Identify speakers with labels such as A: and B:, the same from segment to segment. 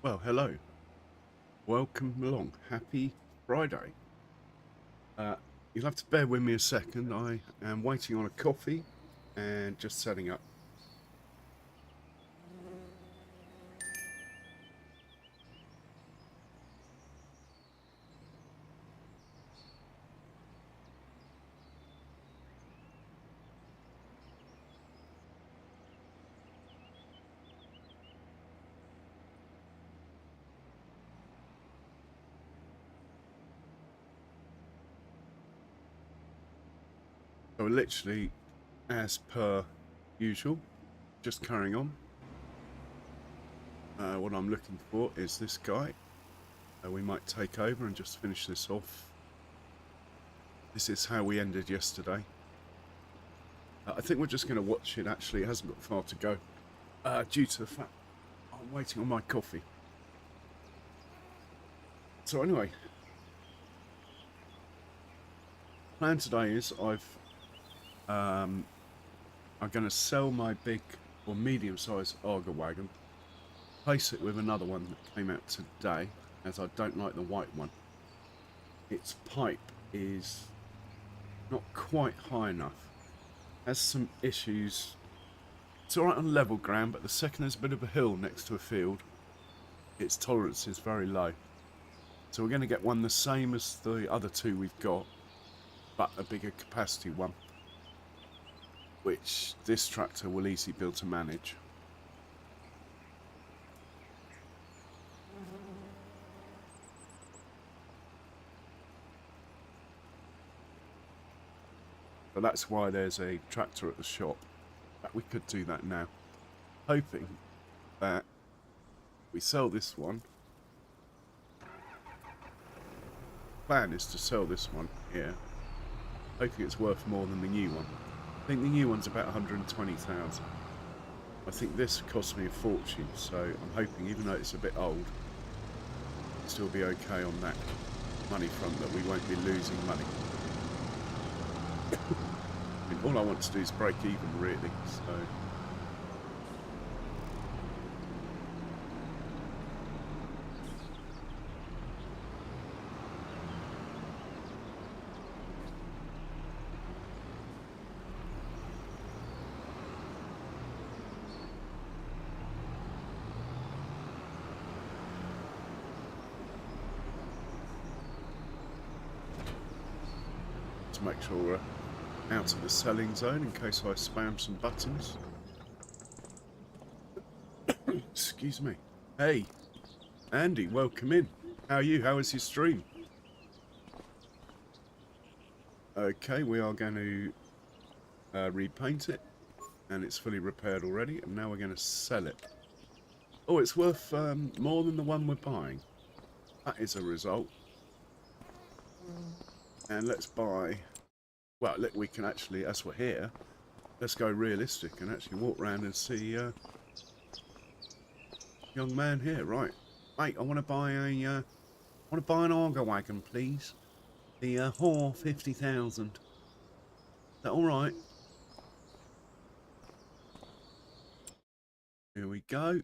A: Well, hello. Welcome along. Happy Friday. Uh, you'll have to bear with me a second. I am waiting on a coffee and just setting up. So, literally, as per usual, just carrying on. What I'm looking for is this guy. We might take over and just finish this off. This is how we ended yesterday. I think we're just going to watch it. Actually, it hasn't got far to go due to the fact I'm waiting on my coffee. So, anyway, plan today is I'm going to sell my big or medium-sized Arga wagon, replace it with another one that came out today, as I don't like the white one. Its pipe is not quite high enough, has some issues. It's alright on level ground, but the second there's a bit of a hill next to a field, its tolerance is very low. So we're going to get one the same as the other two we've got, but a bigger capacity one, which this tractor will easily be able to manage. But that's why there's a tractor at the shop. But we could do that now, hoping that we sell this one. Plan is to sell this one here, hoping it's worth more than the new one. I think the new one's about 120,000. I think this cost me a fortune, so I'm hoping, even though it's a bit old, it'll still be okay on that money front, that we won't be losing money. I mean, all I want to do is break even, really, so... to make sure we're out of the selling zone in case I spam some buttons. Excuse me. Hey, Andy, welcome in. How are you? How was your stream? Okay, we are going to repaint it, and it's fully repaired already, and now we're going to sell it. Oh, it's worth more than the one we're buying. That is a result. And let's buy... Well, look, we can actually, as we're here, let's go realistic and actually walk around and see young man here. Right, mate, I want to buy an Arga wagon, please. The Haw 50,000. Is that all right? Here we go.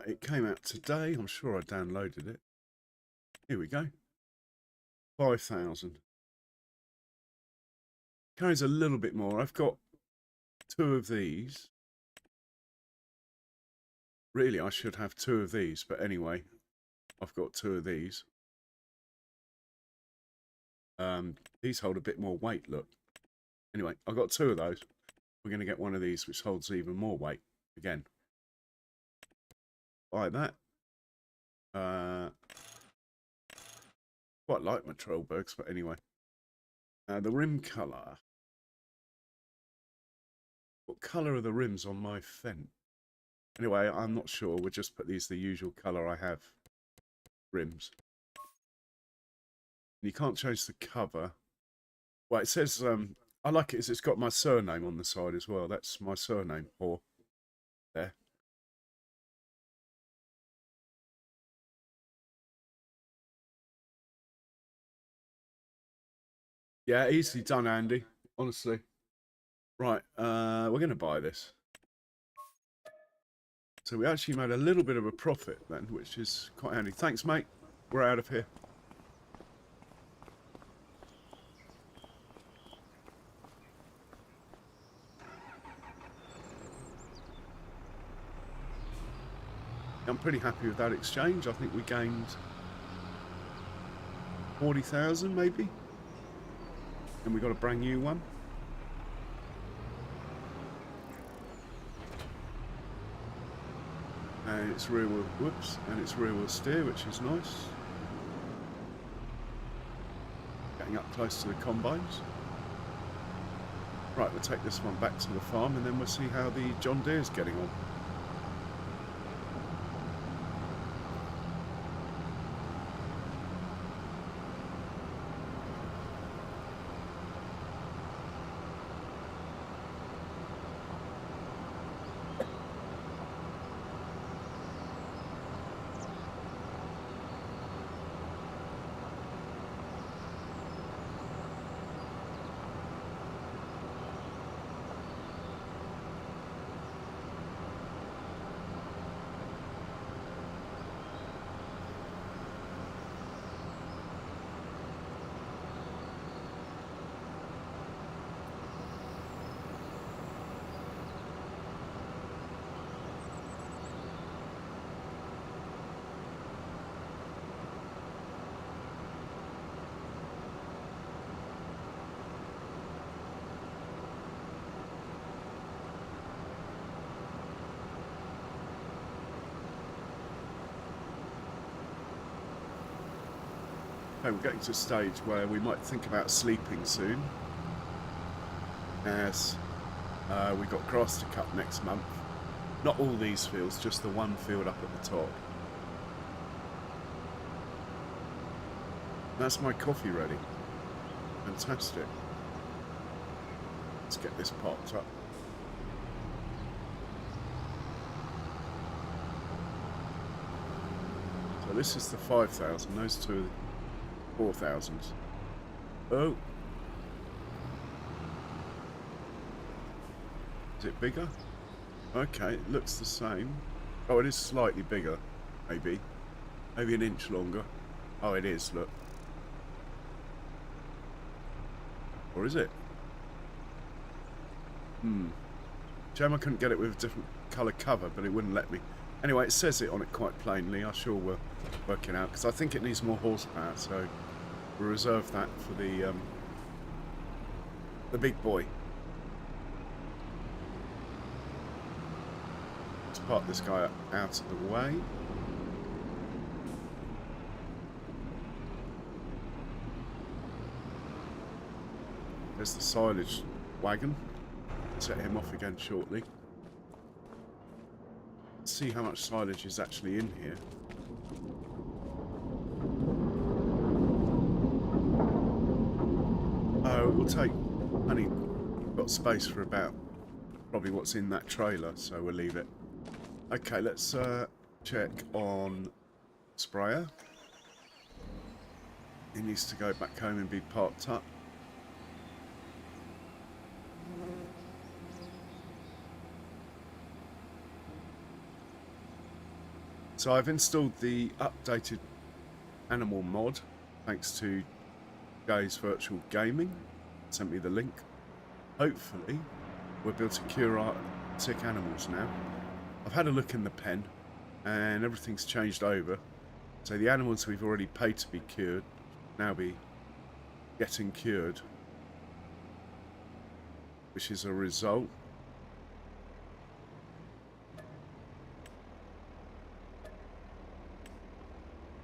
A: It came out today. I'm sure I downloaded it. Here we go. 5,000. Carries a little bit more. I've got two of these. Really, I should have two of these, but anyway, I've got two of these. These hold a bit more weight, look. Anyway, I've got two of those. We're going to get one of these, which holds even more weight. Again, buy that. Quite like my Trollbergs, but anyway. The rim colour. What colour are the rims on my Fendt? Anyway, I'm not sure. We'll just put these the usual colour I have. Rims. You can't change the cover. Well, it says, I like it as it's got my surname on the side as well. That's my surname, or there. Yeah, easily done, Andy. Honestly. Right, we're going to buy this. So we actually made a little bit of a profit then, which is quite handy. Thanks, mate. We're out of here. I'm pretty happy with that exchange. I think we gained 40,000 maybe. And we got a brand new one. And it's rear wheel, whoops, and it's rear wheel steer, which is nice. Getting up close to the combines. Right, we'll take this one back to the farm and then we'll see how the John Deere's getting on. Okay, we're getting to a stage where we might think about sleeping soon, as we've got grass to cut next month. Not all these fields, just the one field up at the top. That's my coffee ready. Fantastic. Let's get this popped up. So this is the 5,000, those two are the 4,000. Oh. Is it bigger? Okay, it looks the same. Oh, it is slightly bigger, maybe. Maybe an inch longer. Oh, it is, look. Or is it? Shame I couldn't get it with a different colour cover, but it wouldn't let me. Anyway, it says it on it quite plainly. I sure will work it out, because I think it needs more horsepower, so we'll reserve that for the big boy. Let's park this guy out of the way. There's the silage wagon. Set him off again shortly. Let's see how much silage is actually in here. Oh, it will take only got space for about probably what's in that trailer, so we'll leave it. Okay, let's check on sprayer. He needs to go back home and be parked up. So I've installed the updated animal mod, thanks to Jay's Virtual Gaming. Sent me the link. Hopefully, we'll be able to cure our sick animals now. I've had a look in the pen, and everything's changed over. So the animals we've already paid to be cured now be getting cured, which is a result.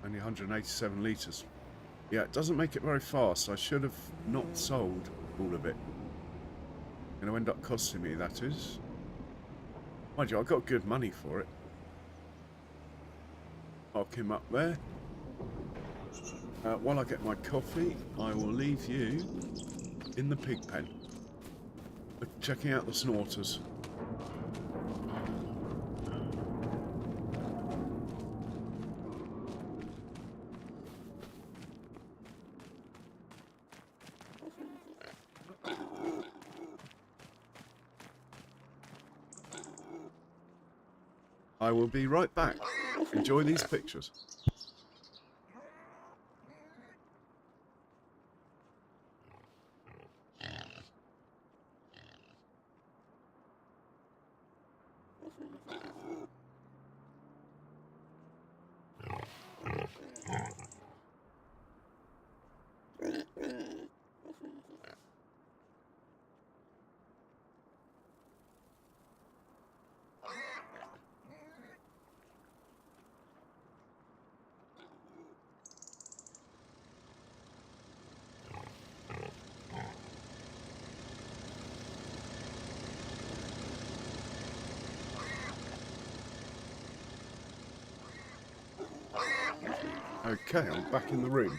A: Only 187 litres. Yeah, it doesn't make it very fast. I should have not sold all of it. Going to end up costing me, that is. Mind you, I got good money for it. Park him up there. While I get my coffee, I will leave you in the pig pen, checking out the snorters. I will be right back. Enjoy these pictures. Okay, I'm back in the room.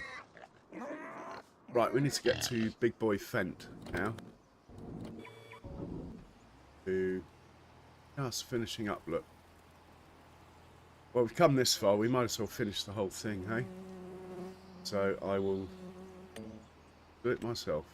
A: Right, we need to get to Big Boy Fent now. To just finishing up, look. Well, we've come this far, we might as well finish the whole thing, hey? So I will do it myself.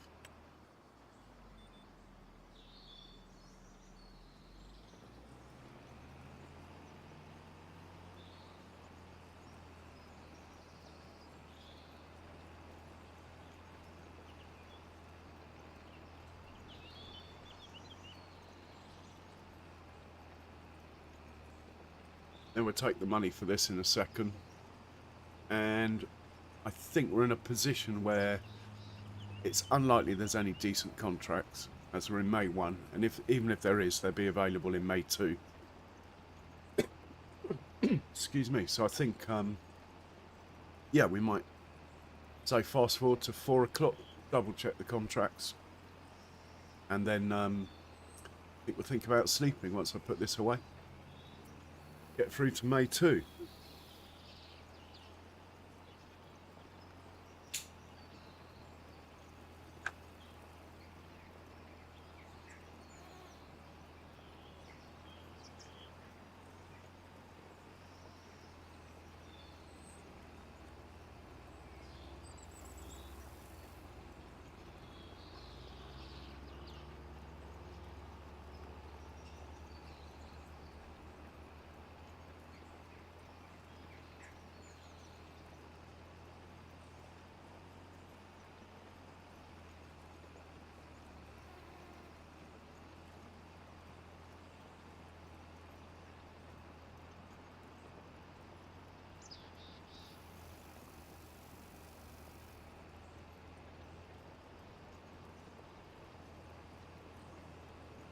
A: Then we'll take the money for this in a second. And I think we're in a position where it's unlikely there's any decent contracts, as we're in May 1. And even if there is, they'll be available in May 2. Excuse me. So I think, yeah, we might say fast forward to 4 o'clock, double check the contracts. And then I think we'll think about sleeping once I put this away. Get through to May 2.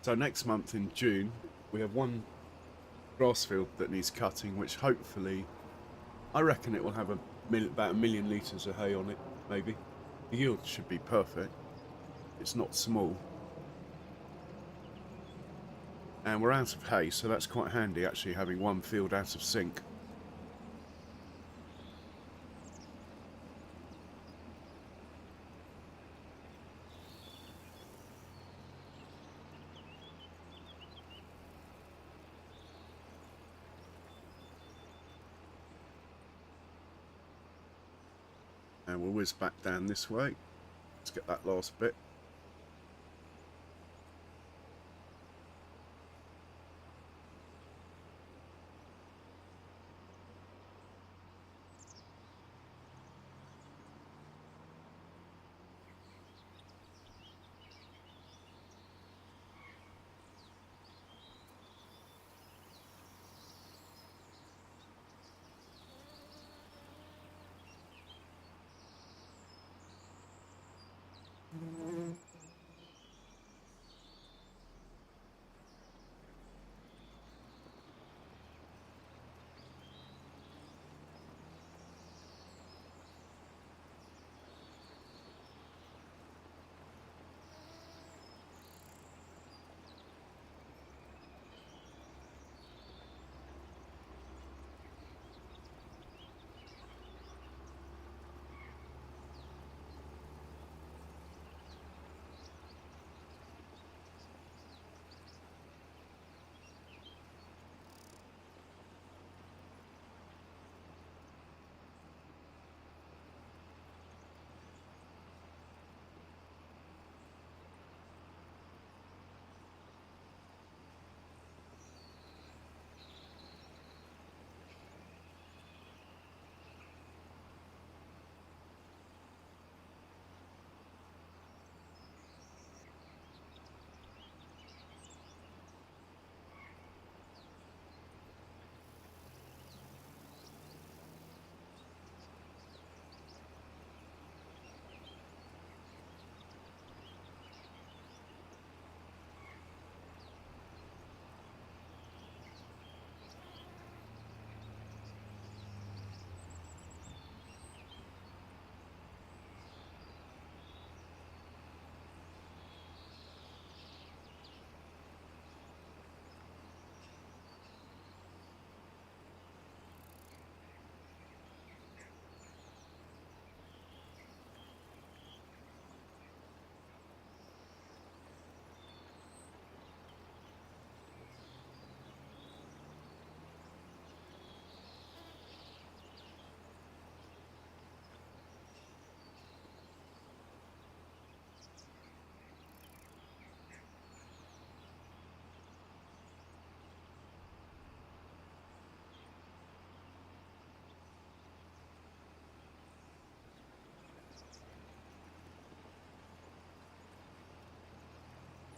A: So next month in June, we have one grass field that needs cutting, which hopefully, I reckon it will have about 1 million litres of hay on it, maybe. The yield should be perfect. It's not small. And we're out of hay, so that's quite handy actually, having one field out of sync. And we'll whiz back down this way. Let's get that last bit.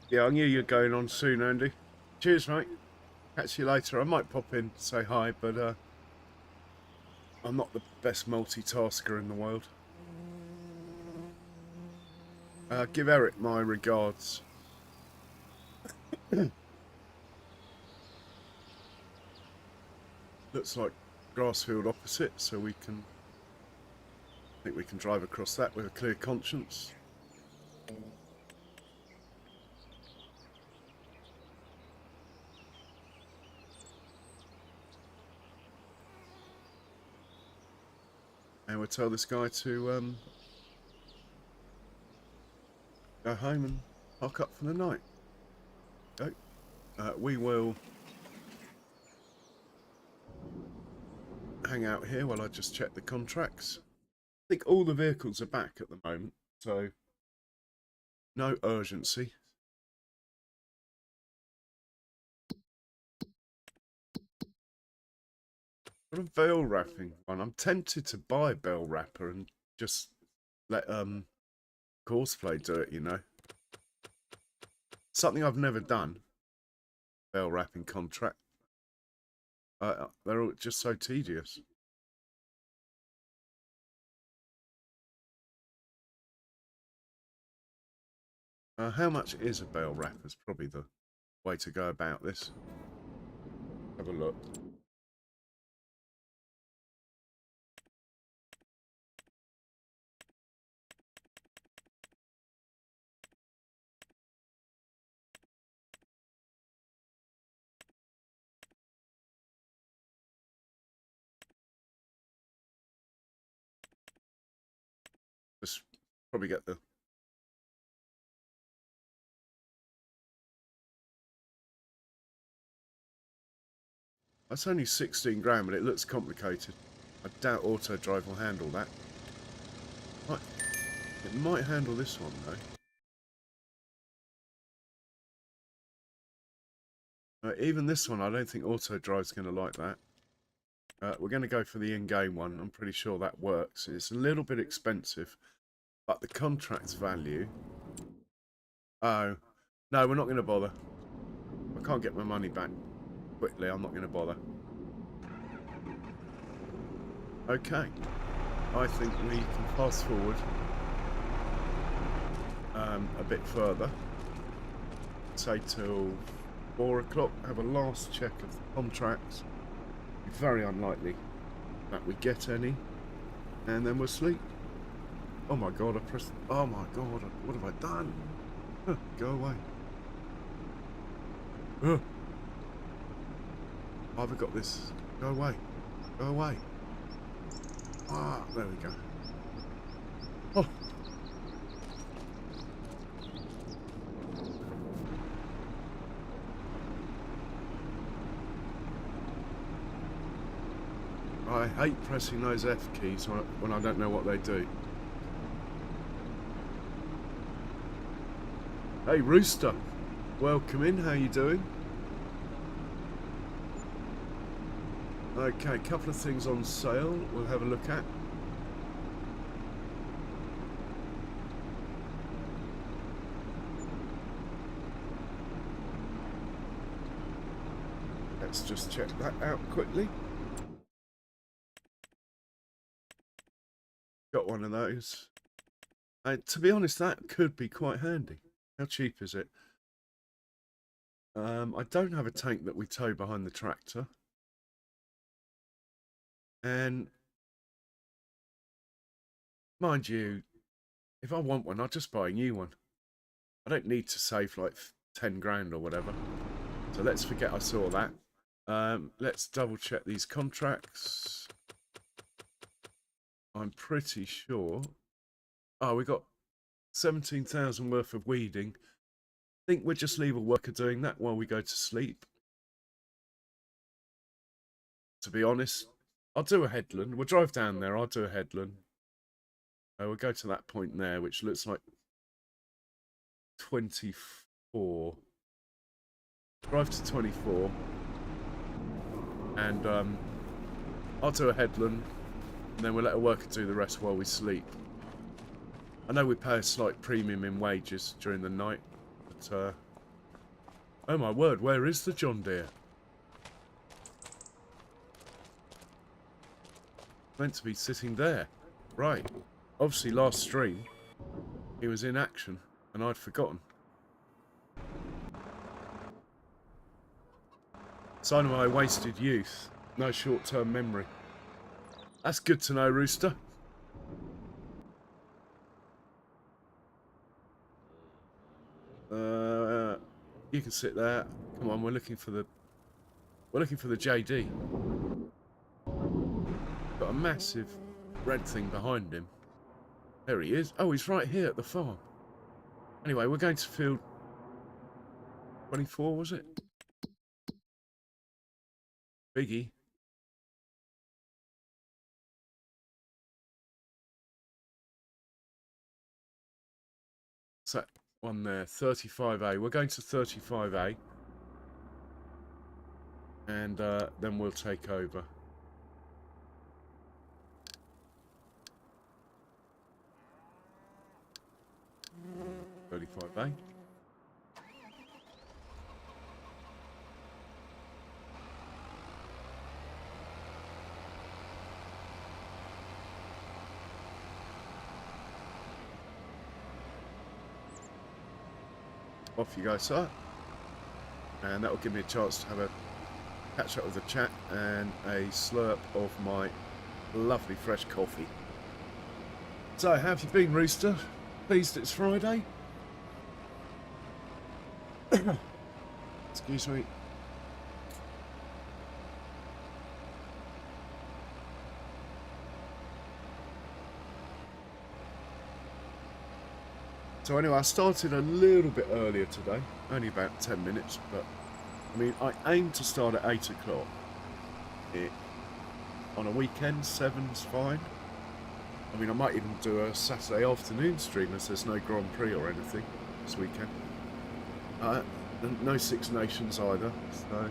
A: Yeah, I knew you were going on soon, Andy. Cheers, mate. Catch you later. I might pop in, say hi, but I'm not the best multitasker in the world. Give Eric my regards. Looks like grassfield opposite, so I think we can drive across that with a clear conscience. And we'll tell this guy to go home and park up for the night. Okay. We will hang out here while I just check the contracts. I think all the vehicles are back at the moment, so no urgency. Got a bell wrapping one. I'm tempted to buy a bell wrapper and just let Courseplay do it, you know. Something I've never done. Bell wrapping contract. They're all just so tedious. How much is a bell wrapper is probably the way to go about this. Have a look. Just probably get the... That's only 16 grand, but it looks complicated. I doubt Auto Drive will handle that. It might handle this one, though. Even this one, I don't think Auto Drive's going to like that. We're going to go for the in-game one. I'm pretty sure that works. It's a little bit expensive, but the contract's value... Oh, no, we're not going to bother. I can't get my money back quickly. I'm not going to bother. Okay. I think we can fast forward a bit further. Say till 4 o'clock. Have a last check of the contracts. Very unlikely that we get any. And then we'll sleep. Oh my god, I pressed... Oh my god, what have I done? Go away. I've got this. Go away. Go away. Ah, there we go. Oh. I hate pressing those F keys when I don't know what they do. Hey, Rooster. Welcome in. How you doing? Okay, a couple of things on sale we'll have a look at. Let's just check that out quickly. Got one of those. To be honest, that could be quite handy. How cheap is it? I don't have a tank that we tow behind the tractor. And mind you, if I want one, I'll just buy a new one. I don't need to save like 10 grand or whatever. So let's forget I saw that. Let's double check these contracts. I'm pretty sure. Oh, we got 17,000 worth of weeding. I think we'll just leave a worker doing that while we go to sleep. To be honest, I'll do a headland. We'll drive down there. I'll do a headland. We'll go to that point there, which looks like 24. Drive to 24. And I'll do a headland. And then we'll let a worker do the rest while we sleep. I know we pay a slight premium in wages during the night. But Oh my word, where is the John Deere? Meant to be sitting there. Right. Obviously last stream, he was in action, and I'd forgotten. Sign of my wasted youth. No short-term memory. That's good to know, Rooster. You can sit there. Come on, we're looking for the JD. Got a massive red thing behind him. There he is. Oh, he's right here at the farm. Anyway, we're going to field 24, was it? Biggie. So, one there, 35A. We're going to 35A. And then we'll take over. $35A. Off you go, sir. And that will give me a chance to have a catch up with the chat and a slurp of my lovely fresh coffee. So, how have you been, Rooster? Pleased it's Friday? Excuse me. So anyway, I started a little bit earlier today, only about 10 minutes, but I mean, I aim to start at 8 o'clock. On a weekend, 7's fine. I mean, I might even do a Saturday afternoon stream as there's no Grand Prix or anything this weekend. No Six Nations either, so...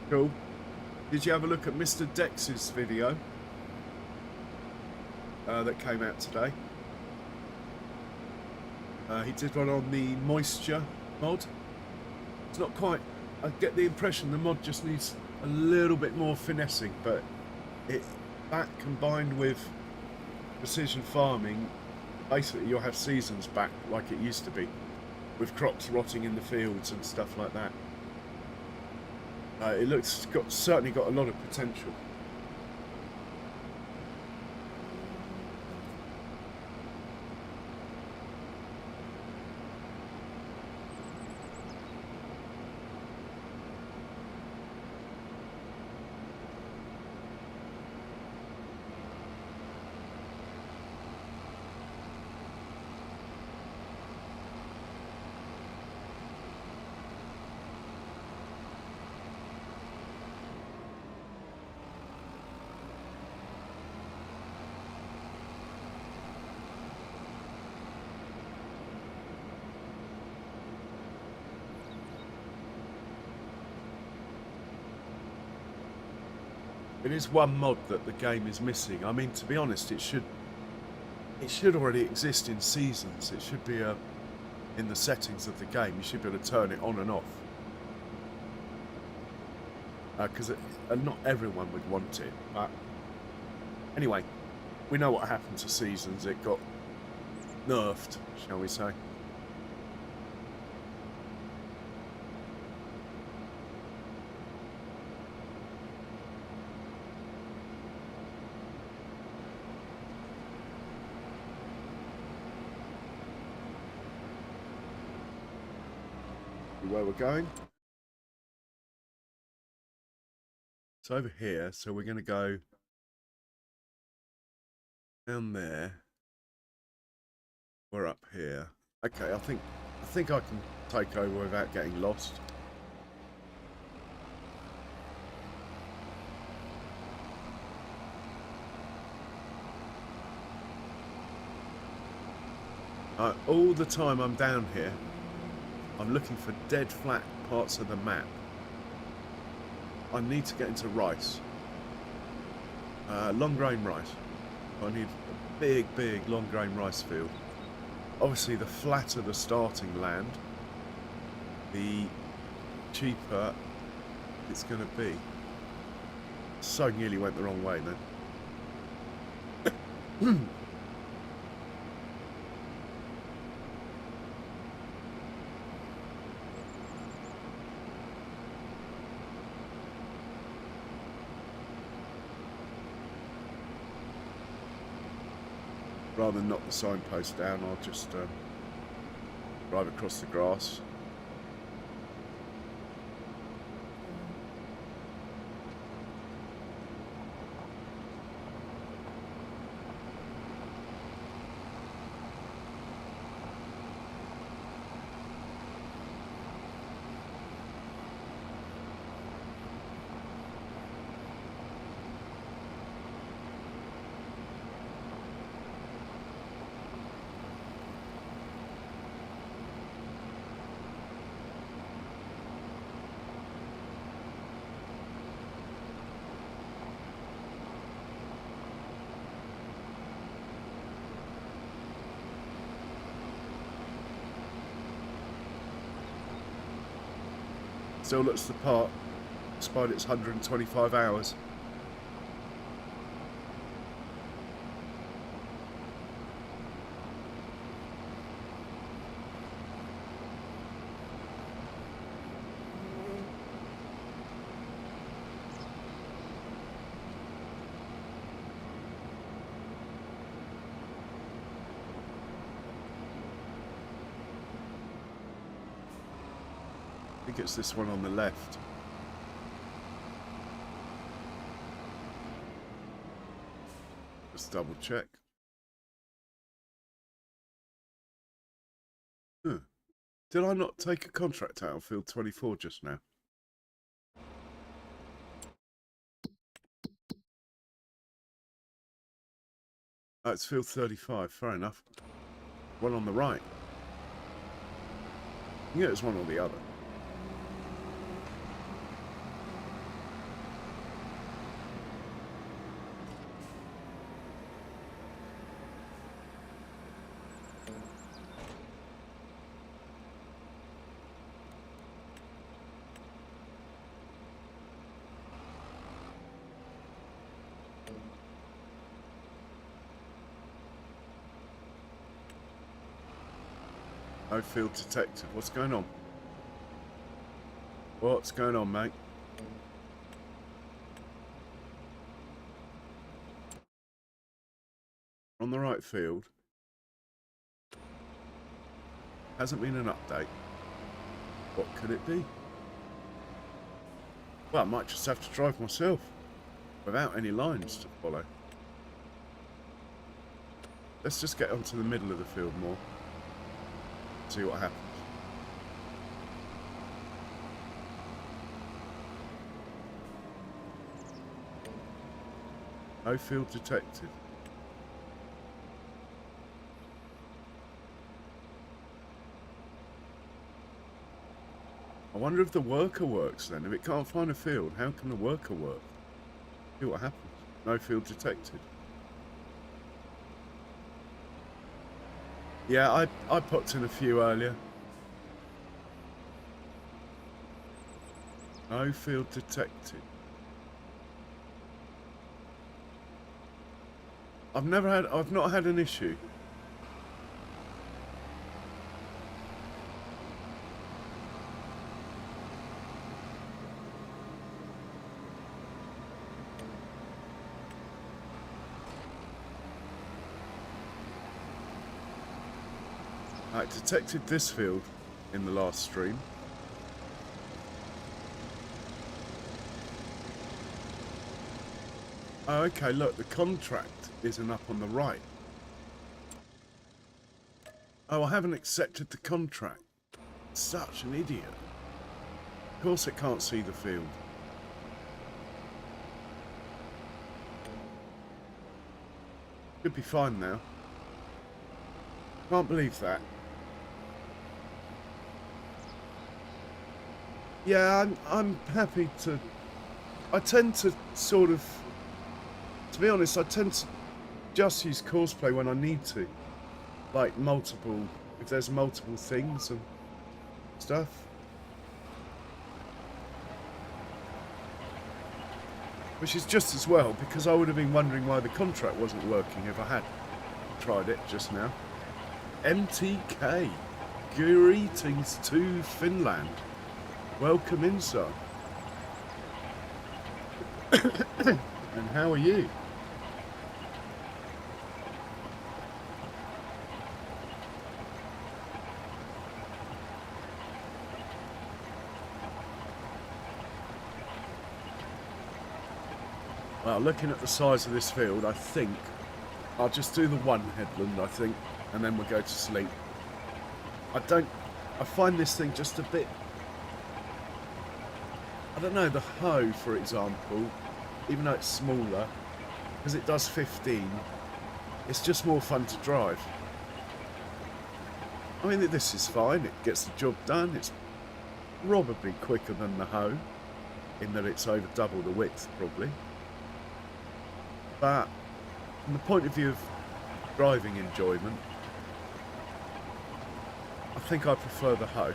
A: Cool. Did you have a look at Mr. Dex's video that came out today? He did one on the moisture mod. It's not quite... I get the impression the mod just needs a little bit more finessing, but that combined with precision farming, basically you'll have seasons back like it used to be, with crops rotting in the fields and stuff like that. It looks certainly got a lot of potential. It is one mod that the game is missing. I mean, to be honest, it should already exist in seasons. It should be in the settings of the game. You should be able to turn it on and off. Because not everyone would want it. But anyway, we know what happened to seasons. It got nerfed, shall we say. Where we're going. It's over here, so we're going to go down there. We're up here. Okay, I think I can take over without getting lost. All the time I'm down here, I'm looking for dead flat parts of the map. I need to get into rice. Long grain rice. I need a big long grain rice field. Obviously, the flatter the starting land, the cheaper it's going to be. So nearly went the wrong way then. Rather than knock the signpost down, I'll just drive across the grass. Still looks the part, despite its 125 hours. I think it's this one on the left. Just double check. Huh. Did I not take a contract out of field 24 just now? Oh, it's field 35. Fair enough. One on the right. Yeah, it's one or the other. No field detected. What's going on? What's going on, mate? On the right field. Hasn't been an update. What could it be? Well, I might just have to drive myself without any lines to follow. Let's just get onto the middle of the field more. See what happens. No field detected. I wonder if the worker works then. If it can't find a field, how can the worker work? See what happens. No field detected. Yeah, I popped in a few earlier. No field detected. I've not had an issue. I detected this field in the last stream. Oh, okay, look, the contract isn't up on the right. Oh, I haven't accepted the contract. Such an idiot. Of course it can't see the field. Should be fine now. Can't believe that. Yeah, I'm happy to. I tend to sort of, to be honest, I tend to just use cosplay when I need to, like multiple, if there's multiple things and stuff. Which is just as well, because I would have been wondering why the contract wasn't working if I had tried it just now. MTK, greetings to Finland. Welcome in, sir. And how are you? Well, looking at the size of this field, I think I'll just do the one headland, I think, and then we'll go to sleep. I find this thing just a bit, I don't know, the hoe, for example, even though it's smaller, because it does 15, it's just more fun to drive. I mean, this is fine, it gets the job done, it's probably quicker than the hoe, in that it's over double the width, probably. But from the point of view of driving enjoyment, I think I prefer the hoe.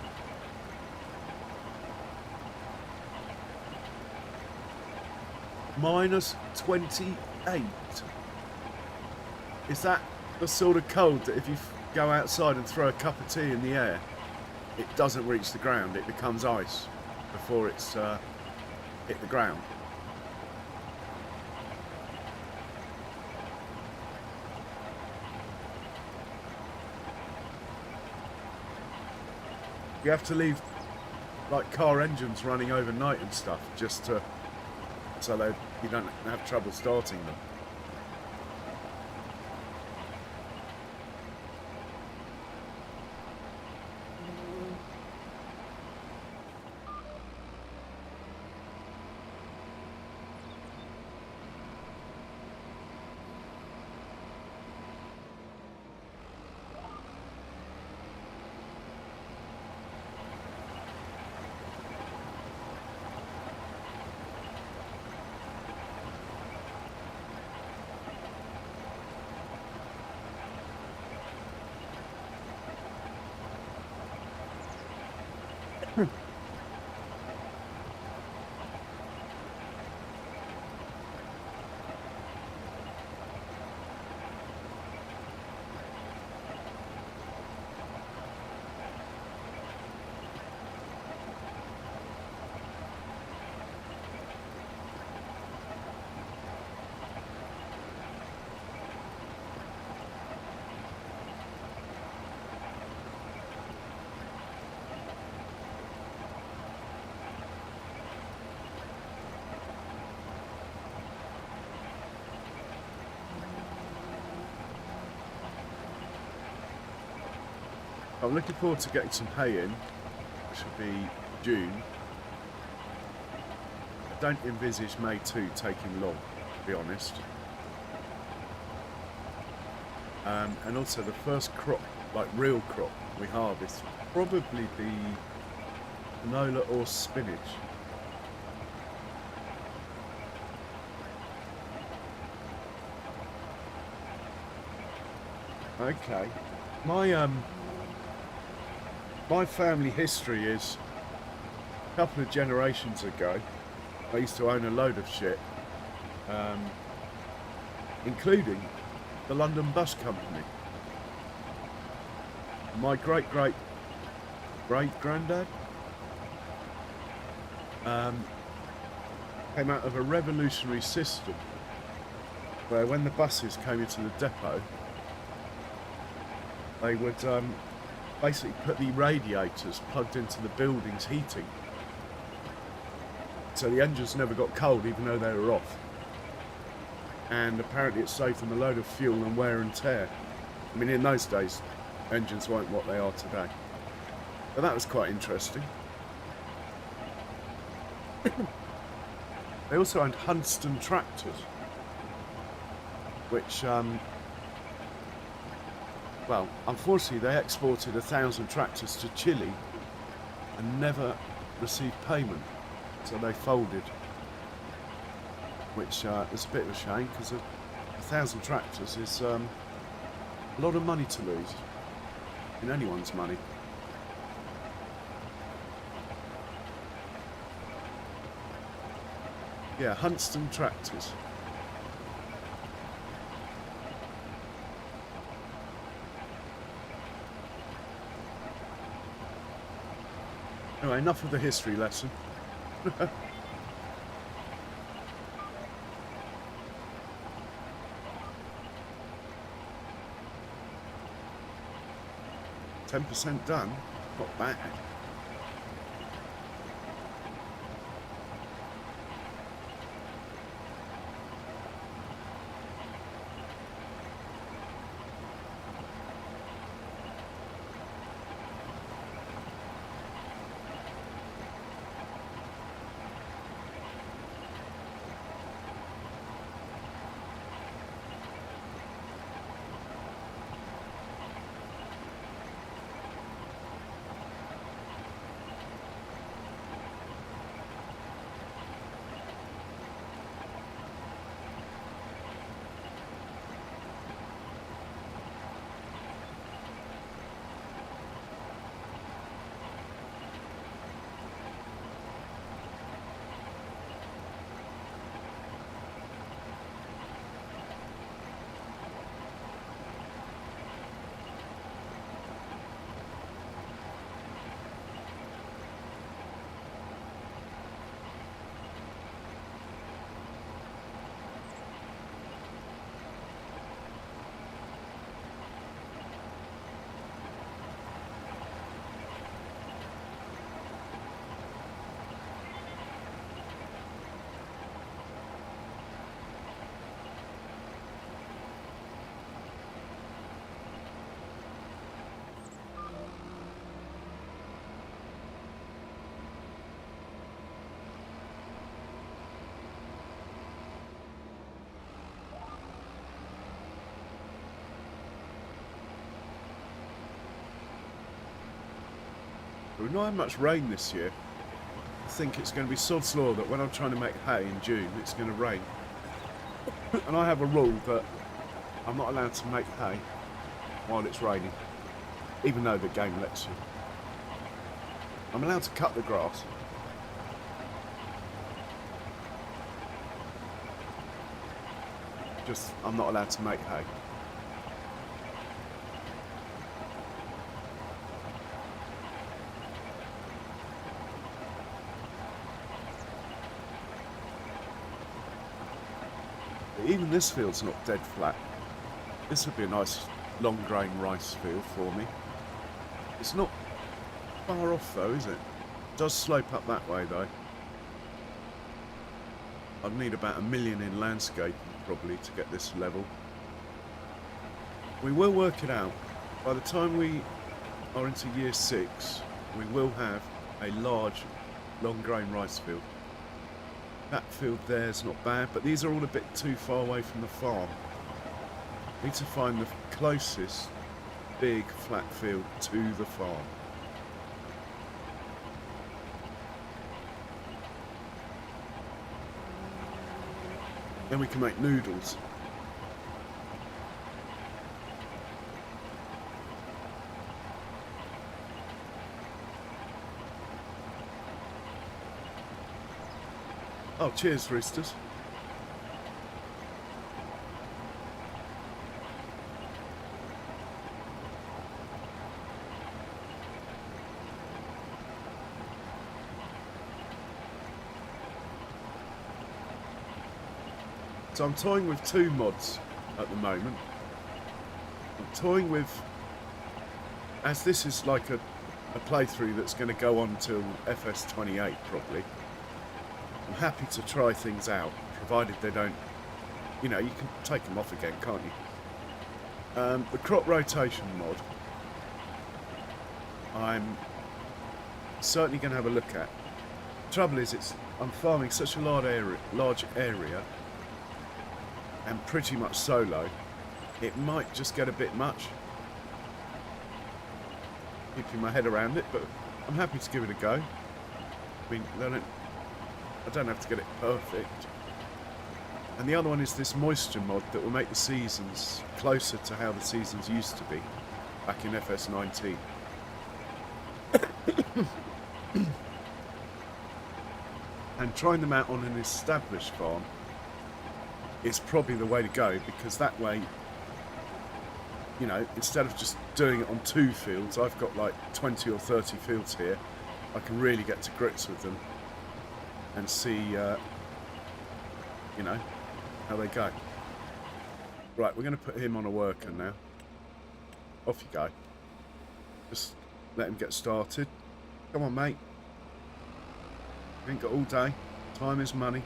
A: Minus 28. Is that the sort of cold that if you go outside and throw a cup of tea in the air, it doesn't reach the ground, it becomes ice before it's hit the ground? You have to leave like car engines running overnight and stuff just to, so that you don't have trouble starting them. I'm looking forward to getting some hay in, which will be June. I don't envisage May 2 taking long, to be honest. And also the first crop, like real crop we harvest, will probably be canola or spinach. Okay. My family history is a couple of generations ago, I used to own a load of shit, including the London Bus Company. My great-great-great-granddad came out of a revolutionary system where when the buses came into the depot, they would basically put the radiators plugged into the building's heating, so the engines never got cold even though they were off. And apparently it saved them a load of fuel and wear and tear. I mean, in those days engines weren't what they are today, but that was quite interesting. They also owned Huntston tractors, which well, unfortunately they exported 1,000 tractors to Chile and never received payment, so they folded, which is a bit of a shame because 1,000 tractors is a lot of money to lose, in anyone's money. Yeah, Huntston tractors. Anyway, enough of the history lesson. 10% done, not bad. We've not had much rain this year. I think it's going to be sod's law that when I'm trying to make hay in June, it's going to rain. And I have a rule that I'm not allowed to make hay while it's raining, even though the game lets you. I'm allowed to cut the grass. Just, I'm not allowed to make hay. Even this field's not dead flat. This would be a nice long grain rice field for me. It's not far off though, is it? It does slope up that way though. I'd need about 1 million in landscaping probably to get this level. We will work it out. By the time we are into year 6, we will have a large long grain rice field. That field there's not bad, but these are all a bit too far away from the farm. Need to find the closest big flat field to the farm. Then we can make noodles. Oh, cheers, roosters. So I'm toying with 2 mods at the moment. I'm toying with, as this is like a playthrough that's going to go on till FS28 probably. I'm happy to try things out, provided they don't, you know, you can take them off again, can't you? The crop rotation mod, I'm certainly going to have a look at. Trouble is, I'm farming such a large area, and pretty much solo. It might just get a bit much. keeping my head around it, but I'm happy to give it a go. I mean, I don't have to get it perfect. And the other one is this moisture mod that will make the seasons closer to how the seasons used to be back in FS19. And trying them out on an established farm is probably the way to go, because that way, you know, instead of just doing it on 2 fields, I've got like 20 or 30 fields here. I can really get to grips with them and see, you know, how they go. Right, we're going to put him on a worker now. Off you go. Just let him get started. Come on, mate. Ain't got all day. Time is money.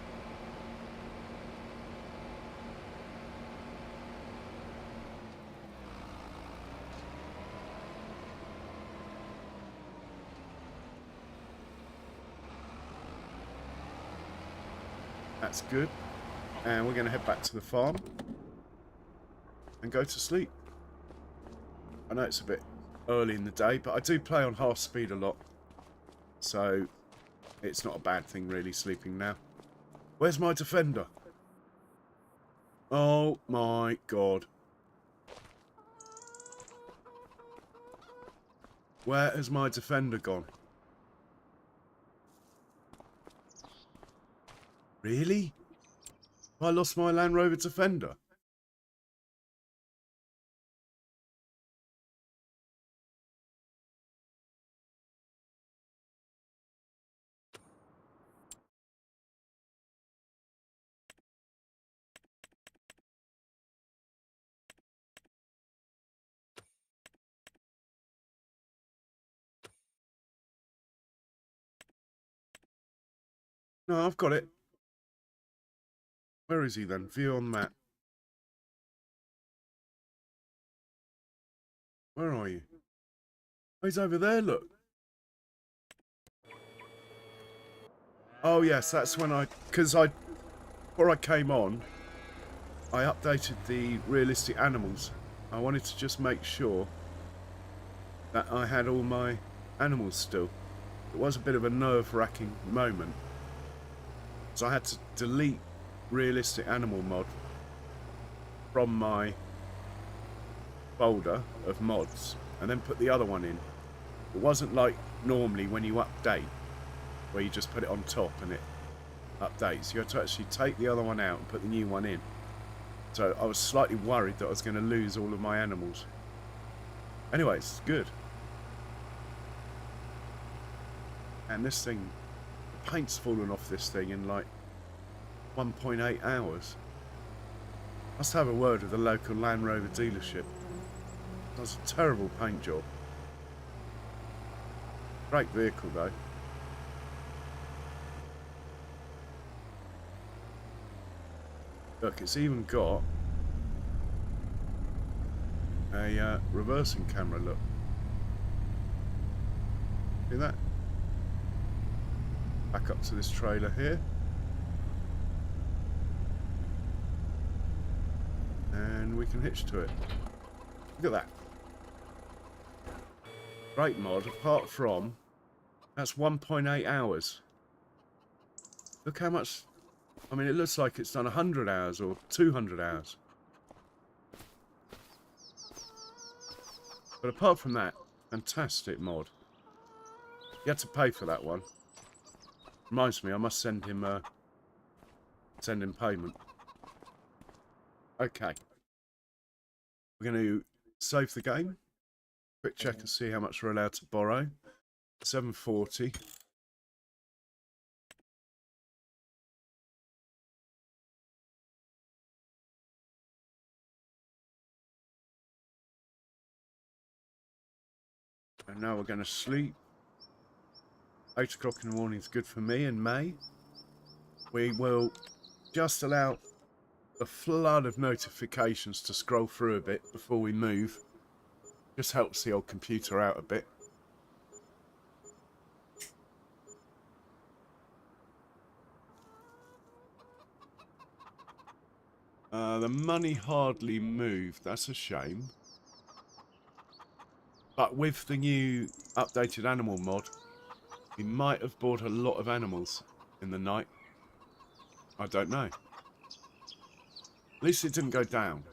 A: That's good. And we're going to head back to the farm and go to sleep. I know it's a bit early in the day, but I do play on half speed a lot. So it's not a bad thing really sleeping now. Where's my defender? Oh my god. Where has my defender gone? Really? I lost my Land Rover Defender. No, I've got it. Where is he then? View on map. Where are you? Oh, he's over there, look. Oh yes, that's when before I came on, I updated the realistic animals. I wanted to just make sure that I had all my animals still. It was a bit of a nerve-wracking moment. So I had to delete realistic animal mod from my folder of mods and then put the other one in. It wasn't like normally when you update, where you just put it on top and it updates. You have to actually take the other one out and put the new one in. So I was slightly worried that I was going to lose all of my animals. Anyway, it's good. And this thing, the paint's fallen off this thing in like 1.8 hours. Must have a word with the local Land Rover dealership. Does a terrible paint job. Great vehicle though. Look, it's even got a reversing camera, look. See that? Back up to this trailer here. And we can hitch to it. Look at that. Great mod, apart from, that's 1.8 hours. Look how much, I mean, it looks like it's done 100 hours or 200 hours. But apart from that, fantastic mod. You had to pay for that one. Reminds me, I must send him payment. Okay. We're going to save the game. Quick check and see how much we're allowed to borrow. 740. And now we're going to sleep. 8 o'clock in the morning is good for me in May. We will just allow a flood of notifications to scroll through a bit before we move. Just helps the old computer out a bit. The money hardly moved. That's a shame. But with the new updated animal mod, we might have bought a lot of animals in the night. I don't know. At least it didn't go down.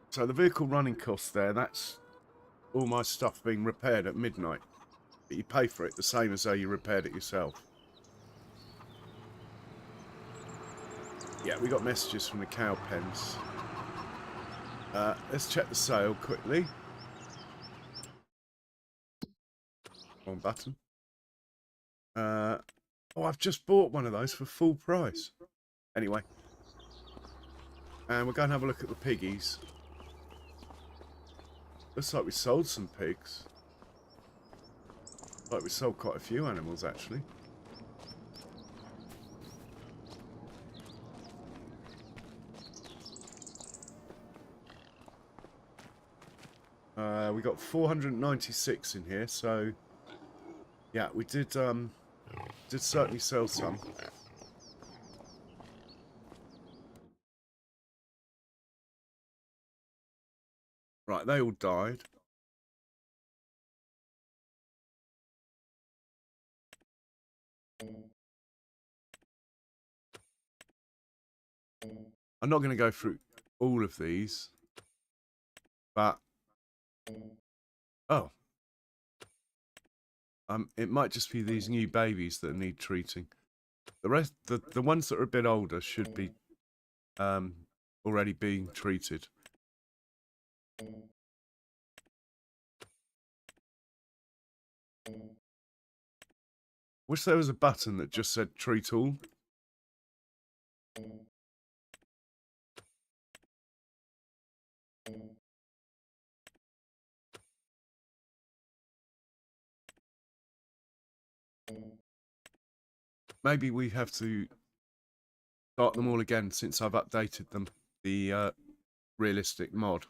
A: So the vehicle running cost there, that's all my stuff being repaired at midnight. But you pay for it the same as though you repaired it yourself. Yeah, we got messages from the cow pens. Let's check the sale quickly. Wrong button. Oh, I've just bought one of those for full price. Anyway. And we're going to have a look at the piggies. Looks like we sold some pigs. Like we sold quite a few animals, actually. We got 496 in here, so yeah, we did certainly sell some. Right, they all died. I'm not going to go through all of these, but oh, it might just be these new babies that need treating. The rest, the ones that are a bit older, should be already being treated. Wish there was a button that just said treat all. Maybe we have to start them all again since I've updated them. The realistic mod.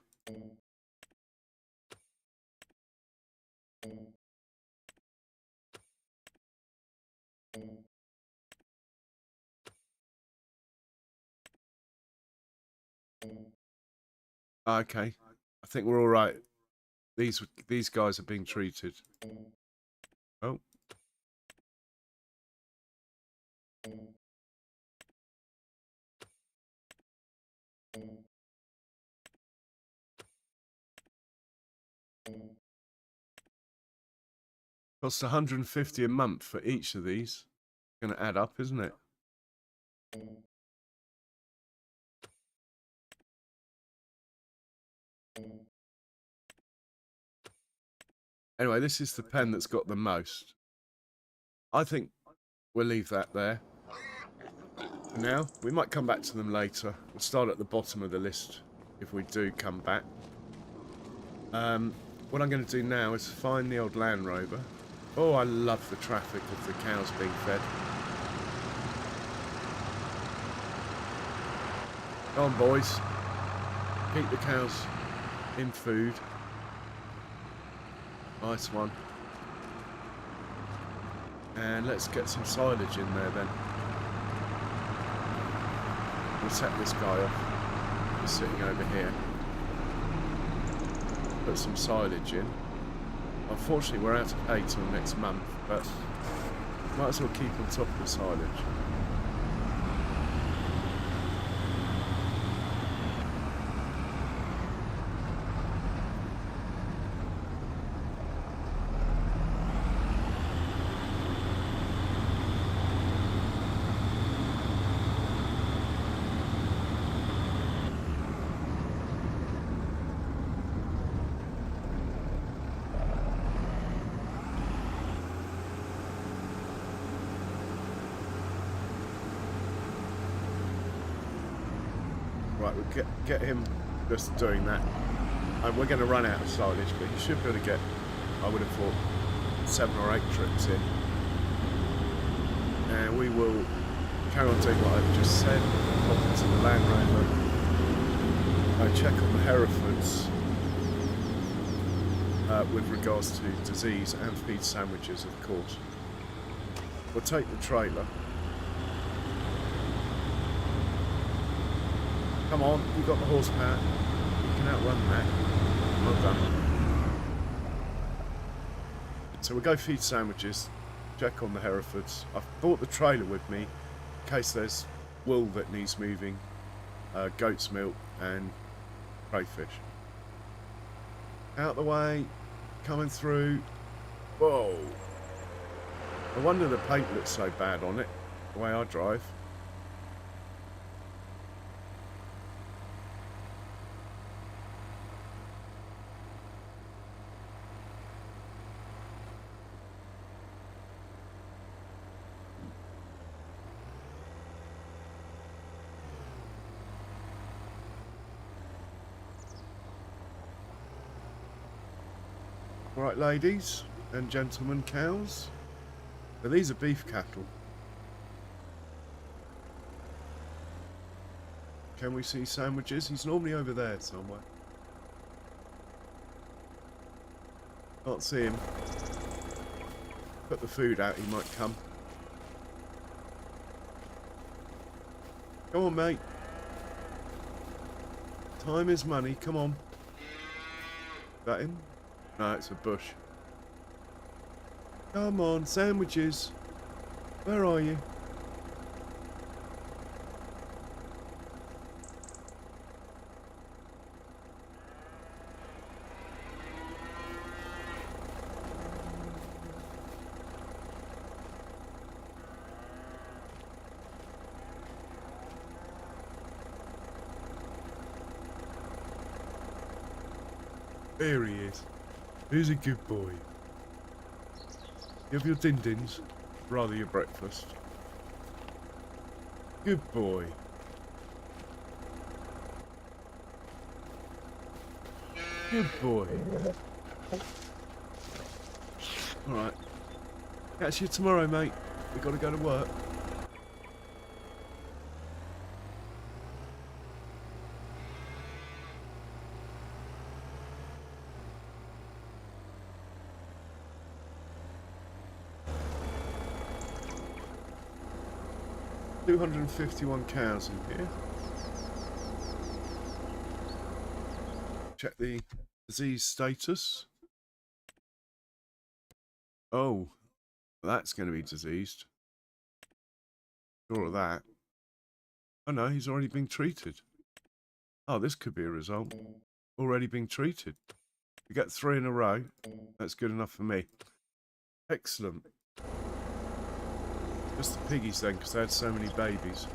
A: Okay, I think we're all right. These guys are being treated. Oh. Costs 150 a month for each of these. Going to add up, isn't it? Anyway, this is the pen that's got the most. I think we'll leave that there. For now, we might come back to them later. We'll start at the bottom of the list if we do come back. What I'm going to do now is find the old Land Rover. Oh, I love the traffic of the cows being fed. Come on, boys. Keep the cows in food. Nice one. And let's get some silage in there then. We'll set this guy off. He's sitting over here. Put some silage in. Unfortunately, we're out of hay till next month, but might as well keep on top of the silage. Right, we'll get him just doing that. And we're going to run out of silage, but you should be able to get, I would have thought, 7 or 8 trips in. And we will carry on doing what I've just said. Pop into the Land Rover. Check on the Herefords with regards to disease and feed sandwiches, of course. We'll take the trailer. Come on, you've got the horsepower. You can outrun that. Well done. So we'll go feed sandwiches, check on the Herefords. I've brought the trailer with me in case there's wool that needs moving, goat's milk and crayfish. Out the way, coming through. Whoa. No wonder the paint looks so bad on it, the way I drive. Right, ladies and gentlemen, cows. But these are beef cattle. Can we see sandwiches? He's normally over there somewhere. Can't see him. Put the food out, he might come. Come on, mate. Time is money, come on. Is that him? No, it's a bush. Come on, sandwiches. Where are you? There he is. Who's a good boy? You have your din-dins, rather your breakfast. Good boy. Good boy. Alright. Catch you tomorrow, mate. We gotta go to work. $251 cows in here. Check the disease status. Oh, that's going to be diseased. Sure of that. Oh no, he's already been treated. Oh, this could be a result. Already been treated. We get 3 in a row. That's good enough for me. Excellent. Just the piggies then, because they had so many babies.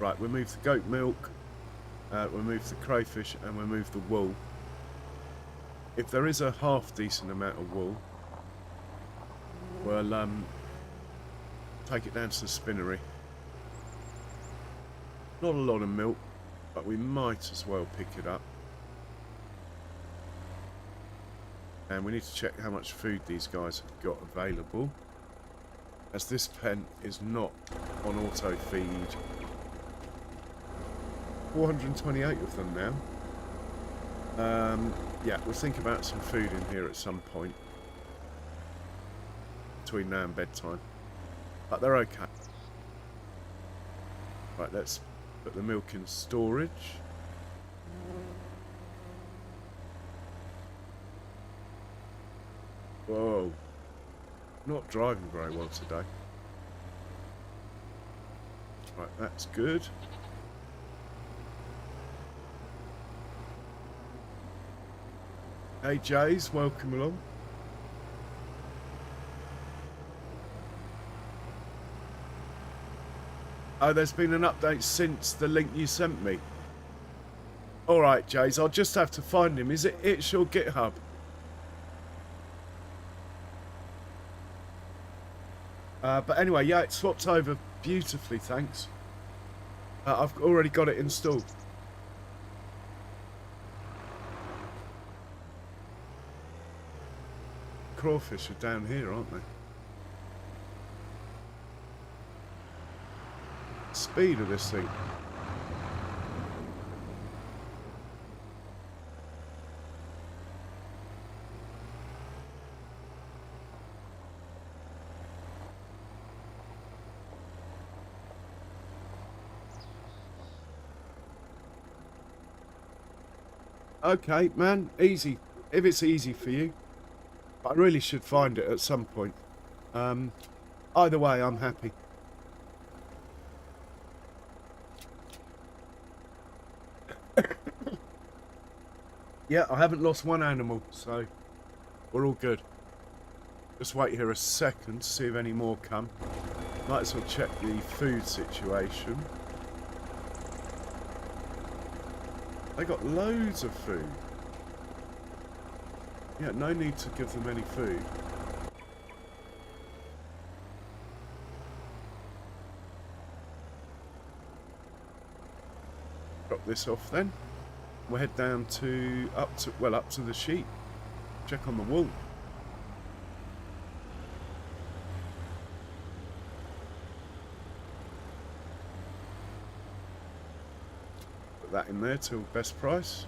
A: Right, we'll move the goat milk, we'll move the crayfish, and we'll move the wool. If there is a half decent amount of wool, we'll take it down to the spinnery. Not a lot of milk, but we might as well pick it up. And we need to check how much food these guys have got available, as this pen is not on auto feed. 428 of them now. Yeah, we'll think about some food in here at some point between now and bedtime, but they're okay. Right, let's put the milk in storage. Whoa, not driving very well today. Right, that's good. Hey Jays, welcome along. Oh, there's been an update since the link you sent me. Alright Jays, I'll just have to find him. Is it Itch or GitHub? But anyway, yeah, it swapped over beautifully, thanks. I've already got it installed. Crawfish are down here, aren't they? Speed of this thing. Okay, man, easy. If it's easy for you. But I really should find it at some point. Either way, I'm happy. Yeah, I haven't lost one animal, so we're all good. Just wait here a second to see if any more come. Might as well check the food situation. They got loads of food. Yeah, no need to give them any food. Drop this off then. We'll head down to up to the sheep. Check on the wool. Put that in there till best price.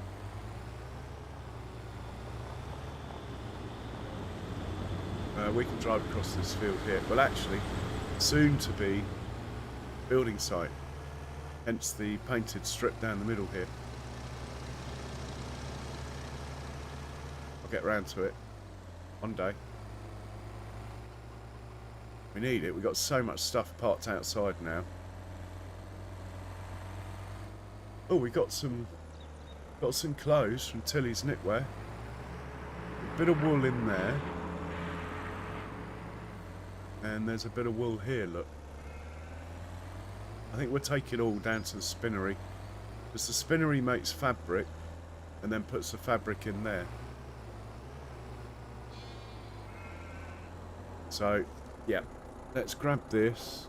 A: We can drive across this field here. Well, actually, soon to be building site. Hence the painted strip down the middle here. I'll get round to it one day. We need it. We've got so much stuff parked outside now. Oh, we got some clothes from Tilly's Knitwear. A bit of wool in there. And there's a bit of wool here, look. I think we'll take it all down to the spinnery. Because the spinnery makes fabric and then puts the fabric in there. So, yeah. Let's grab this.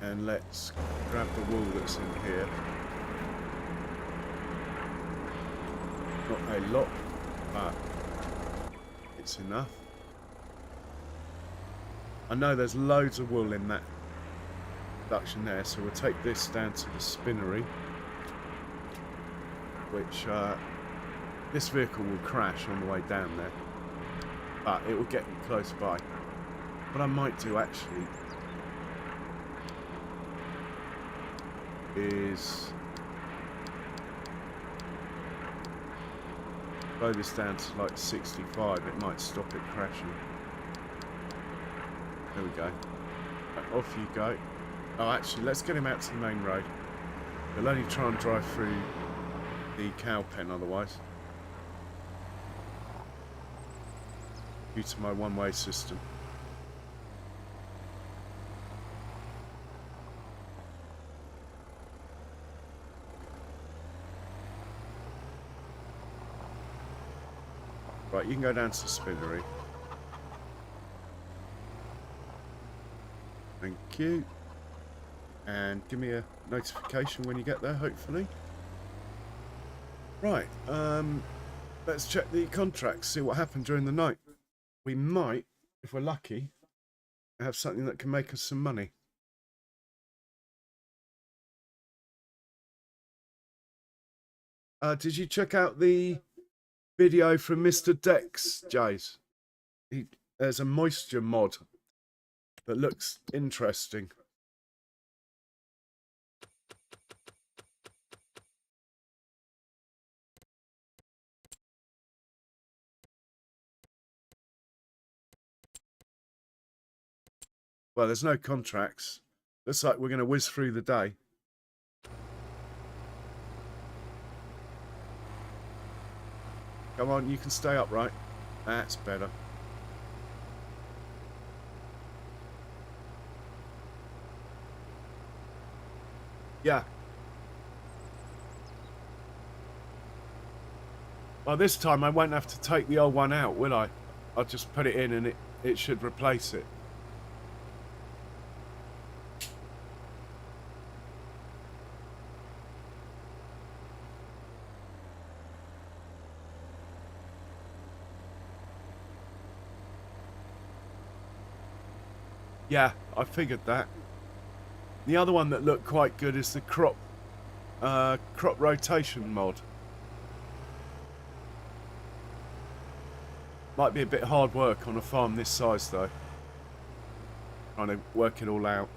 A: And let's grab the wool that's in here. Not a lot, but it's enough. I know there's loads of wool in that production there, so we'll take this down to the spinnery, which this vehicle will crash on the way down there, but it will get close by. What I might do actually is blow this down to like 65, it might stop it crashing. There we go. Right, off you go. Oh, actually, let's get him out to the main road. He'll only try and drive through the cow pen otherwise. Due to my one-way system. Right, you can go down to the spinnery. Thank you. And give me a notification when you get there, hopefully. Right, let's check the contracts, see what happened during the night. We might, if we're lucky, have something that can make us some money. Did you check out the video from Mr. Dex, Jays? There's a moisture mod that looks interesting. Well, there's no contracts. Looks like we're going to whiz through the day. Come on, you can stay upright. That's better. Yeah. Well, this time I won't have to take the old one out, will I? I'll just put it in and it should replace it. Yeah, I figured that. The other one that looked quite good is the crop rotation mod. Might be a bit hard work on a farm this size though. Trying to work it all out.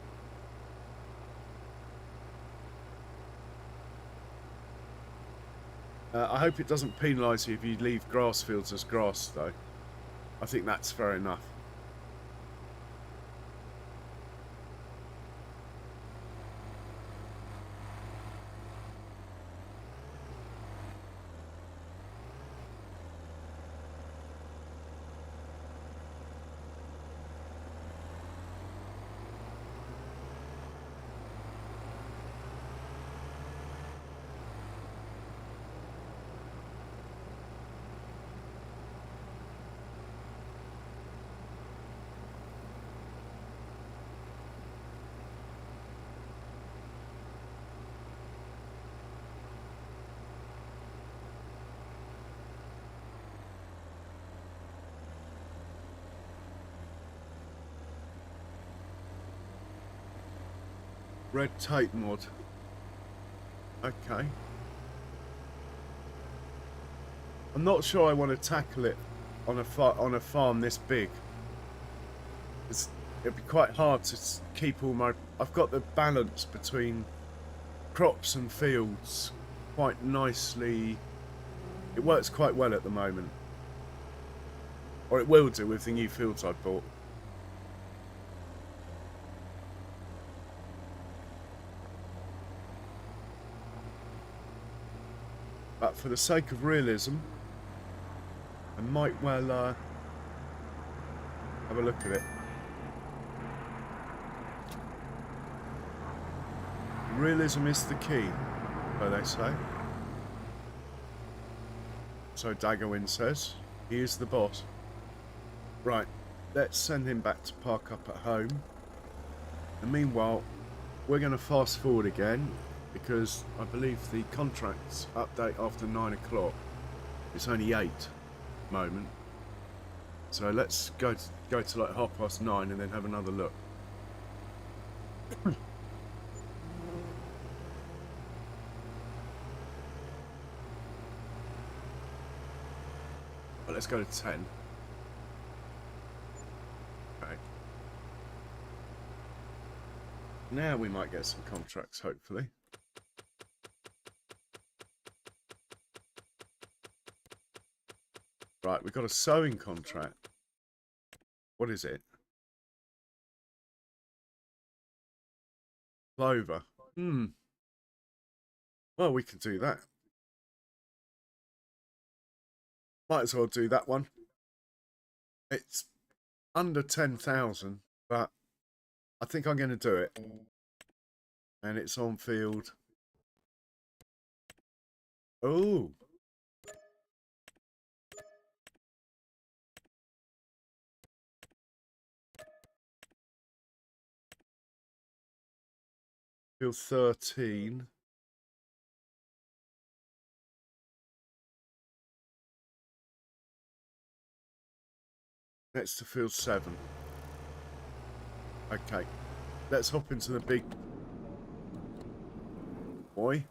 A: I hope it doesn't penalise you if you leave grass fields as grass, though. I think that's fair enough. Red tape mod. Okay. I'm not sure I want to tackle it on a farm this big. It'd be quite hard to keep all my... I've got the balance between crops and fields quite nicely. It works quite well at the moment. Or it will do with the new fields I've bought. But for the sake of realism, I might well have a look at it. Realism is the key, so they say. So Daggerwin says, he is the boss. Right, let's send him back to park up at home. And meanwhile, we're going to fast forward again, because I believe the contracts update after 9 o'clock. It's only 8 at the moment. So let's go to like 9:30 and then have another look. Well, let's go to 10. Okay. Now we might get some contracts, hopefully. Right, we've got a sowing contract. What is it? Clover. Well, we can do that. Might as well do that one. It's under 10,000, but I think I'm going to do it. And it's on field. Oh. Field 13. Next to field 7. Okay. Let's hop into the big boy.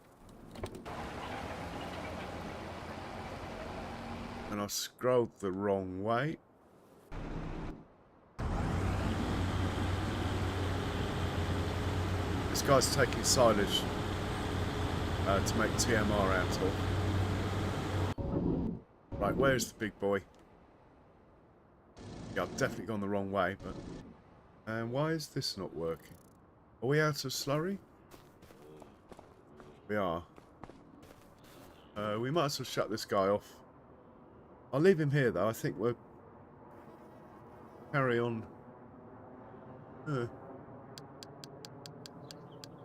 A: And I scrolled the wrong way. This guy's taking silage to make TMR out of. Right, where's the big boy? Yeah, I've definitely gone the wrong way, but... And why is this not working? Are we out of slurry? We are. We might as well shut this guy off. I'll leave him here, though. I think we'll carry on.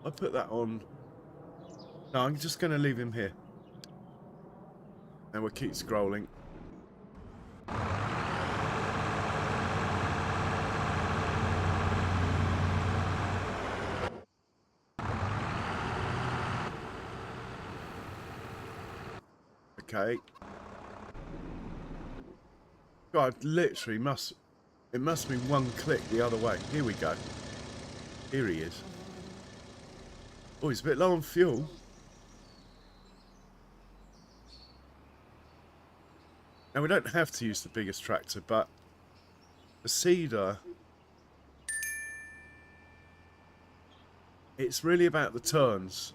A: I'll put that on. No, I'm just going to leave him here. And we'll keep scrolling. Okay. God, literally it must be one click the other way. Here we go. Here he is. Oh, he's a bit low on fuel. Now, we don't have to use the biggest tractor, but the seeder, it's really about the turns.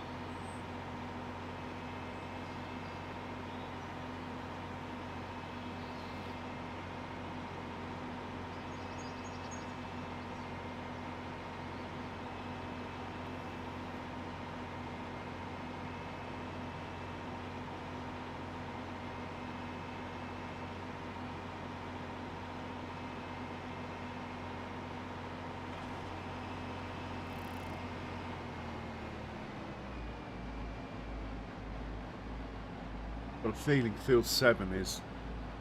A: Got a feeling field 7 is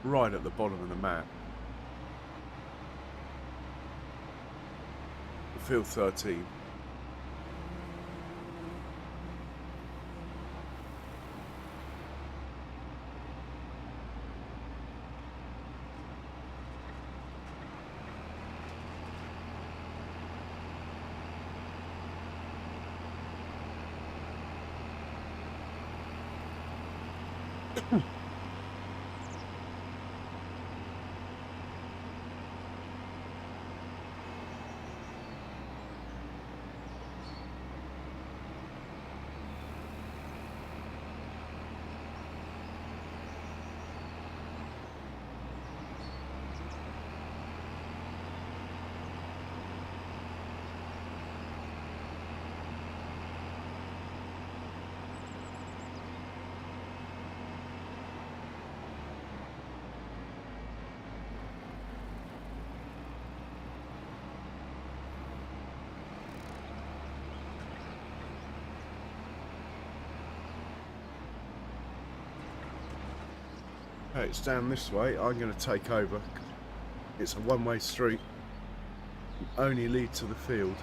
A: right at the bottom of the map. Field 13. Okay, it's down this way. I'm going to take over. It's a one-way street. Only lead to the field.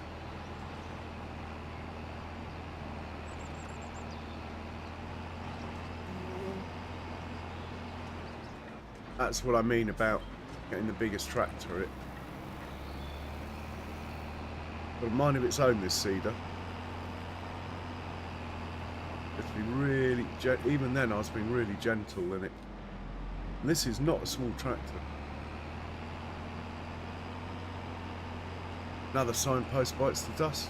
A: That's what I mean about getting the biggest tractor. It got a mind of its own, this seeder. It's been really, even then I was being really gentle in it. And this is not a small tractor. Another signpost bites the dust.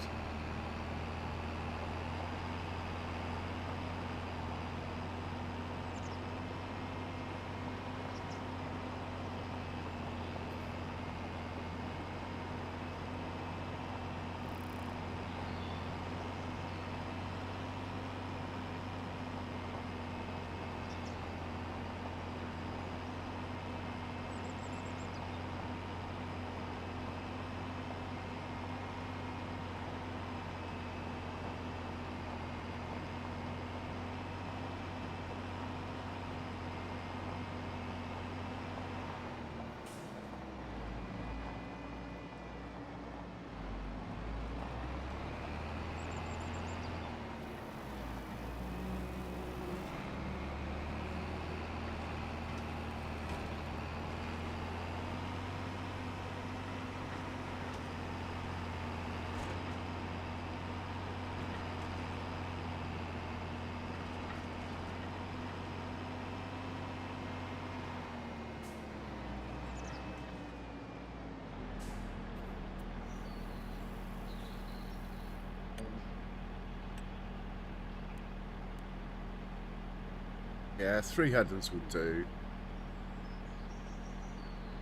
A: Yeah, 3 headlands will do.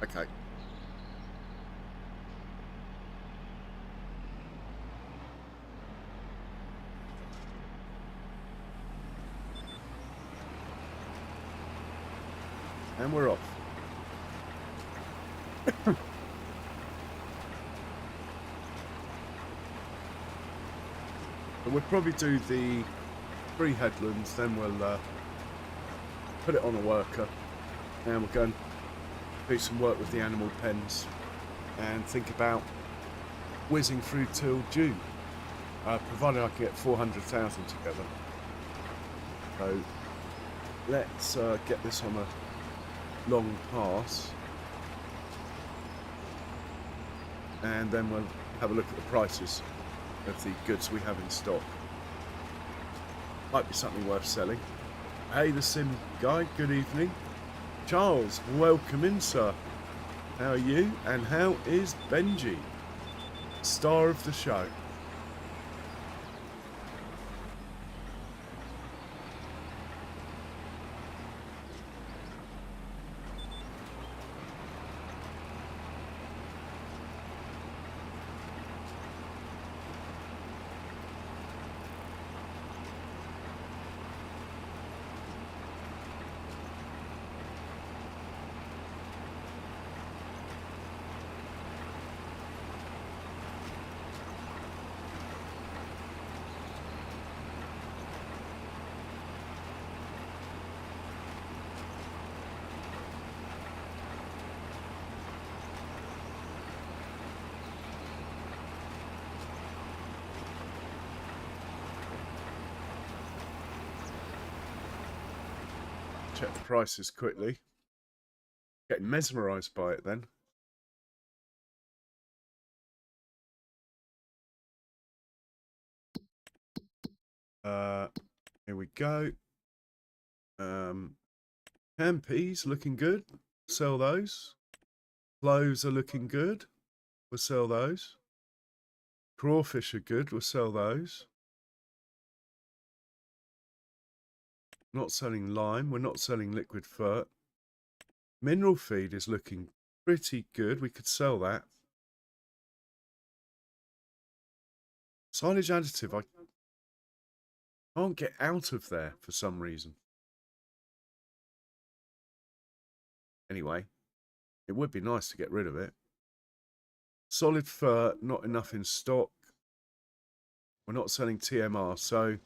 A: Okay. And we're off. We'll probably do the 3 headlands, then we'll put it on a worker, and we'll go and do some work with the animal pens and think about whizzing through till June, provided I can get 400,000 together. So let's get this on a long pass, and then we'll have a look at the prices of the goods we have in stock. Might be something worth selling. Hey, the Sim guy, good evening. Charles, welcome in, sir. How are you? And how is Benji? Star of the show. check the prices quickly. Getting mesmerised by it then. Here we go. Ham peas looking good. Sell those. Cloves are looking good. We'll sell those. Crawfish are good. We'll sell those. Not selling lime. We're not selling liquid fert. Mineral feed is looking pretty good. We could sell that. Silage additive, I can't get out of there for some reason. Anyway, it would be nice to get rid of it. Solid fur, not enough in stock. We're not selling TMR, so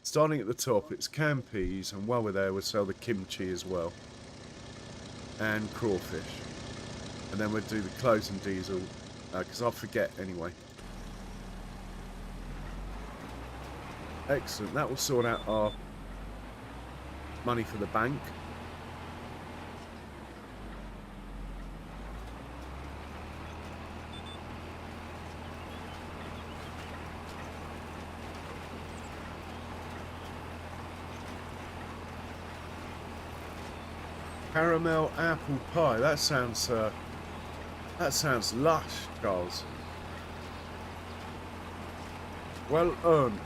A: starting at the top, it's canned peas, and while we're there, we'll sell the kimchi as well. And crawfish. And then we'll do the cloves and diesel, because I'll forget anyway. Excellent, that will sort out our money for the bank. Caramel apple pie. That sounds lush, Charles. Well earned.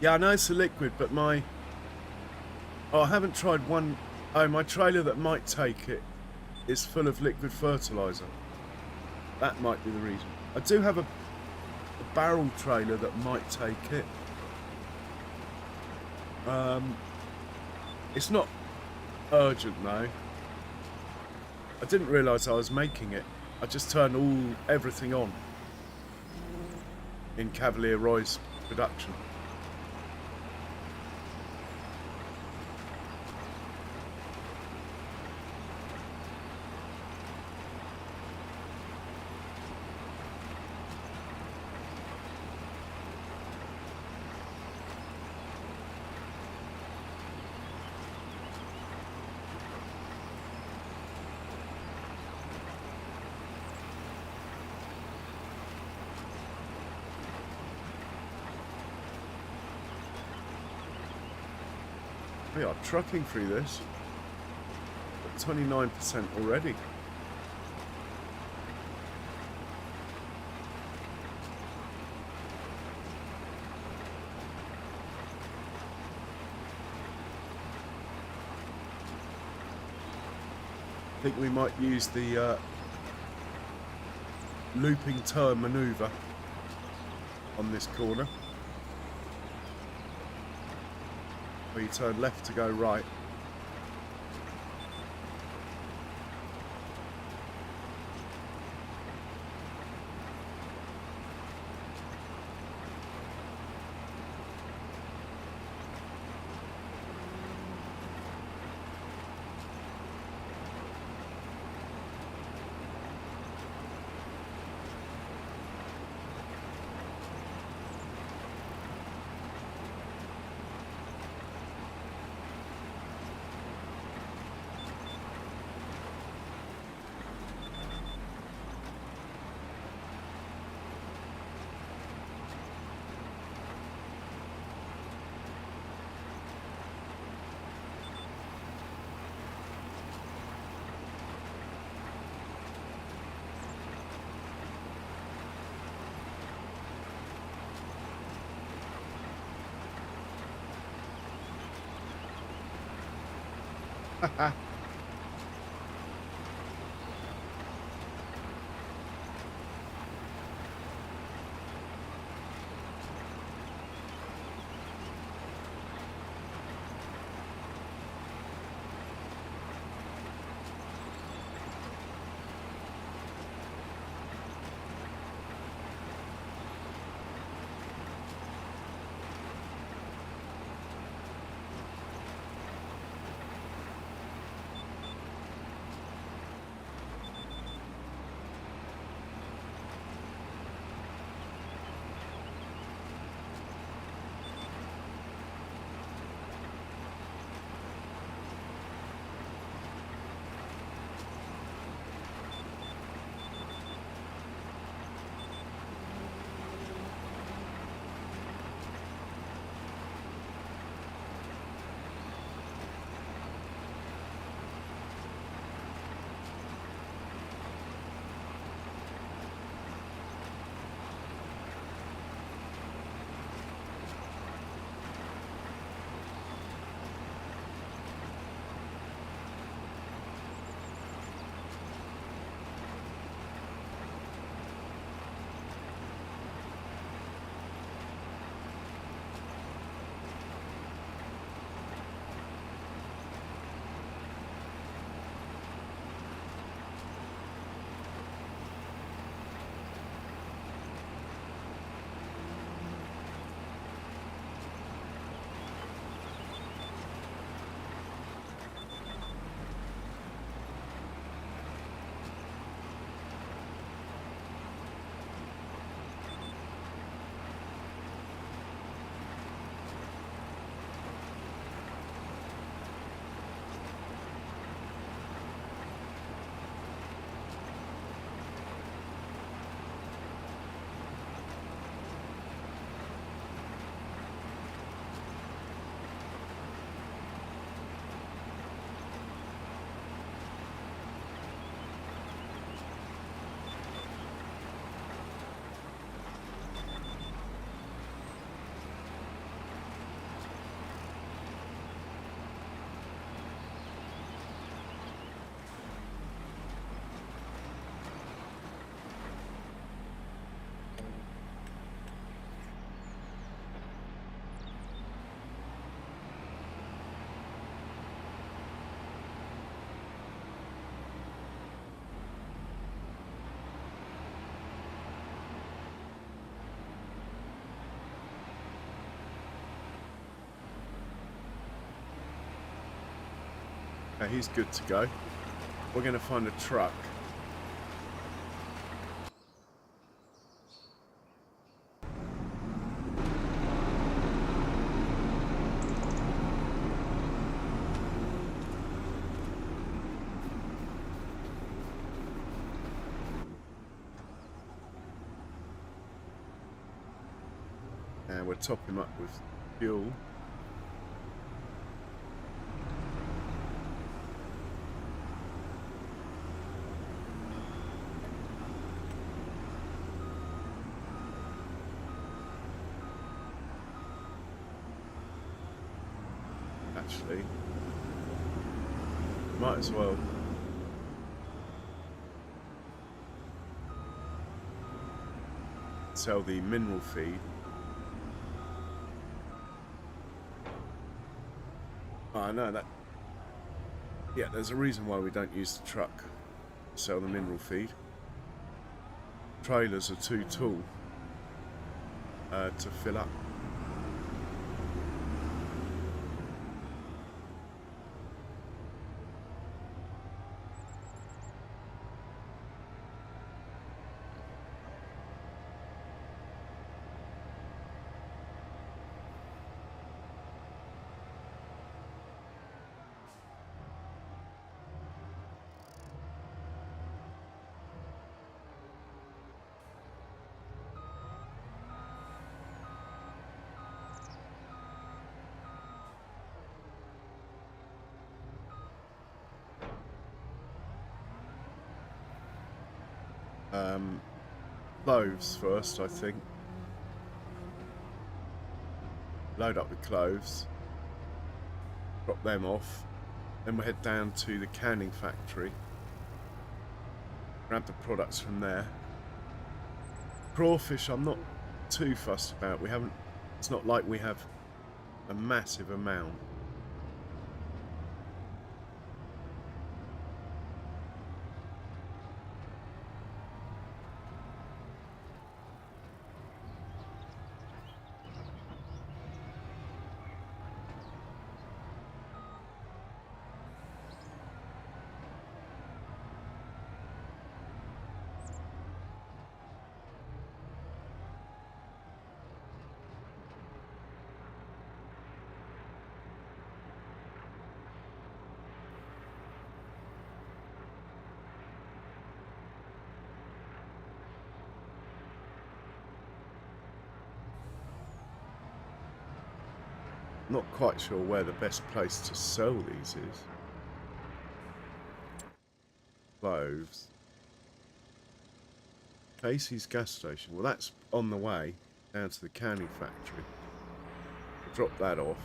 A: Yeah, I know it's a liquid, but my... Oh, I haven't tried one... Oh, my trailer that might take it is full of liquid fertiliser. That might be the reason. I do have a barrel trailer that might take it. It's not urgent, though. I didn't realise I was making it. I just turned everything on in Cavalier Roy's production. We are trucking through this at 29% already. I think we might use the looping turn manoeuvre on this corner. Where you turn left to go right. Okay, he's good to go. We're going to find a truck. And we'll top him up with fuel. Actually, might as well. Sell the mineral feed. Oh, I know that. Yeah, there's a reason why we don't use the truck to sell the mineral feed. Trailers are too tall to fill up. Cloves first, I think. Load up the cloves. Drop them off. Then we'll head down to the canning factory, grab the products from there. Crawfish I'm not too fussed about. It's not like we have a massive amount. Not quite sure where the best place to sell these is. Cloves. Casey's gas station. Well, that's on the way down to the canning factory. We'll drop that off.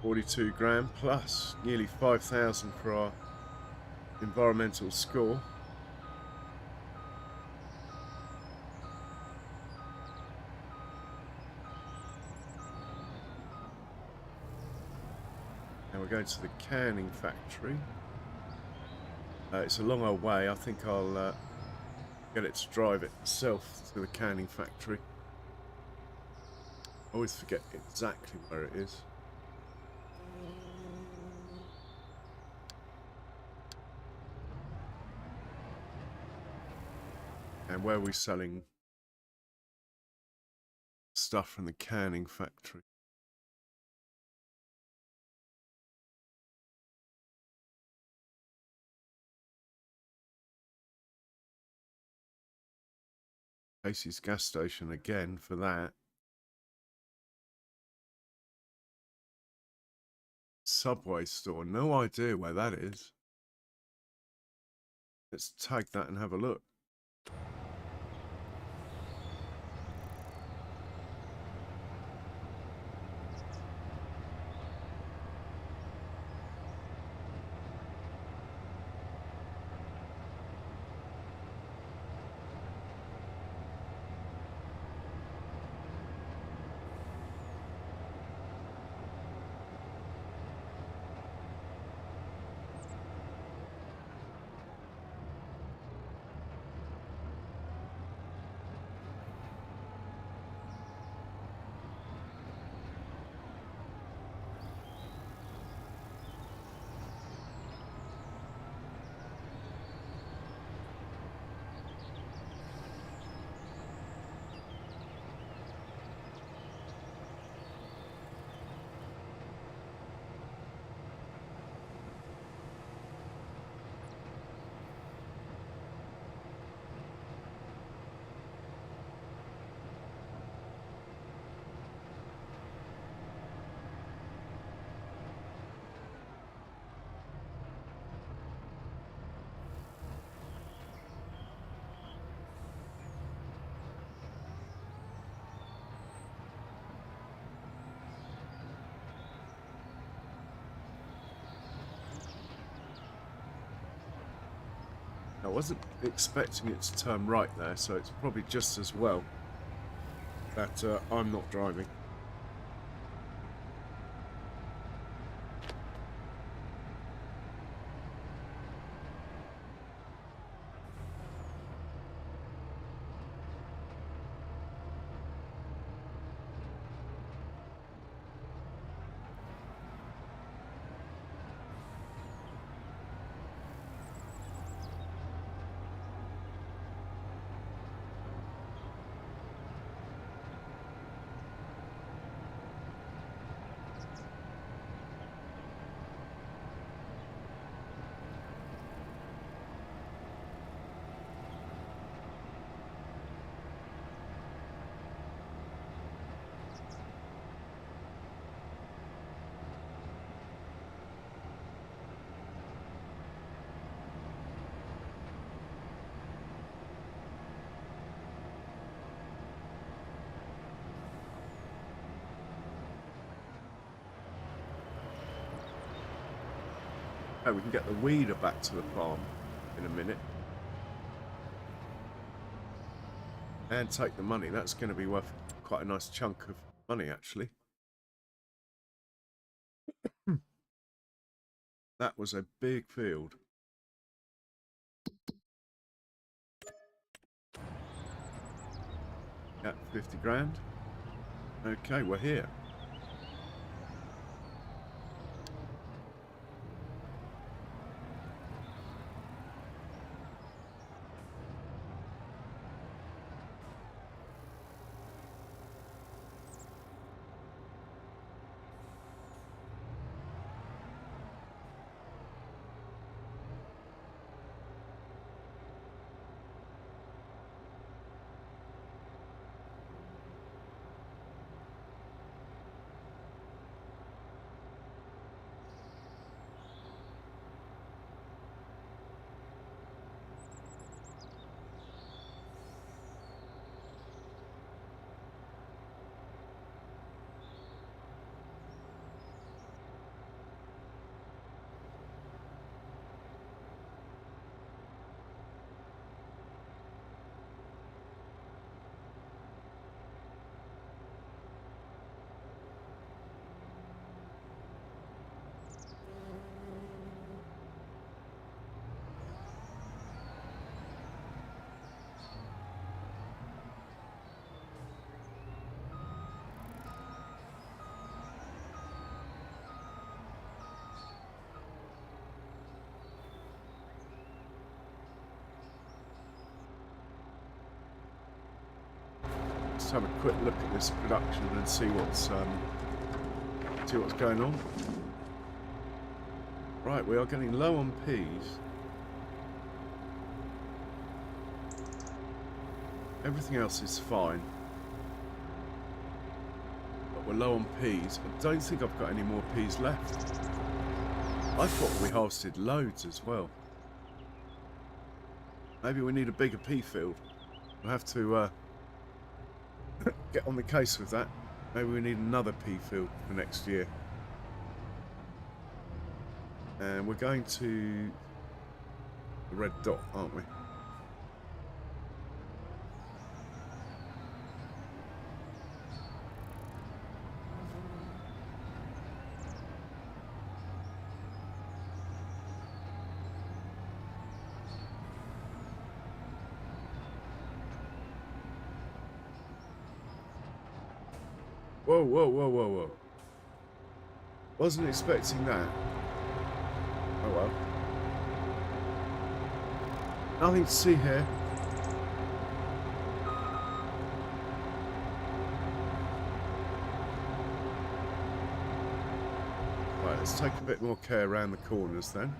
A: £42 plus nearly 5,000 for our environmental score. Now we're going to the canning factory. It's a long old way. I think I'll get it to drive itself to the canning factory. I always forget exactly where it is. And where are we selling stuff from the canning factory? Casey's gas station again for that. Subway store, no idea where that is. Let's tag that and have a look. I wasn't expecting it to turn right there, so it's probably just as well that I'm not driving. Oh, we can get the weeder back to the farm in a minute. And take the money. That's going to be worth quite a nice chunk of money, actually. That was a big field. Yeah, 50 grand. Okay, we're here. Let's have a quick look at this production and see what's going on. Right, we are getting low on peas. Everything else is fine, but we're low on peas. I don't think I've got any more peas left. I thought we harvested loads as well. Maybe we need a bigger pea field. We'll have to get on the case with that. Maybe we need another pea field for next year. And we're going to the red dot, aren't we? Whoa, whoa, whoa, whoa, whoa. Wasn't expecting that. Oh well. Nothing to see here. Right, let's take a bit more care around the corners then.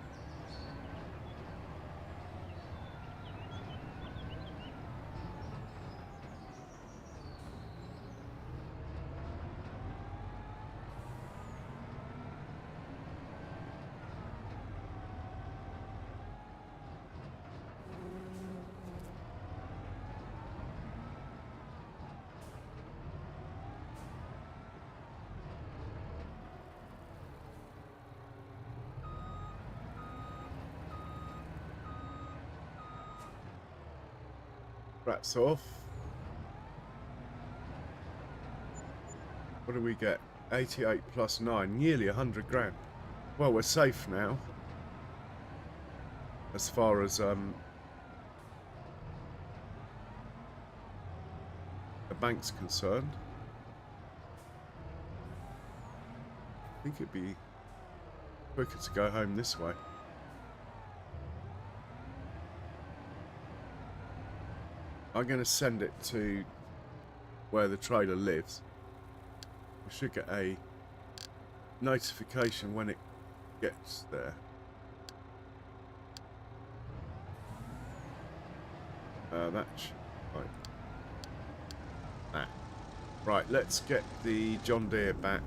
A: Rats off. What do we get? 88 plus 9, nearly 100 grand. Well, we're safe now. As far as the bank's concerned. I think it'd be quicker to go home this way. I'm going to send it to where the trailer lives. We should get a notification when it gets there. That's right. Right, let's get the John Deere back.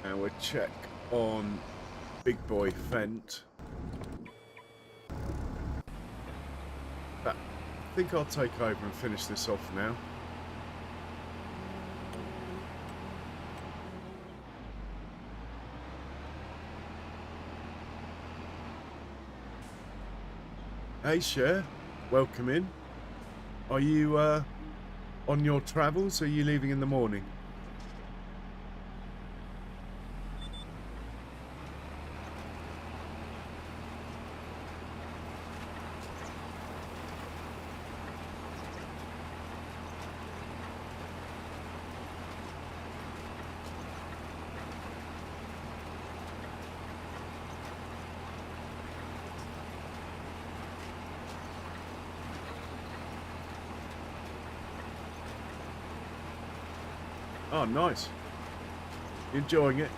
A: And we'll check on Big Boy Fent. I think I'll take over and finish this off now. Hey Cher, welcome in. Are you on your travels? Or are you leaving in the morning? Oh, nice. Enjoying it.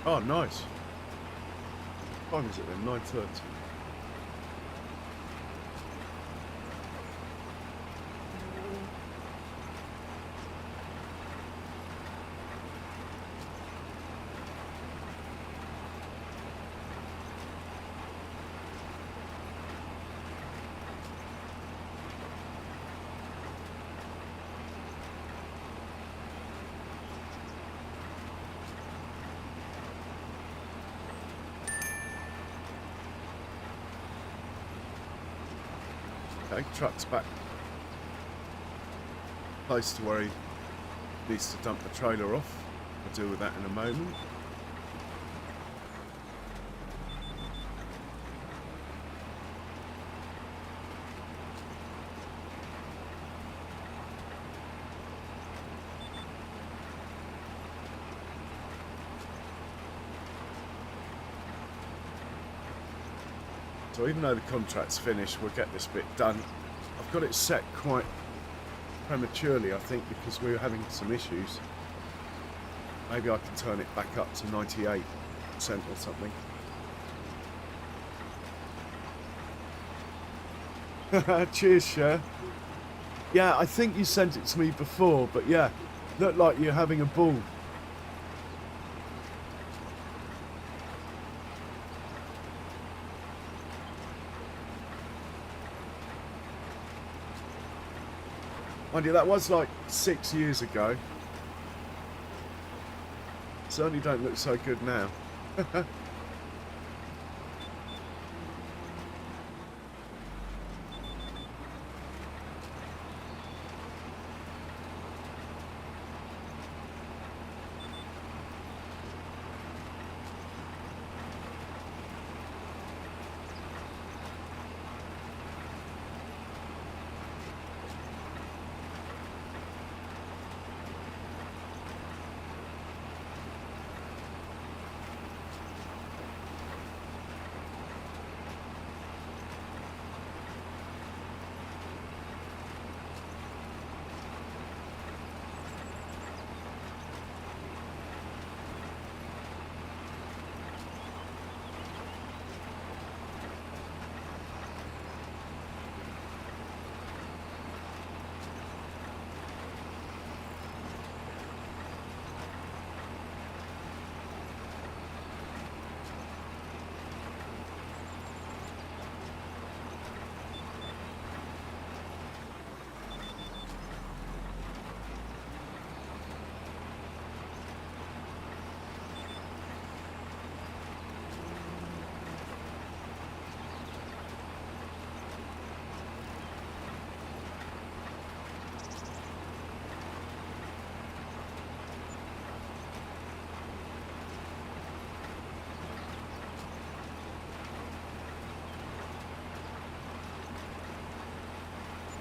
A: Oh, nice. What time is it then? 9:30. Okay, truck's back close to where he needs to dump the trailer off. I'll deal with that in a moment. So even though the contract's finished, we'll get this bit done. I've got it set quite prematurely, I think, because we were having some issues. Maybe I can turn it back up to 98% or something. Cheers, Cher. Yeah, I think you sent it to me before, but yeah, looked like you're having a ball. Mind you, that was like 6 years ago. Certainly don't look so good now.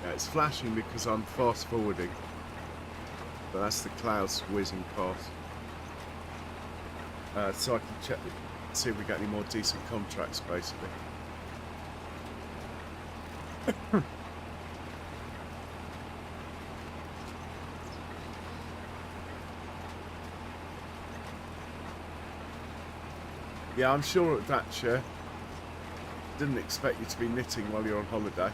A: Yeah, it's flashing because I'm fast forwarding. But that's the clouds whizzing past. So I can check, see if we get any more decent contracts, basically. Yeah, I'm sure at that chair. Didn't expect you to be knitting while you're on holiday.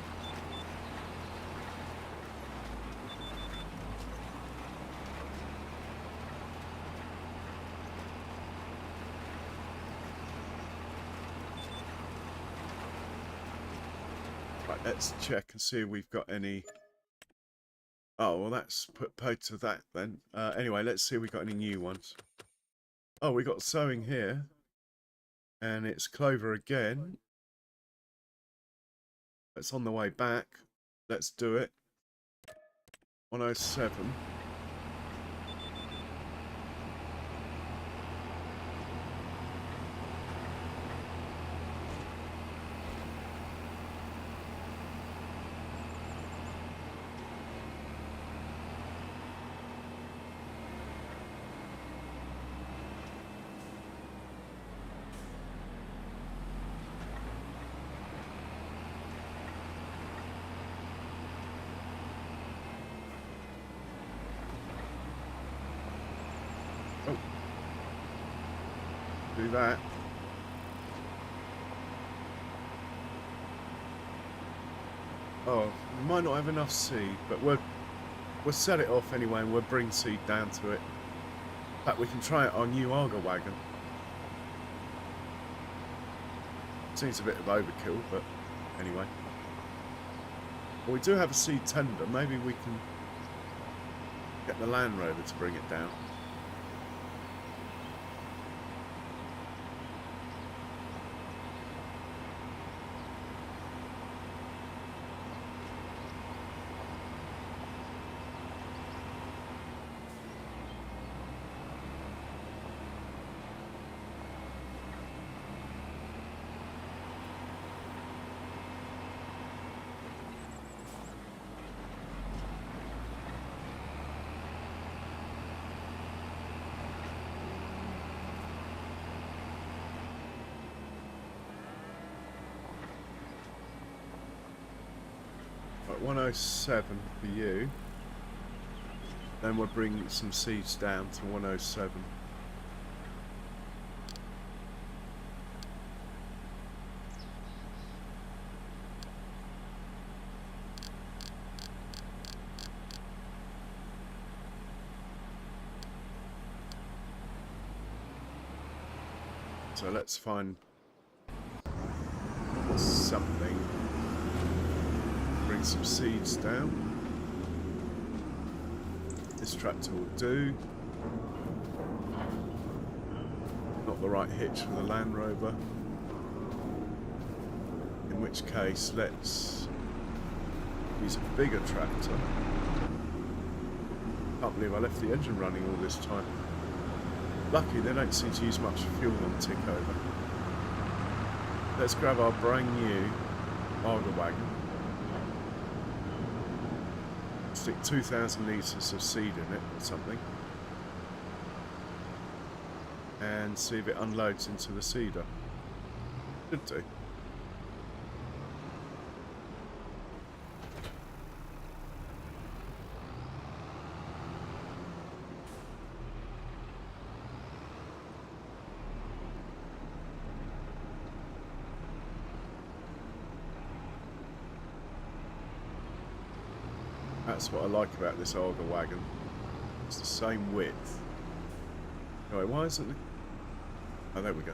A: Right, let's check and see if we've got any. Oh, well, that's put paid to that then. Anyway, let's see if we've got any new ones. Oh, we got sewing here. And it's Clover again. It's on the way back. Let's do it. 107. Oh. Do that. Oh, we might not have enough seed, but we'll set it off anyway and we'll bring seed down to it. In fact, we can try it on new Arga wagon. Seems a bit of overkill, but anyway. Well, we do have a seed tender. Maybe we can get the Land Rover to bring it down. Right, 107 for you. Then we'll bring some seeds down to 107. So let's find something. Bring some seeds down. This tractor will do. Not the right hitch for the Land Rover. In which case, let's use a bigger tractor. Can't believe I left the engine running all this time. Lucky they don't seem to use much fuel on tick over. Let's grab our brand new Arga wagon. Stick 2,000 litres of seed in it or something. And see if it unloads into the seeder. Should do. That's what I like about this Arga wagon. It's the same width. Anyway, why isn't it? Oh, there we go.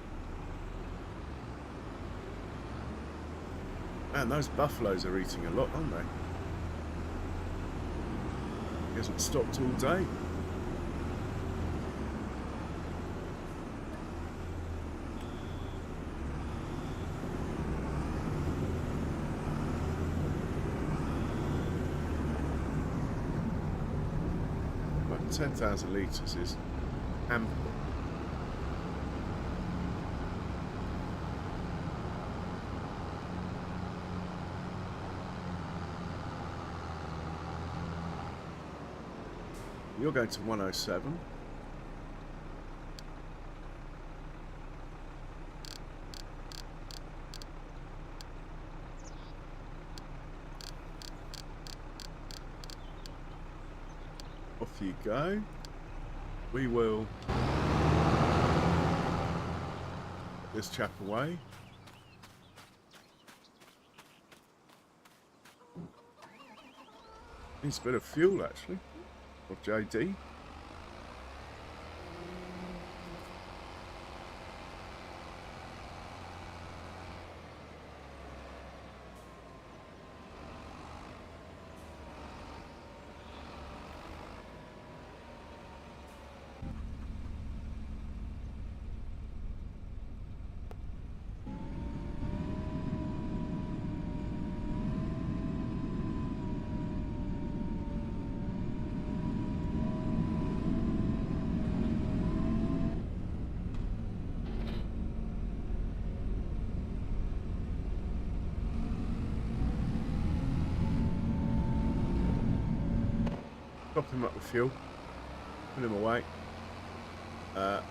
A: Man, those buffaloes are eating a lot, aren't they? He hasn't stopped all day. But 10,000 litres is ample. You're going to 107. Off you go. We will put this chap away. Needs a bit of fuel actually. Of JD. Top him up with fuel, put him away,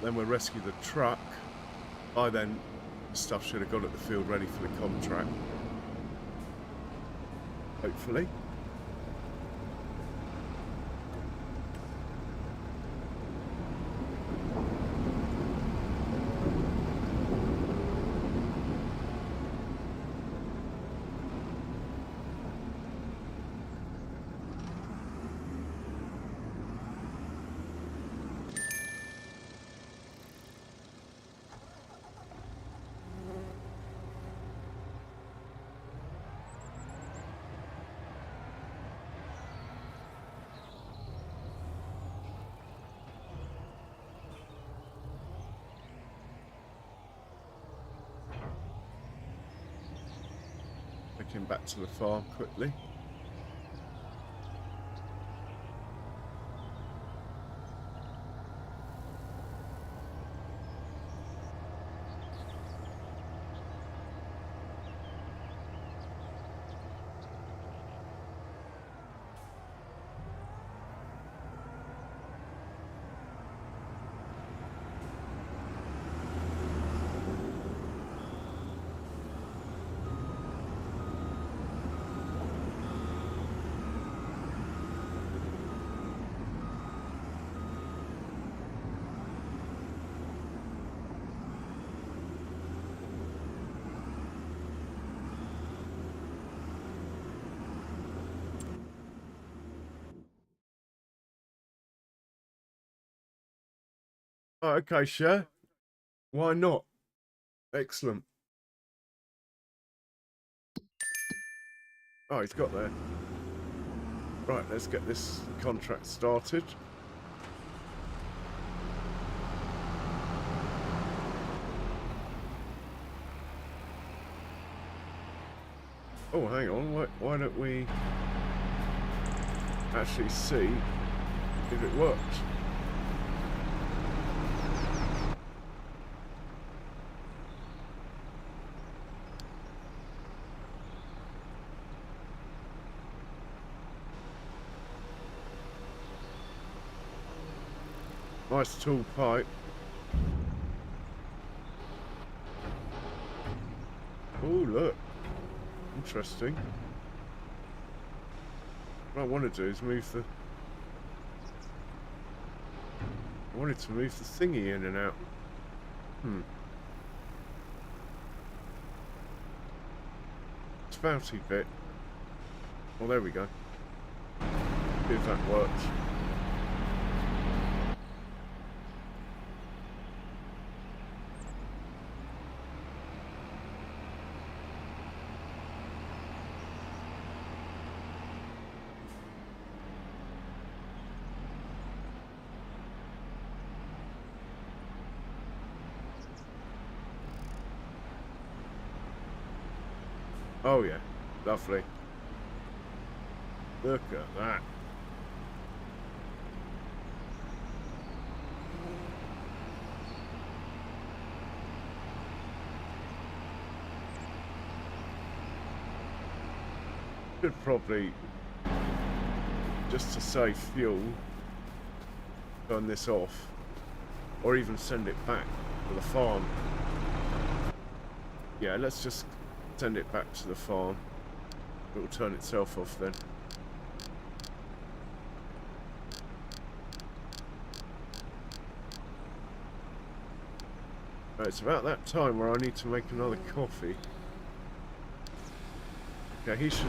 A: then we'll rescue the truck. By then, stuff should have got at the field ready for the contract. Hopefully. Take him back to the farm quickly. Oh, okay, sure. Why not? Excellent. Oh, he's got there. Right, let's get this contract started. Oh, hang on. Why don't we actually see if it works? Nice tall pipe. Oh, look. Interesting. What I want to do is move the... I wanted to move the thingy in and out. Spouty bit. Well, there we go. See if that works. Oh yeah, lovely. Look at that. Should probably, just to save fuel, turn this off, or even send it back to the farm. Yeah, let's just send it back to the farm. It will turn itself off then. Right, it's about that time where I need to make another coffee. Okay, he should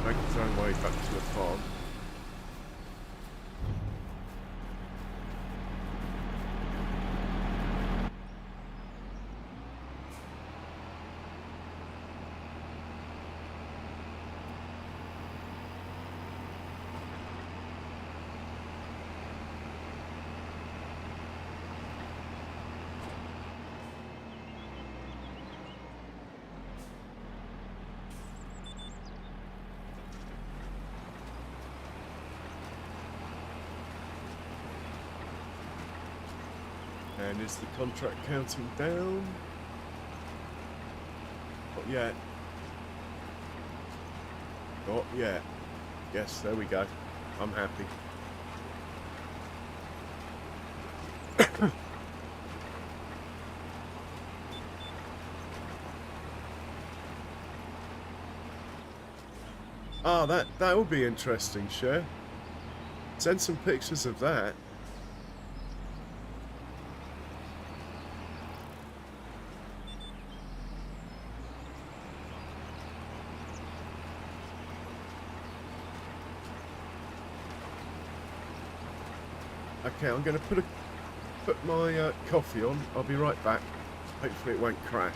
A: make his own way back to the farm. And is the contract counting down? Not yet. Not yet. Yes, there we go. I'm happy. Ah, that would be interesting, Cher. Send some pictures of that. Okay, I'm going to put my coffee on. I'll be right back. Hopefully it won't crash.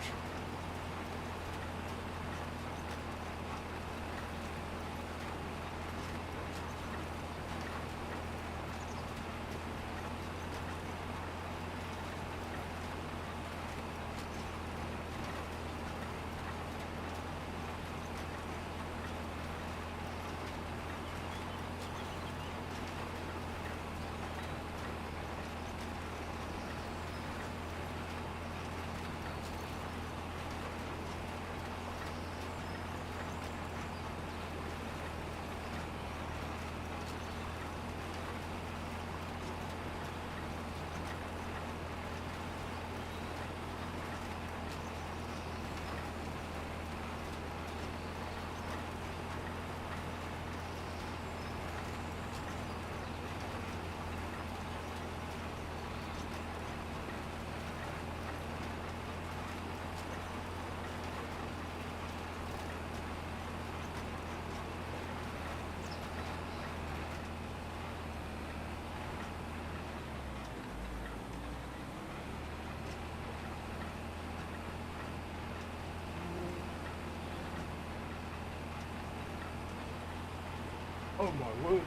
A: Oh my word.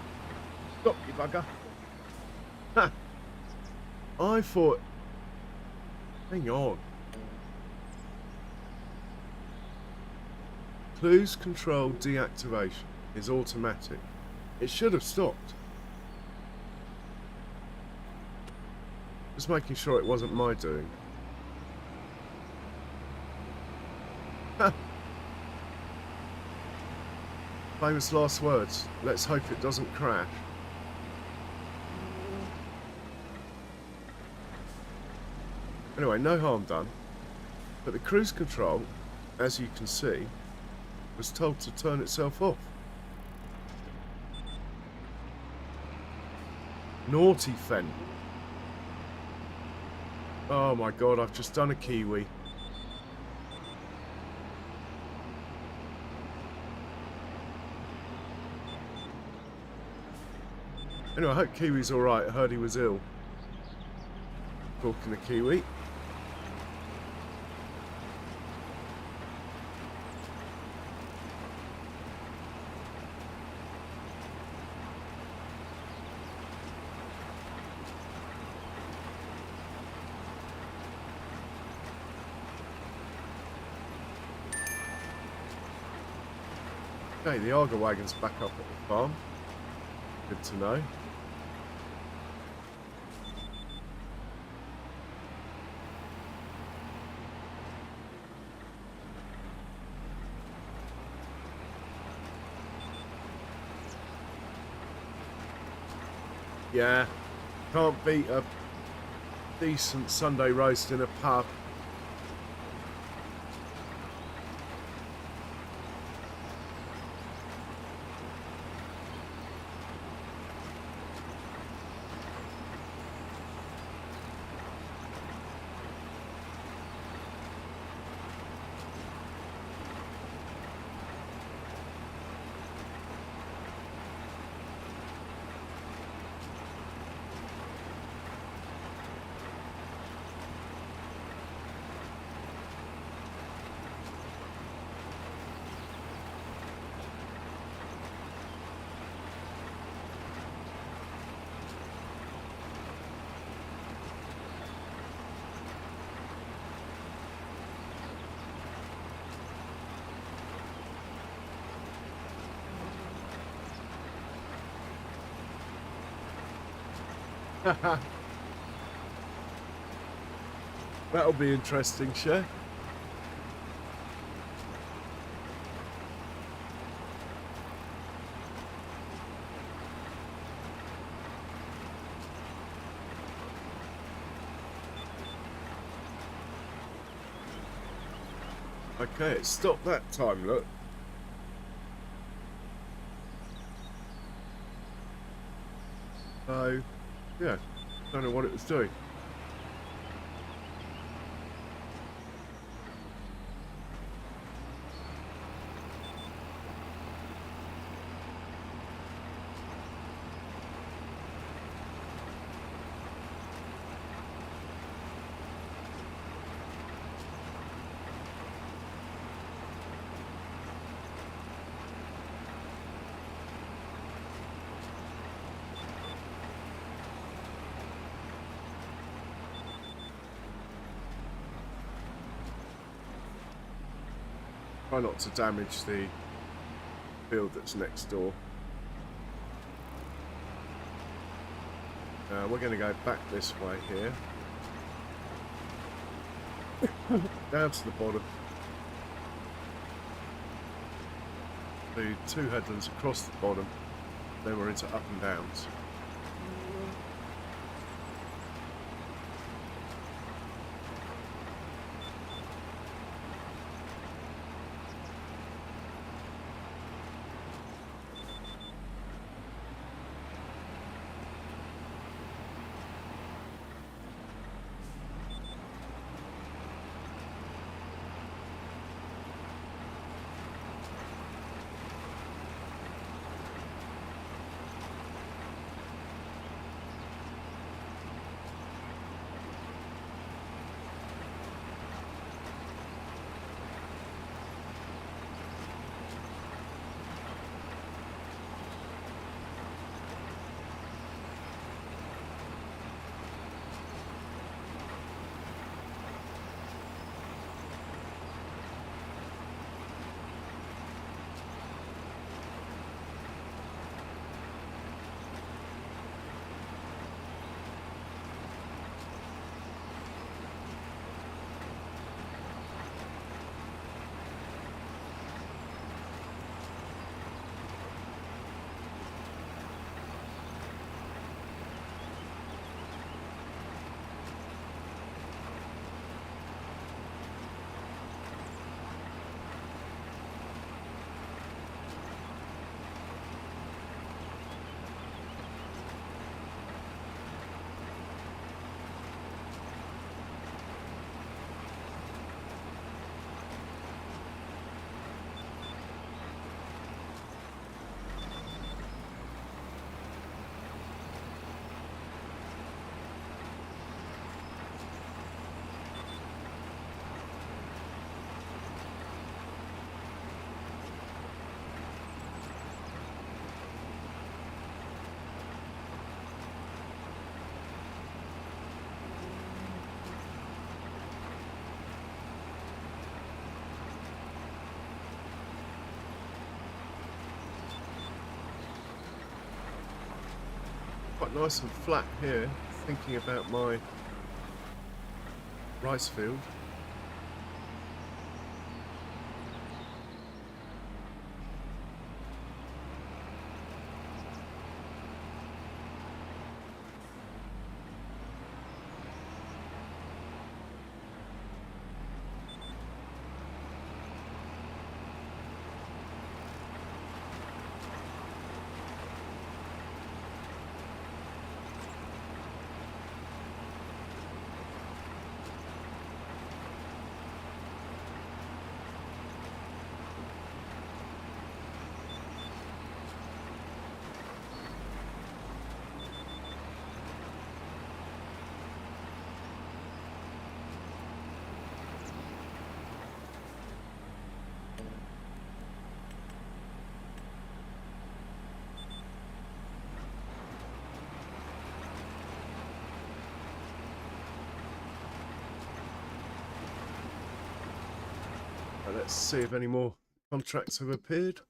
A: Stop, you bugger. Ha! I thought... Hang on. Cruise control deactivation is automatic. It should have stopped. Just making sure it wasn't my doing. Ha! Famous last words. Let's hope it doesn't crash. Anyway, no harm done. But the cruise control, as you can see, was told to turn itself off. Naughty Fen. Oh my god, I've just done a Kiwi. Anyway, I hope Kiwi's alright. I heard he was ill. Talking to Kiwi. Okay, the Arga wagon's back up at the farm. Good to know. Yeah, can't beat a decent Sunday roast in a pub. That'll be interesting, Shay. Okay, it stopped that time, look. So, yeah, don't know what it was doing. Try not to damage the field that's next door. We're going to go back this way here. Down to the bottom. The two headlands across the bottom. Then we're into up and downs. quite nice and flat here, thinking about my rice field. Let's see if any more contracts have appeared.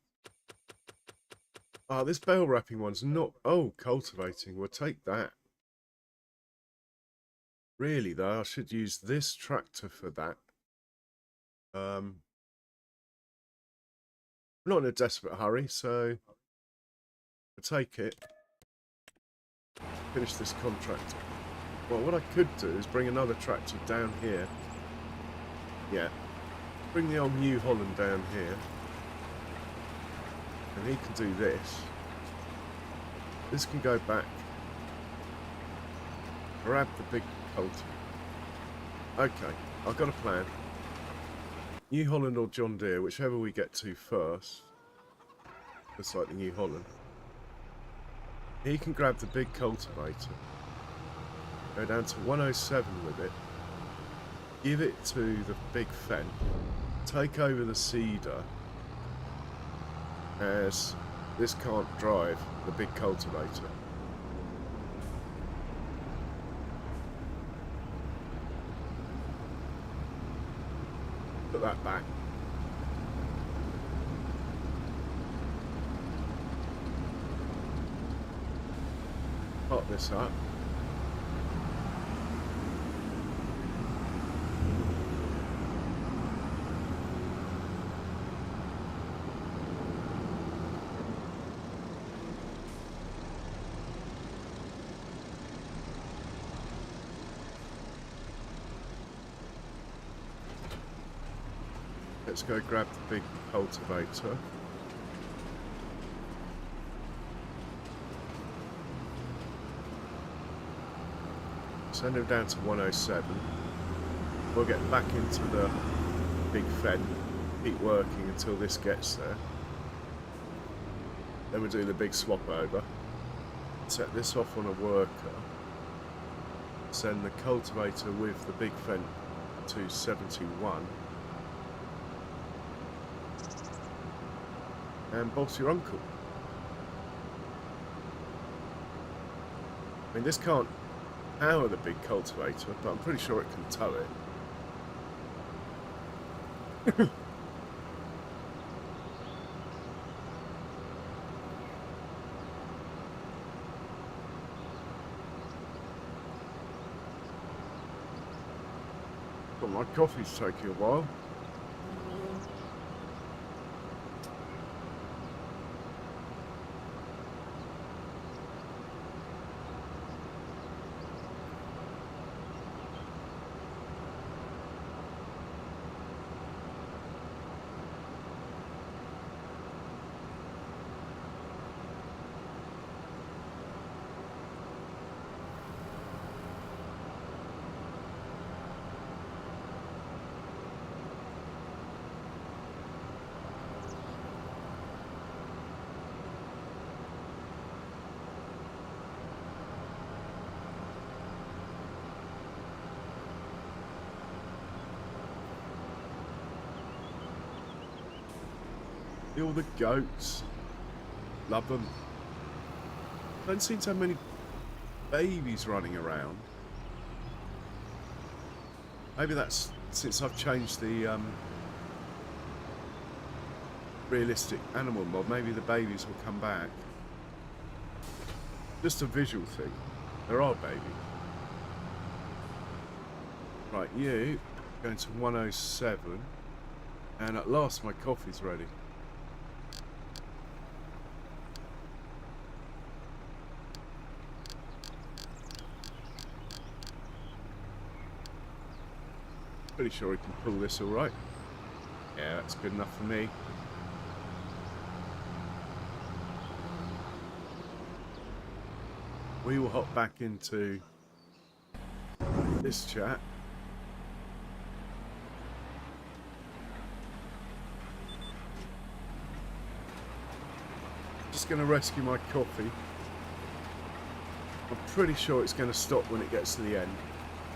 A: Ah, this bale wrapping one's not... Oh, cultivating. We'll take that. Really, though, I should use this tractor for that. I'm not in a desperate hurry, so I'll take it. Finish this contract. Well, what I could do is bring another tractor down here. Yeah. Bring the old New Holland down here. And he can do this. This can go back. Grab the big cultivator. Okay, I've got a plan. New Holland or John Deere, whichever we get to first. Looks like the New Holland. He can grab the big cultivator. Go down to 107 with it. Give it to the big fen. Take over the seeder. As this can't drive the big cultivator. Put that back. Pop this up. Let's go grab the big cultivator. Send him down to 107. We'll get back into the big fen. Keep working until this gets there. Then we'll do the big swap over. Set this off on a worker. Send the cultivator with the big fen to 71. And Bob's your uncle. I mean, this can't power the big cultivator, but I'm pretty sure it can tow it. But my coffee's taking a while. All the goats. Love them. Don't seem to have many babies running around. Maybe that's since I've changed the realistic animal mod. Maybe the babies will come back. Just a visual thing. There are babies. Right, you going to 107, and at last my coffee's ready. Pretty sure he can pull this all right. Yeah, that's good enough for me. We will hop back into this chat. Just going to rescue my coffee. I'm pretty sure it's going to stop when it gets to the end.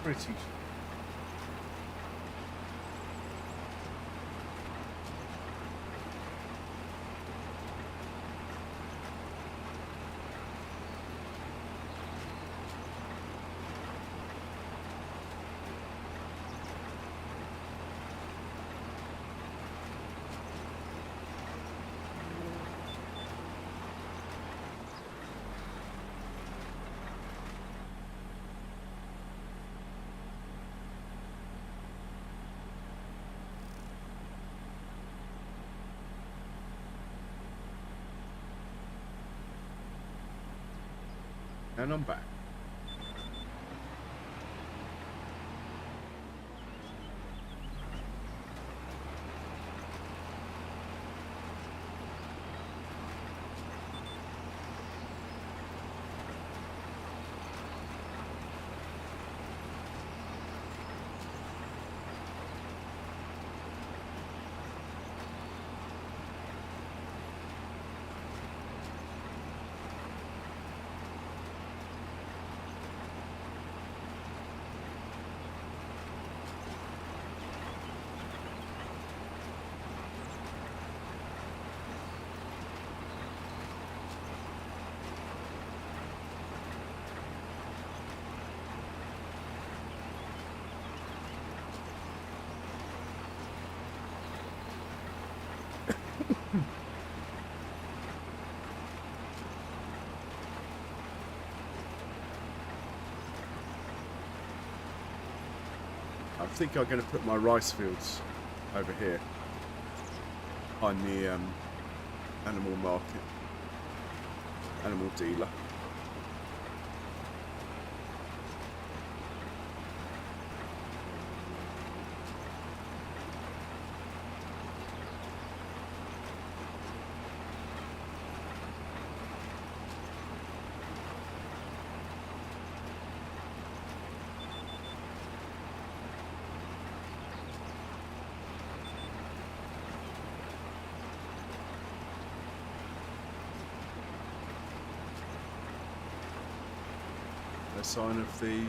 A: Pretty sure. And I'm back. I think I'm going to put my rice fields over here on the animal market, animal dealer. No sign of the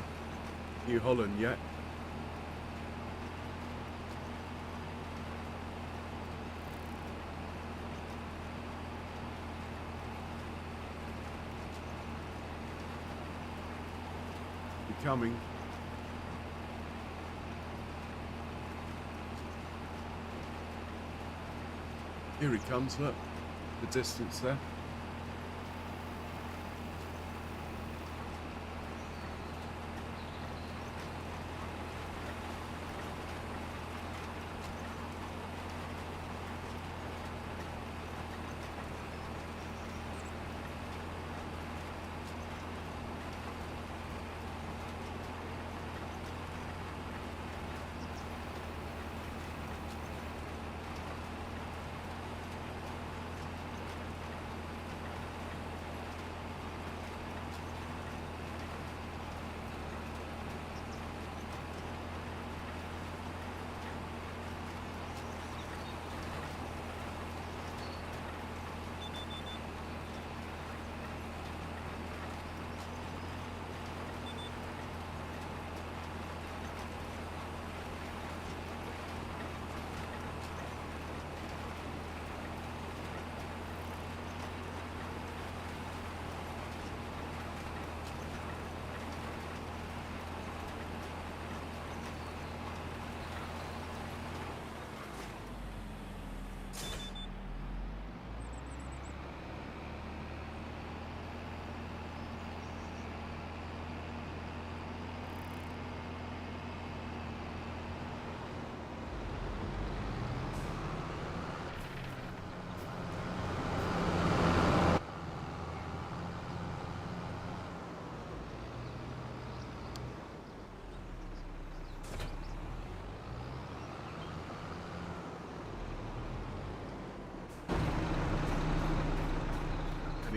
A: New Holland yet. Coming. Here he comes, look, the distance there.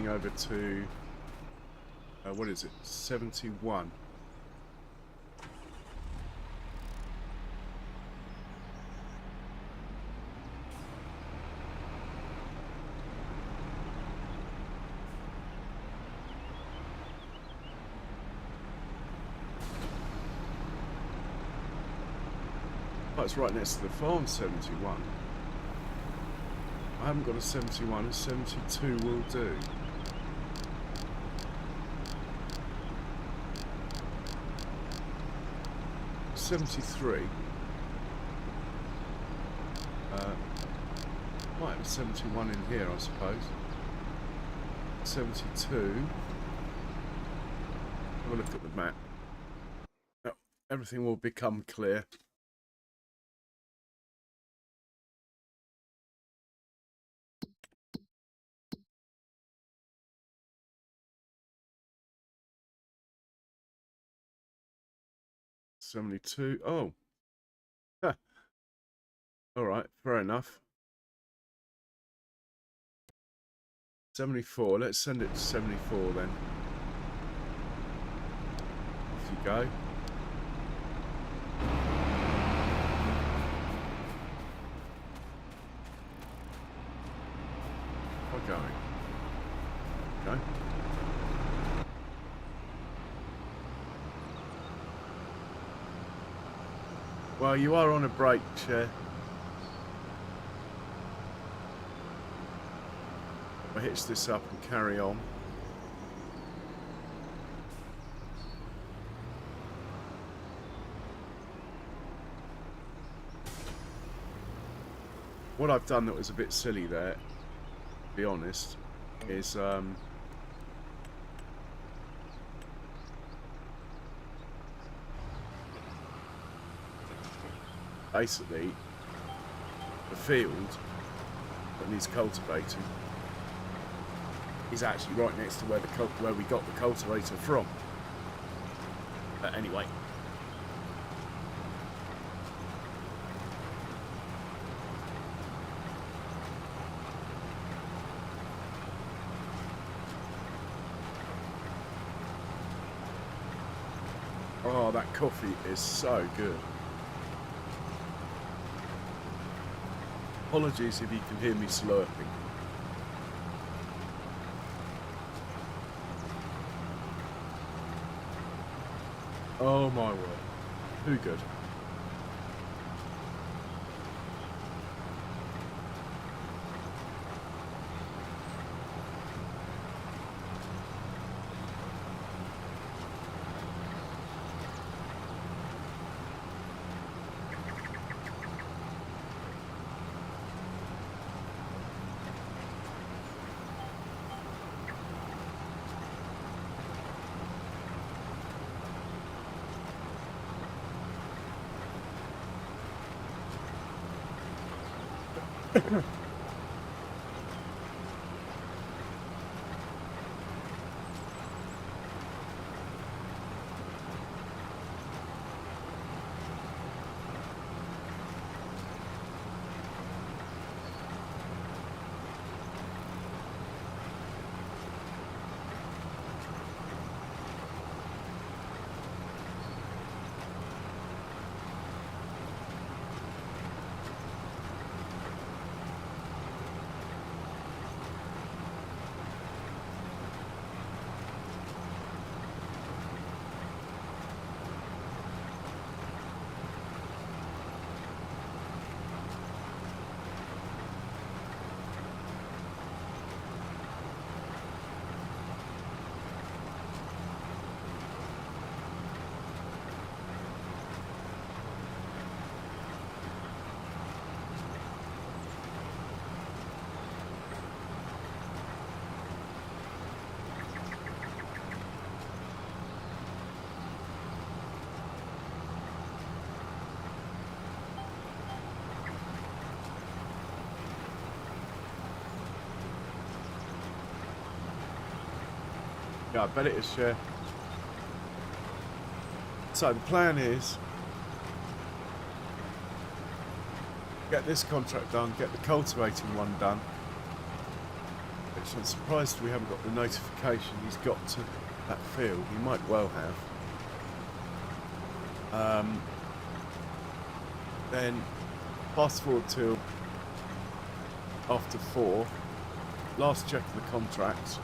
A: everything over to, what is it, 71. Oh, it's right next to the farm, 71. I haven't got a 71, a 72 will do. '73. Might have a 71 in here, I suppose. 72. Have a look at the map. Oh, everything will become clear. '72. Oh. Huh. Alright, fair enough. 74. Let's send it to 74 then. Off you go. We're going. Go. Well, you are on a break, Cher. I'll hitch this up and carry on. What I've done that was a bit silly there, to be honest, is basically the field that needs cultivating is actually right next to where we got the cultivator from. But anyway. Oh, that coffee is so good. Apologies if you can hear me slurping. Oh my word. Too good. Yeah, I bet it is, yeah. So the plan is get this contract done, get the cultivating one done, So I'm surprised we haven't got the notification he's got to that field. He might well have. Then fast forward till after 4. Last check of the contracts.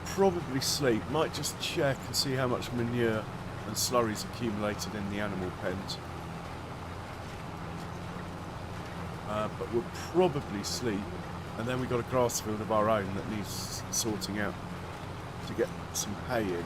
A: Probably sleep. Might just check and see how much manure and slurry's accumulated in the animal pens. But we'll probably sleep. And then we've got a grass field of our own that needs sorting out to get some hay in.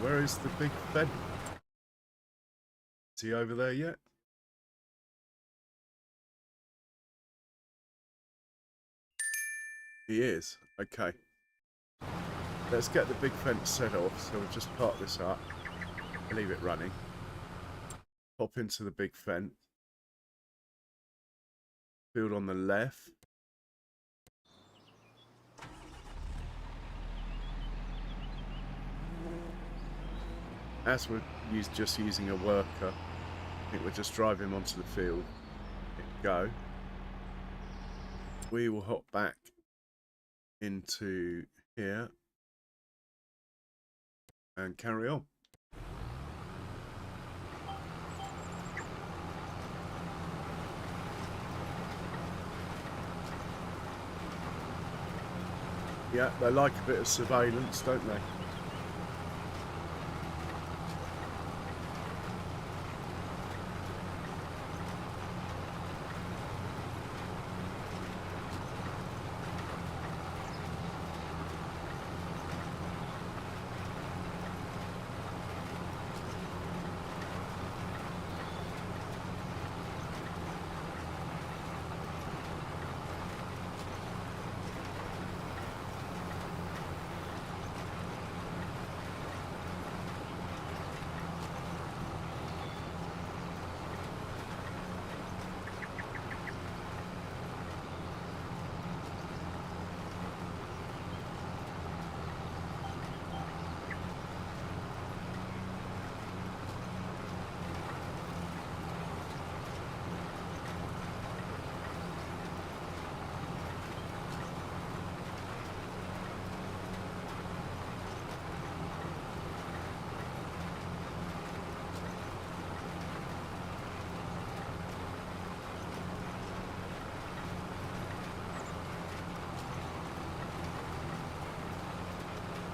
A: Where is the big fence? Is he over there yet? He is. Okay. Let's get the big fence set off. So we'll just park this up. Leave it running. Pop into the big fence. Field on the left. As we're just using a worker, I think we'll just drive him onto the field. Hit go. We will hop back into here and carry on. Yeah, they like a bit of surveillance, don't they?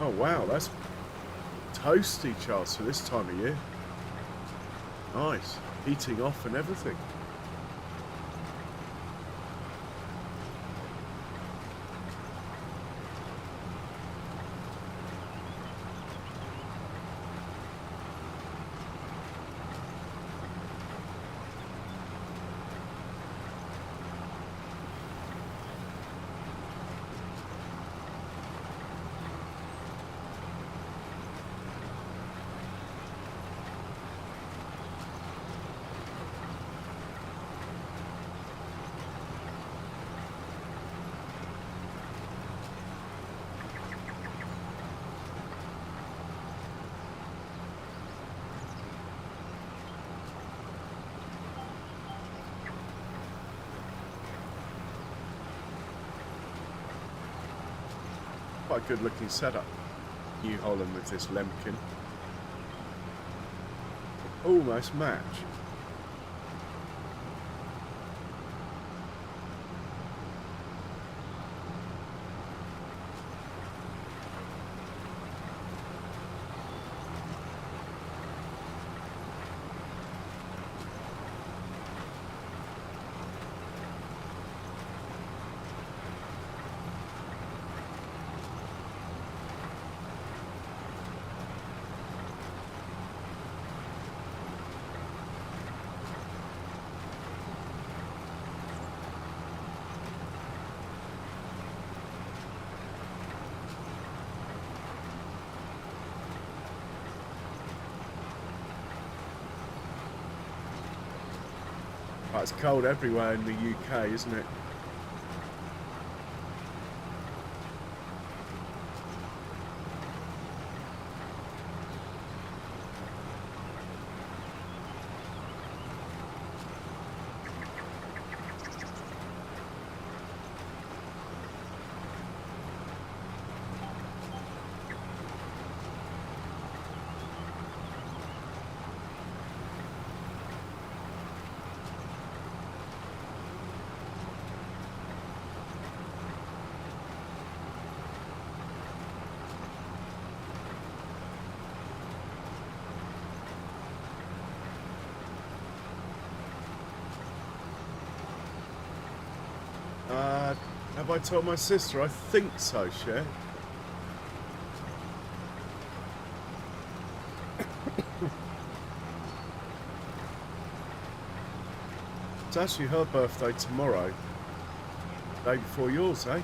A: Oh wow, that's toasty, Charles, for this time of year. Nice. Heating off and everything. Quite a good looking setup. New Holland with this Lemkin. Almost match. But it's cold everywhere in the UK, isn't it? Have I told my sister? I think so, Cher. It's actually her birthday tomorrow. Day before yours, eh?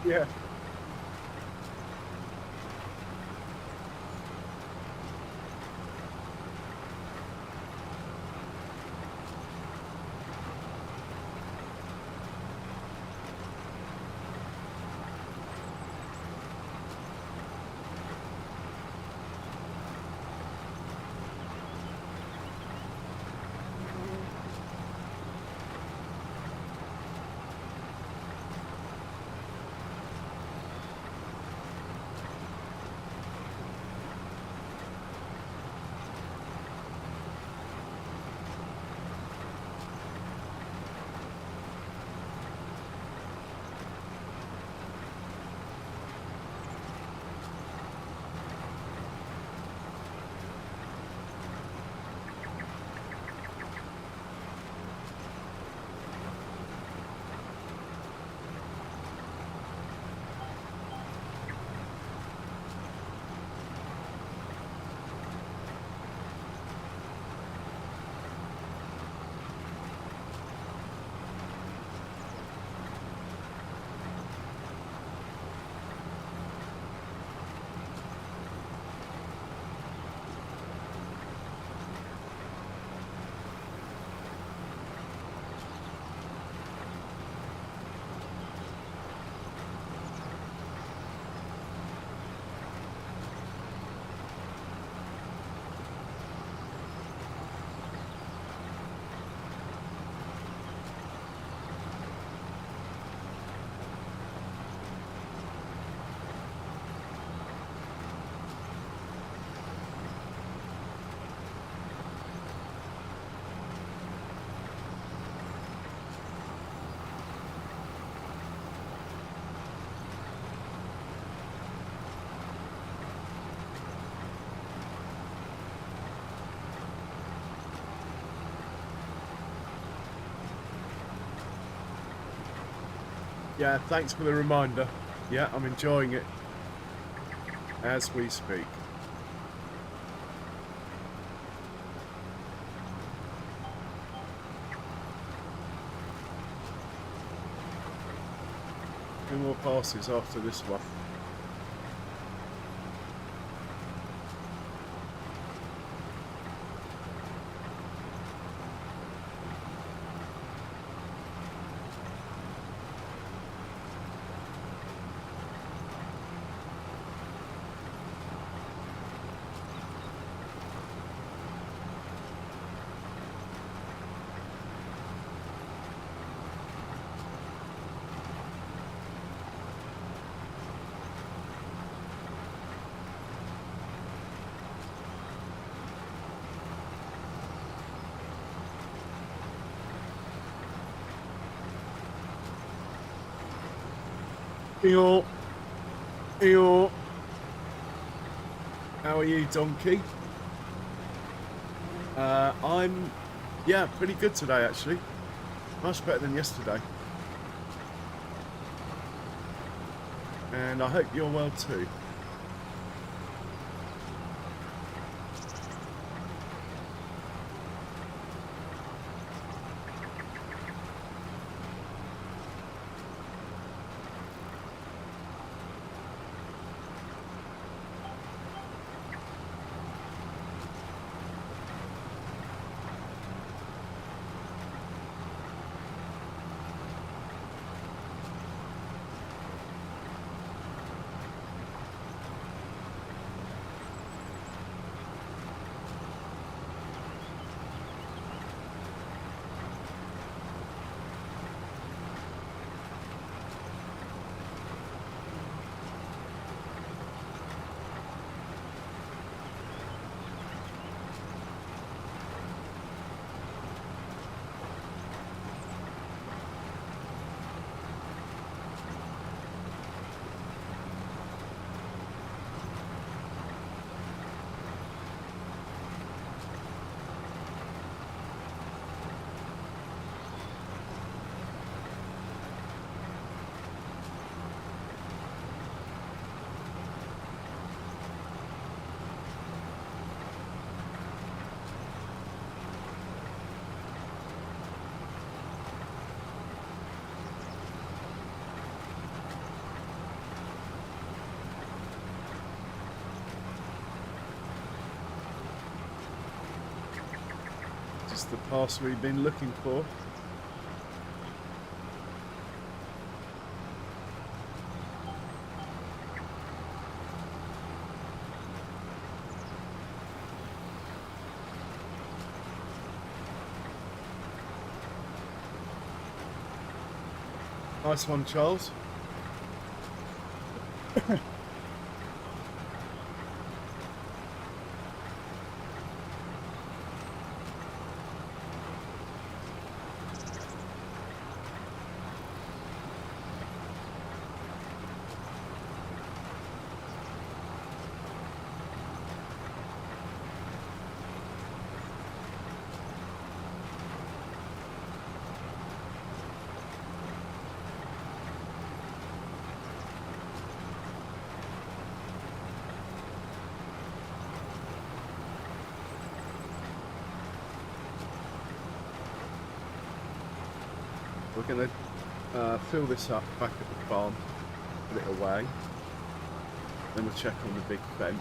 A: Yeah. Yeah, thanks for the reminder. Yeah, I'm enjoying it as we speak. Two more passes after this one. Eeyore, Eeyore. How are you, donkey? I'm, yeah, pretty good today, actually. Much better than yesterday. And I hope you're well too. Just the parcel we've been looking for. Nice one, Charles. We're going to fill this up back at the farm, put it away, then we'll check on the big vent.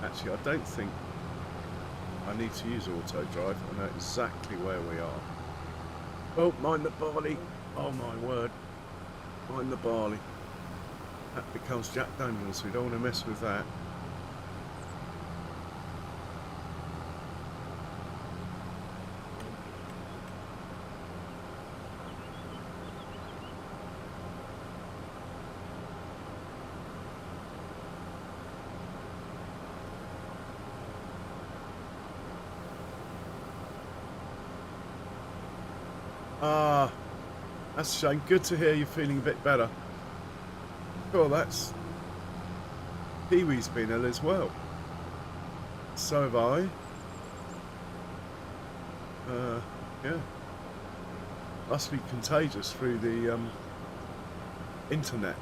A: Actually, I don't think I need to use auto drive. I know exactly where we are. Oh, mind the barley. Oh my word. Mind the barley. That becomes Jack Daniels, so we don't want to mess with that. Ah, that's a shame. Good to hear you're feeling a bit better. Well, that's... Pee-wee's been ill as well. So have I. Yeah. Must be contagious through the internet.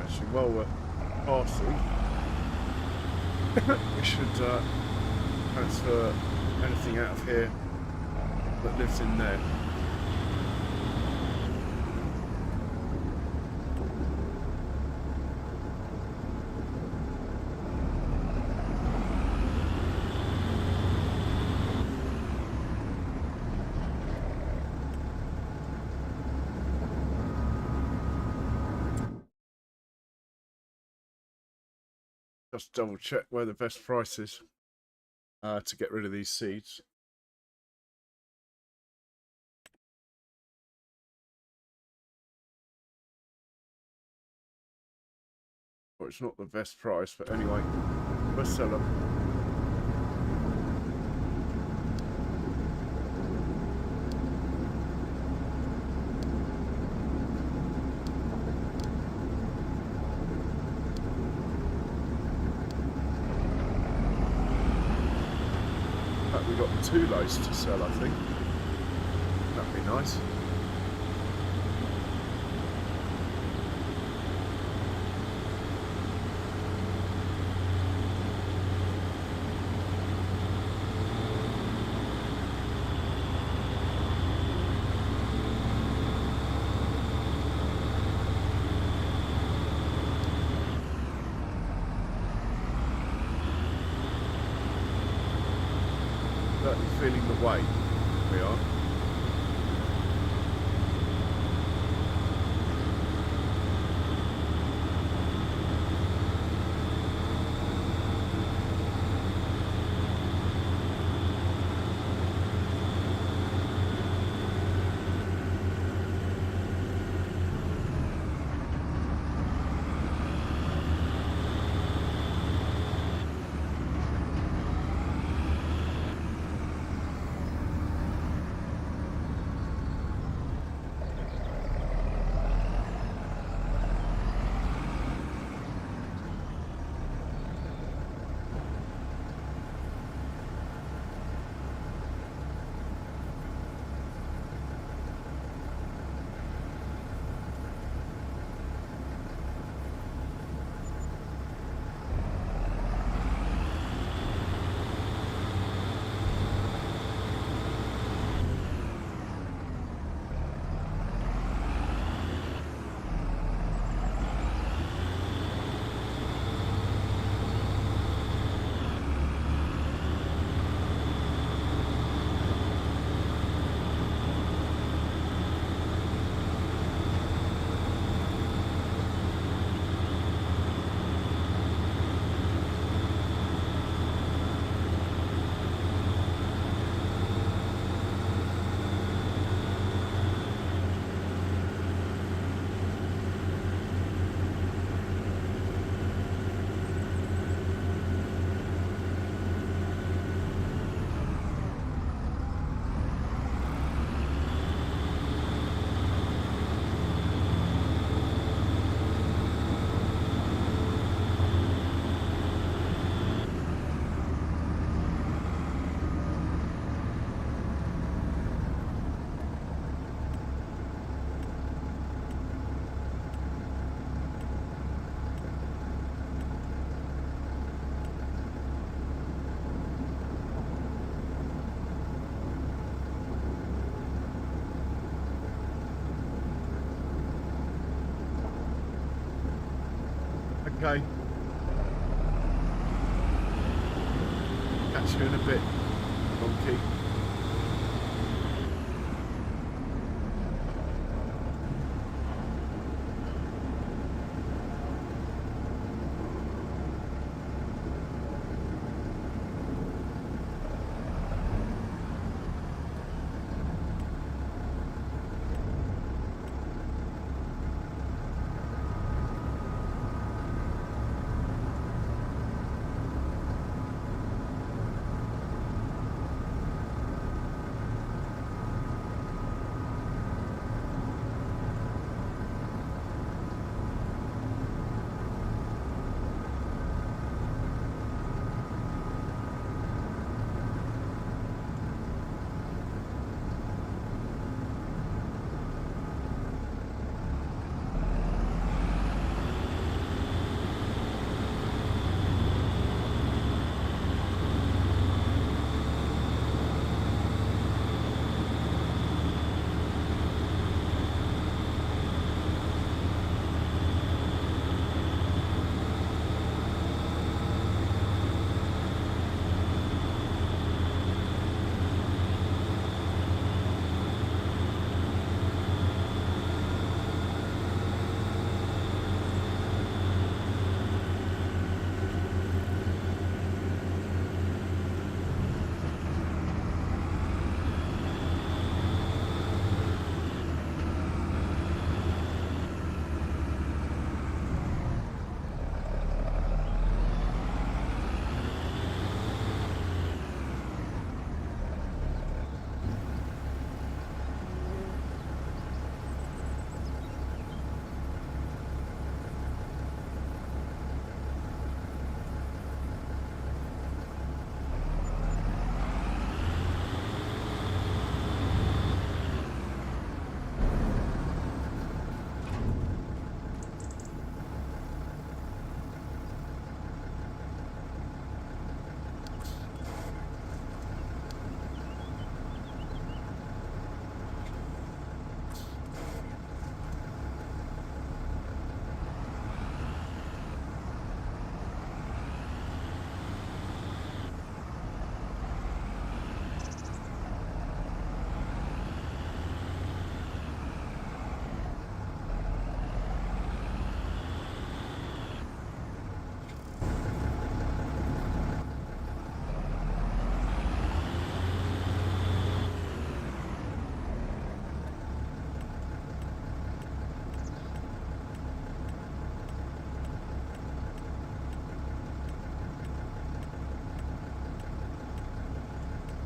A: actually, while we're passing, we should transfer anything out of here that lives in there. Just double check where the best price is to get rid of these seeds. Well, it's not the best price, but anyway, we'll sell them. We've got 2 loads to sell, I think. That'd be nice. Feeling the weight we are. Okay. Catch you in a bit, donkey.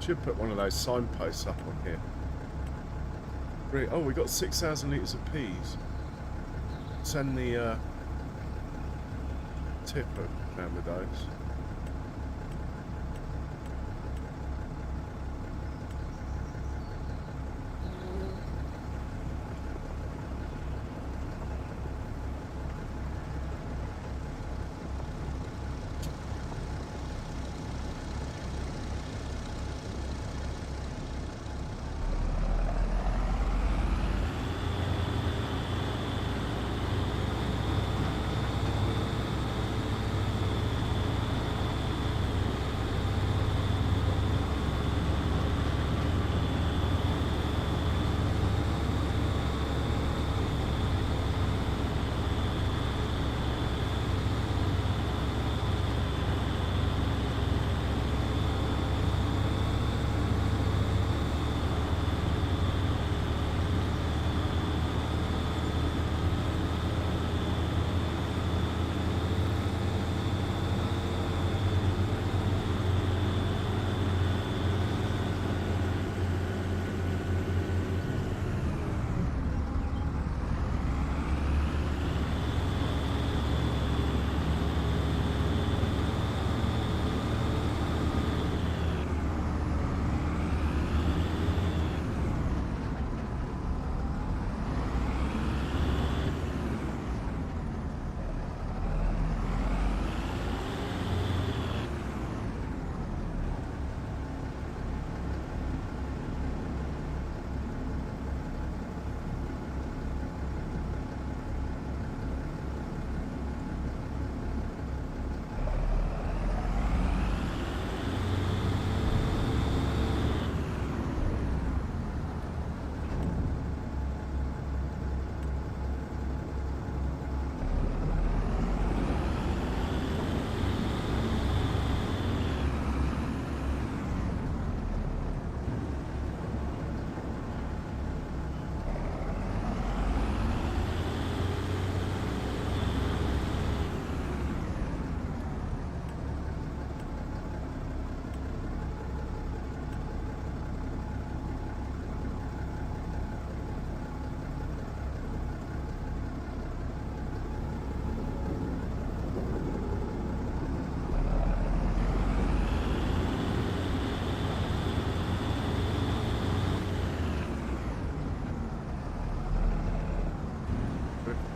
A: Should put one of those signposts up on here. Really? Oh, we got 6,000 litres of peas. Send the tipper down with those.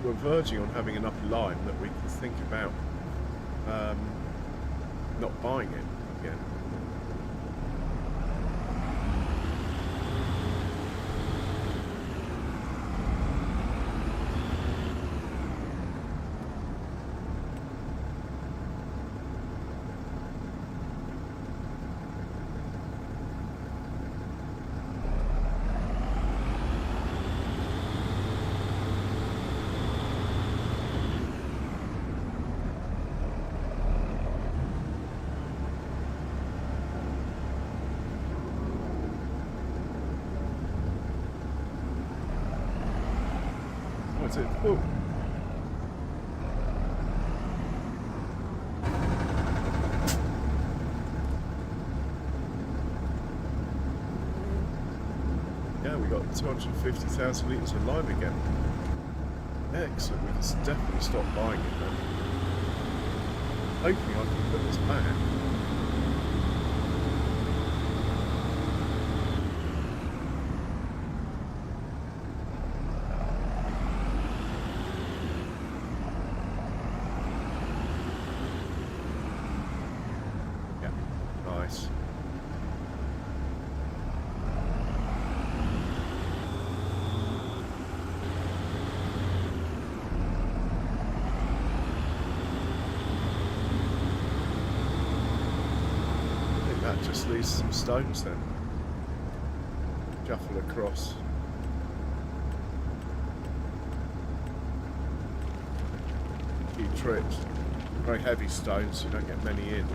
A: We're verging on having enough lime that we can think about not buying it again. What's it? Whoa. Yeah, we got 250,000 litres of lime again. Excellent, we can definitely stop buying it then. Hoping I can put this back. Nice. I think that just leaves some stones then. Shuffle across. A few trips. Very heavy stones, so you don't get many in.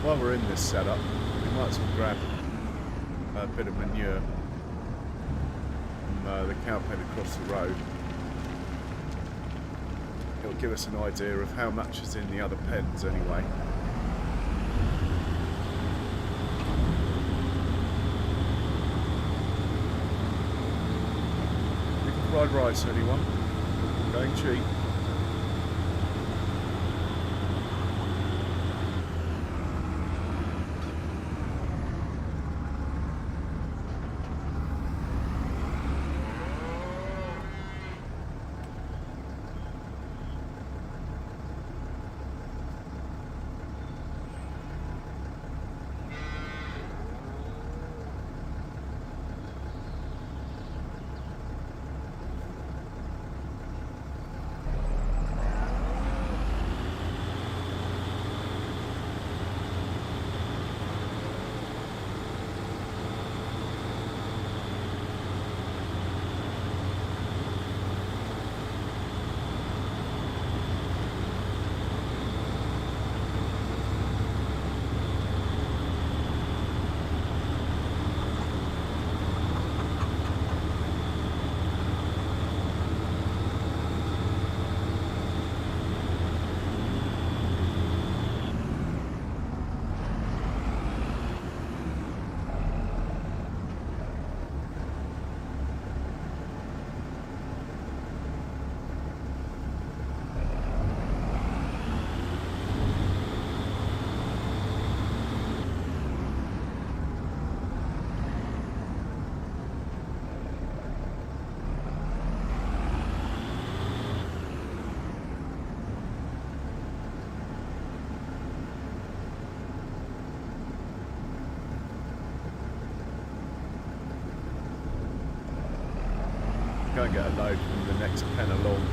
A: while we're in this setup, we might as well grab a bit of manure from the cow pen across the road. It'll give us an idea of how much is in the other pens anyway. You can fried rice, anyone? Going cheap. Go and get a load from the next pen along.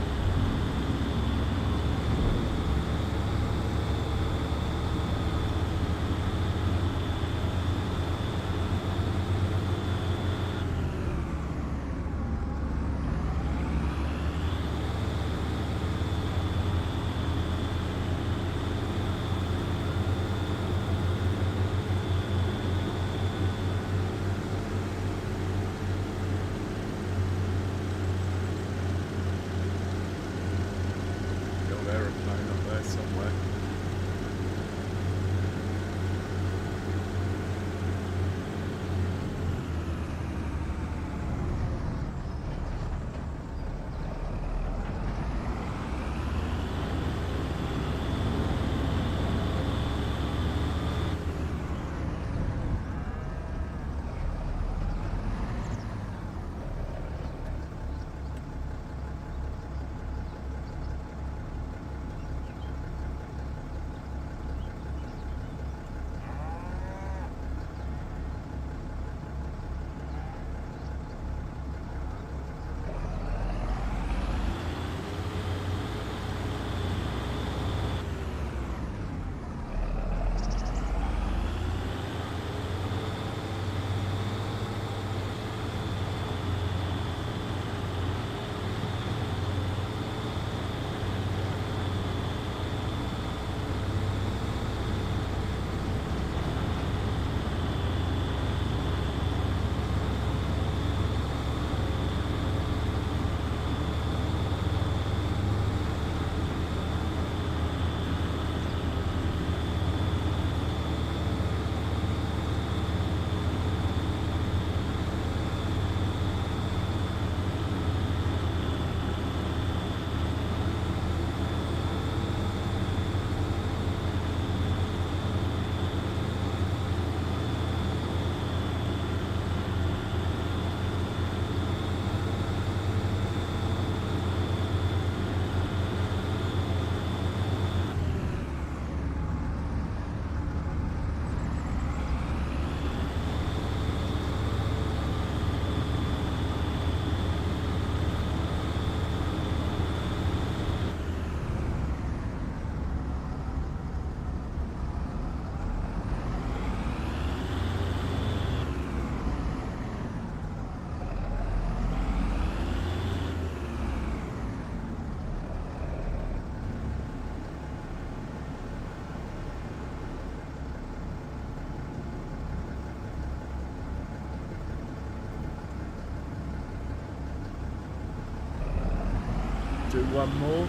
A: do one more.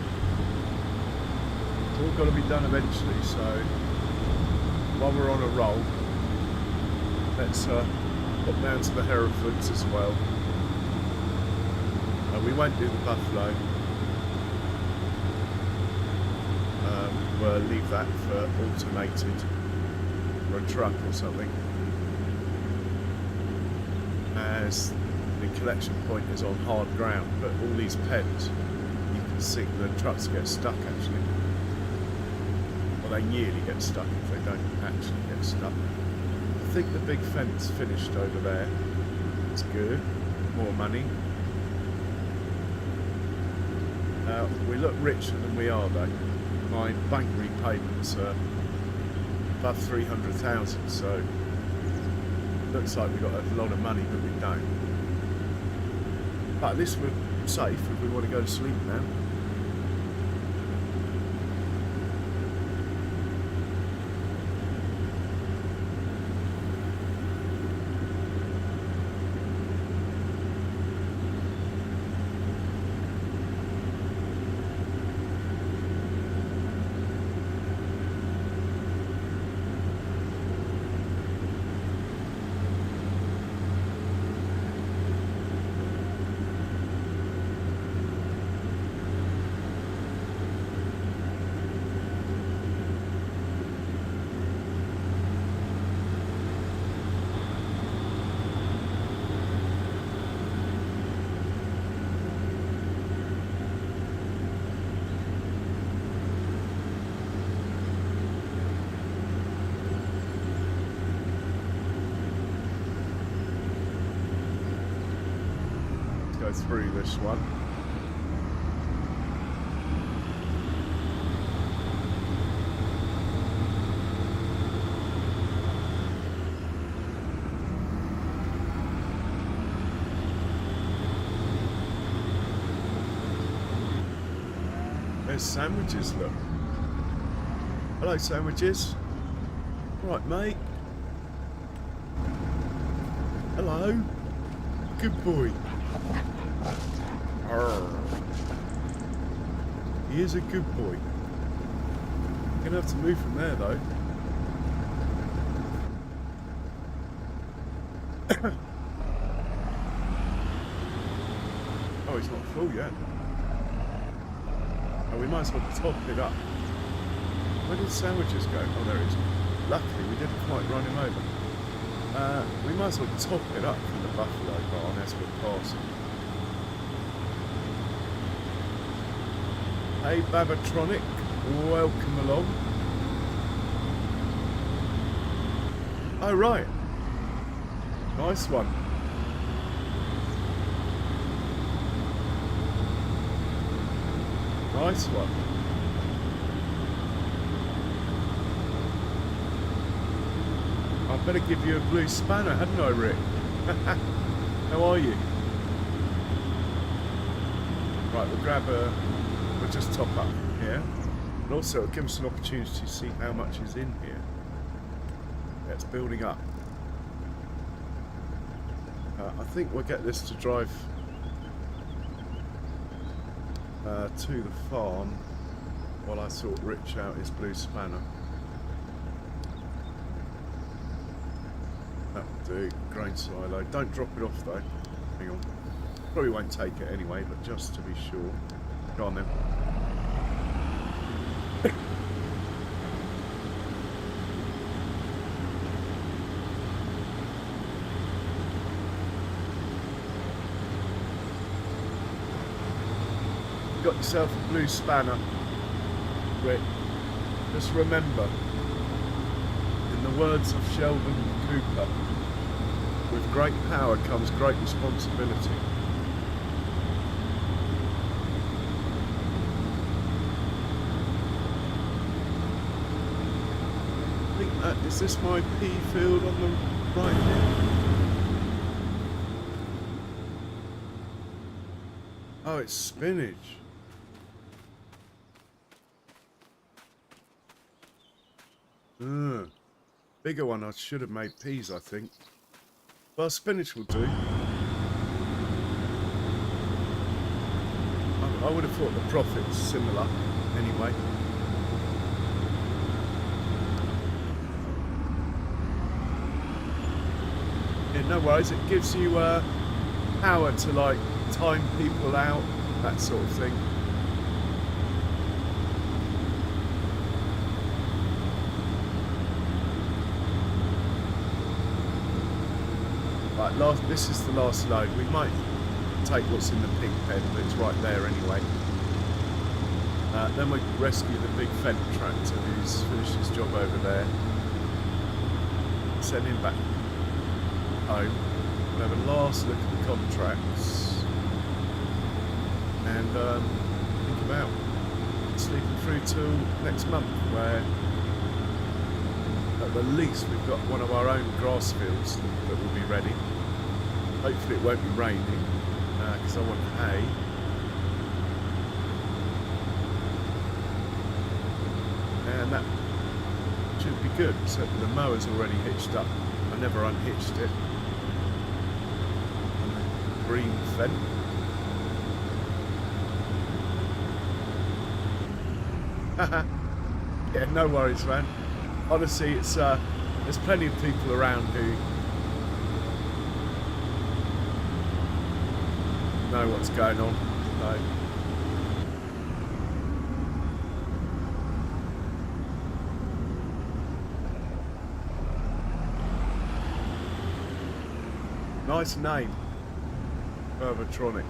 A: It's all got to be done eventually, so while we're on a roll, let's pop down to the Herefords as well. We won't do the buffalo. We'll leave that for automated, or a truck or something, as the collection point is on hard ground, but all these pens, you can see the trucks get stuck actually. Well, they nearly get stuck if they don't actually get stuck. I think the big fence finished over there. It's good. More money. We look richer than we are though. My bank repayments are above 300,000, so looks like we've got a lot of money, but we don't. But at least we're safe if we want to go to sleep now. Through this one. There's sandwiches, look. Hello, sandwiches. Right, mate. Hello. Good boy. He is a good boy. Gonna have to move from there though. Oh, he's not full yet. Oh, we might as well top it up. Where did sandwiches go? Oh, there he is. Luckily, we didn't quite run him over. We might as well top it up from the buffalo barn as we're passing. Hey Babatronic, welcome along. Oh right, nice one. Nice one. I better give you a blue spanner, hadn't I, Rick? How are you? Right, we'll grab a... We'll just top up here, and also it'll give us an opportunity to see how much is in here. Yeah, it's building up. I think we'll get this to drive to the farm while I sort Rich out his blue spanner. That'll do. Grain silo. Don't drop it off though. Hang on. Probably won't take it anyway, but just to be sure. Go on then. Got yourself a blue spanner, Rick. Just remember, in the words of Sheldon Cooper, with great power comes great responsibility. I think that, is this my pea field on the right here? Oh, it's spinach. Bigger one, I should have made peas, I think. Well, spinach will do. I would have thought the profit's similar anyway. Yeah, no worries. It gives you power to like time people out, that sort of thing. Right, this is the last load. We might take what's in the pig pen, but it's right there anyway. Then we rescue the big Fendt tractor who's finished his job over there. Send him back home. We'll have a last look at the contracts and think about sleeping through till next month, where at the least we've got one of our own grass fields that will be ready. Hopefully it won't be raining because I want hay. And that should be good. So the mower's already hitched up. I never unhitched it. And the green Fendt. Yeah, no worries, man. Honestly, it's there's plenty of people around who know what's going on. So. Nice name, Herbatronic.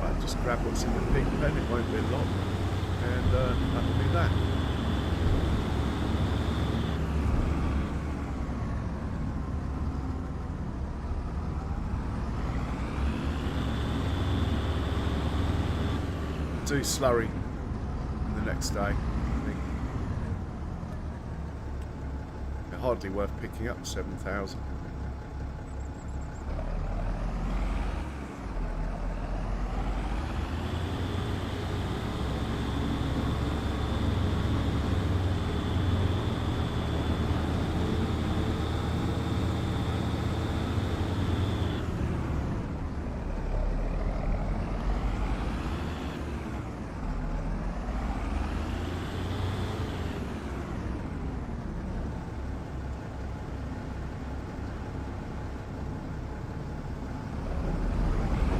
A: Right, just grab what's in the pig pen, it won't be a lot, and that will be that. Do slurry the next day, I think. They're hardly worth picking up 7,000.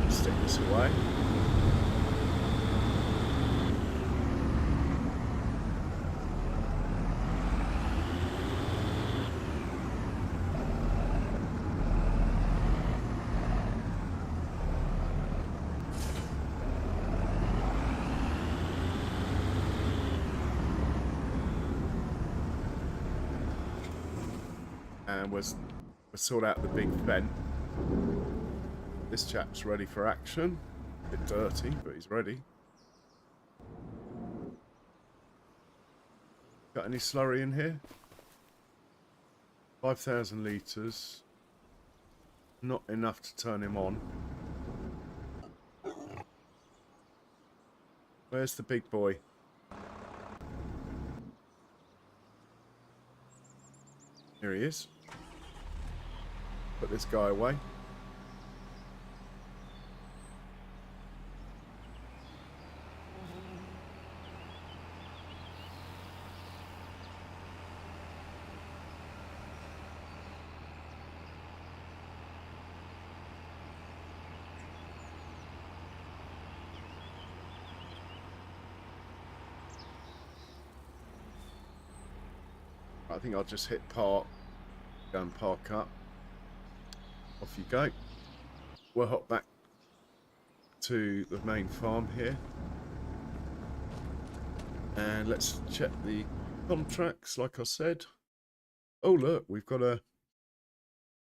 A: Stick this away. And we'll sort out the big Fendt. This chap's ready for action. A bit dirty, but he's ready. Got any slurry in here? 5,000 litres. Not enough to turn him on. Where's the big boy? Here he is. Put this guy away. I think I'll just hit park, go and park up. Off you go. We'll hop back to the main farm here. And let's check the contracts, like I said. Oh, look, we've got a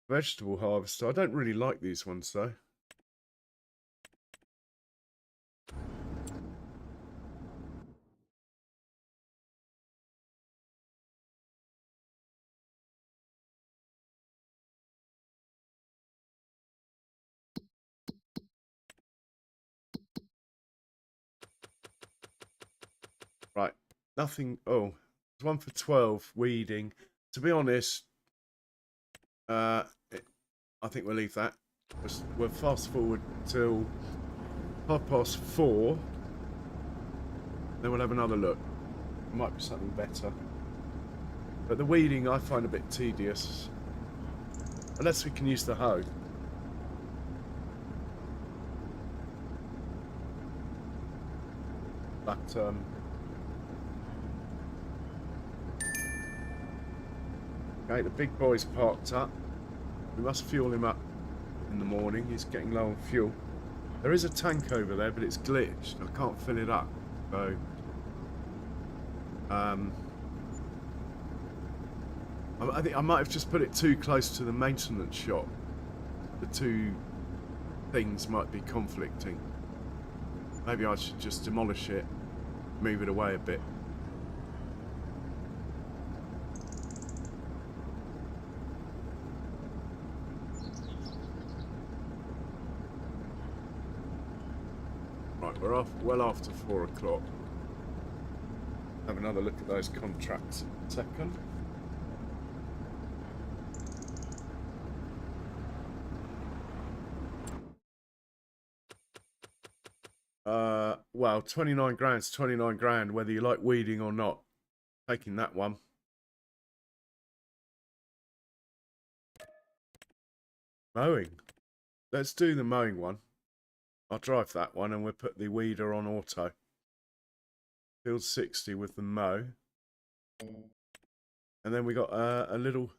A: vegetable harvester. I don't really like these ones, though. Right, nothing. Oh, 1 for 12 weeding. To be honest, I think we'll leave that. We'll fast forward till 4:30. Then we'll have another look. It might be something better. But the weeding I find a bit tedious. Unless we can use the hoe. But okay, the big boy's parked up. We must fuel him up in the morning. He's getting low on fuel. There is a tank over there, but it's glitched. I can't fill it up. So I think I might have just put it too close to the maintenance shop. The two things might be conflicting. Maybe I should just demolish it, move it away a bit. Right, we're off well after 4 o'clock. Have another look at those contracts in a second. Well, 29 grand's 29 grand, whether you like weeding or not. Taking that one. Mowing. Let's do the mowing one. I'll drive that one and we'll put the weeder on auto. Field 60 with the mow. And then we got a little...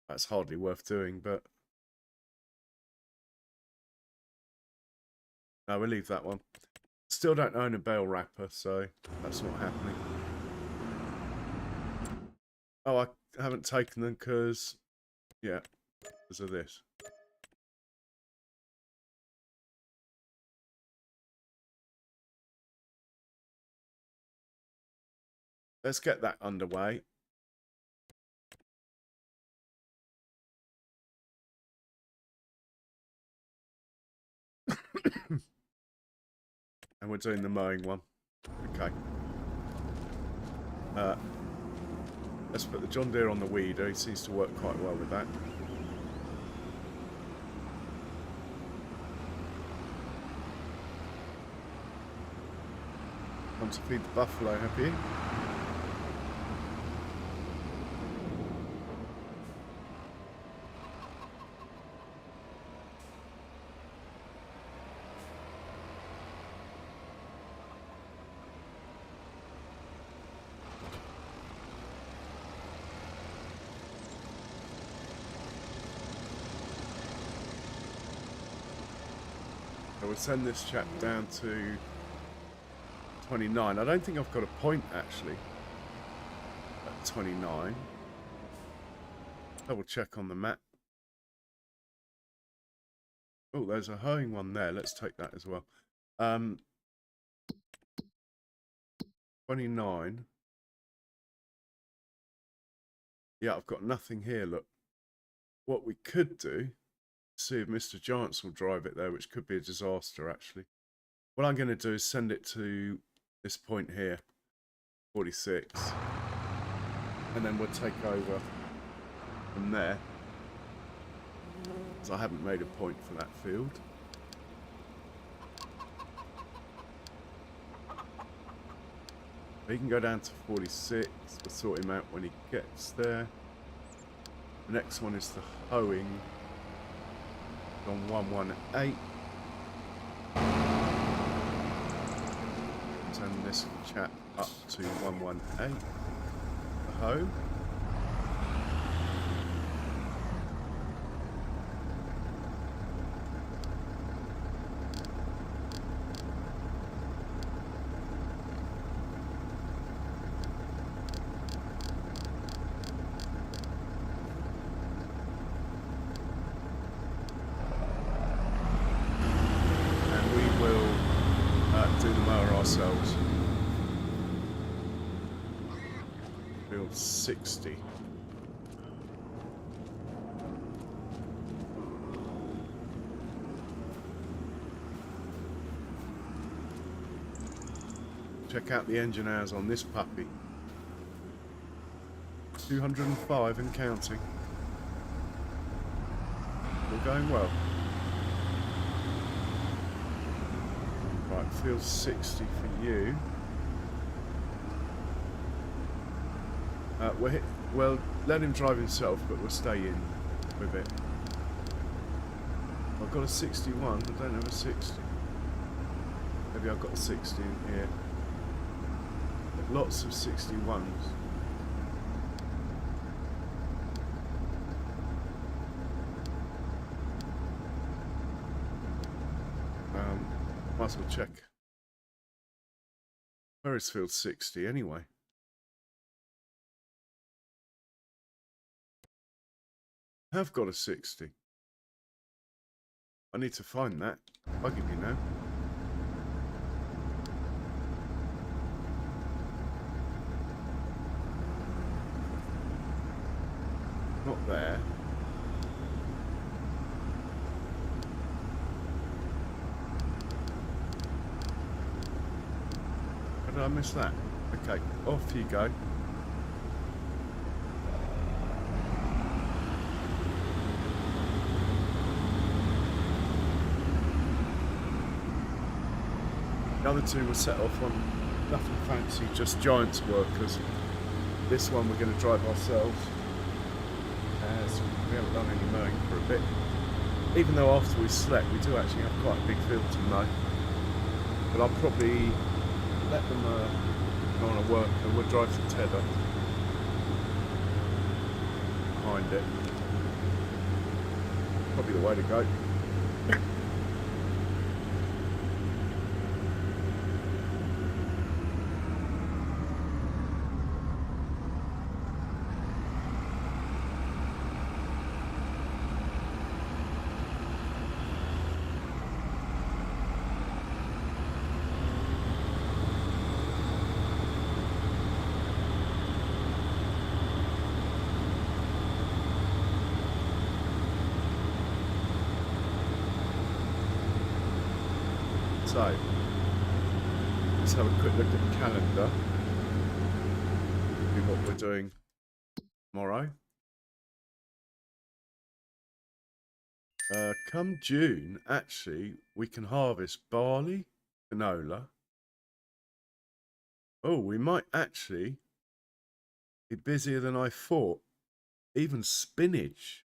A: That's hardly worth doing, but... No, we'll leave that one. Still don't own a bale wrapper, so that's not happening. Oh, I haven't taken them because... Yeah, because of this. Let's get that underway. And we're doing the mowing one. Okay. Let's put the John Deere on the weeder. He seems to work quite well with that. Come to feed the buffalo, have you? We'll send this chap down to 29. I don't think I've got a point actually at 29. Double check on the map. Oh, there's a hoeing one there. Let's take that as well. 29. Yeah, I've got nothing here. Look, what we could do. See if Mr. Giants will drive it there, which could be a disaster actually. What I'm going to do is send it to this point here, 46, and then we'll take over from there, because I haven't made a point for that field. He can go down to 46, we'll sort him out when he gets there. The next one is the hoeing. On 118. Turn this chap up to 118. The hoe. Ourselves. Field 60. Check out the engine hours on this puppy. 205 and counting. All going well. Right, feels 60 for you. Well, let him drive himself, but we'll stay in with it. I've got a 61, I don't have a 60. Maybe I've got a 60 in here. But lots of 61s. Might as well check. Where is field 60 anyway? I've got a 60. I need to find that. I'll give you now. Not there. How did I miss that? Okay, off you go. The other two were set off on nothing fancy, just giants workers. This one we're going to drive ourselves, as we haven't done any mowing for a bit. Even though after we slept, we do actually have quite a big field to mow. But I'll probably let them go on a work and we'll drive the tether behind it. Probably the way to go. So, let's have a quick look at the calendar. See what we're doing tomorrow. Come June, actually, we can harvest barley, canola. Oh, we might actually be busier than I thought. Even spinach.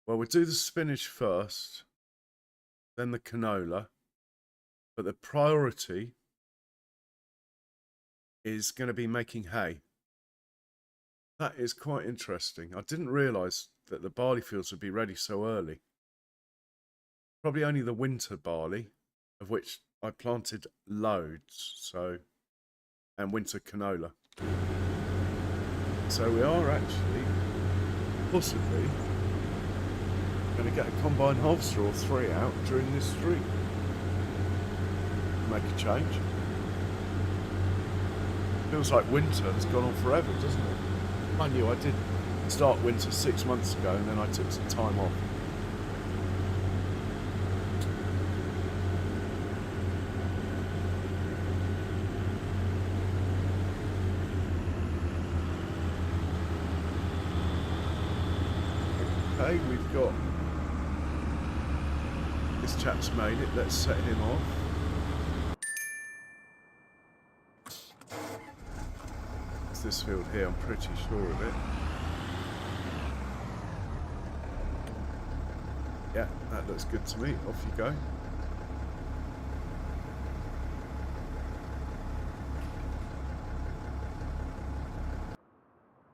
A: Well, we'll do the spinach first, then the canola. But the priority is going to be making hay. That is quite interesting. I didn't realise that the barley fields would be ready so early. Probably only the winter barley, of which I planted loads, so, and winter canola. So we are actually possibly going to get a combine harvester or 3 out during this streak. Make a change. Feels like winter has gone on forever, doesn't it? Mind you, I did start winter 6 months ago and then I took some time off. Okay, we've got this chap's made it. Let's set him off. This field here, I'm pretty sure of it. Yeah, that looks good to me. Off you go.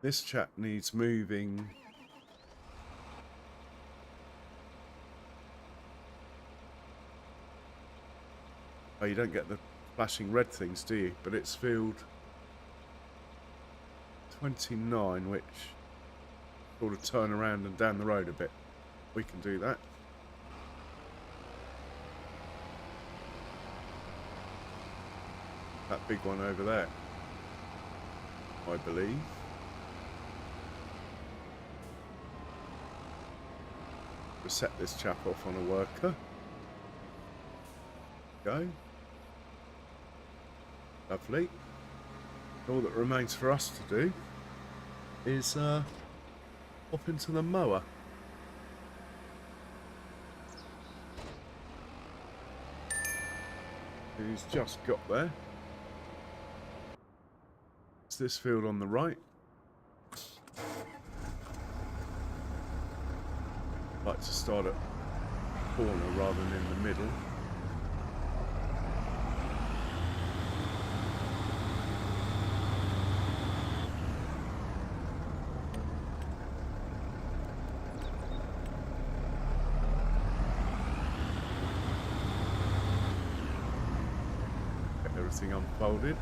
A: This chap needs moving. Oh, you don't get the flashing red things, do you? But it's field 29, which sort of turn around and down the road a bit. We can do that. That big one over there, I believe. We'll set this chap off on a worker. Go. Lovely. All that remains for us to do is hop into the mower. Who's just got there. It's this field on the right. I like to start at the corner rather than in the middle. Get everything unfolded.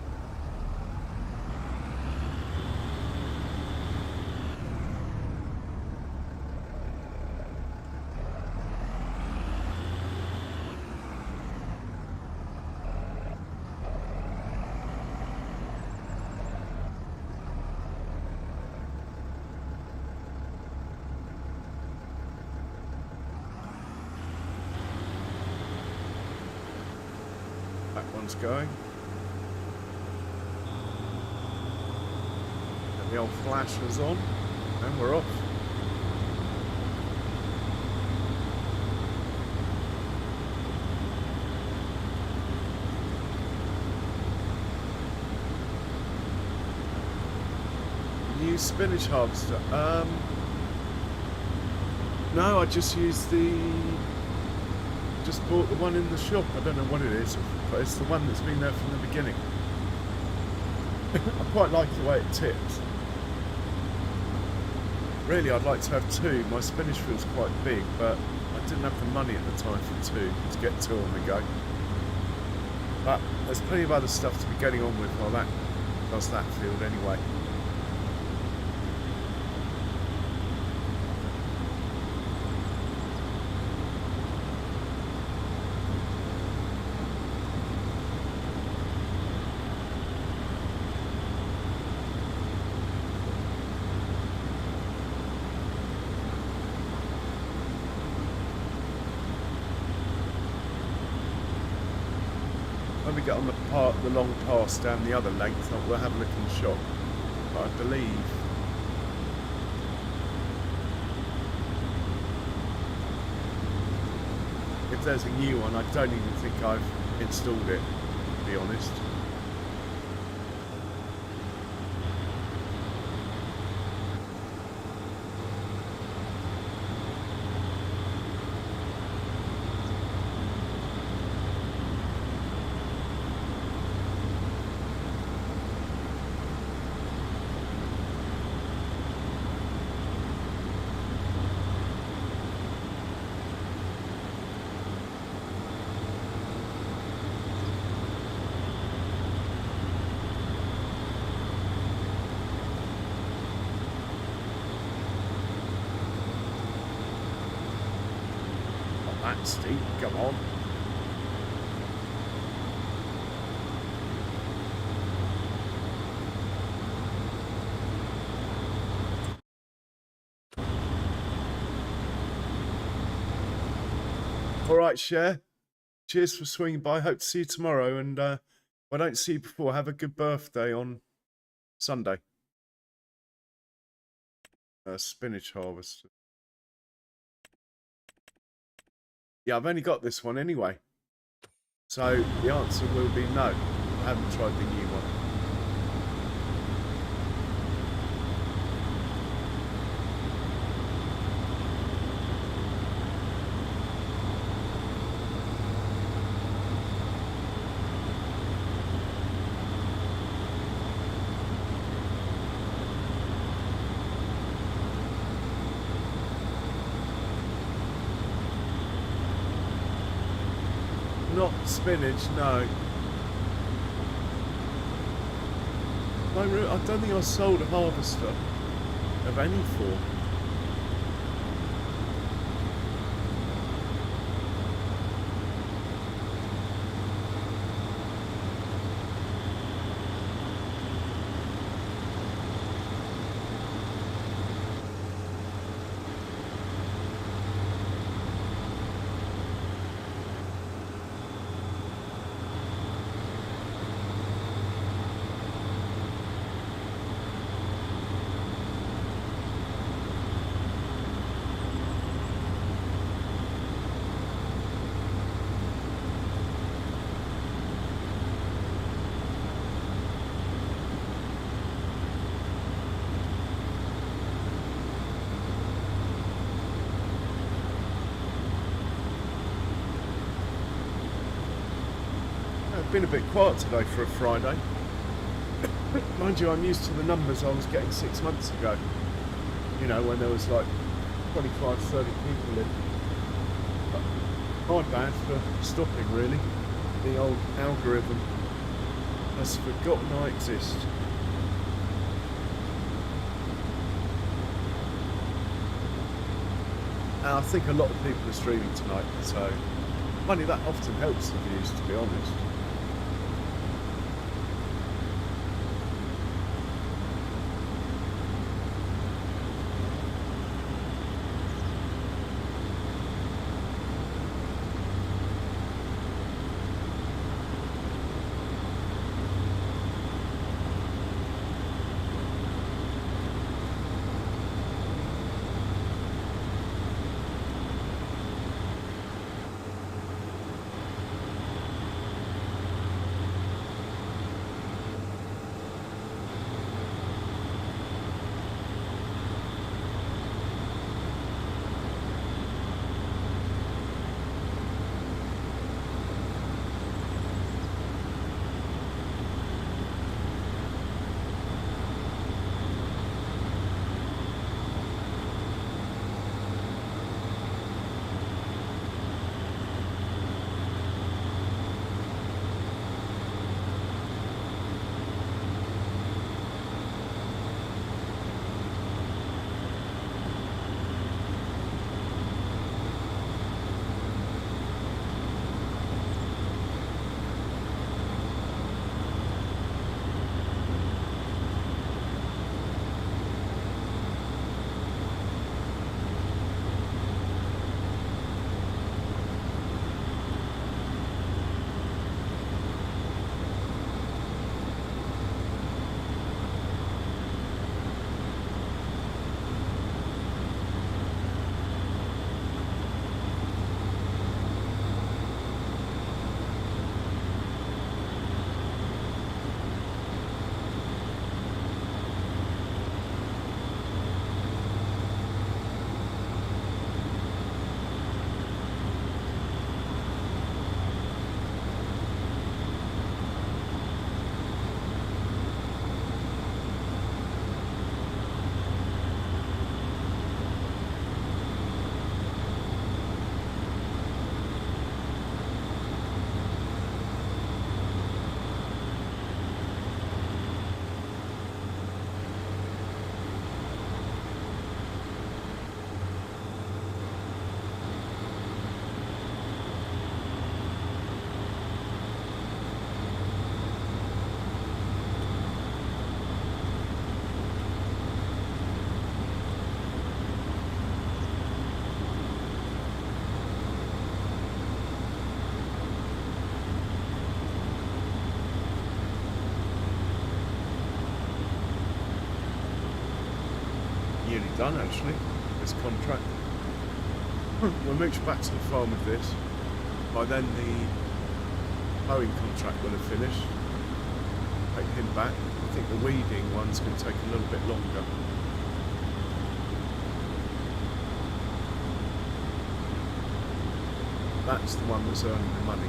A: That one's going. And the old flash was on, and we're off. New spinach harvester. No, I just used just bought the one in the shop. I don't know what it is, but it's the one that's been there from the beginning. I quite like the way it tips. Really, I'd like to have two. My spinach field's quite big, but I didn't have the money at the time for two to get two on the go. But there's plenty of other stuff to be getting on with while that does that field anyway. When we get on the long pass down the other length, we'll have a look in the shop. But I believe if there's a new one, I don't even think I've installed it, to be honest. That's steep, come on. All right, Cher. Cheers for swinging by. Hope to see you tomorrow. And if I don't see you before, have a good birthday on Sunday. Spinach harvester. Yeah, I've only got this one anyway. So the answer will be no. I haven't tried the new one. Not spinach, no. I don't think I sold a harvester of any form. been a bit quiet today for a Friday. Mind you, I'm used to the numbers I was getting 6 months ago. You know, when there was like 25, 30 people in. But my bad for stopping, really. The old algorithm has forgotten I exist. And I think a lot of people are streaming tonight, so money that often helps the views, to be honest. Nearly done, actually, this contract. We'll move back to the farm with this. By then the mowing contract will have finished. Take him back. I think the weeding one's going to take a little bit longer. That's the one that's earning the money.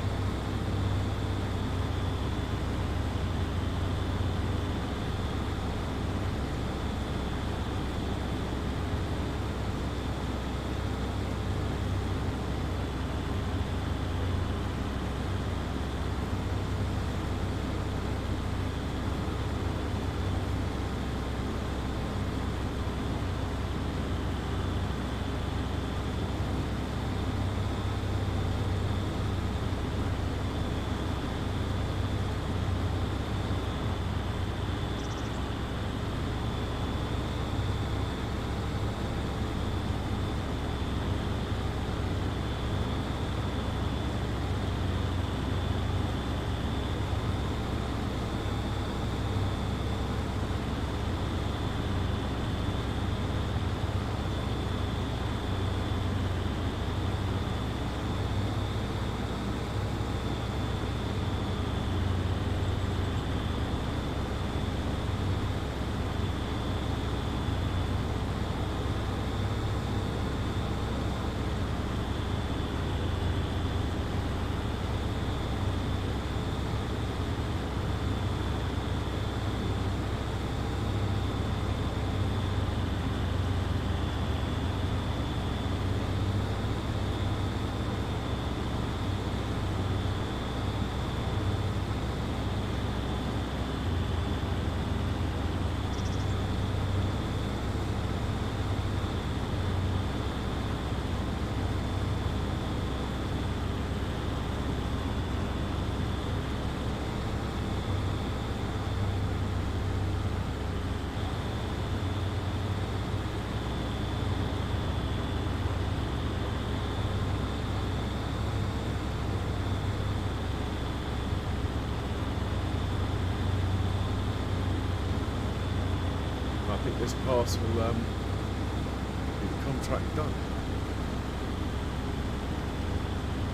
A: this pass will be the contract done.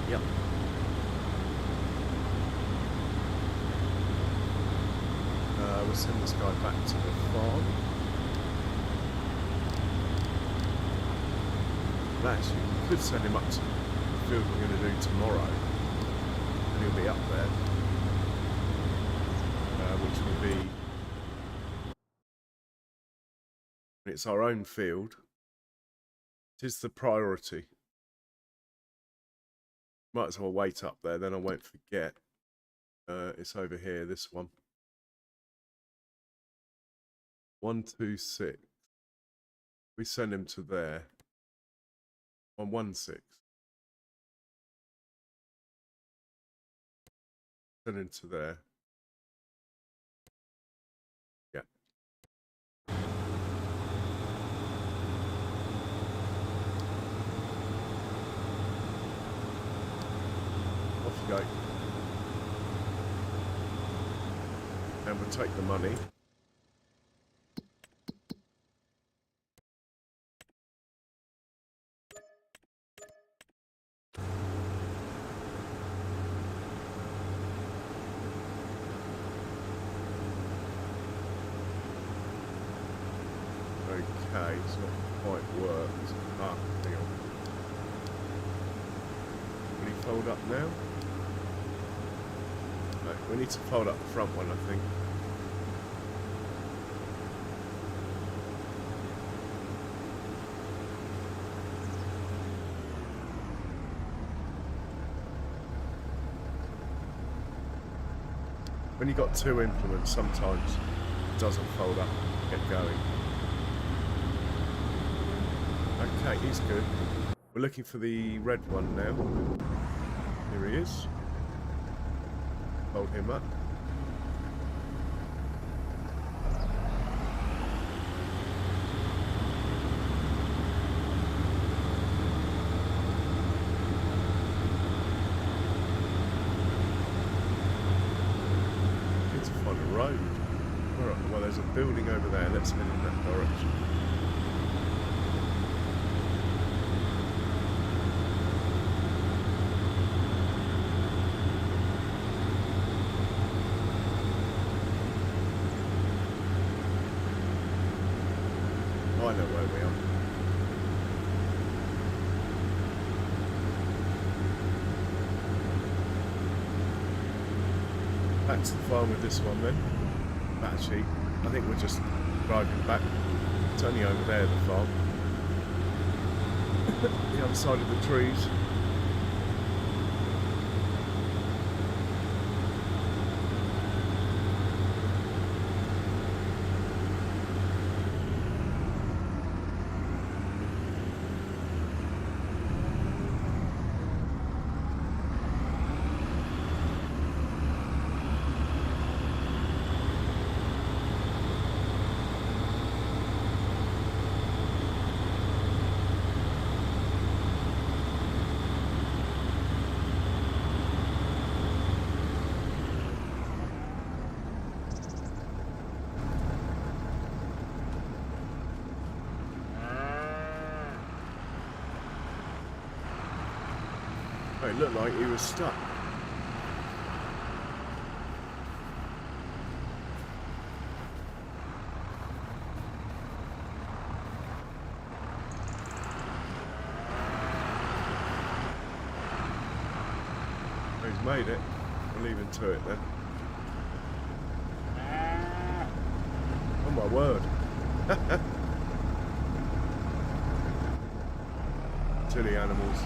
A: Yep. We'll send this guy back to the farm. Well, actually, we could send him up to the field we're going to do tomorrow, and he'll be up there, which will be, it's our own field. It is the priority. Might as well wait up there, then I won't forget. It's over here, this one. 126. We send him to there. 116. Send him to there. Yeah. Off you go. And we'll take the money. Okay, it's not quite worked. Ah, hang on. Will he fold up now? No, we need to fold up the front one, I think. When you've got two implements, sometimes it doesn't fold up. Get going. Okay, he's good. We're looking for the red one now. Here he is. Hold him up. Need to find a road. Well, there's a building over there. Let's head in that direction. I know where we are. Back to the farm with this one then. Actually, I think we're just driving back. It's only over there, the farm. The other side of the trees. Oh, it looked like he was stuck. Oh, he's made it. We'll leave him to it then. Oh my word. Silly animals.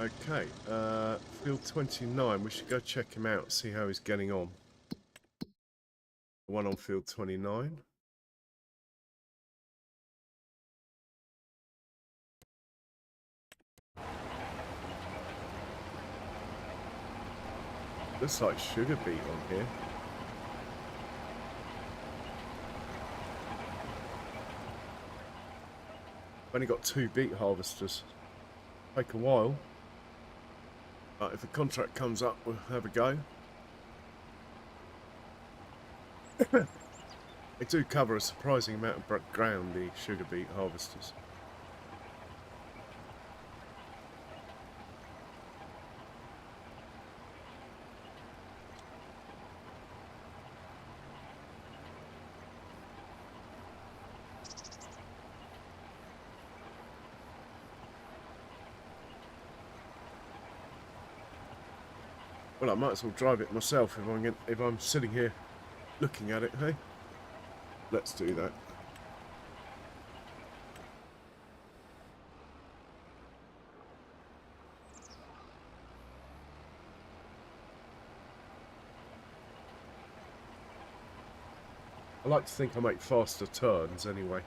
B: Okay, field 29. We should go check him out, see how he's getting on. The one on field 29. Looks like sugar beet on here. I've only got 2 beet harvesters. Take a while. But if a contract comes up, we'll have a go. They do cover a surprising amount of ground, the sugar beet harvesters. Well, I might as well drive it myself if I'm sitting here looking at it, hey? Let's do that. I like to think I make faster turns anyway.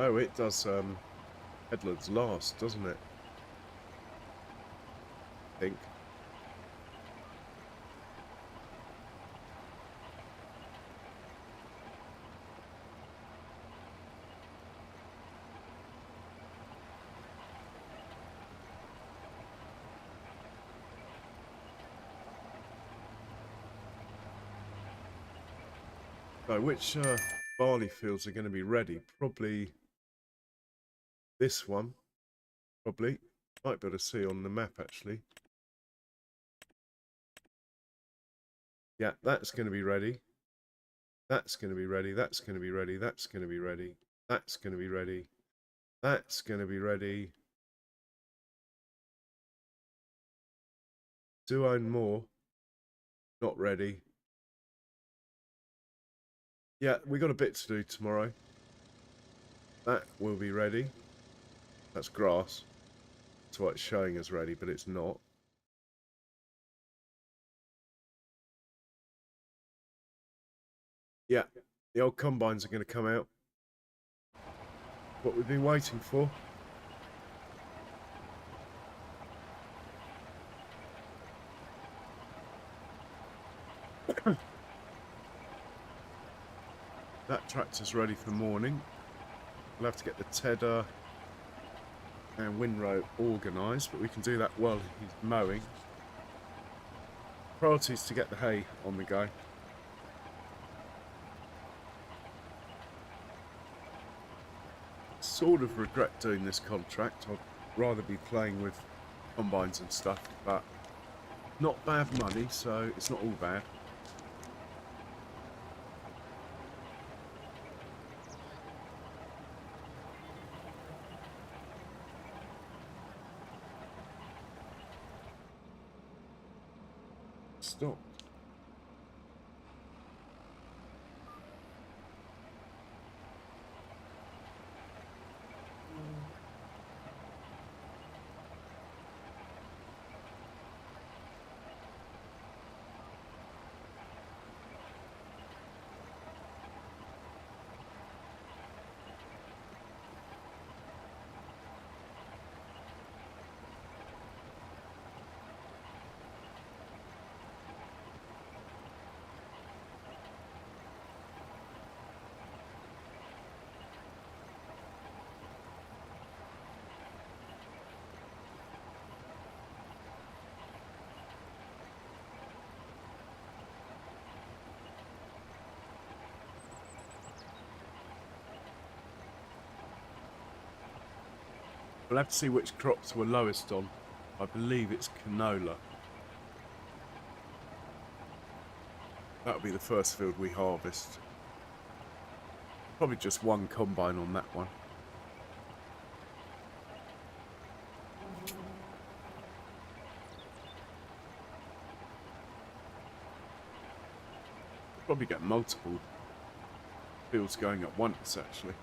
B: Oh, it does headlands last, doesn't it? I think. So which barley fields are going to be ready? Probably this one. Probably. Might be able to see on the map actually. Yeah, that's going to be ready. That's going to be ready. That's going to be ready. That's going to be ready. That's going to be ready. That's going to be ready. Do own more. Not ready. Yeah, we got a bit to do tomorrow. That will be ready. That's grass. That's why it's showing as ready, but it's not. Yeah, the old combines are going to come out. What we've been waiting for. That tractor's ready for morning. We'll have to get the tedder and windrow organised, but we can do that while he's mowing. Priority is to get the hay on the go. Sort of regret doing this contract. I'd rather be playing with combines and stuff, but not bad money, so it's not all bad. Stop.
A: We'll have to see which crops were lowest on. I believe it's canola. That'll be the first field we harvest. Probably just one combine on that one. Probably get multiple fields going at once, actually.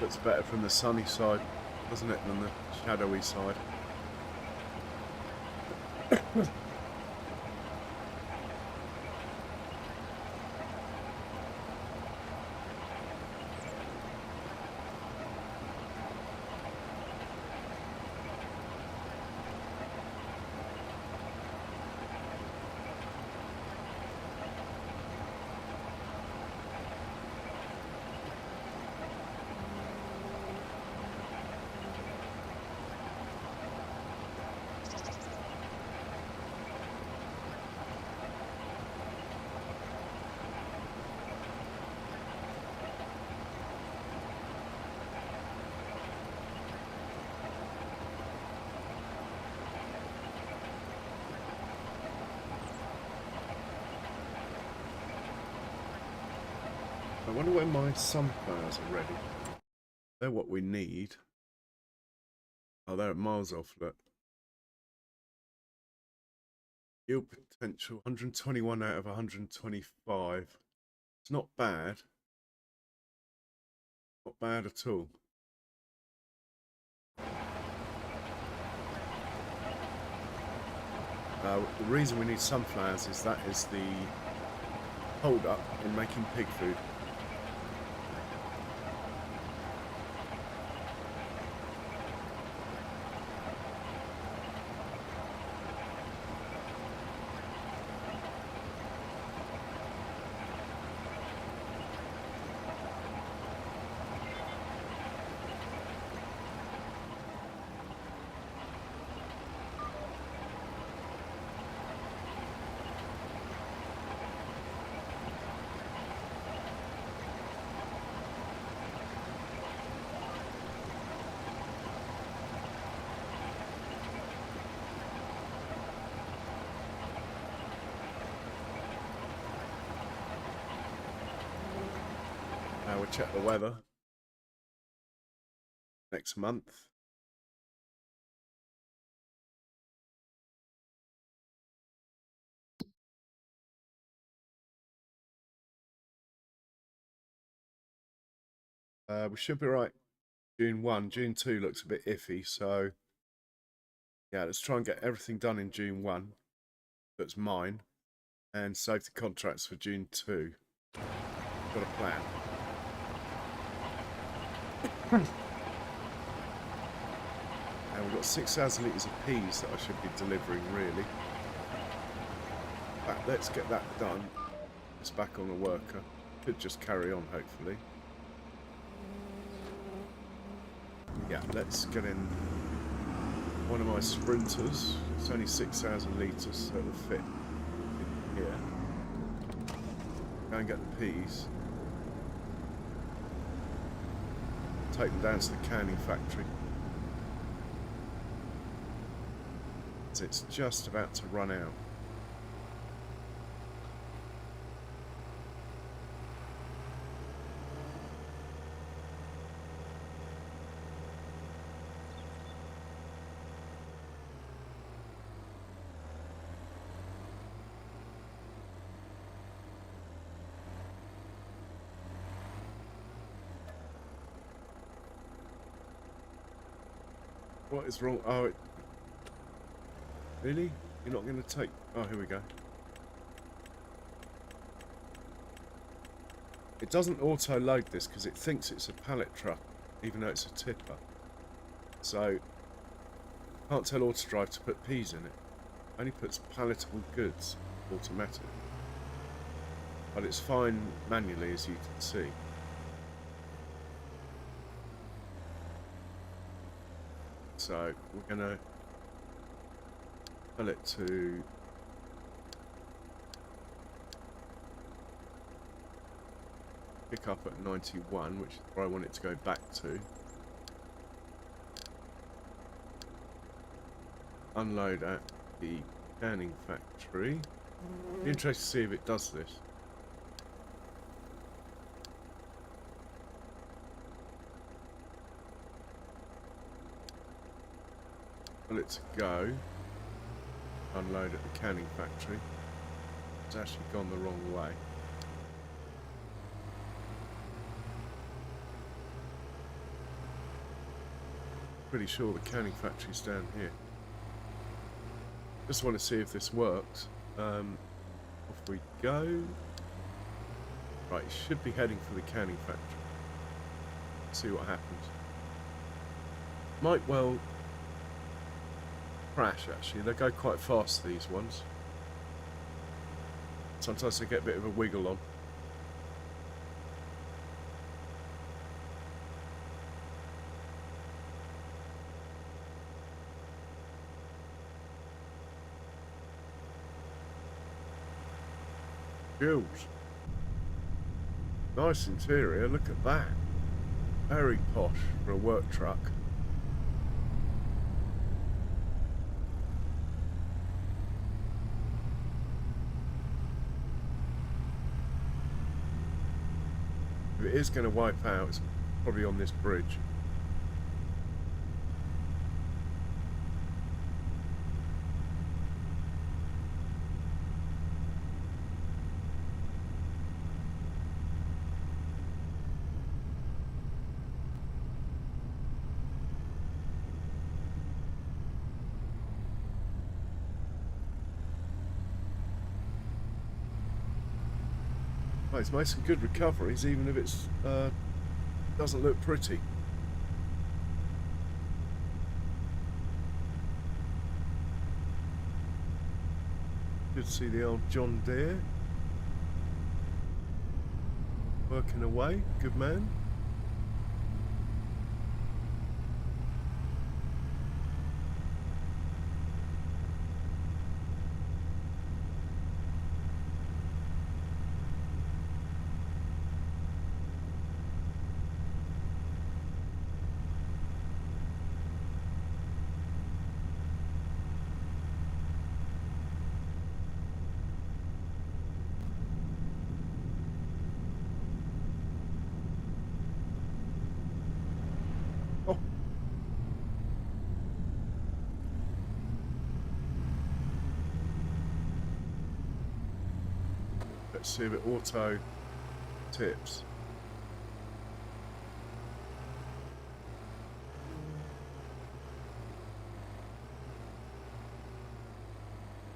A: Looks better from the sunny side, doesn't it, than the shadowy side? I wonder when my sunflowers are ready. They're what we need. Oh, they're miles off, look. Yield potential 121 out of 125. It's not bad. Not bad at all. The reason we need sunflowers is that is the hold up in making pig food. We'll check the weather next month. We should be right. June 1, June 2 looks a bit iffy, so yeah, let's try and get everything done in June 1. That's mine, and save the contracts for June 2. Got a plan. And we've got 6,000 litres of peas that I should be delivering, really. But let's get that done. It's back on the worker. Could just carry on, hopefully. Yeah, let's get in one of my sprinters. It's only 6,000 litres, so it'll fit in here. Go and get the peas. Take them down to the canning factory. It's just about to run out. What is wrong? Oh, really? You're not going to take... Oh, here we go. It doesn't auto-load this because it thinks it's a pallet truck, even though it's a tipper. So, can't tell AutoDrive to put peas in it. Only puts palatable goods, automatic. But it's fine manually, as you can see. So, we're going to tell it to pick up at 91, which is where I want it to go back to. Unload at the canning factory. Be interested to see if it does this. Tell it to go. Unload at the canning factory. It's actually gone the wrong way. Pretty sure the canning factory's down here. Just want to see if this works. Off we go. Right, it should be heading for the canning factory. See what happens. Might well crash, actually. They go quite fast, these ones. Sometimes they get a bit of a wiggle on. Jules. Nice interior, look at that. Very posh for a work truck. If it is going to wipe out, it's probably on this bridge.
B: he's made some good recoveries, even if it's doesn't look pretty. Good to see the old John Deere working away. Good man. Oh. Let's see if it auto tips.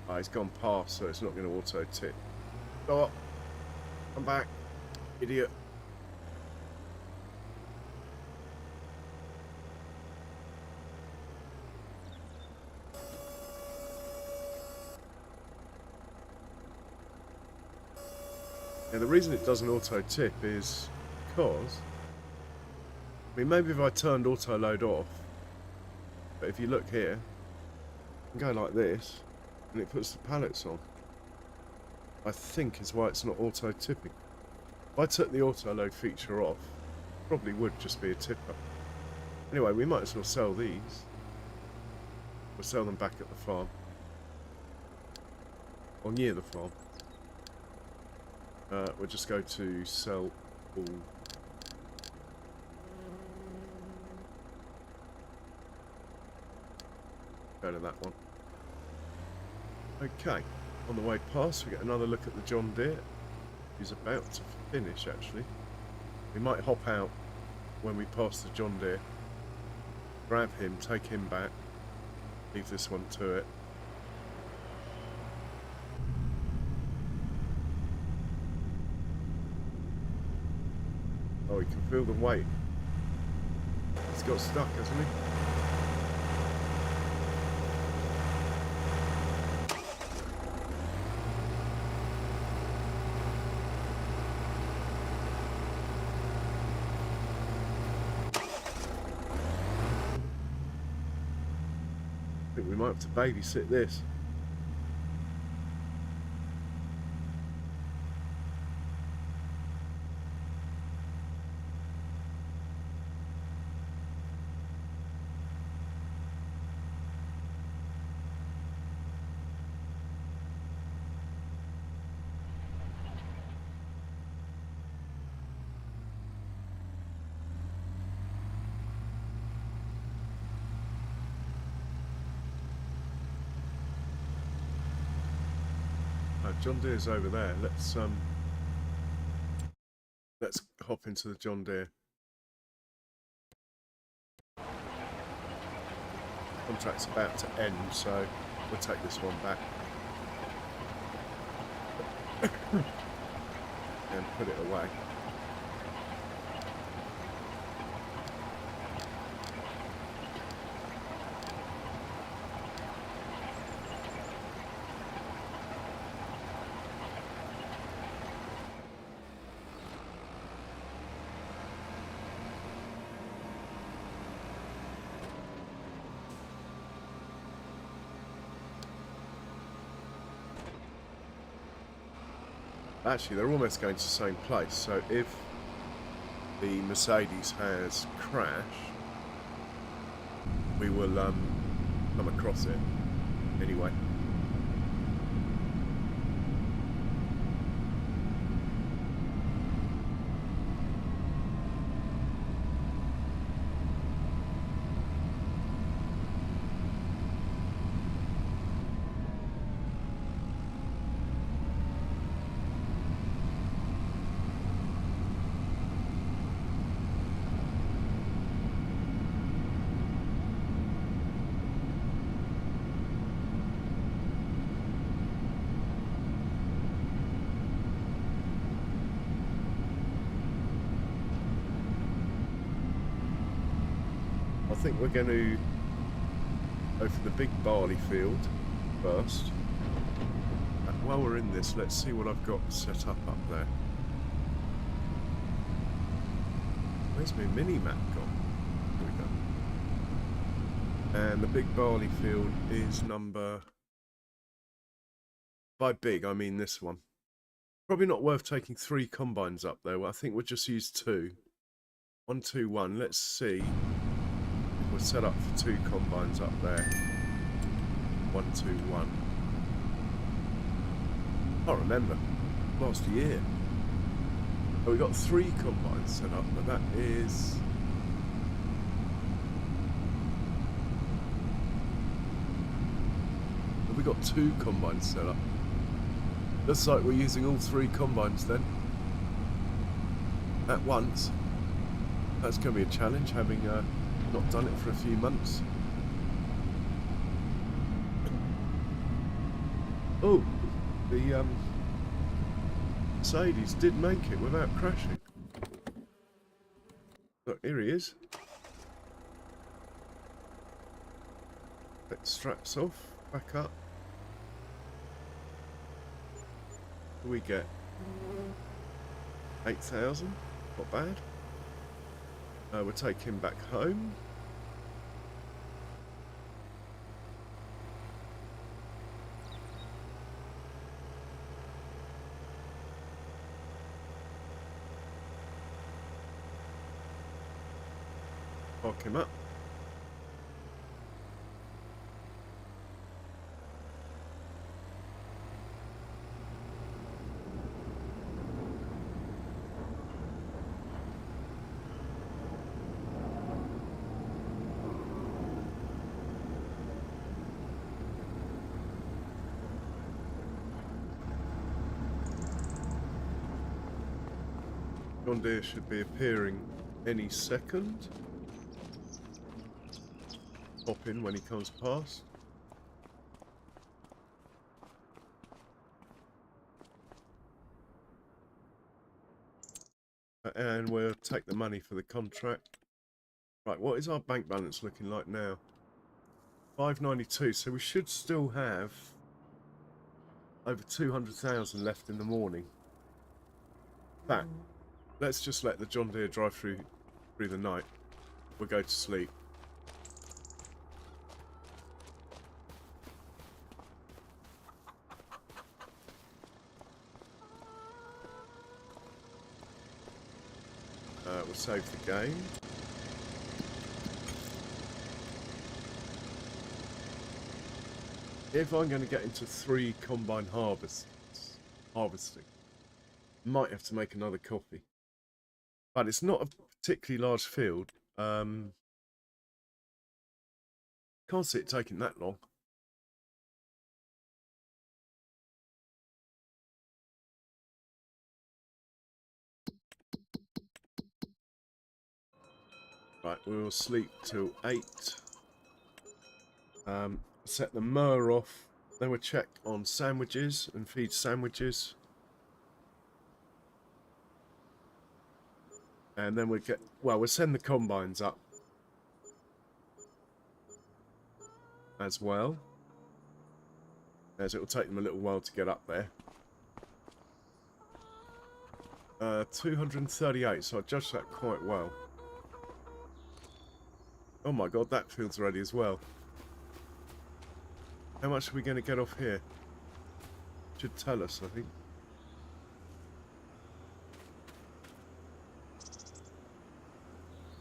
B: Oh, he's gone past, so it's not going to auto tip. Stop. Come back, idiot. Now the reason it doesn't auto tip is because, I mean, maybe if I turned auto load off, but if you look here, you can go like this, and it puts the pallets on. I think is why it's not auto tipping. If I took the auto load feature off, probably would just be a tipper. Anyway, we might as well sell these. We'll sell them back at the farm, or near the farm. We'll just go to sell all. Go to that one. Okay, on the way past we get another look at the John Deere. He's about to finish actually. We might hop out when we pass the John Deere, grab him, take him back, leave this one to it. Oh, he can feel the weight. He's got stuck, hasn't he? I think we might have to babysit this. John Deere's over there. Let's hop into the John Deere. Contract's about to end, so we'll take this one back and put it away. Actually, they're almost going to the same place, so if the Mercedes has crashed, we will come across it anyway. think we're going to go for the big barley field first. While we're in this, let's see what I've got set up there. Where's my mini-map gone? Here we go. And the big barley field is number... By big, I mean this one. Probably not worth taking 3 combines up there. Well, I think we'll just use 2. 1, 2, 1. Let's see if we're set up for 2 combines up there. 1, 2, 1. I can't remember. Last year. Oh, we got 3 combines set up, but that is... Have we got 2 combines set up? Looks like we're using all 3 combines then. At once. That's going to be a challenge, having not done it for a few months. Oh, the Mercedes did make it without crashing. Look, here he is. Let the straps off, back up. What do we get? 8,000, not bad. We'll take him back home. Park him up. John Deere should be appearing any second. Pop in when he comes past. And we'll take the money for the contract. Right, what is our bank balance looking like now? 592, so we should still have over 200,000 left in the morning. In fact, let's just let the John Deere drive through the night. We'll go to sleep. We'll save the game. If I'm going to get into 3 combine harvesting, might have to make another copy. But it's not a particularly large field. Can't see it taking that long. Right, we'll sleep till 8. Set the mower off. Then we'll check on sandwiches and feed sandwiches. And then we'll send the combines up as well, as it will take them a little while to get up there. 238, so I judged that quite well. Oh my god, that field's ready as well. How much are we going to get off here? Should tell us, I think.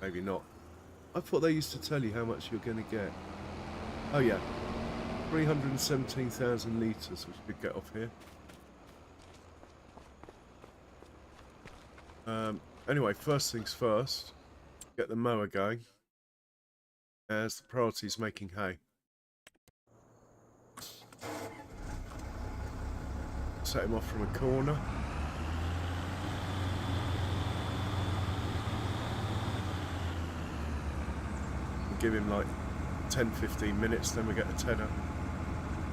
B: Maybe not. I thought they used to tell you how much you're going to get. Oh yeah, 317,000 litres we should get off here. Anyway, first things first, get the mower going, as the priority is making hay. Set him off from a corner. Give him like 10-15 minutes, then we get the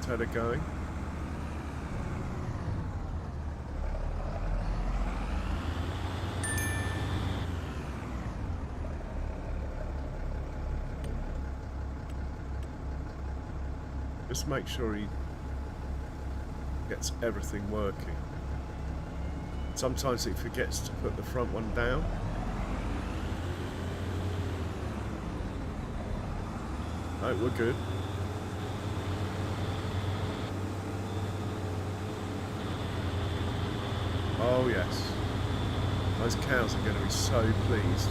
B: tedder going. Just make sure he gets everything working. Sometimes he forgets to put the front one down. No, we're good. Oh yes. Those cows are going to be so pleased.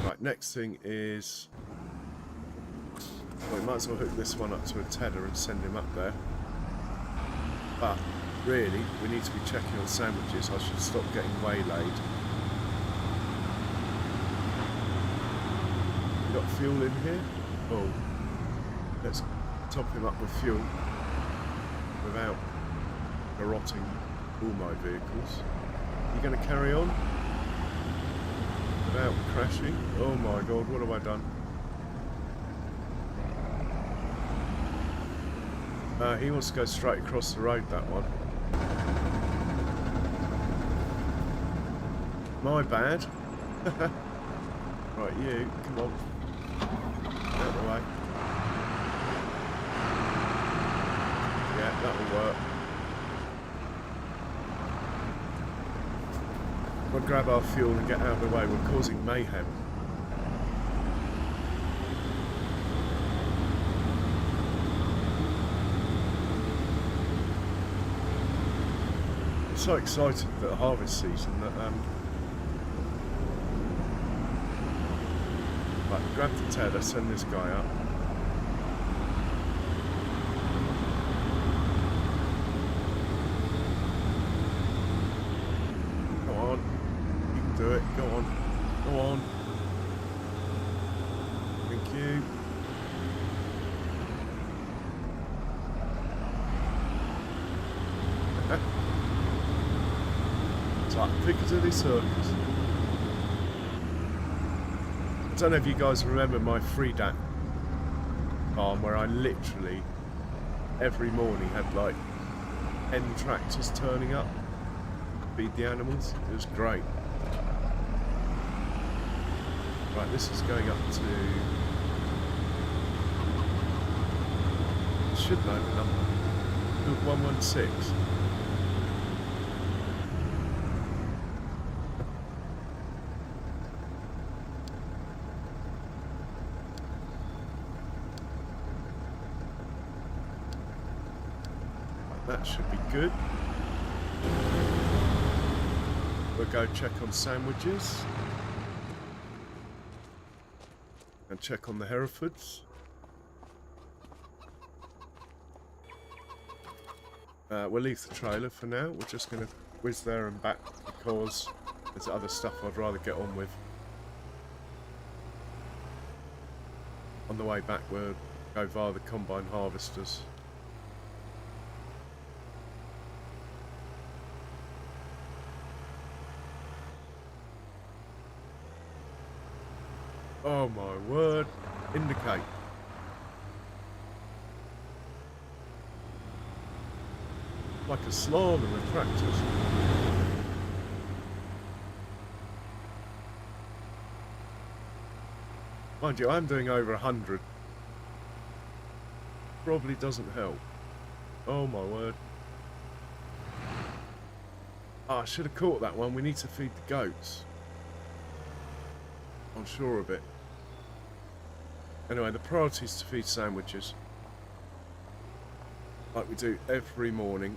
B: Right, next thing is... well, we might as well hook this one up to a tedder and send him up there. But, really, we need to be checking on sandwiches. I should stop getting waylaid. We got fuel in here? Oh. Let's top him up with fuel. Without garrotting all my vehicles. You going to carry on? Without crashing? Oh my god, what have I done? He wants to go straight across the road, that one. My bad. Right, you, come on. Out of the way. Yeah, that'll work. We'll grab our fuel and get out of the way. We're causing mayhem. I'm so excited that harvest season that right, grab the tedder, send this guy up. Go on, you can do it. Go on, go on. Thank you. It's like Piccadilly Circus. I don't know if you guys remember my Freedat farm where I literally every morning had like 10 tractors turning up to feed the animals. It was great. Right, this is going up to... I should know the number. Field 116. That should be good. We'll go check on sandwiches. And check on the Herefords. We'll leave the trailer for now. We're just going to whiz there and back because there's other stuff I'd rather get on with. On the way back we'll go via the combine harvesters. Oh my word. Indicate. Like a slalom of tractors. Mind you, I'm doing over 100. Probably doesn't help. Oh my word. Oh, I should have caught that one. We need to feed the goats. I'm sure of it. Anyway, the priority is to feed sandwiches. Like we do every morning.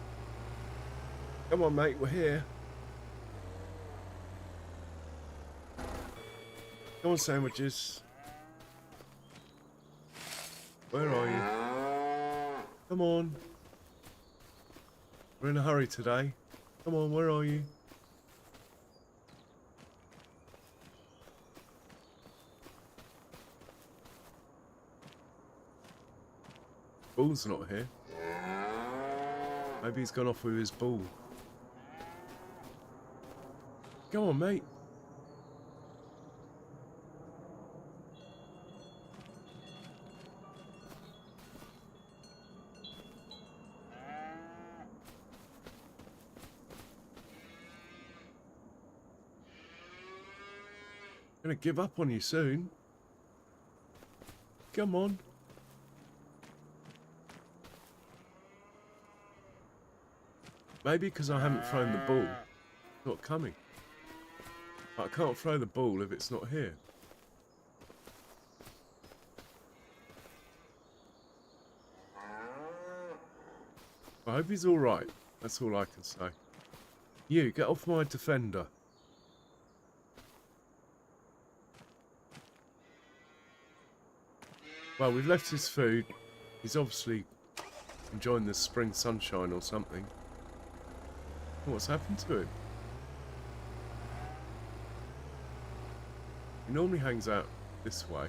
B: Come on, mate, we're here. Come on, sandwiches. Where are you? Come on. We're in a hurry today. Come on, where are you? Bull's not here. Maybe he's gone off with his bull. Go on, mate. I'm gonna give up on you soon. Come on. Maybe because I haven't thrown the ball. It's not coming. I can't throw the ball if it's not here. I hope he's alright. That's all I can say. You, get off my defender. Well, we've left his food. He's obviously enjoying the spring sunshine or something. What's happened to him? He normally hangs out this way.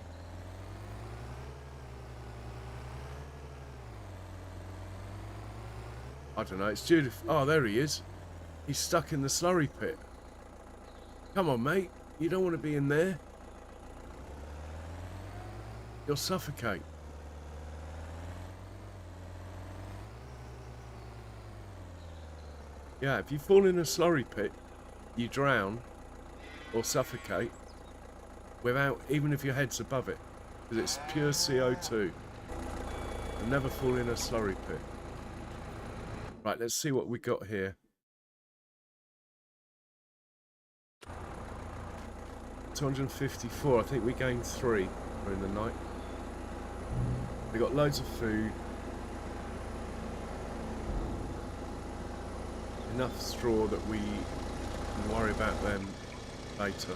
B: I don't know, it's Judith. Oh, there he is. He's stuck in the slurry pit. Come on, mate. You don't want to be in there. You'll suffocate. Yeah, if you fall in a slurry pit, you drown or suffocate without, even if your head's above it, because it's pure CO2. You'll never fall in a slurry pit. Right, let's see what we got here. 254. I think we gained 3 during the night. We got loads of food. Enough straw that we can worry about them later.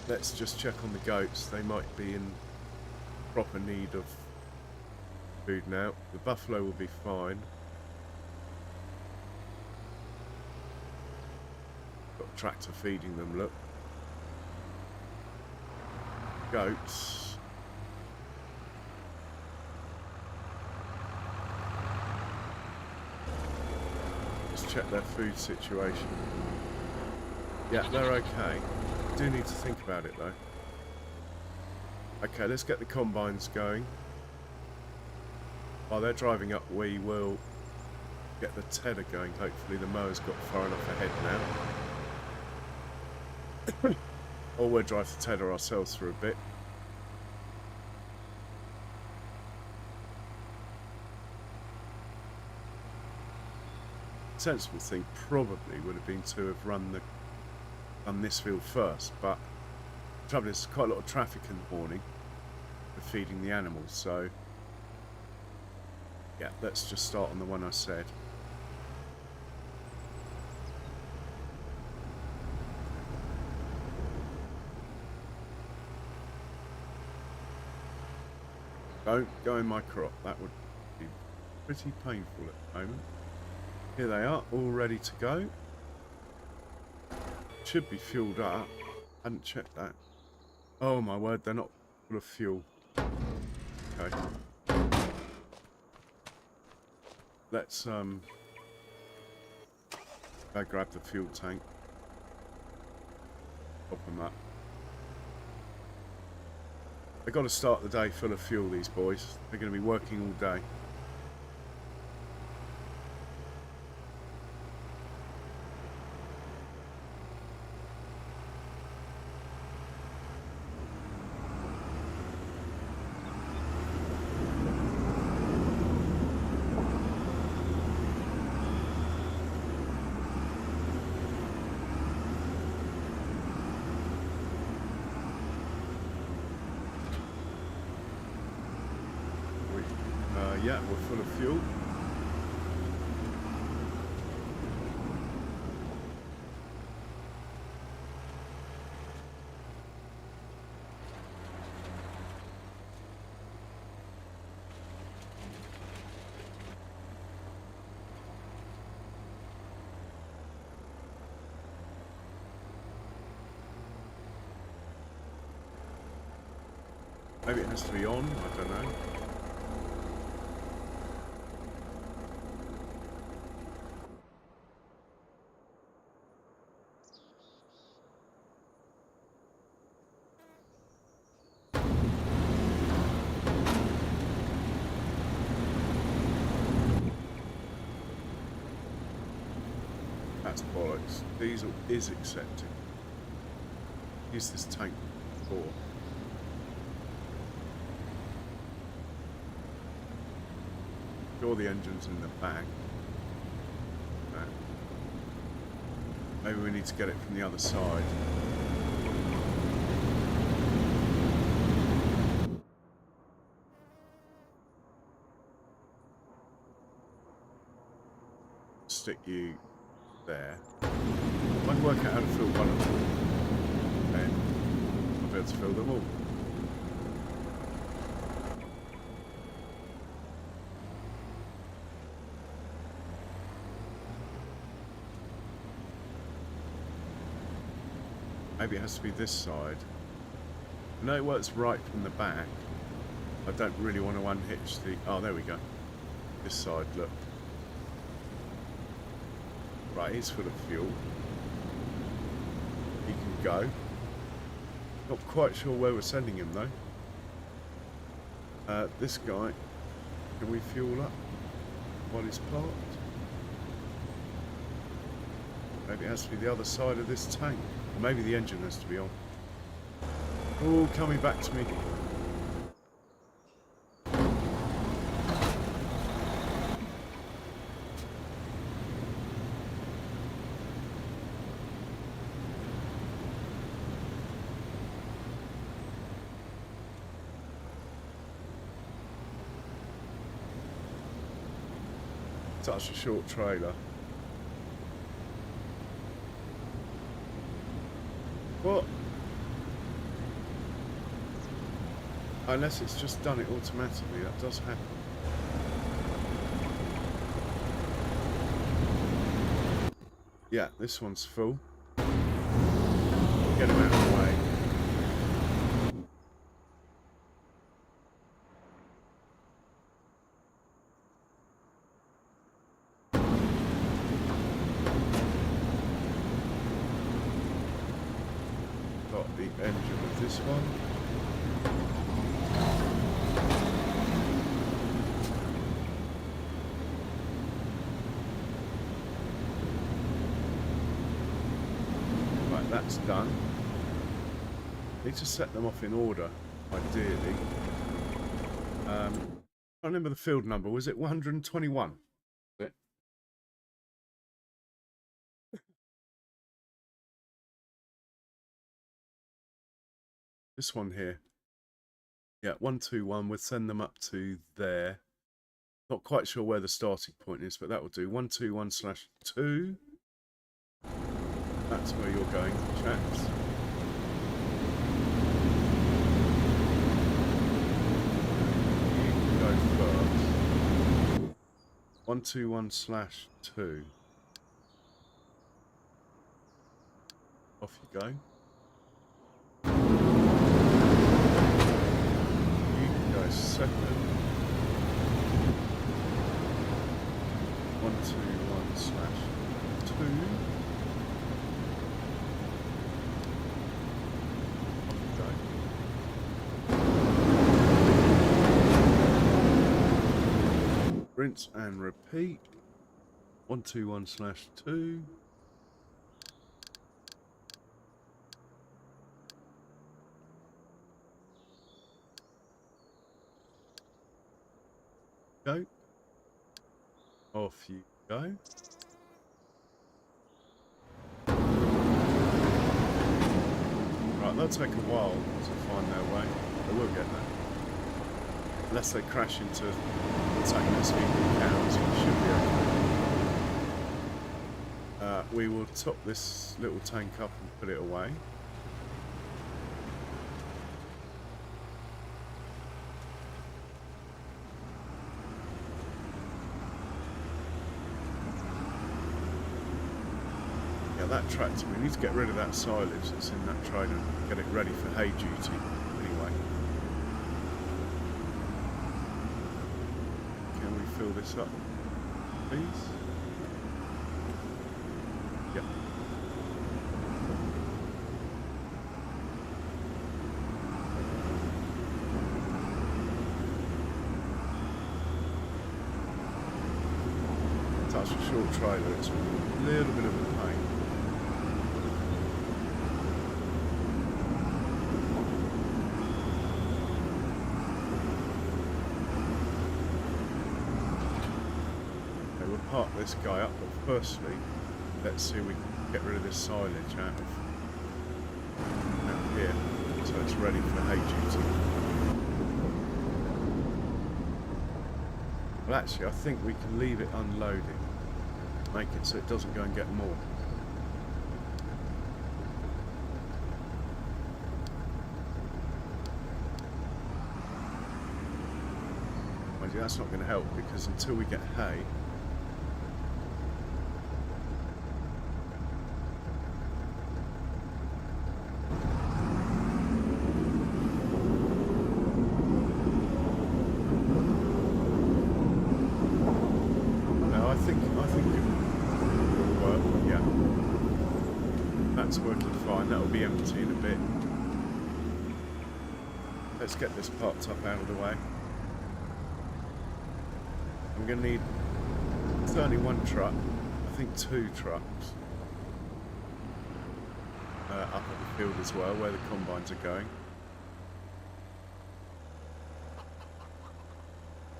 B: Let's just check on the goats. They might be in proper need of food now. The buffalo will be fine. Got a tractor feeding them, look. Goats. Just check their food situation. Yeah, they're okay. Do need to think about it though. Okay, let's get the combines going. While they're driving up, we will get the tedder going. Hopefully the mower's got far enough ahead now. Or we'll drive the tedder ourselves for a bit. Sensible thing probably would have been to have run this field first, but the trouble is quite a lot of traffic in the morning for feeding the animals, so yeah, let's just start on the one I said. Don't go in my crop, that would be pretty painful at the moment. Here they are, all ready to go. Should be fueled up. Hadn't checked that. Oh my word, they're not full of fuel. Okay. Let's go grab the fuel tank. Pop them up. They've got to start the day full of fuel, these boys. They're going to be working all day. Yeah, we're full of fuel. Maybe it has to be on, I don't know. That's bollocks. Diesel is accepting. Use this tank before. Sure, the engine's in the back.
A: Maybe we need to get it from the other side. Stick you there. I can work out how to fill one of them, then I'll be able to fill them all. Maybe it has to be this side. I know it works right from the back. I don't really want to unhitch the... Oh, there we go. This side, look. Right, he's full of fuel. He can go. Not quite sure where we're sending him though. This guy, can we fuel up while he's parked? Maybe it has to be the other side of this tank. Or maybe the engine has to be on. Oh, coming back to me. Such a short trailer. What? Unless it's just done it automatically, that does happen. Yeah, this one's full. Get him out of the way. Got the engine of this one. Right, that's done. Need to set them off in order, ideally. I remember the field number. Was it 121? Was it? This one here. Yeah, 121. We'll send them up to there. Not quite sure where the starting point is, but that will do. 121/2. That's where you're going, chaps. You can go first. 121/2. Off you go. Second. 121/2. Okay. Rinse and repeat. 121/2. Go. Off you go. Right, they'll take a while to find their way. They will get there. Unless they crash into taking speeding cows, which should be okay. We will top this little tank up and put it away. That tractor, we need to get rid of that silage that's in that trailer and get it ready for hay duty anyway. Can we fill this up, please? Yep. That's a short trailer, it's a little bit of a pain. Park this guy up, but firstly, let's see if we can get rid of this silage out here, so it's ready for hay duty. Well, actually, I think we can leave it unloaded, make it so it doesn't go and get more. Mind you, that's not going to help, because until we get hay, working fine. That'll be empty in a bit. Let's get this parked up out of the way. I'm going to need, it's only one truck, I think 2 trucks up at the field as well, where the combines are going.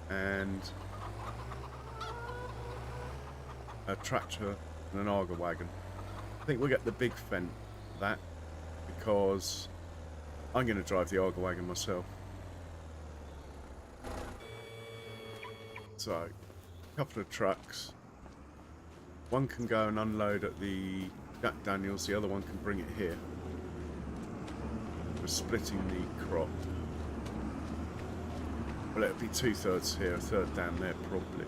A: And a tractor and an auger wagon. I think we'll get the big Fendt for that, because I'm going to drive the auger wagon myself. So, a couple of trucks. One can go and unload at the Jack Daniels, the other one can bring it here. We're splitting the crop. Well, it'll be 2/3 here, 1/3 down there probably.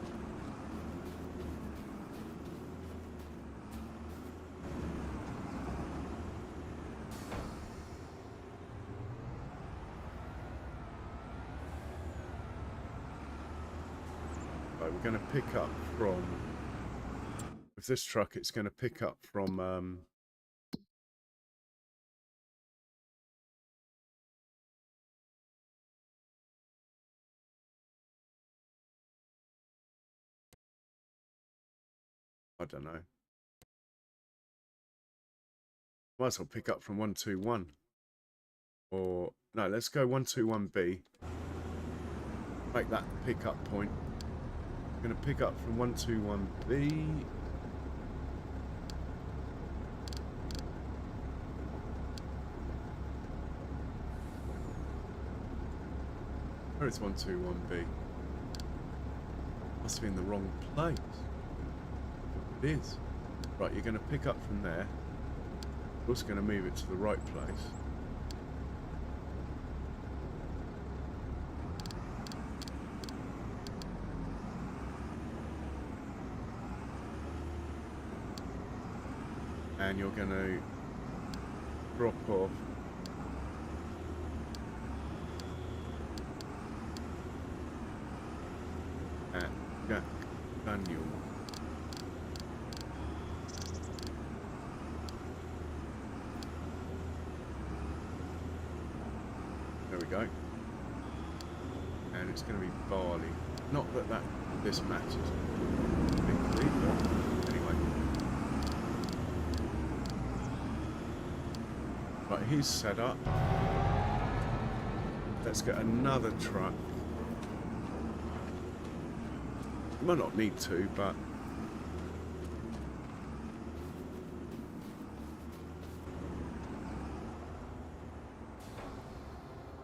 A: We're going to pick up from, with this truck, it's going to pick up from I don't know, might as well pick up from 121, or no, let's go 121B, make that the pickup point. Going to pick up from 121B. Where is 121B? Must be in the wrong place. It is. Right, you're going to pick up from there. We're also going to move it to the right place. And you're going to drop off at Jack Daniel. There we go. And it's going to be barley. Not that this matters. Big but anyway. Right, he's set up. Let's get another truck. We might not need to, but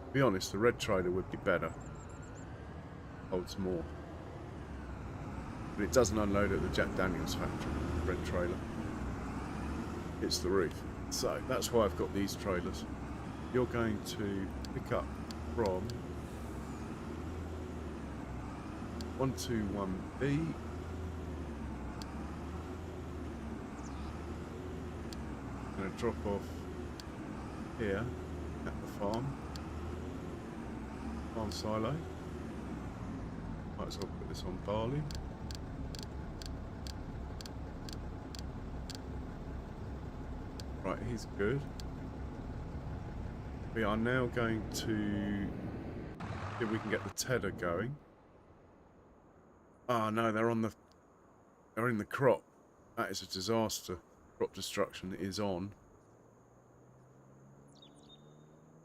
A: to be honest, the red trailer would be better. Holds more. But it doesn't unload at the Jack Daniels factory, red trailer. It's the roof. So that's why I've got these trailers. You're going to pick up from 121B. Going to drop off here at the farm silo. Might as well put this on barley. Right, he's good. We are now going to see if we can get the tedder going. Oh no, they're in the crop. That is a disaster. Crop destruction is on.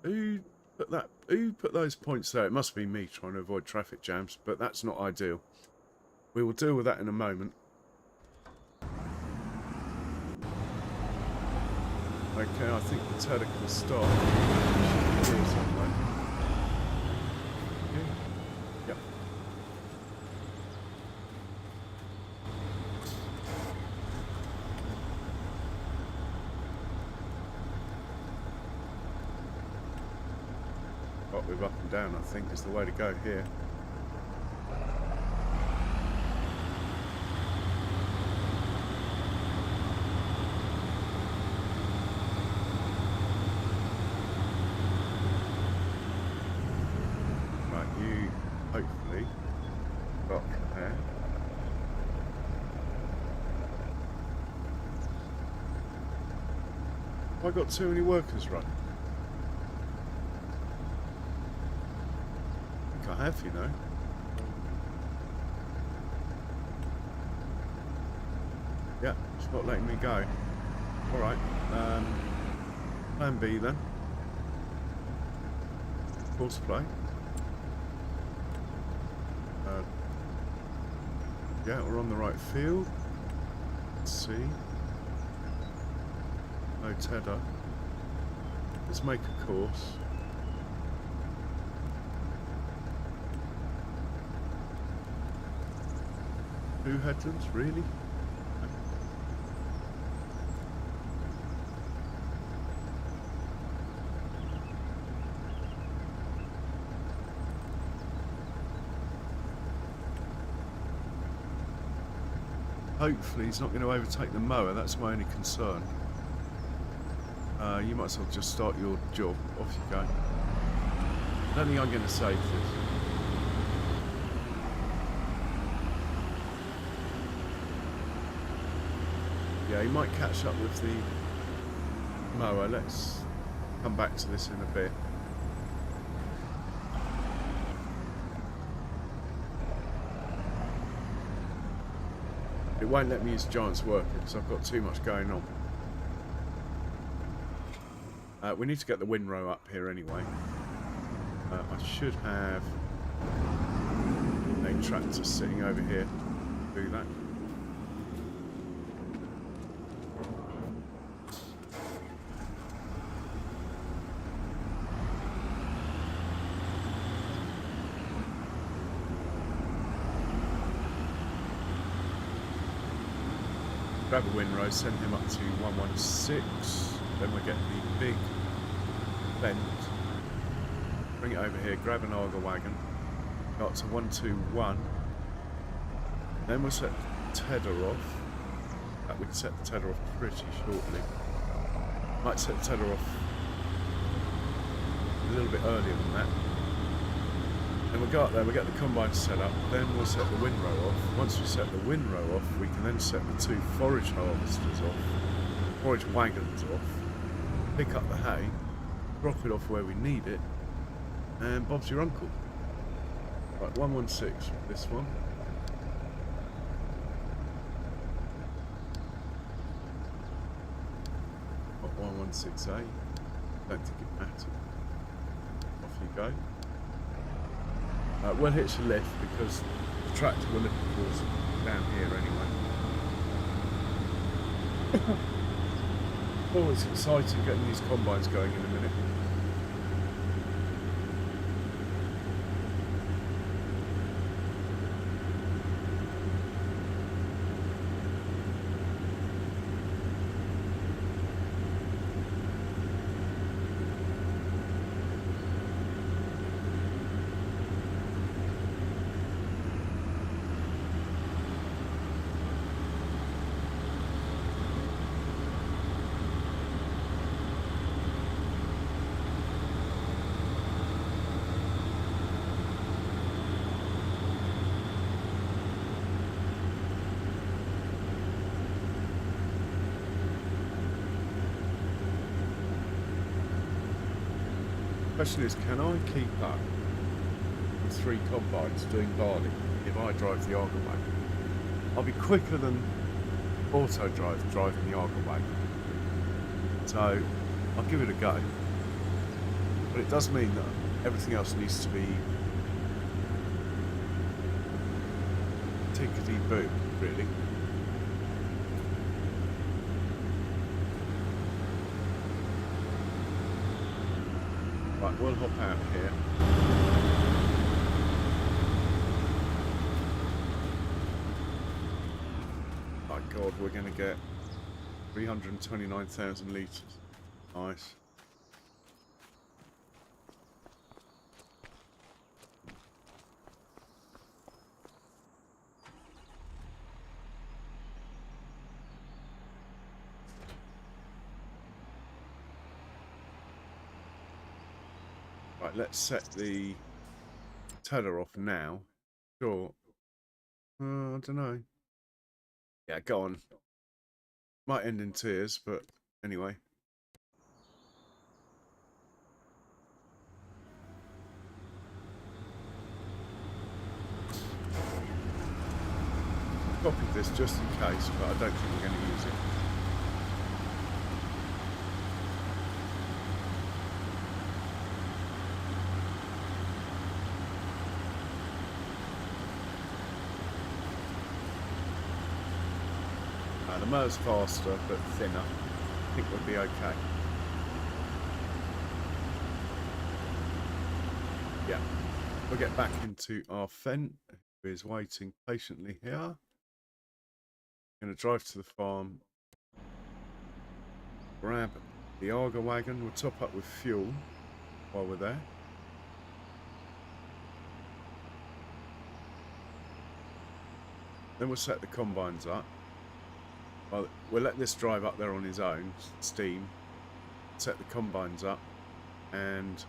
A: Who put those points there? It must be me trying to avoid traffic jams, but that's not ideal. We will deal with that in a moment.
B: Okay, I think the tedder can stop. Here somewhere. Okay. Yep. Up with up and down, I think, is the way to go here. Right, you hopefully got there. Have I got too many workers running? I have, you know. Yeah, it's not letting me go. Alright, plan B then. Course play. Yeah, we're on the right field. Let's see. No tedder. Let's make a course. Two headlands, really? Hopefully he's not going to overtake the mower, that's my only concern. You might as well just start your job. Off you go. I don't think I'm going to save this. Yeah, he might catch up with the mower. Let's come back to this in a bit. It won't let me use Giant's worker because I've got too much going on. We need to get the windrow up here anyway. I should have a tractor sitting over here to do that. Grab a windrow, send him up to 116, then we get the big bend, bring it over here, grab an auger wagon, go up to 121, then we'll set the tedder off. We can set the tedder off pretty shortly. Might set the tedder off a little bit earlier than that. Then we'll go up there, we'll get the combine set up, then we'll set the windrow off. Once we set the windrow off, we can then set the two forage harvesters off, forage wagons off, pick up the hay, drop it off where we need it, and Bob's your uncle. Right, 116 for this one. Got 116A. Don't think it matters. Off you go. We'll hitch the lift because the tractor will lift the force down here anyway. Oh, it's exciting getting these combines going in a minute. The question is, can I keep up with 3 combines doing barley if I drive the auger wagon? I'll be quicker than auto drive driving the auger wagon. So I'll give it a go. But it does mean that everything else needs to be tickety-boo, really.
A: Right, we'll hop out here. My God, we're going to get 329,000 litres. Nice. Right, let's set the tether off now. Sure. I don't know. Yeah, go on. Might end in tears, but anyway. Copied this just in case, but I don't think we're going to use it. The mower's faster, but thinner. I think we'll be okay. Yeah. We'll get back into our Fendt, who is waiting patiently here. Going to drive to the farm, grab the Arga wagon, we'll top up with fuel while we're there. Then we'll set the combines up. Well, we'll let this drive up there on his own, steam, set the combines up, and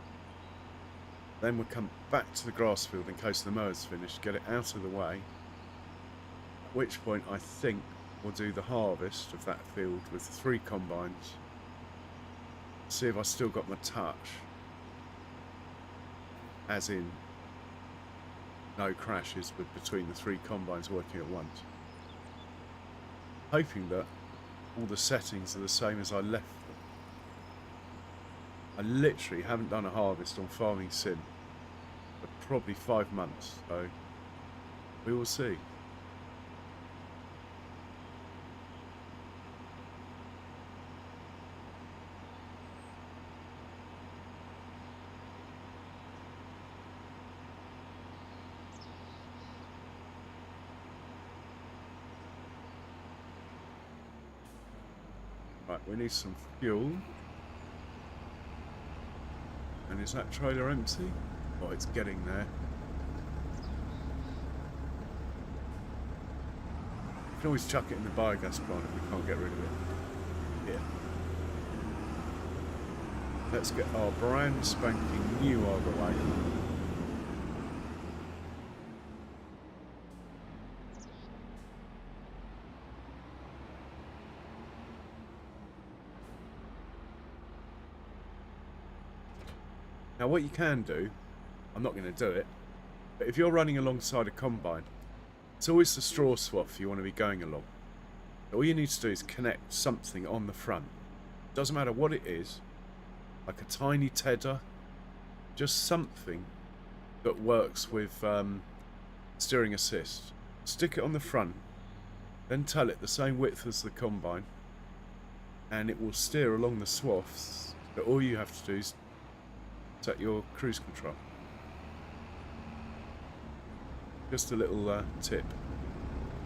A: then we'll come back to the grass field in case the mower's finished, get it out of the way, at which point I think we'll do the harvest of that field with 3 combines, see if I still got my touch, as in no crashes with between the 3 combines working at once. Hoping that all the settings are the same as I left them. I literally haven't done a harvest on Farming Sim for probably 5 months, so we will see. Right, we need some fuel. And is that trailer empty? Oh, it's getting there. We can always chuck it in the biogas plant if we can't get rid of it. Here. Let's get our brand spanking new Arga wagon. Now what you can do, I'm not going to do it, but if you're running alongside a combine, it's always the straw swath you want to be going along. All you need to do is connect something on the front. Doesn't matter what it is, like a tiny tedder, just something that works with steering assist. Stick it on the front, then tell it the same width as the combine, and it will steer along the swaths. But all you have to do is set your cruise control. Just a little tip.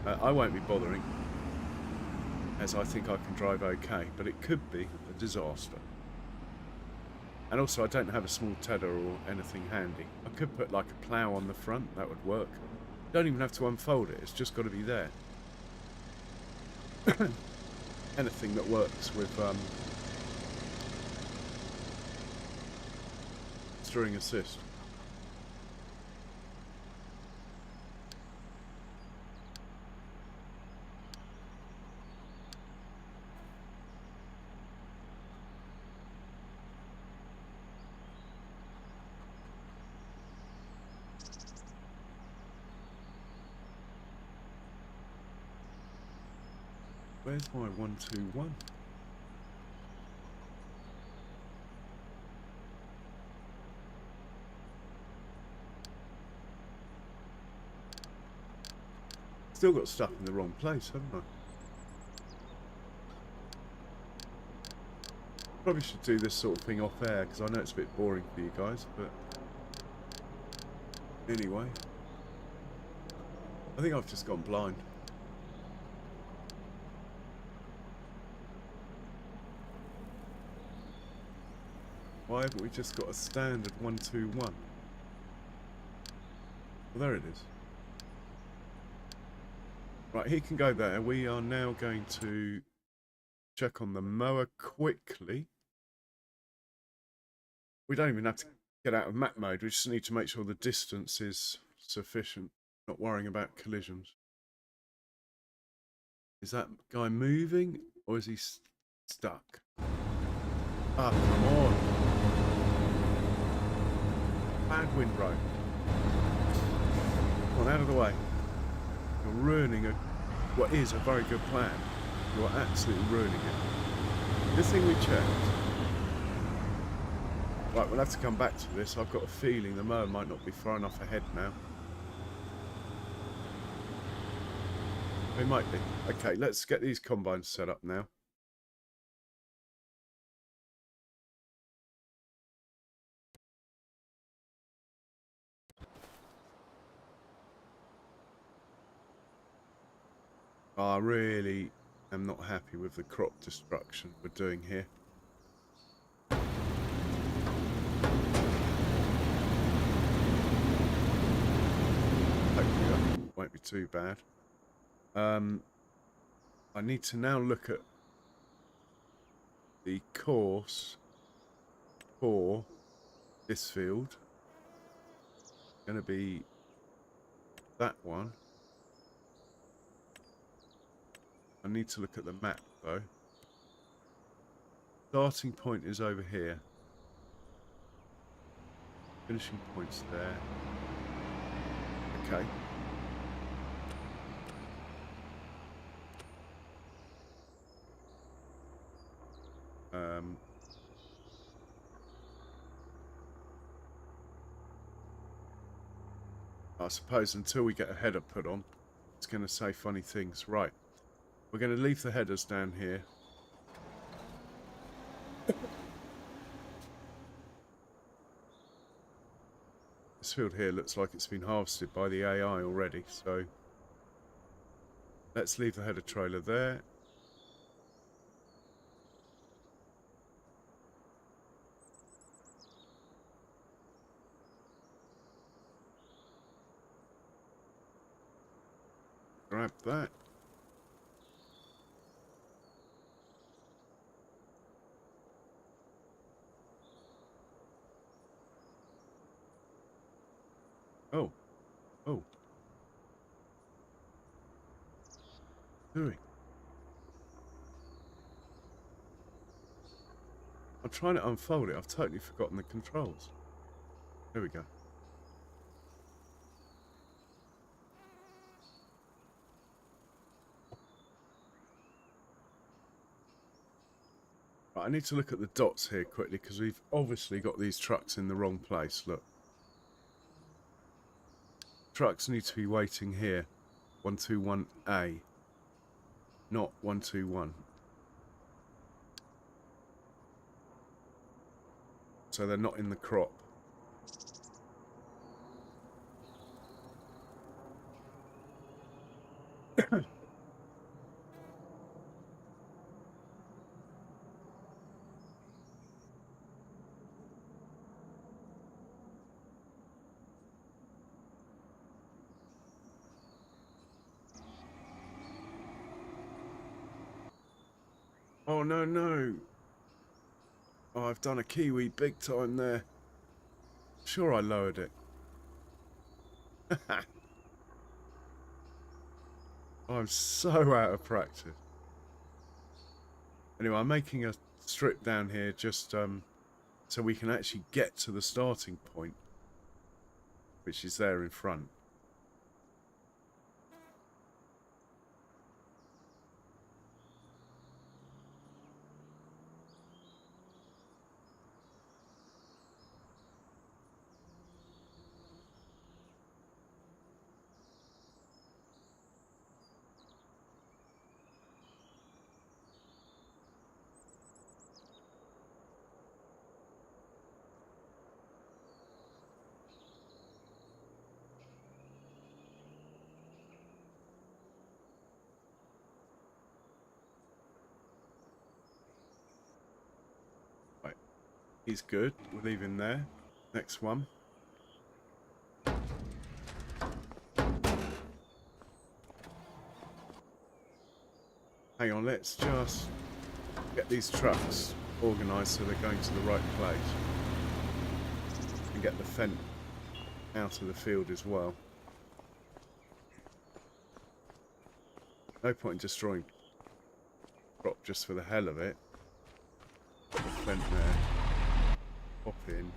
A: I won't be bothering, as I think I can drive okay, but it could be a disaster. And also I don't have a small tedder or anything handy. I could put like a plough on the front, that would work. Don't even have to unfold it, it's just got to be there. Anything that works with steering assist. Where's my 121? Still got stuff in the wrong place, haven't I? Probably should do this sort of thing off air because I know it's a bit boring for you guys, but anyway, I think I've just gone blind. Why haven't we just got a standard 121? Well, there it is. Right, he can go there. We are now going to check on the mower quickly. We don't even have to get out of map mode. We just need to make sure the distance is sufficient. Not worrying about collisions. Is that guy moving or is he stuck? Ah, come on. Bad windrow. Come on, out of the way. You're ruining what is a very good plan. You're absolutely ruining it. This thing we checked. Right, we'll have to come back to this. I've got a feeling the mower might not be far enough ahead now. It might be. Okay, let's get these combines set up now. I really am not happy with the crop destruction we're doing here. Hopefully that won't be too bad. I need to now look at the course for this field. It's going to be that one. I need to look at the map though. Starting point is over here. Finishing point's there. Okay. I suppose until we get a header put on, it's going to say funny things. Right. We're going to leave the headers down here. This field here looks like it's been harvested by the AI already, so let's leave the header trailer there. Grab that. Oh. Oh. Doing. I'm trying to unfold it. I've totally forgotten the controls. There we go. Right, I need to look at the dots here quickly because we've obviously got these trucks in the wrong place. Look. Trucks need to be waiting here. 121A. Not 121. So they're not in the crop. Oh, no, no. Oh, I've done a Kiwi big time there. Sure, I lowered it. I'm so out of practice. Anyway, I'm making a strip down here just so we can actually get to the starting point, which is there in front. He's good. We'll leave him there. Next one. Hang on, let's just get these trucks organised so they're going to the right place. And get the fence out of the field as well. No point in destroying crop just for the hell of it. Put the fence there. Pop in.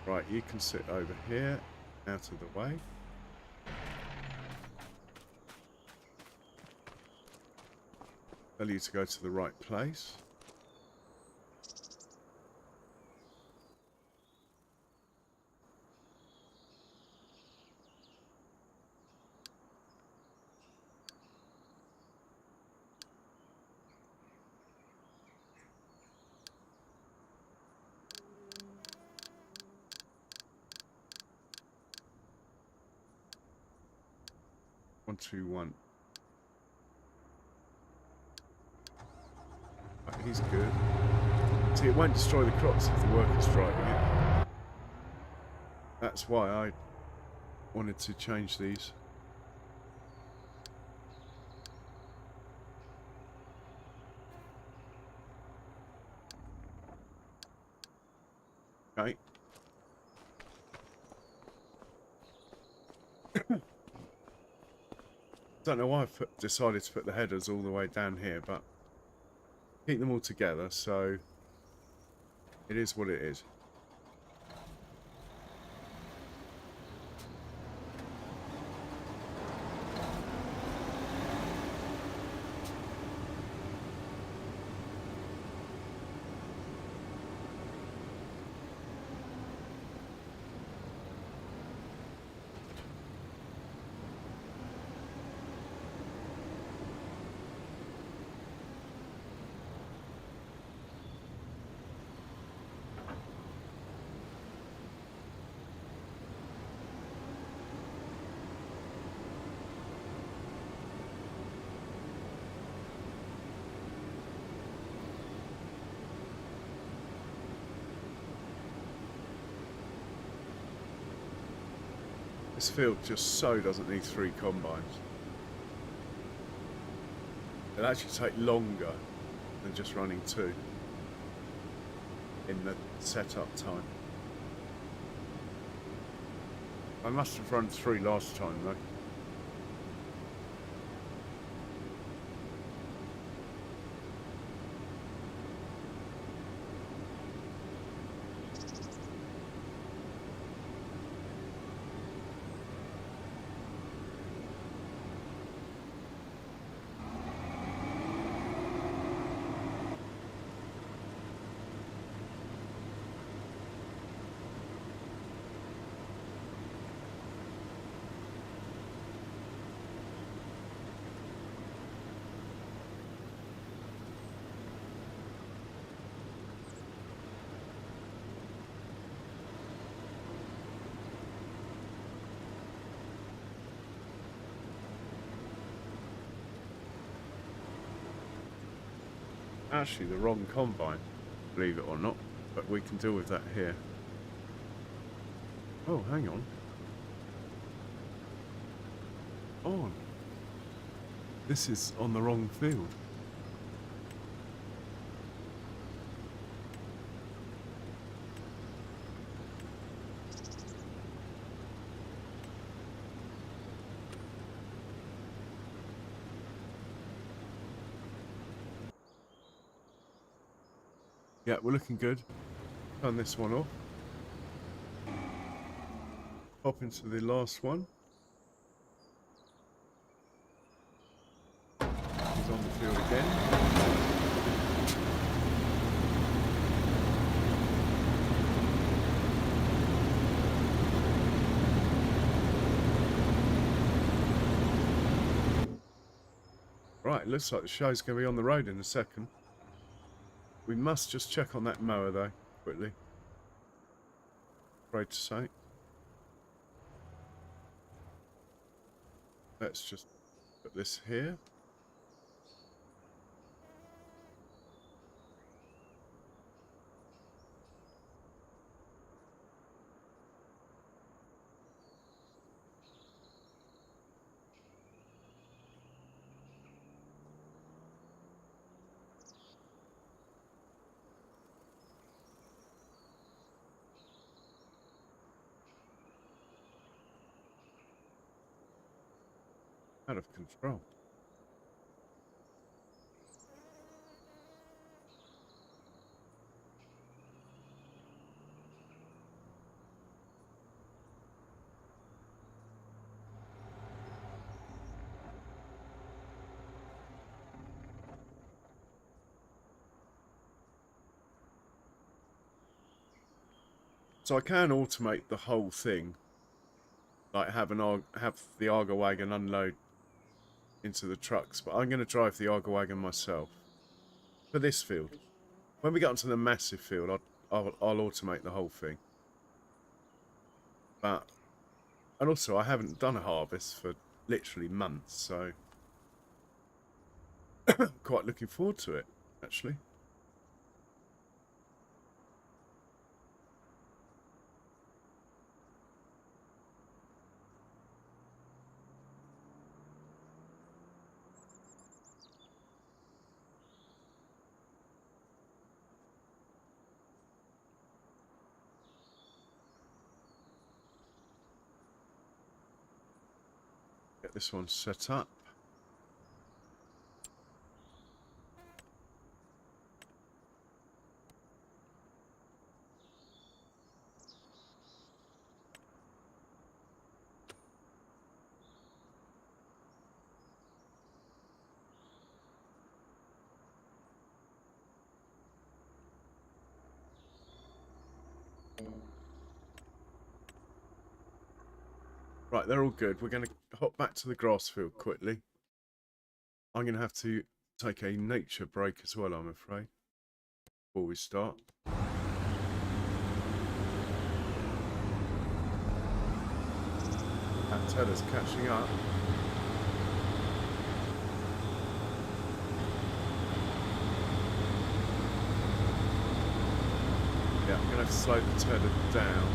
A: Right, you can sit over here, out of the way. Tell you to go to the right place. One, two, one. Right, he's good. See, it won't destroy the crops if the worker's driving it. That's why I wanted to change these. Okay. Don't know why I've decided to put the headers all the way down here, but keep them all together, so it is what it is. This field just so doesn't need 3 combines. It'll actually take longer than just running 2 in the setup time. I must have run 3 last time though. Actually the wrong combine, believe it or not, but we can deal with that here. Oh, hang on. Oh, this is on the wrong field. Yeah, we're looking good. Turn this one off. Hop into the last one. He's on the field again. Right, looks like the show's going to be on the road in a second. We must just check on that mower though, quickly. Afraid to say. Let's just
B: Put this here. Out of control. So I can automate the whole thing, like have the Argo wagon unload into the trucks, but I'm going to drive the Argo wagon myself for this field. When we get onto the massive field, I'll automate the whole thing. But and also I haven't done a harvest for literally months, so quite looking forward to it actually. Get this one set up. Right, they're all good. We're going to hop back to the grass field quickly. I'm going to have to take a nature break as well, I'm afraid, before we start. That teller's catching up. Yeah, I'm going to have to slow the tether down.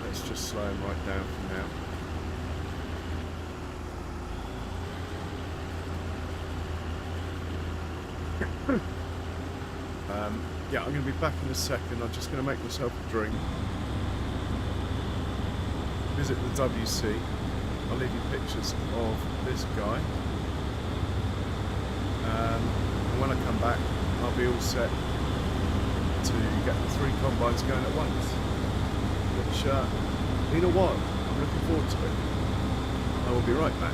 B: Let's just slow him right down for now. Yeah, I'm going to be back in a second. I'm just going to make myself a drink. Visit the WC. I'll leave you pictures of this guy. And when I come back, I'll be all set to get the 3 combines going at once. Which, in a while, I'm looking forward to it. I will be right back.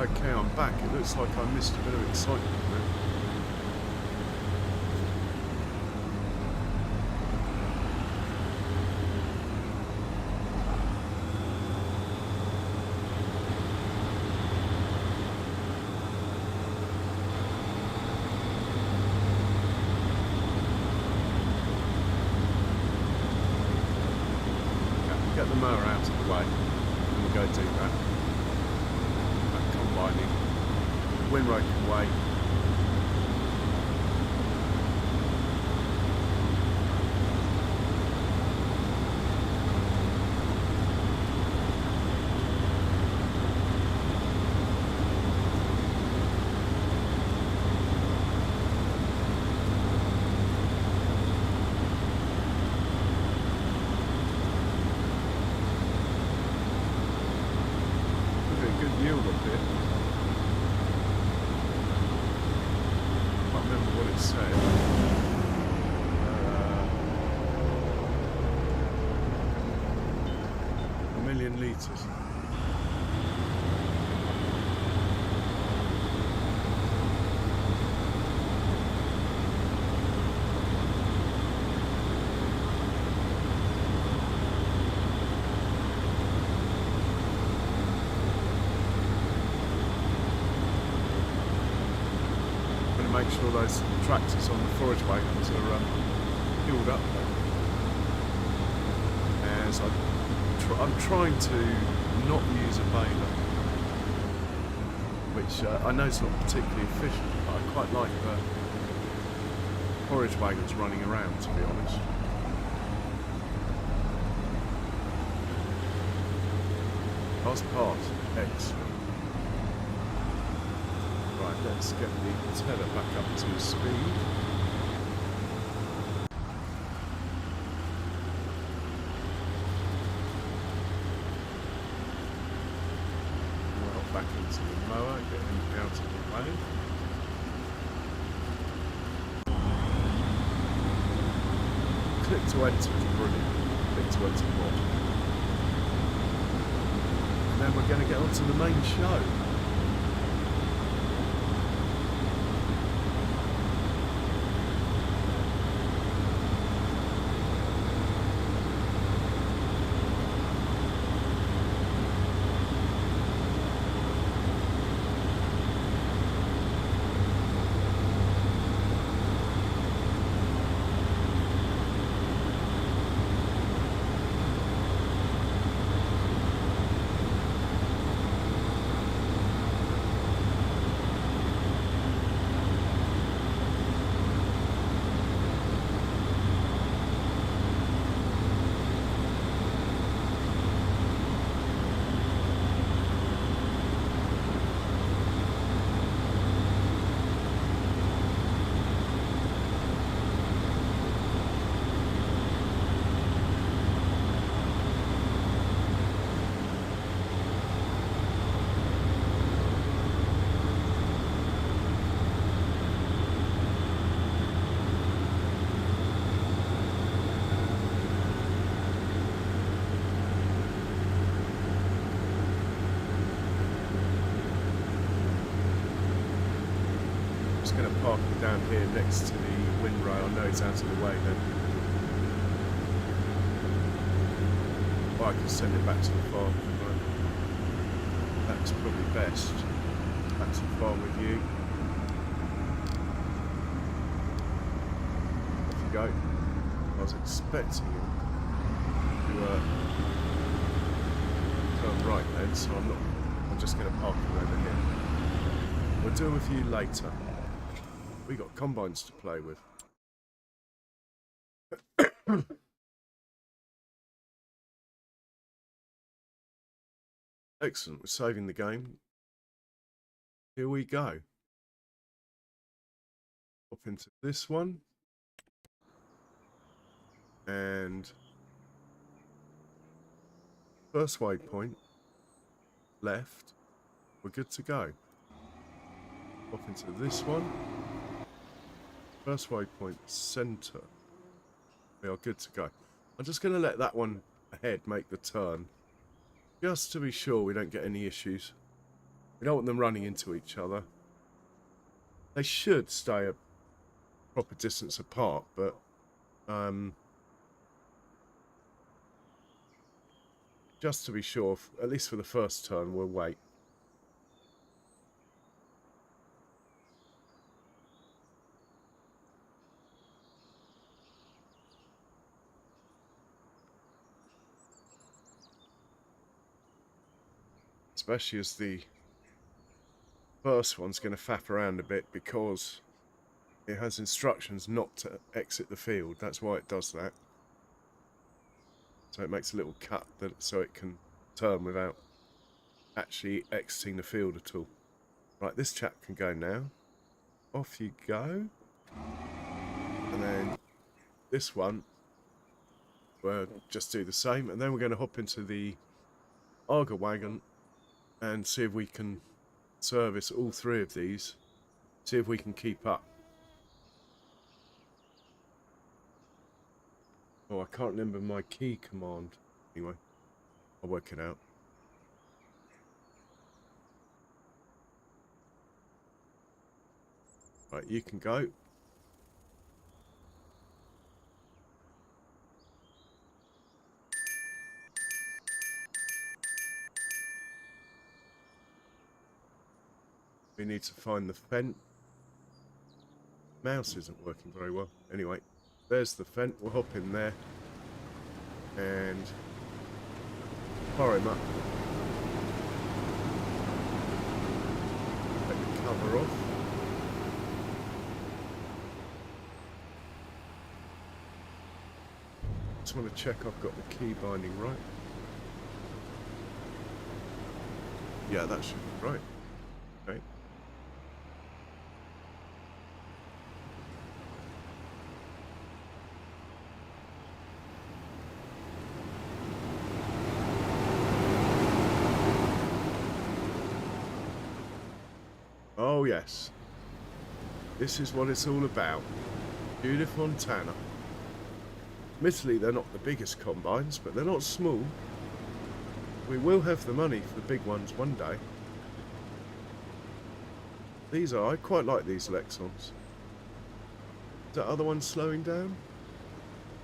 A: Okay, I'm back. It looks like I missed a bit of excitement there. Get the mower out of the way and we'll go do that. That combining. Windrow can wait. Yield up here. Can't remember what it said. 1,000,000 litres. Make sure those tractors on the forage wagons are fueled up as I'm trying to not use a baler, which I know is not particularly efficient, but I quite like the forage wagons running around, to be honest. Last part, excellent. Right, let's get the tether back up to speed. Well, back into the mower, get him out of the way. Click to enter is brilliant. Click to enter mod. And then we're going to get on to the main show. Just going to park it down here next to the windrow. I know it's out of the way then. Or I can send it back to the farm. Right. That's probably best. Back to the farm with you. Off you go. I was expecting you to turn right then, so I'm just going to park him over here. We'll deal with you later. We got combines to play with. Excellent, we're saving the game. Here we go. Hop into this one. And first waypoint, left. We're good to go. Hop into this one. First waypoint, centre. We are good to go. I'm just going to let that one ahead make the turn. Just to be sure we don't get any issues.
B: We don't want them running into each other. They should stay a proper distance apart, but just to be sure, at least for the first turn, we'll wait. Especially as the first one's going to faff around a bit because it has instructions not to exit the field. That's why it does that. So it makes a little cut so it can turn without actually exiting the field at all. Right, this chap can go now. Off you go. And then this one, we'll just do the same. And then we're going to hop into the Arga wagon and see if we can service all three of these. See if we can keep up. Oh, I can't remember my key command. Anyway, I'll work it out. Right, you can go. We need to find the fence. Mouse isn't working very well. Anyway, there's the fence. We'll hop in there and fire him up. Take the cover off. Just want to check I've got the key binding right. Yeah, that should be right. Okay. Oh yes, this is what it's all about. Judith Montana. Admittedly, they're not the biggest combines, but they're not small. We will have the money for the big ones one day. These are, I quite like these Lexons. Is that other one slowing down?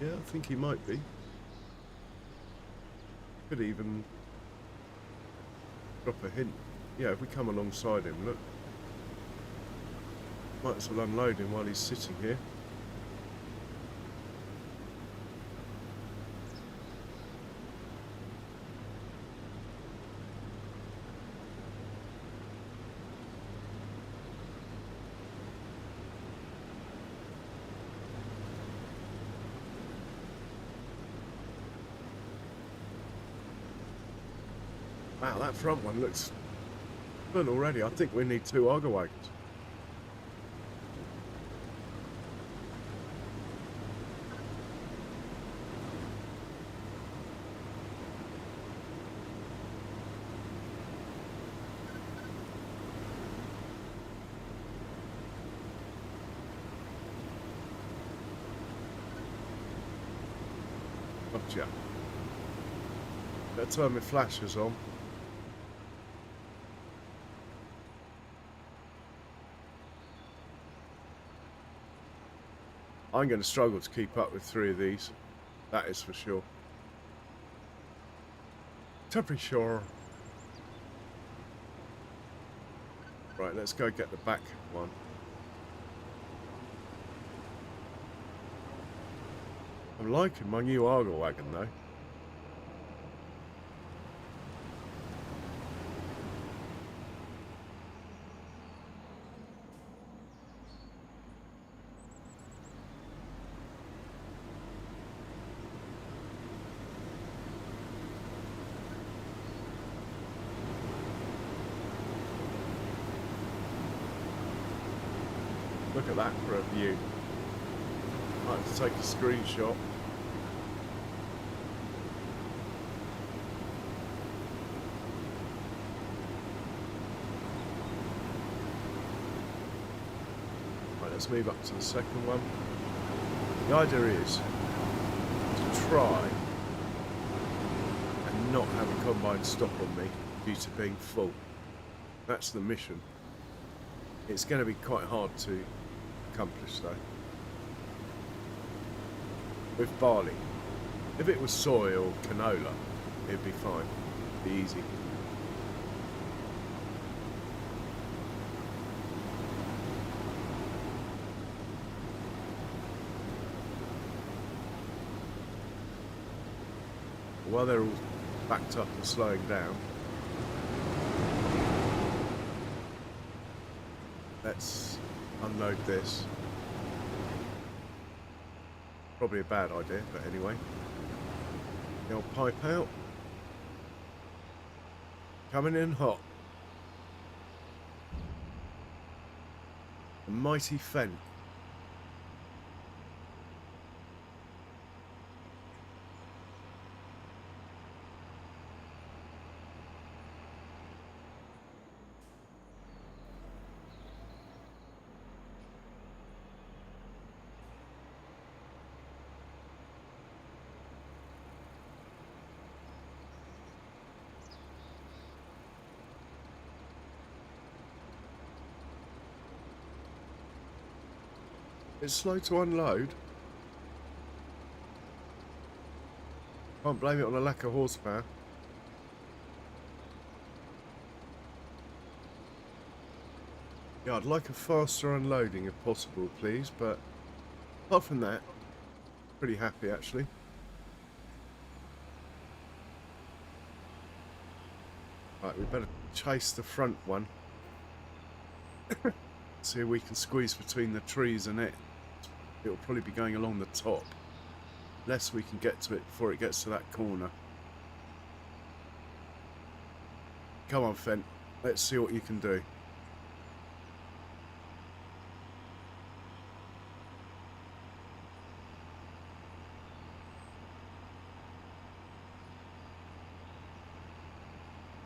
B: Yeah, I think he might be. Could even drop a hint. Yeah, if we come alongside him, look. Might as well unload him while he's sitting here. Wow, that front one looks full already. I think we need 2 Arga wagons. Gotcha. Better turn my flashers on. I'm going to struggle to keep up with 3 of these. That is for sure. To be sure. Right, let's go get the back one. I'm liking my new Arga wagon though. Look at that for a view. I have to take a screenshot. Right, let's move up to the second one. The idea is to try and not have a combine stop on me due to being full. That's the mission. It's going to be quite hard to accomplish though. With barley. If it was soy or canola, it'd be fine. It'd be easy. While they're all backed up and slowing down, let's unload this. Probably a bad idea, but anyway. The old pipe out. Coming in hot. The mighty Fen. It's slow to unload. Can't blame it on a lack of horsepower. Yeah, I'd like a faster unloading if possible, please, but apart from that, pretty happy actually. Right, we better chase the front one. See if we can squeeze between the trees and it. It'll probably be going along the top. Unless we can get to it before it gets to that corner. Come on, Fent. Let's see what you can do.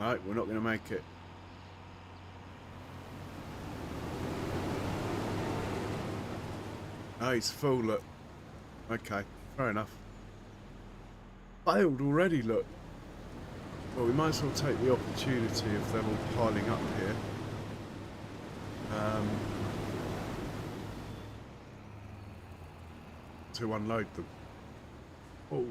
B: No, we're not going to make it. Oh, he's full, look. Okay, fair enough. Failed already, look. Well, we might as well take the opportunity of them all piling up here. To unload them. Oh.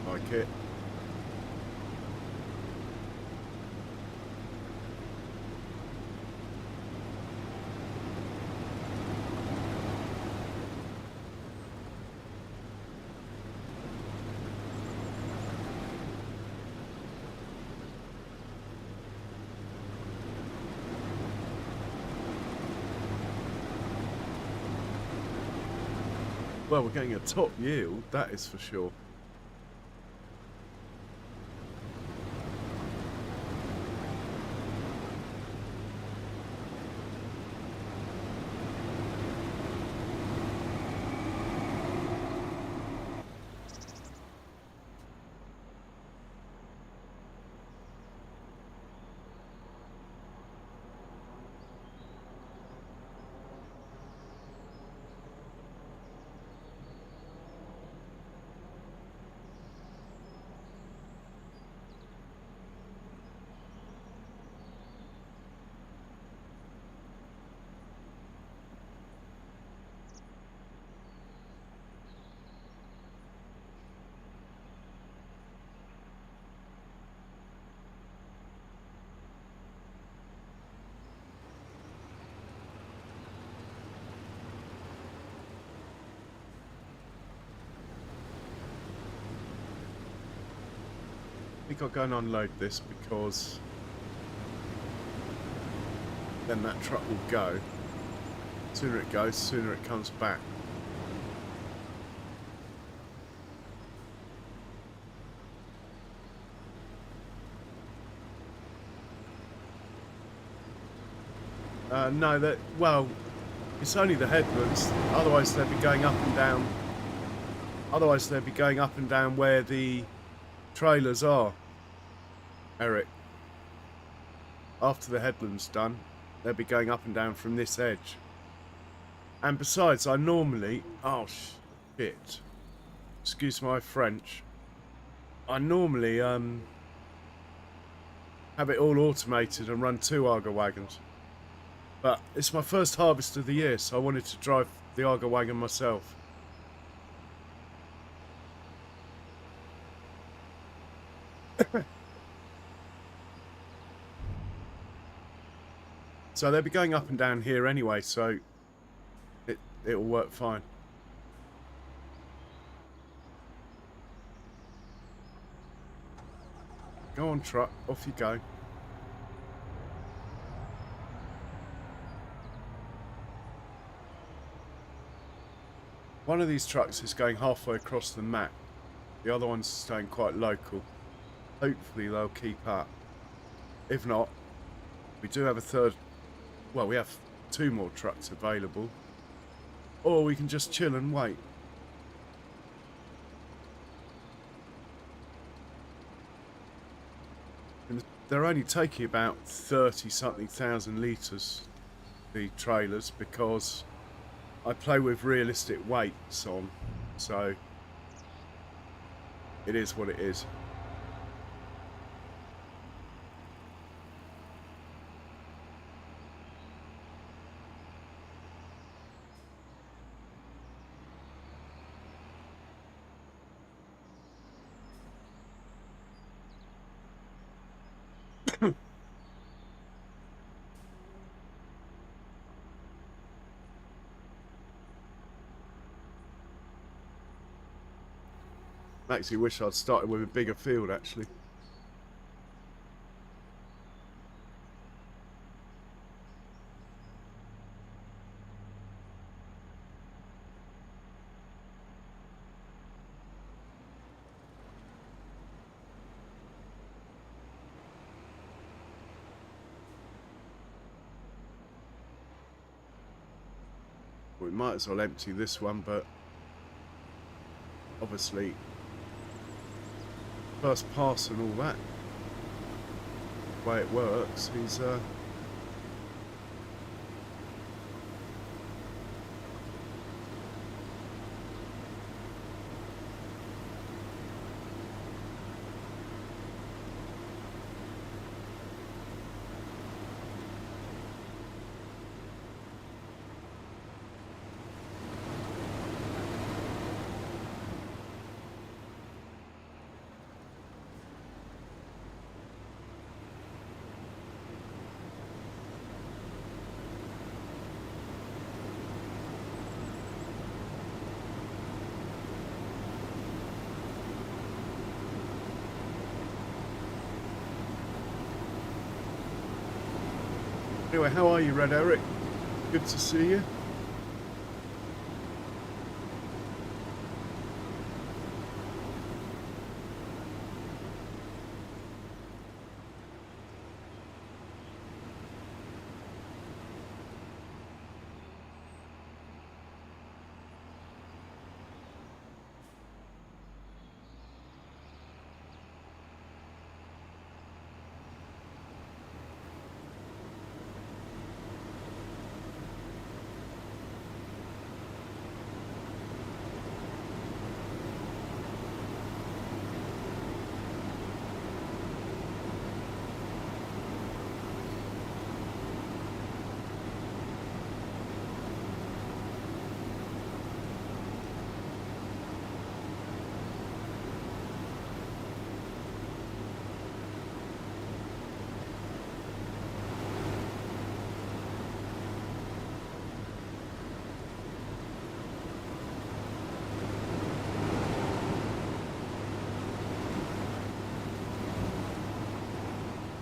B: Like it. Well, we're getting a top yield, that is for sure. I think I'll go and unload this because then that truck will go. Sooner it goes, sooner it comes back. No, that well, it's only the headlands. Otherwise, they'd be going up and down. Otherwise, they'd be going up and down where the trailers are, Eric. After the headland's done, they'll be going up and down from this edge. And besides, I normally... Oh, shit. Excuse my French. I normally have it all automated and run 2 Argo wagons. But it's my first harvest of the year, so I wanted to drive the Argo wagon myself. So they'll be going up and down here anyway, so it'll work fine. Go on, truck, off you go. One of these trucks is going halfway across the map. The other one's staying quite local. Hopefully they'll keep up. If not, we do have a third... Well, we have 2 more trucks available. Or we can just chill and wait. And they're only taking about 30-something thousand litres, the trailers, because I play with realistic weights on. So, it is what it is. Makes me wish I'd started with a bigger field, actually. We might as well empty this one, but obviously first pass and all that, the way it works, he's Anyway, how are you, Red Eric? Good to see you.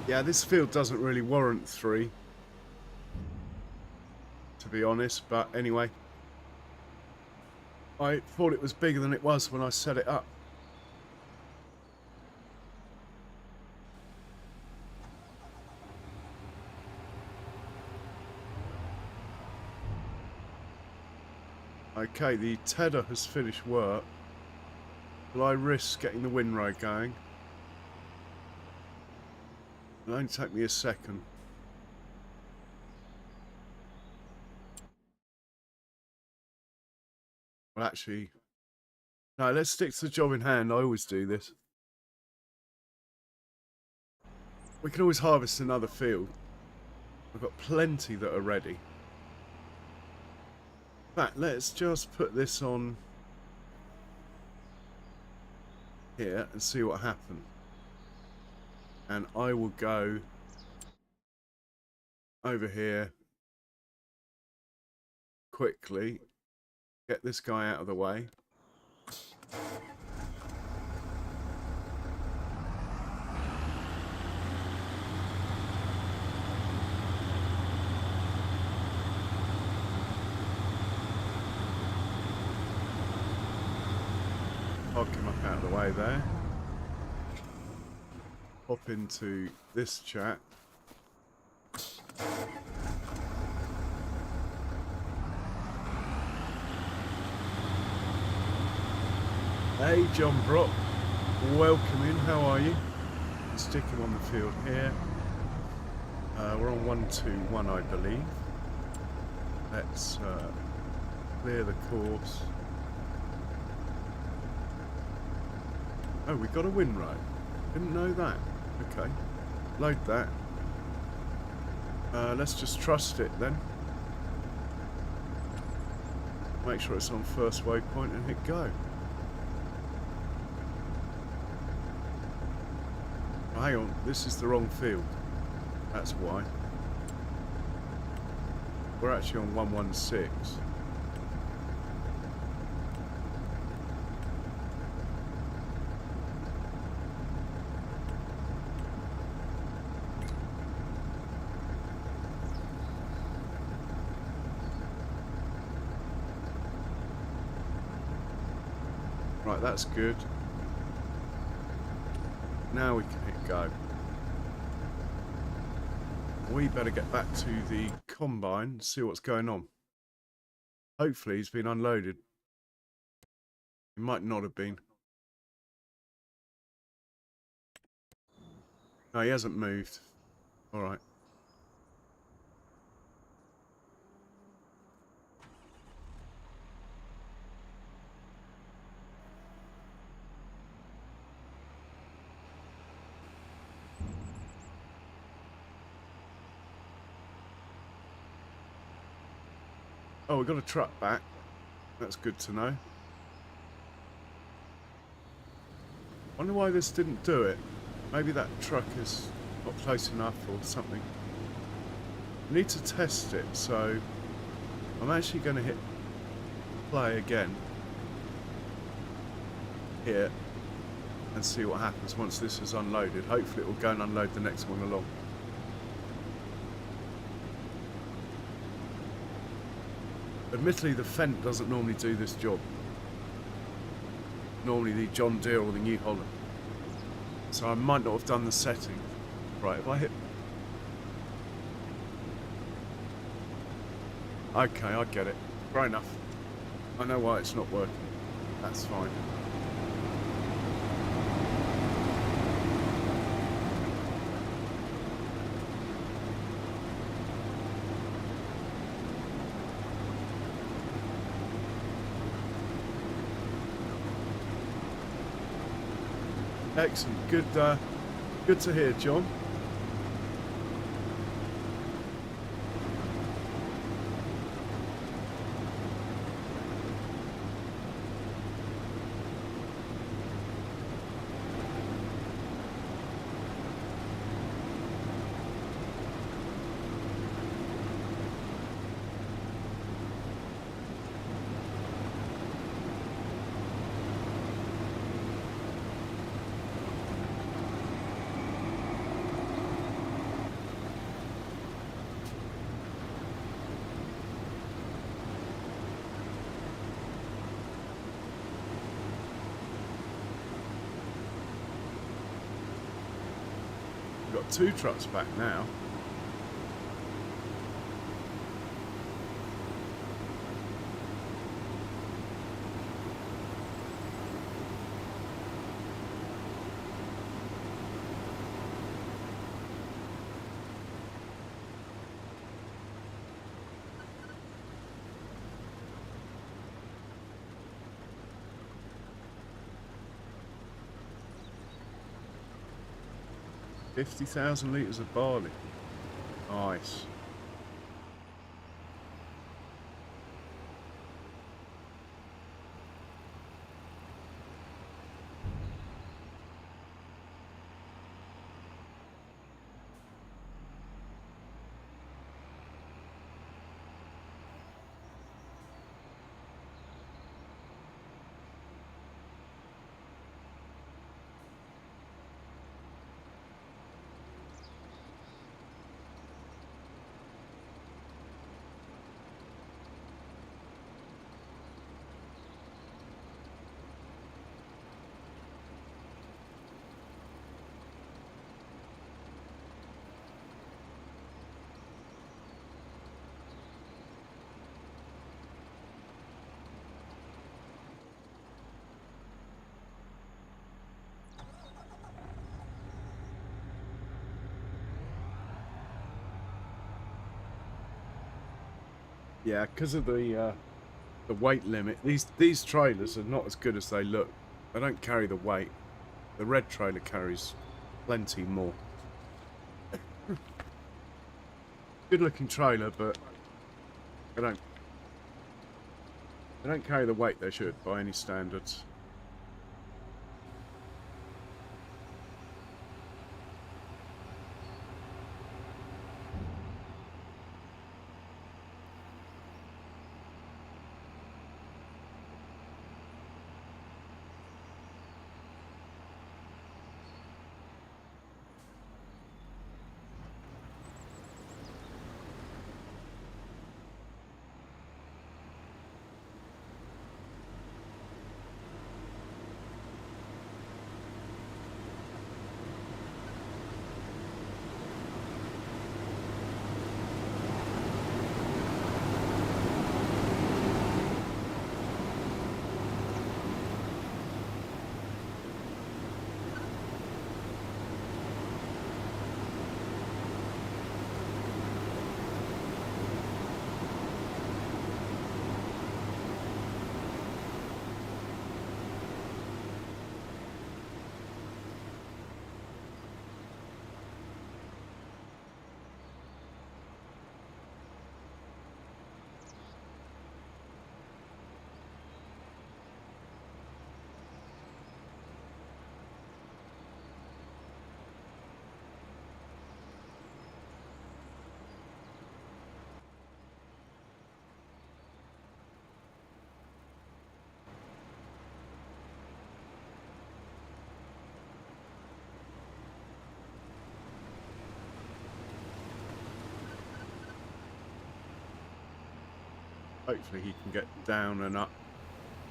B: Yeah, this field doesn't really warrant 3, to be honest, but anyway. I thought it was bigger than it was when I set it up. Okay, the tedder has finished work. Will I risk getting the windrow going? It'll only take me a second. Well, actually, no, let's stick to the job in hand. I always do this. We can always harvest another field. I've got plenty that are ready. In fact, let's just put this on here and see what happens. And I will go over here quickly, get this guy out of the way. I'll come up out of the way there. Hop into this chat. Hey John Brock, welcome in, how are you? Stick him on the field here. We're on 121 I believe. Let's clear the course. Oh, we got a windrow. Didn't know that. Okay. Load that. Let's just trust it then. Make sure it's on first waypoint and hit go. Oh, hang on, this is the wrong field. That's why. We're actually on 116. Right, that's good. Now we can hit go. We better get back to the combine and see what's going on. Hopefully he's been unloaded. He might not have been. No, he hasn't moved. Alright. Oh, we've got a truck back. That's good to know. Wonder why this didn't do it. Maybe that truck is not close enough or something. I need to test it, so I'm actually going to hit play again here and see what happens once this is unloaded. Hopefully it will go and unload the next one along. Admittedly, the Fendt doesn't normally do this job. Normally the John Deere or the New Holland. So I might not have done the setting. Right, if I hit... Okay, I get it. Right enough. I know why it's not working. That's fine. Excellent. Good to hear, John. We've got 2 trucks back now.
A: 50,000 litres of barley. Nice. Yeah, because of the weight limit, these trailers are not as good as they look. They don't carry the weight. The red trailer carries plenty more. Good looking trailer, but they don't carry the weight they should by any standards. Hopefully he can get down and up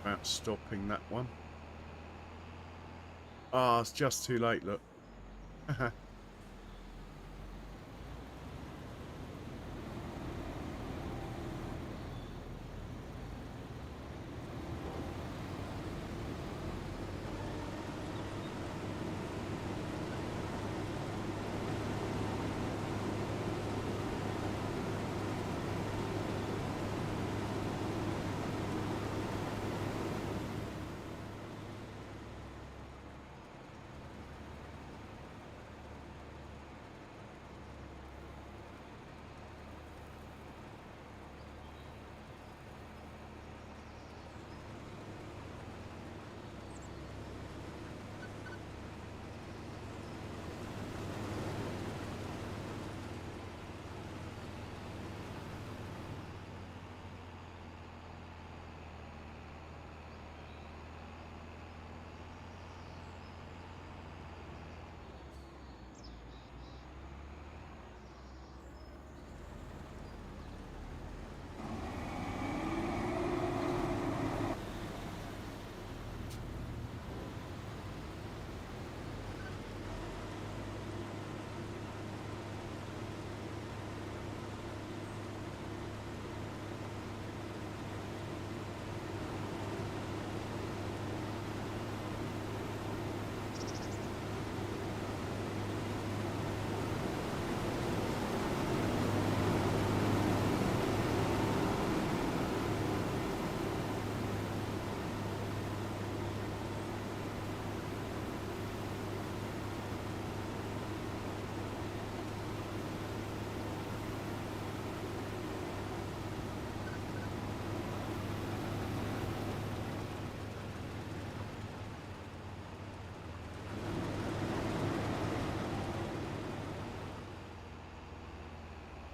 A: without stopping that one. Ah, it's just too late, look.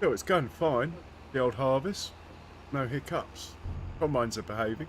B: Yeah, it's going fine. The old harvest. No hiccups. Combines are behaving.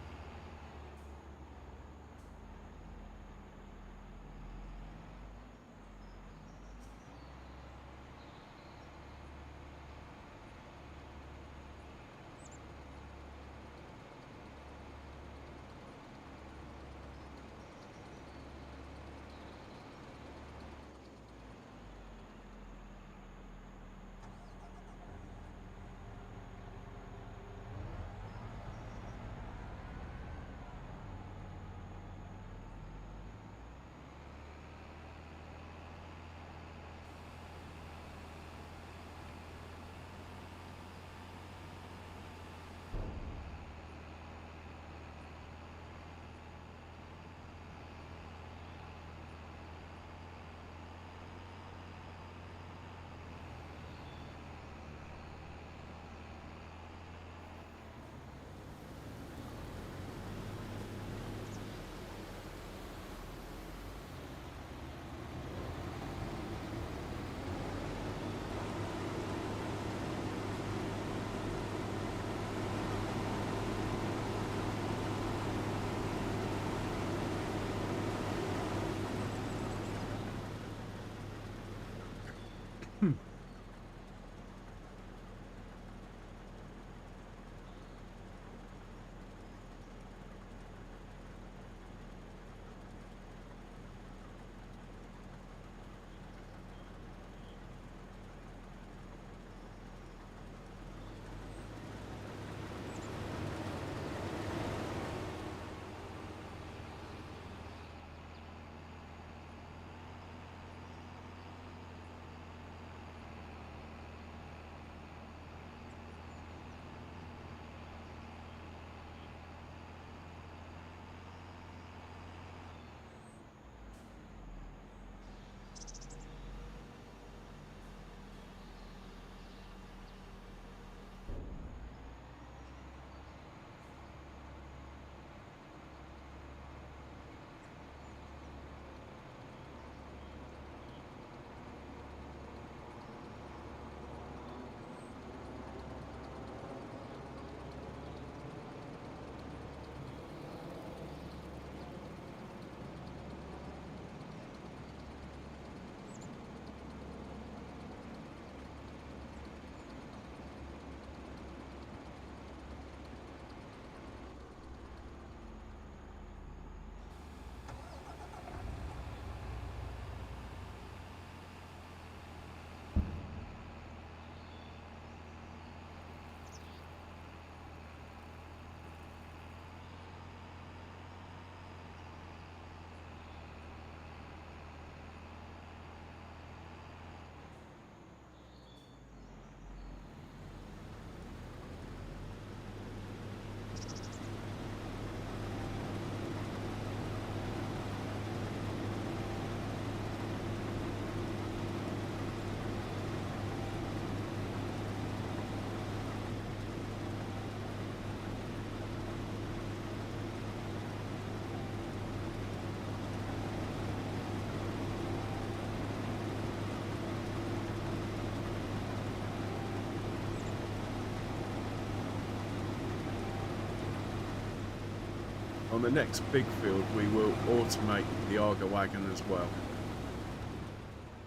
B: On the next big field, we will automate the Arga wagon as well.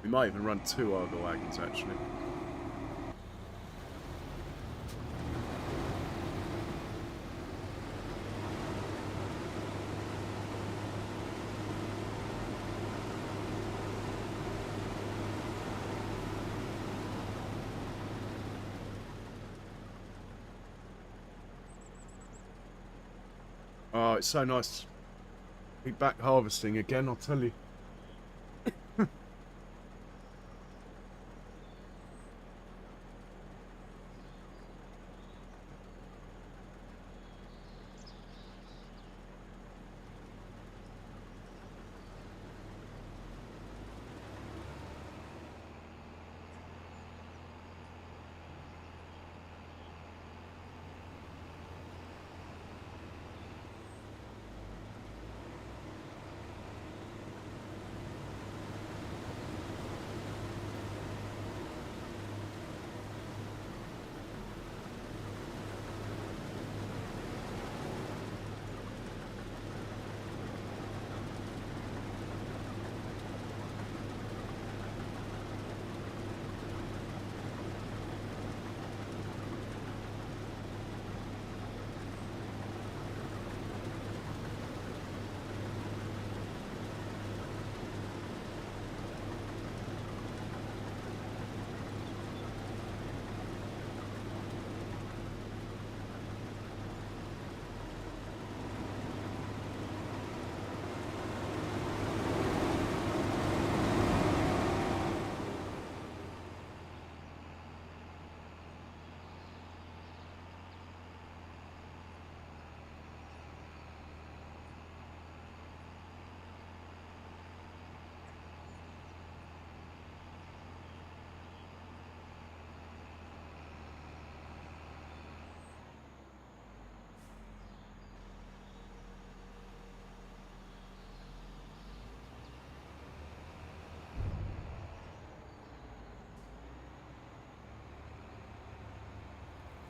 B: We might even run 2 Arga wagons, actually. Oh, it's so nice to be back harvesting again, I'll tell you.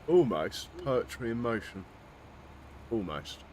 B: Almost poetry in motion. Almost.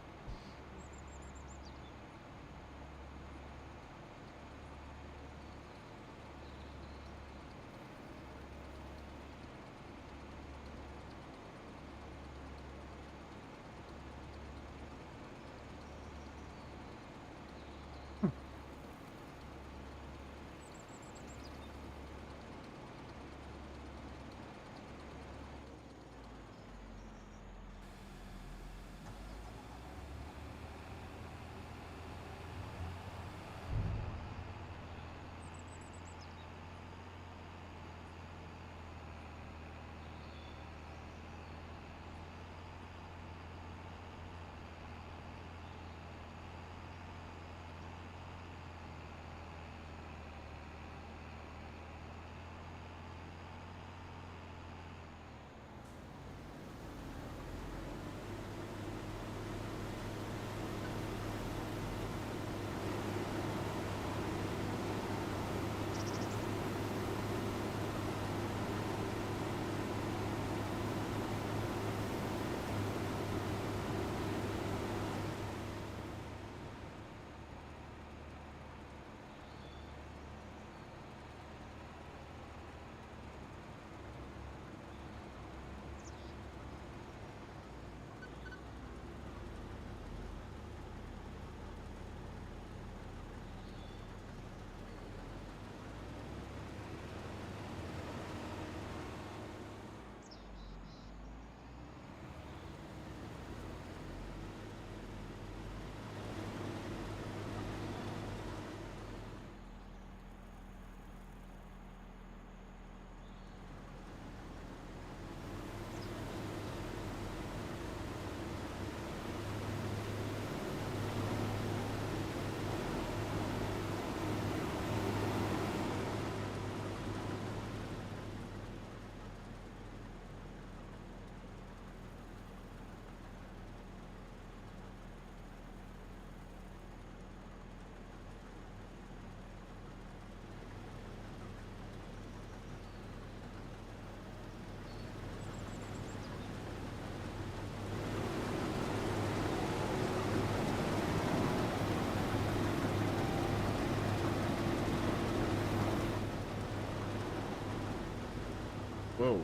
B: Whoa.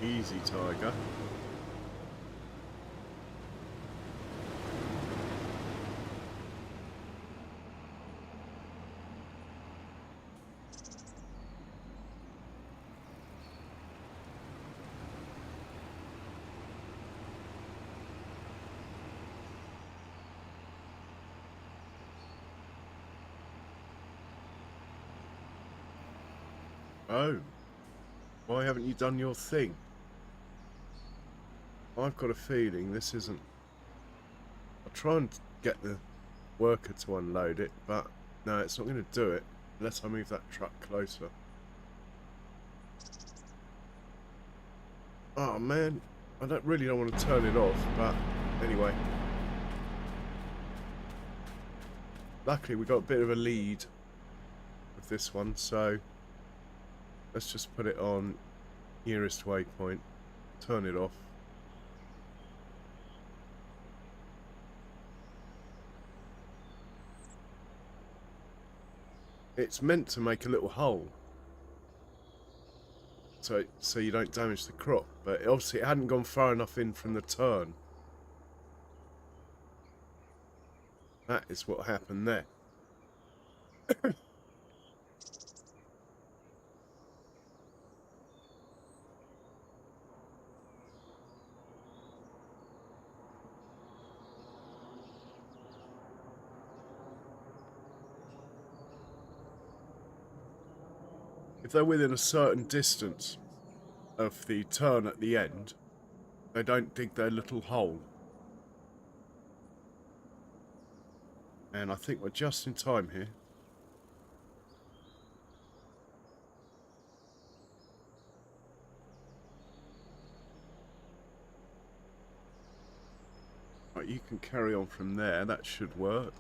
B: Easy, Tiger. Oh. Why haven't you done your thing? I've got a feeling this isn't... I'll try and get the worker to unload it, but no, it's not going to do it unless I move that truck closer. Oh man, I don't want to turn it off, but anyway. Luckily we got a bit of a lead with this one, so let's just put it on nearest waypoint, turn it off. It's meant to make a little hole, so you don't damage the crop, but obviously it hadn't gone far enough in from the turn. That is what happened there. If they're within a certain distance of the turn at the end, they don't dig their little hole. And I think we're just in time here. Right, you can carry on from there, that should work.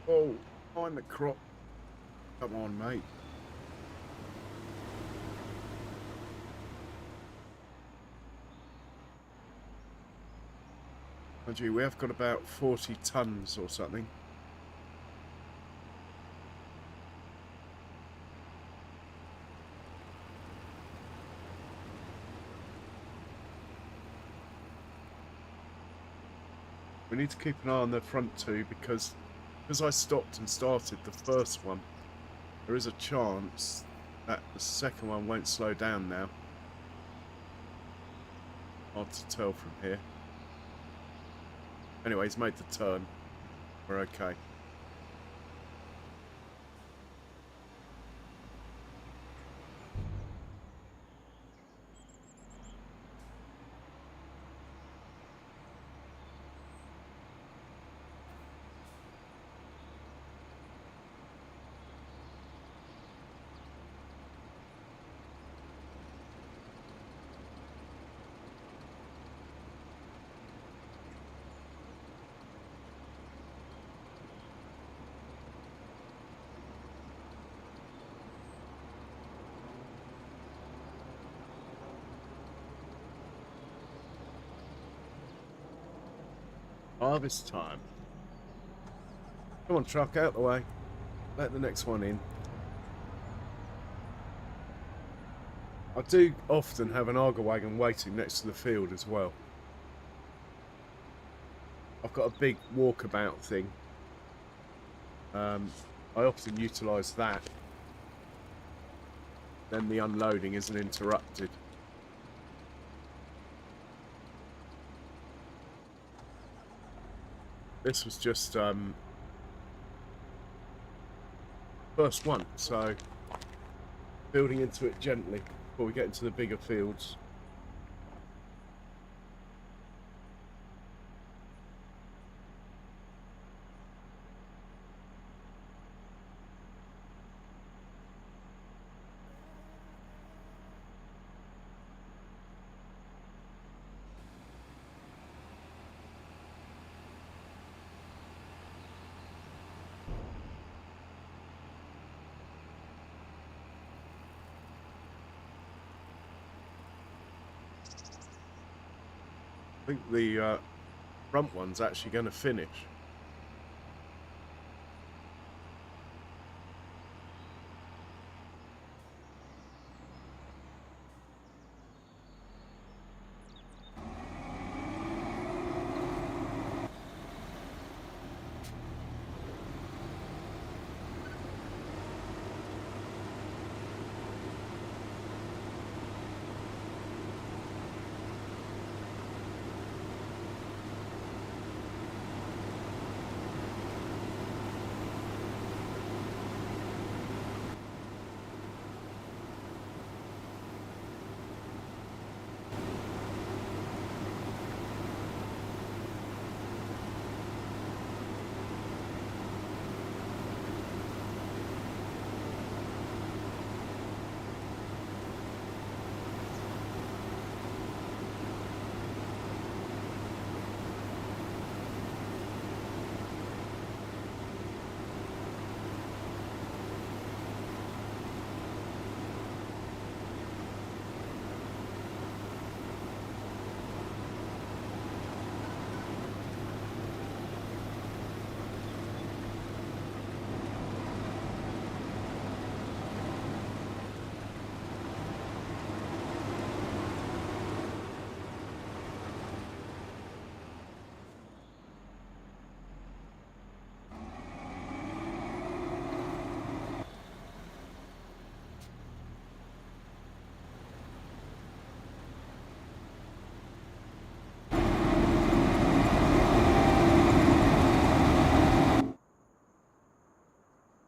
A: Oh, find the crop. Come on, mate. Mind you, we have got about 40 tons or something. We need to keep an eye on the front two because I stopped and started the first one, there is a chance that the second one won't slow down now. Hard to tell from here. Anyway, he's made the turn. We're okay. Harvest time. Come on, truck, out the way. Let the next one in. I do often have an Arga wagon waiting next to the field as well. I've got a big walkabout thing. I often utilise that. Then the unloading isn't interrupted. This was just first one, so building into it gently before we get into the bigger fields. I think the front one's actually going to finish.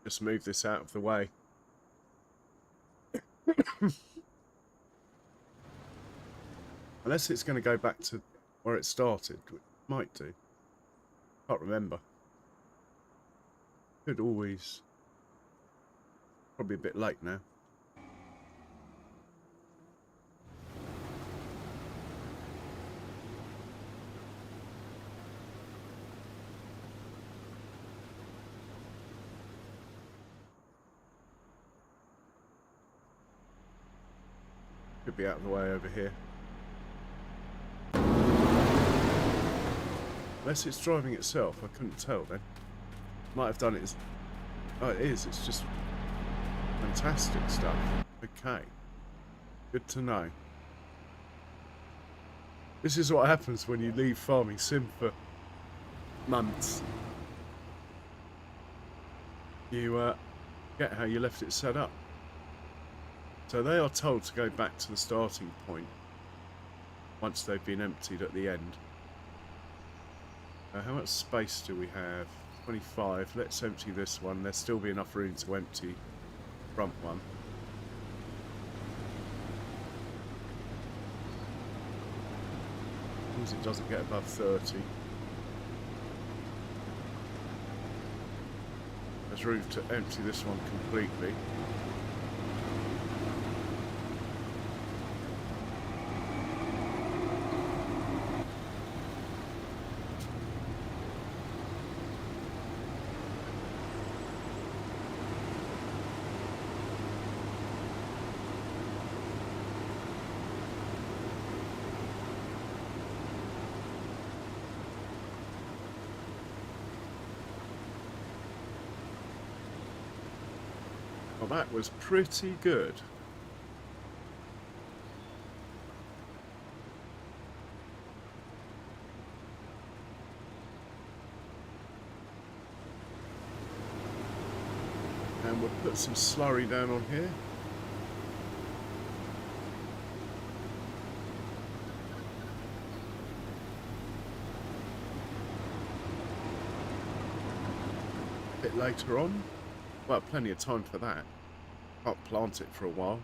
A: Just move this out of the way. Unless it's going to go back to where it started, which it might do. Can't remember. Could always. Probably a bit late now.
B: Could be out of the way over here. Unless it's driving itself, I couldn't tell then. Might have done it as... Oh, it is. It's just fantastic stuff. Okay. Good to know. This is what happens when you leave Farming Sim for months. You get how you left it set up. So they are told to go back to the starting point once they've been emptied at the end. How much space do we have? 25. Let's empty this one. There'll still be enough room to empty the front one. As long as it doesn't get above 30. There's room to empty this one completely. Well, that was pretty good. And we'll put some slurry down on here. A bit later on. Well, plenty of time for that. Can't plant it for a while.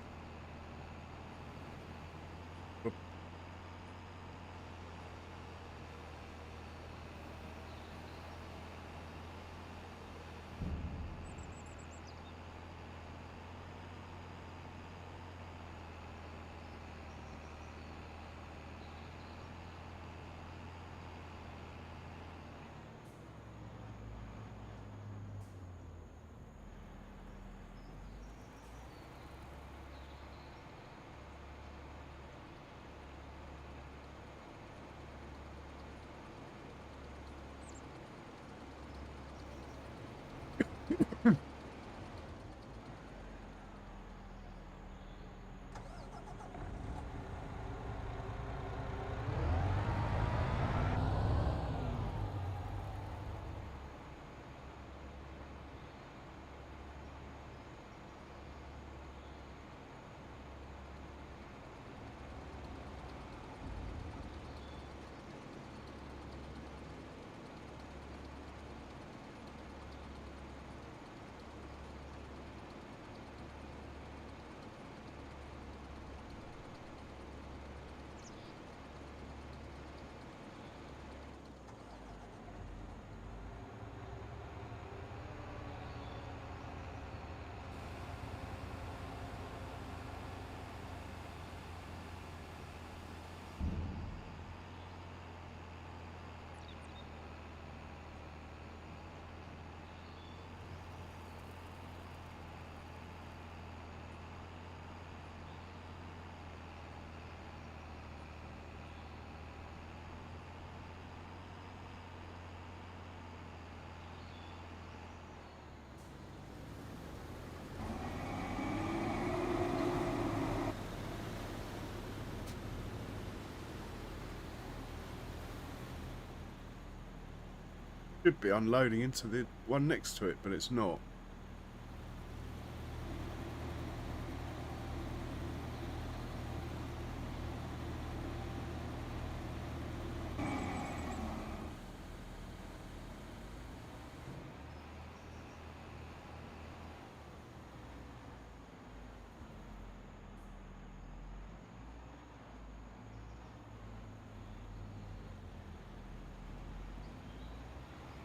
B: Should be unloading into the one next to it, but it's not.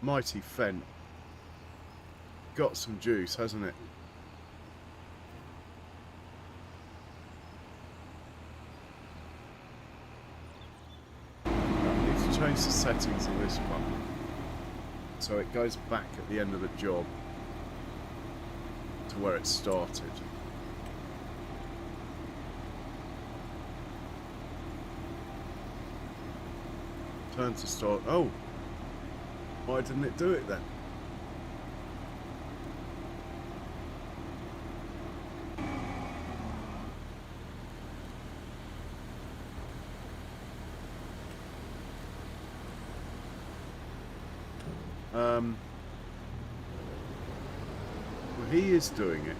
B: Mighty Fent. Got some juice, hasn't it? I need to change the settings of this one so it goes back at the end of the job to where it started.
A: Turn to start. Oh, why didn't it do it then? Well, he is doing it.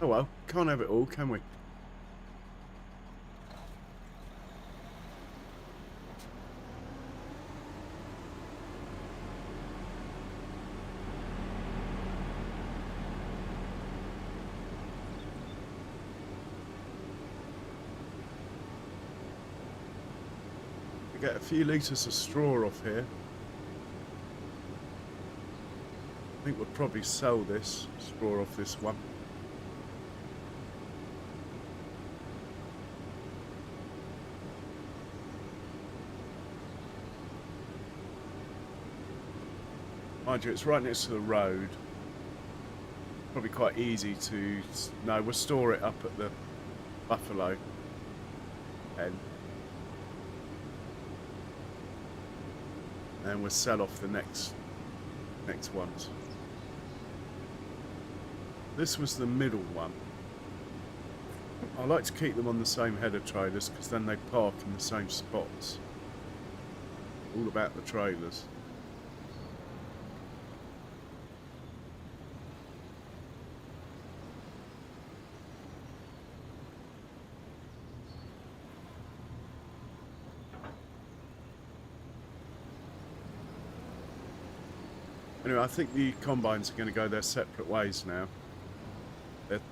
A: Oh well, can't have it all, can we? We get a few litres of straw off here. I think we'll probably sell this straw off this one. Mind you, it's right next to the road. Probably quite easy to... No, we'll store it up at the Buffalo Pen. And we'll sell off the next ones. This was the middle one. I like to keep them on the same header trailers because then they park in the same spots. All about the trailers. Anyway, I think the combines are going to go their separate ways now.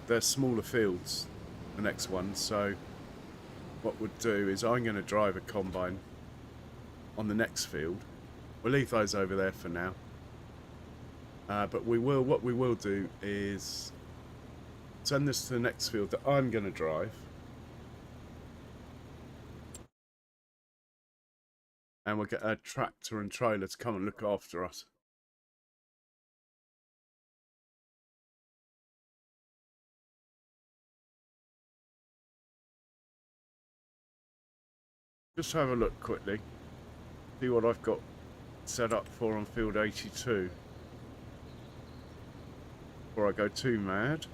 A: They're smaller fields, the next one, so what we'll do is I'm going to drive a combine on the next field. We'll leave those over there for now. But what we will do is send this to the next field that I'm going to drive. And we'll get a tractor and trailer to come and look after us. Just have a look quickly. See what I've got set up for on field 82. Before I go too mad.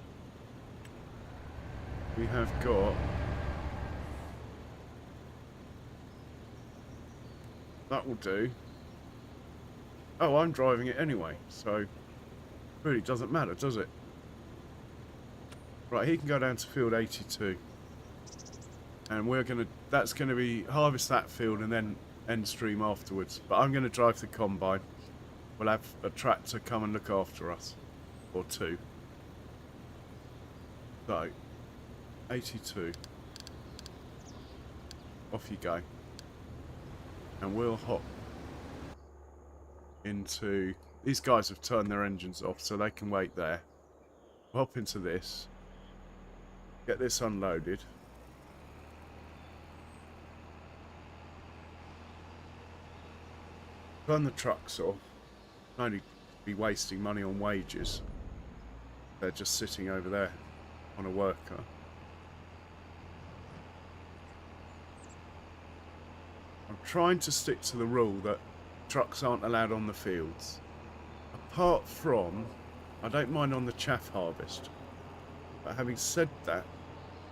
A: We have got... That will do. Oh, I'm driving it anyway, so... Really doesn't matter, does it? Right, he can go down to field 82. And we're going to... That's going to be... Harvest that field and then end stream afterwards. But I'm going to drive the combine. We'll have a tractor come and look after us. Or two. So... 82. Off you go. And we'll hop into... These guys have turned their engines off, so they can wait there. We'll hop into this. Get this unloaded. Turn the trucks off. Only be wasting money on wages. They're just sitting over there on a worker. I'm trying to stick to the rule that trucks aren't allowed on the fields. Apart from, I don't mind on the chaff harvest. But having said that,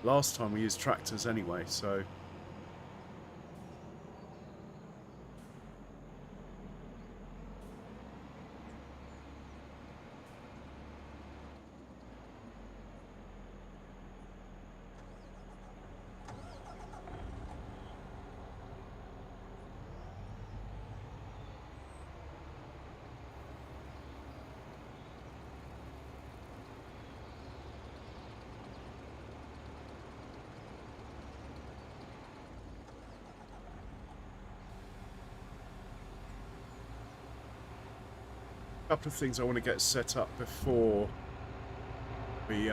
A: last time we used tractors anyway, so... couple of things I want to get set up before we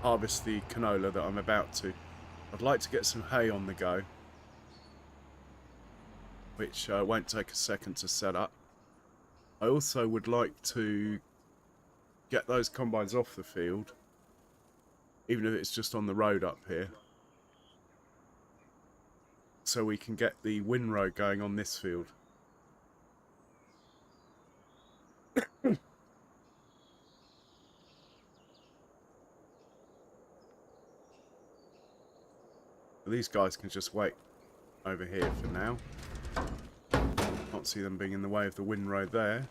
A: harvest the canola that I'm about to. I'd like to get some hay on the go, which won't take a second to set up. I also would like to get those combines off the field, even if it's just on the road up here. so we can get the windrow going on this field. These guys can just wait over here for now. Can't see them being in the way of the windrow there.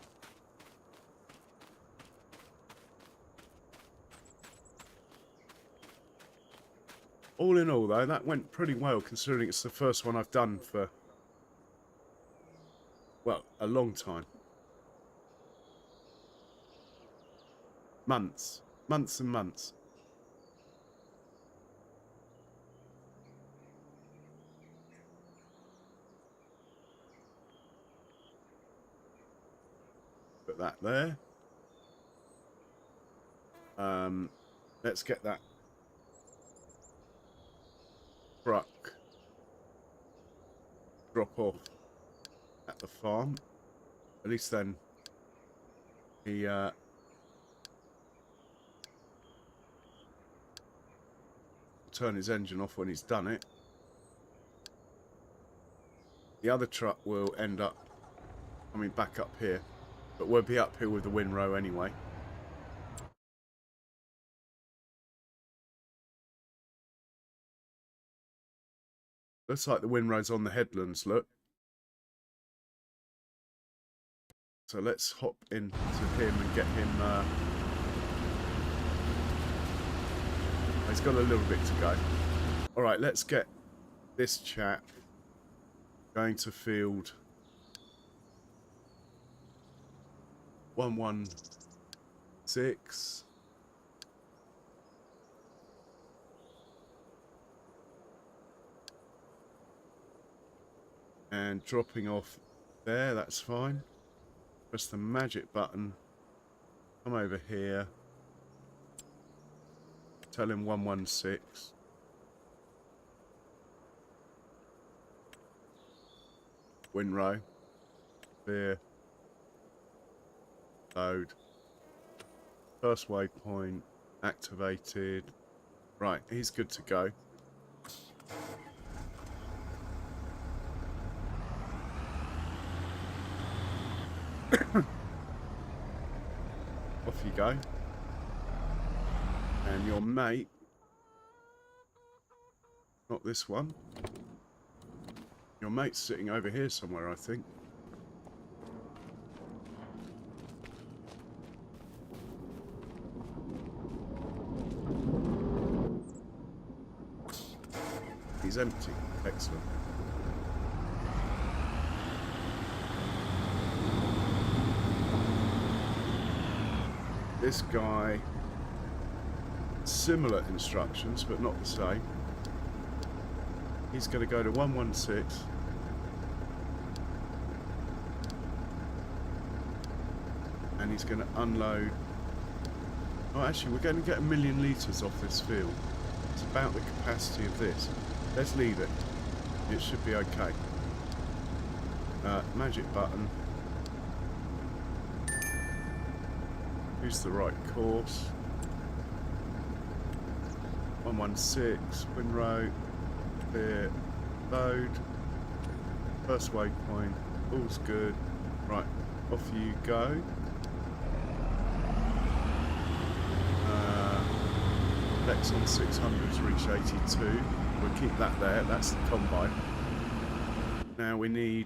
A: All in all, though, that went pretty well, considering it's the first one I've done for, well, a long time. Months. Months and months. Put that there. Let's get that truck drop off at the farm. At least then he turn his engine off when he's done it. The other truck will end up coming back up here, but we'll be up here with the windrow anyway. Looks like the windrow's on the headlands, look. So let's hop into him and get him... he's got a little bit to go. Alright, let's get this chap going to field 116. And dropping off there, that's fine. Press the magic button. Come over here. Tell him 116. Windrow. Clear. Load. First waypoint activated. Right, he's good to go. Off you go. And your mate, not this one, your mate's sitting over here somewhere, I think. He's empty. Excellent. This guy, similar instructions, but not the same. He's going to go to 116. And he's going to unload. Oh, actually, we're going to get 1 million litres off this field. It's about the capacity of this. Let's leave it. It should be okay. Magic button. Choose the right course. 116, windrow, clear, load. First waypoint, all's good. Right, off you go. Lexon 600's reached 82. We'll keep that there, that's the combine. Now we need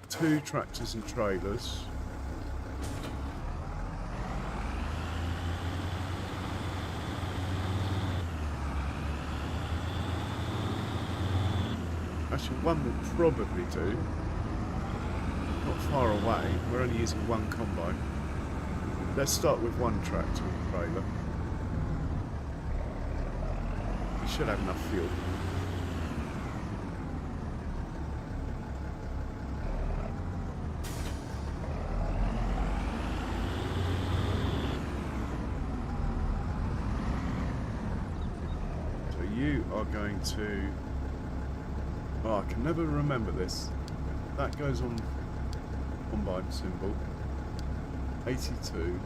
A: 2 tractors and trailers. Actually, one will probably do. Not far away. We're only using 1 combine. Let's start with 1 tractor and trailer. We should have enough fuel. So you are going to... Oh, I can never remember this. That goes on combine symbol. 82.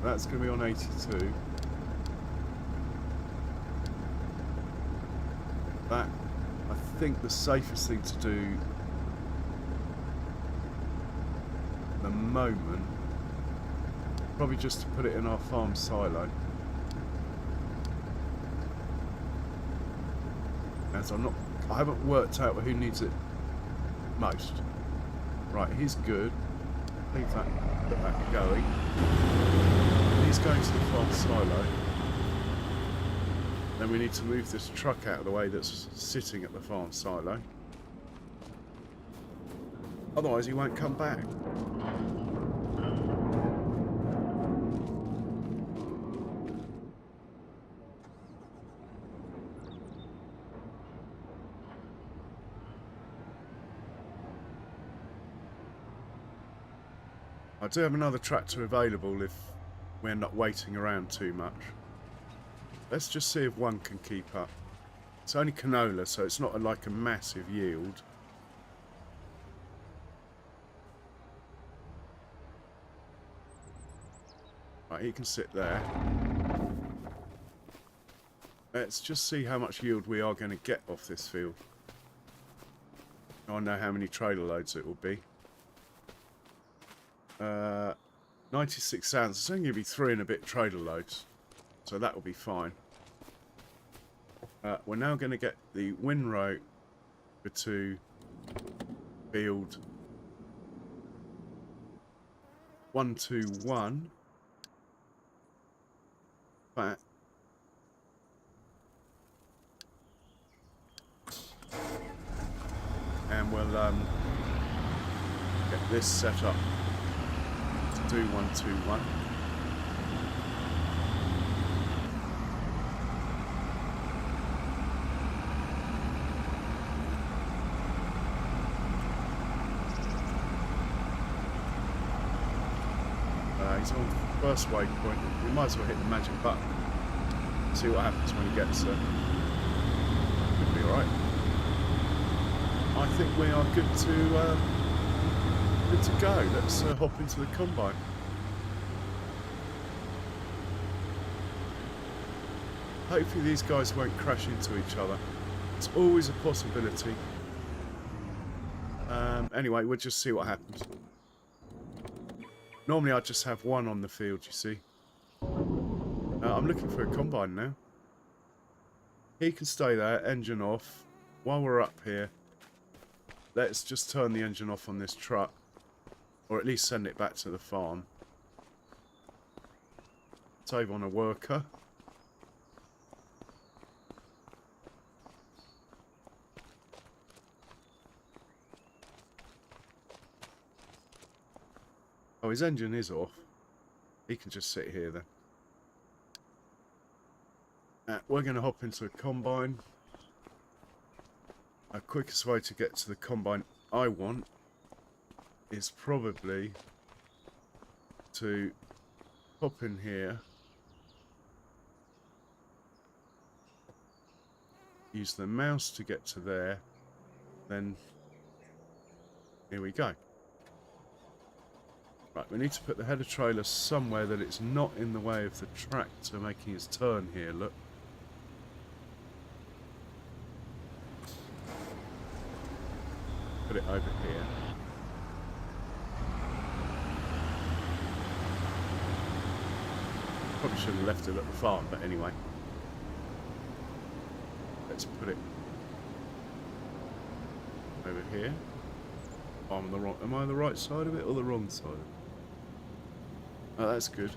A: That's going to be on 82. That, I think the safest thing to do at the moment, probably just to put it in our farm silo. As I haven't worked out who needs it most. Right, he's good. Leave that, put that going. He's going to the farm silo. Then we need to move this truck out of the way that's sitting at the farm silo. Otherwise he won't come back. I do have another tractor available if we're not waiting around too much. Let's just see if one can keep up. It's only canola, so it's not like a massive yield. Right, he can sit there. Let's just see how much yield we are going to get off this field. I know how many trailer loads it will be. 96 sounds. It's only going to be 3 and a bit trailer loads, so that will be fine. We're now going to get the windrow to field 121. Back. And we'll get this set up to do 121. He's on the first waypoint. We might as well hit the magic button. See what happens when he gets there. Could be alright. I think we are good to go. Let's hop into the combine. Hopefully these guys won't crash into each other. It's always a possibility. Anyway, we'll just see what happens. Normally I just have one on the field, you see. I'm looking for a combine now. He can stay there, engine off. While we're up here, let's just turn the engine off on this truck. Or at least send it back to the farm. Save on a worker. Oh, his engine is off. He can just sit here then. We're going to hop into a combine. The quickest way to get to the combine I want is probably to hop in here. Use the mouse to get to there. Then here we go. Right, we need to put the header trailer somewhere that it's not in the way of the tractor making its turn here, look. Put it over here. Probably should have left it at the farm, but anyway. Let's put it over here. I'm the wrong, am I the right side of it or the wrong side? Oh, that's good.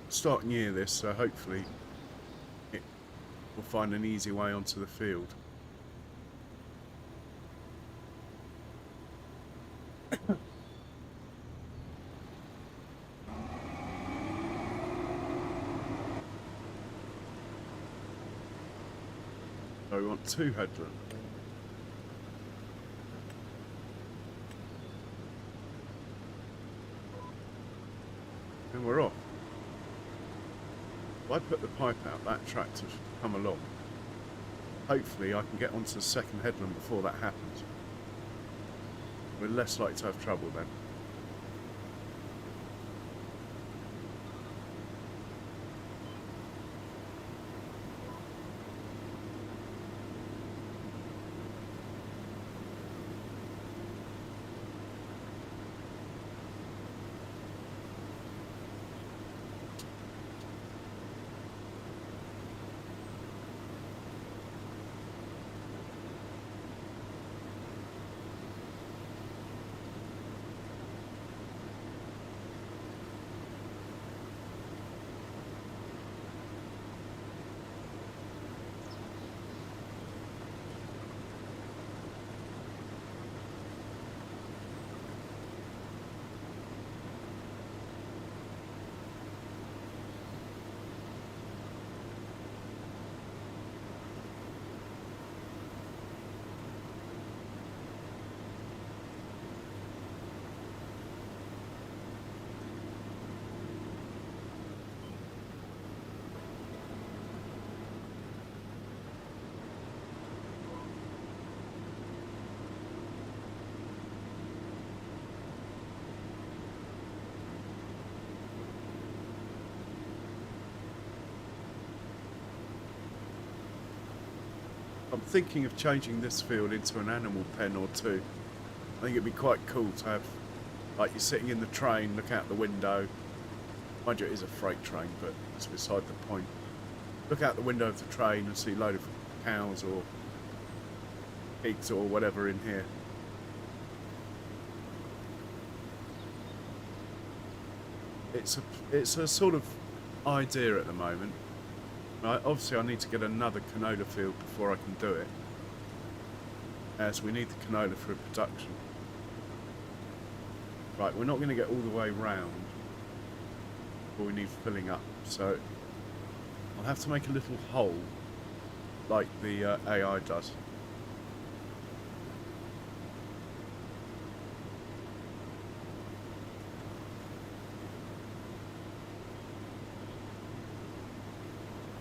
A: Starting year this, so hopefully we'll find an easy way onto the field. So we want 2 headland. And we're off. If I put the pipe out, that tractor should come along. Hopefully I can get onto the second headland before that happens. We're less likely to have trouble then. I'm thinking of changing this field into an animal pen or 2. I think it'd be quite cool to have, like, you're sitting in the train, look out the window. Mind you, it is a freight train, but it's beside the point. Look out the window of the train and see a load of cows or pigs or whatever in here. It's a sort of idea at the moment. Obviously I need to get another canola field before I can do it, as we need the canola for production. Right, we're not going to get all the way round, but we need filling up, so I'll have to make a little hole like the AI does.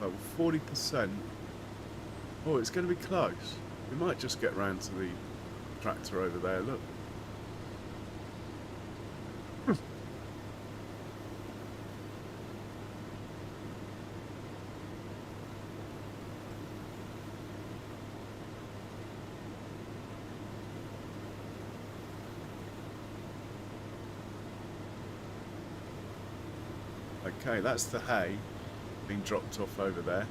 A: Oh, 40%. Oh, it's going to be close. We might just get round to the tractor over there, look. Okay, that's the hay being dropped off over there.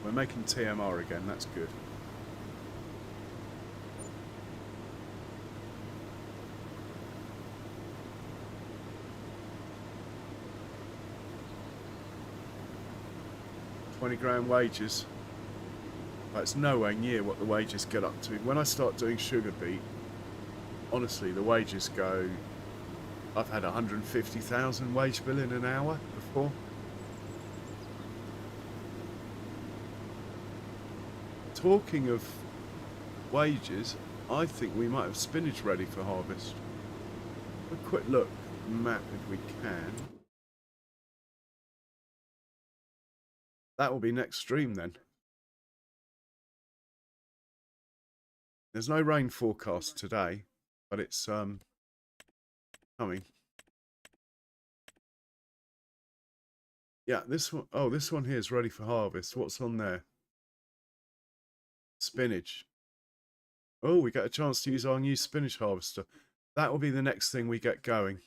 A: We're making TMR again, that's good. £20 wages. That's nowhere near what the wages get up to. When I start doing sugar beet, honestly, the wages go... I've had 150,000 wage bill in an hour before. Talking of wages, I think we might have spinach ready for harvest. A quick look at the map if we can. That will be next stream then. There's no rain forecast today, but it's coming. Yeah, this one, oh, this one here is ready for harvest. What's on there? Spinach. Oh, we get a chance to use our new spinach harvester. That will be the next thing we get going.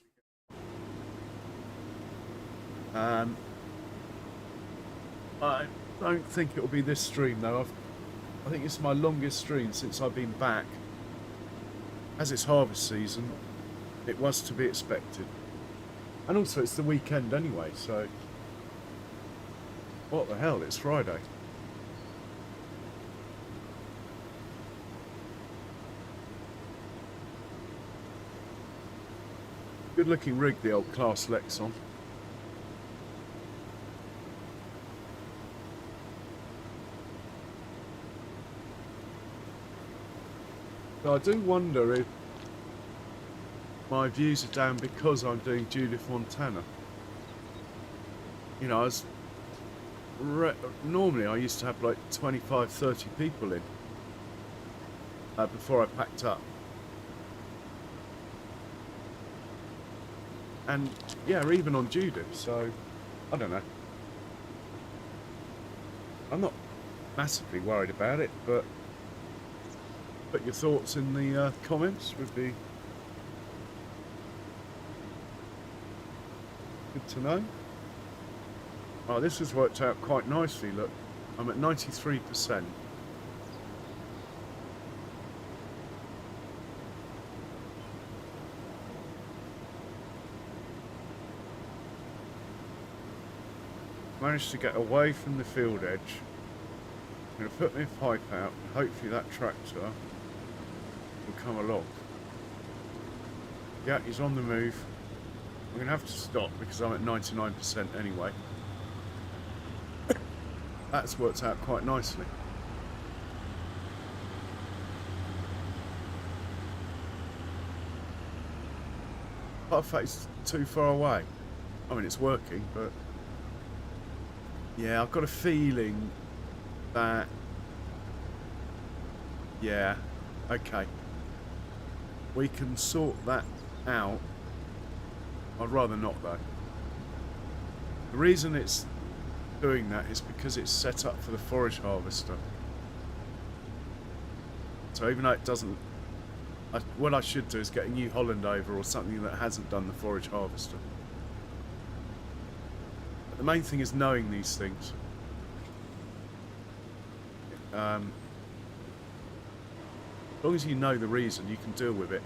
A: I don't think it will be this stream though. I think it's my longest stream since I've been back. as it's harvest season, it was to be expected. And also it's the weekend anyway, so what the hell, it's Friday. Good looking rig, the old Class Lexon. So I do wonder if my views are down because I'm doing Judith Montana. You know, normally I used to have like 25, 30 people in before I packed up. And yeah, even on Judith, so I don't know. I'm not massively worried about it, but put your thoughts in the comments would be good to know. Oh, this has worked out quite nicely, look. I'm at 93%. Managed to get away from the field edge. I'm going to put my pipe out and hopefully that tractor will come along. Yeah, he's on the move. I'm going to have to stop because I'm at 99% anyway. That's worked out quite nicely. Apart from the fact it's too far away. I mean, it's working, but yeah, I've got a feeling that, yeah, okay, we can sort that out. I'd rather not though. The reason it's doing that is because it's set up for the forage harvester. So even though it doesn't, what I should do is get a New Holland over or something that hasn't done the forage harvester. But the main thing is knowing these things. As long as you know the reason, you can deal with it.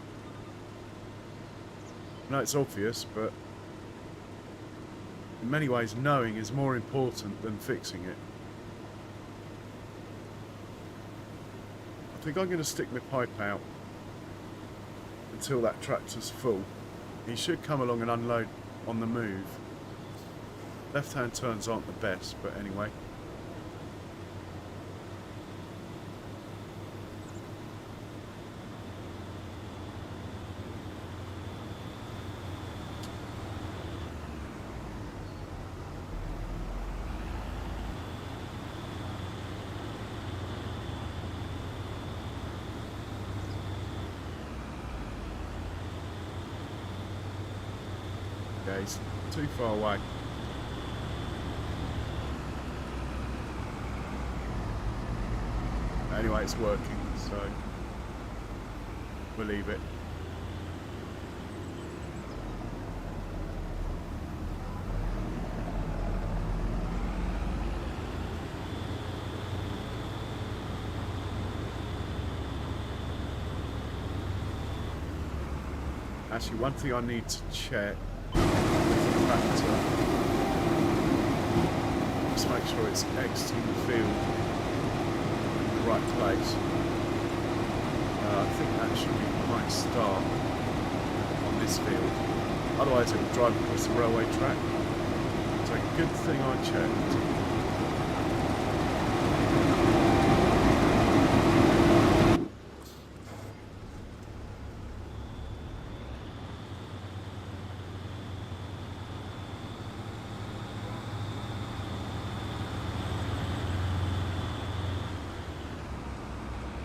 A: I know it's obvious, but in many ways knowing is more important than fixing it. I think I'm going to stick my pipe out until that tractor's full. He should come along and unload on the move. Left-hand turns aren't the best, but anyway. Yeah, he's too far away. Anyway, it's working, so we'll leave it. Actually, one thing I need to check with the tractor, just make sure it's exiting the field in the right place. I think that should be behind start on this field. Otherwise it will drive across the railway track. So good thing I checked.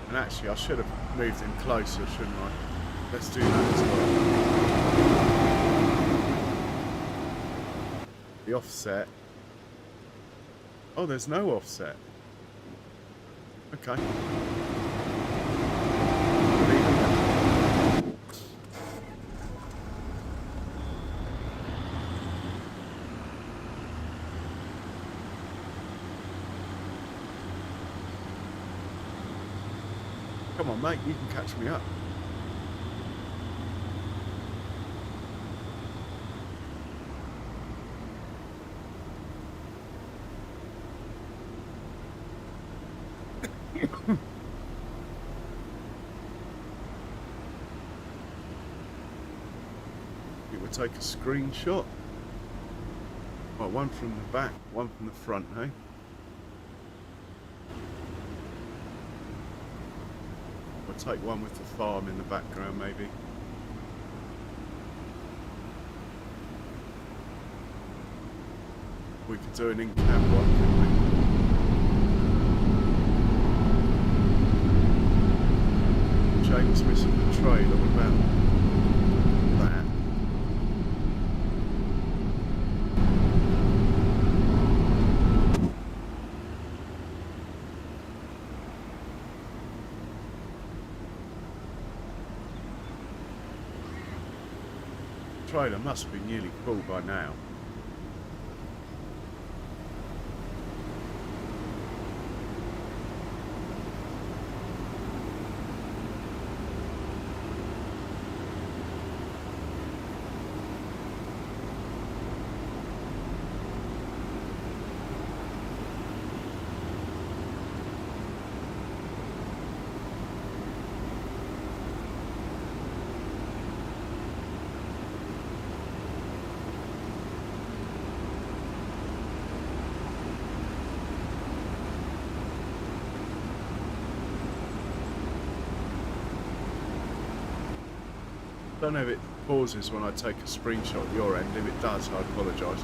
A: And actually, I should have moved him closer, shouldn't I? Let's do that as well. The offset. Oh, there's no offset. Okay. Come on, mate, you can catch me up. take a screenshot. Well, one from the back, one from the front, hey? We'll take one with the farm in the background, maybe. We could do an in-cab one, couldn't we? James missing the trailer, what about that? Trailer must be nearly full by now. I don't know if it pauses when I take a screenshot at your end. If it does, I apologise.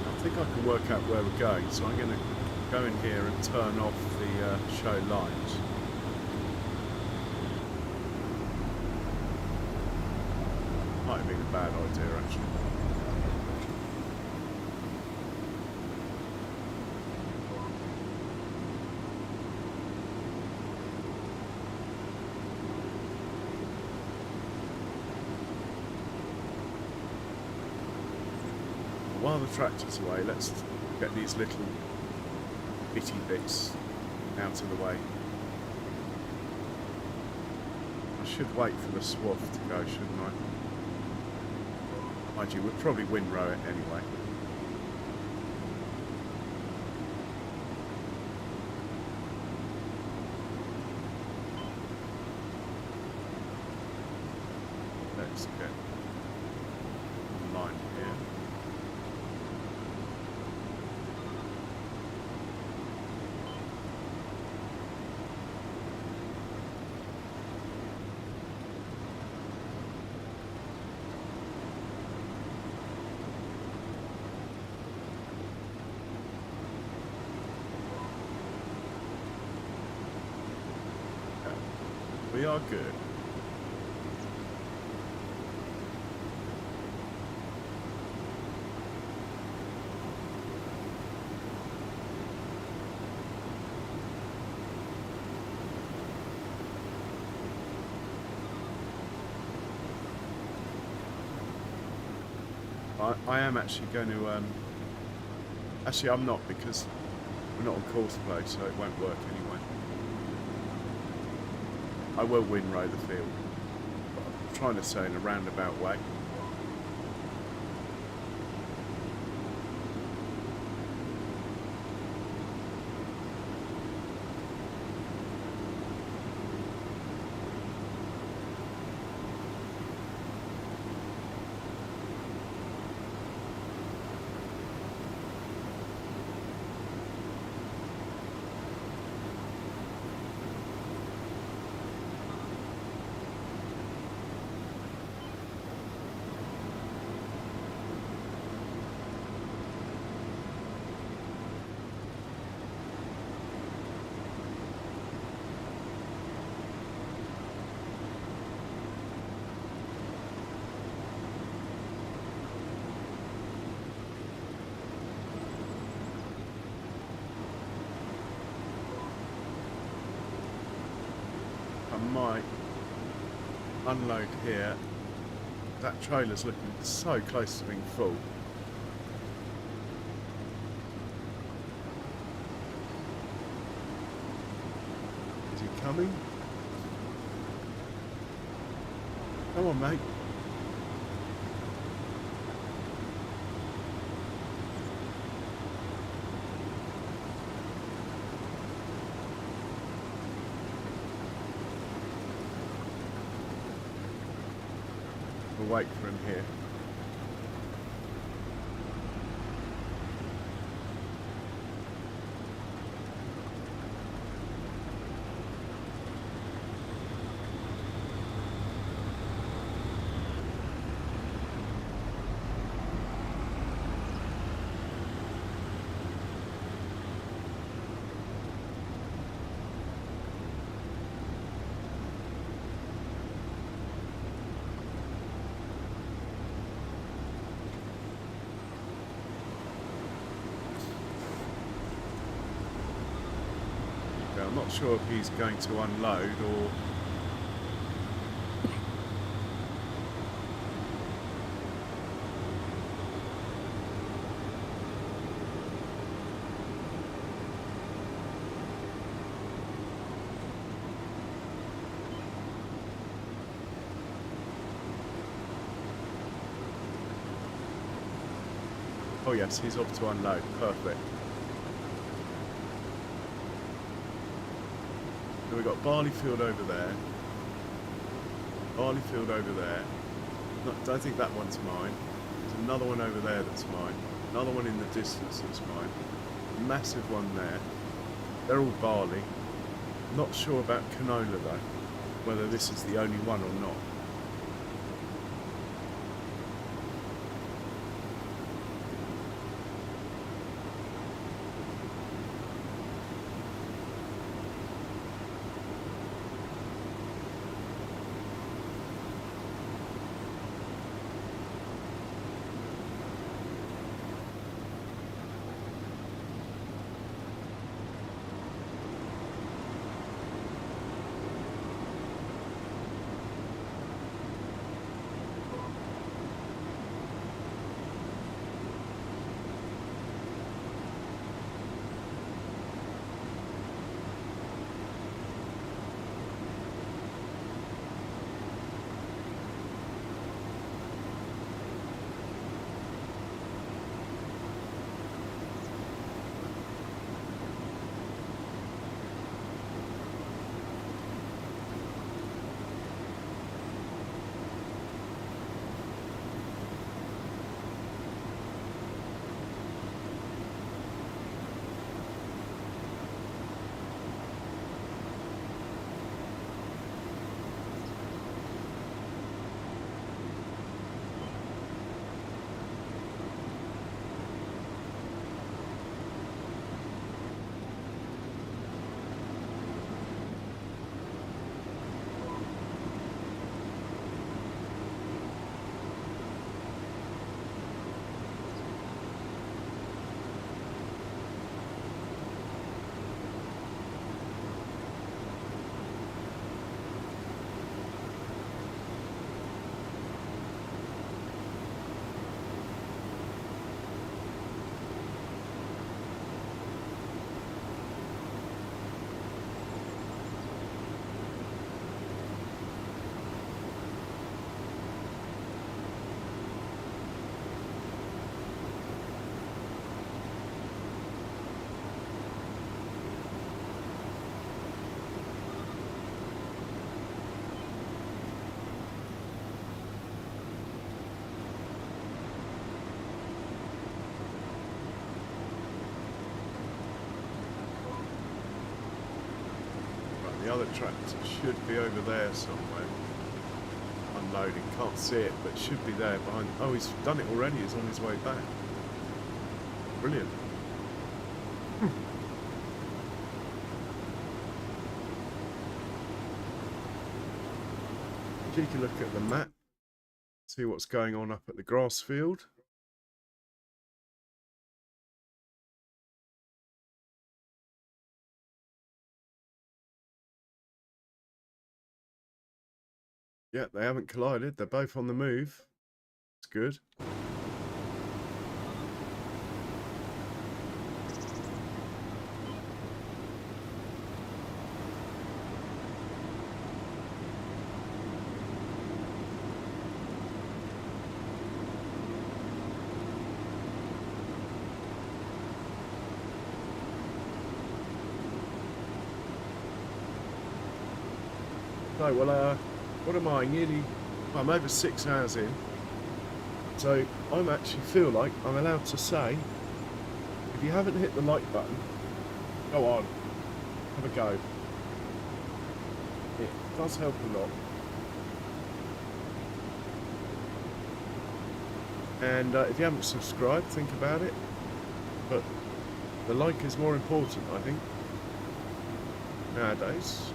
A: I think I can work out where we're going, so I'm going to go in here and turn off the show lines. Might have been a bad idea, actually. While the tractor's away, let's get these little bitty bits out of the way. I should wait for the swath to go, shouldn't I? Mind you, we'll probably windrow it anyway. Let's get the line here. We are good. I am actually going to Actually, I'm not, because we're not on course play, so it won't work anyway. I will win Raytherfield, but I'm trying to say in a roundabout way. I might unload here. That trailer's looking so close to being full. Is he coming? Come on, mate. We'll wait for him here. I'm not sure if he's going to unload or... Oh yes, he's off to unload. Perfect. So we've got barley field over there. Barley field over there. Don't think that one's mine. There's another one over there that's mine. Another one in the distance that's mine. A massive one there. They're all barley. Not sure about canola though. Whether this is the only one or not.
B: the other tractor should be over there somewhere. Unloading. Can't see it, but should be there behind. Oh, he's done it already. He's on his way back. Brilliant. Cheeky look at the map. See what's going on up at the grass field. Yeah, they haven't collided. They're both on the move. It's good. No, well, what am I? I'm over 6 hours in. So I'm actually feel like I'm allowed to say, if you haven't hit the like button, go on, have a go. It does help a lot. And if you haven't subscribed, think about it. But the like is more important, I think, nowadays.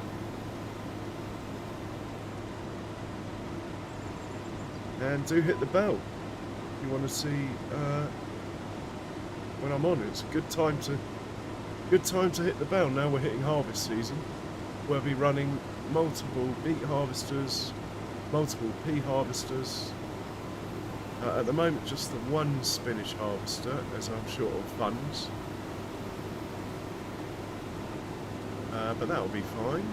B: And do hit the bell if you want to see when I'm on. It's a good time to hit the bell. Now we're hitting harvest season. We'll be running multiple beet harvesters, multiple pea harvesters. At the moment, just the one spinach harvester, as I'm short of funds. But that'll be fine.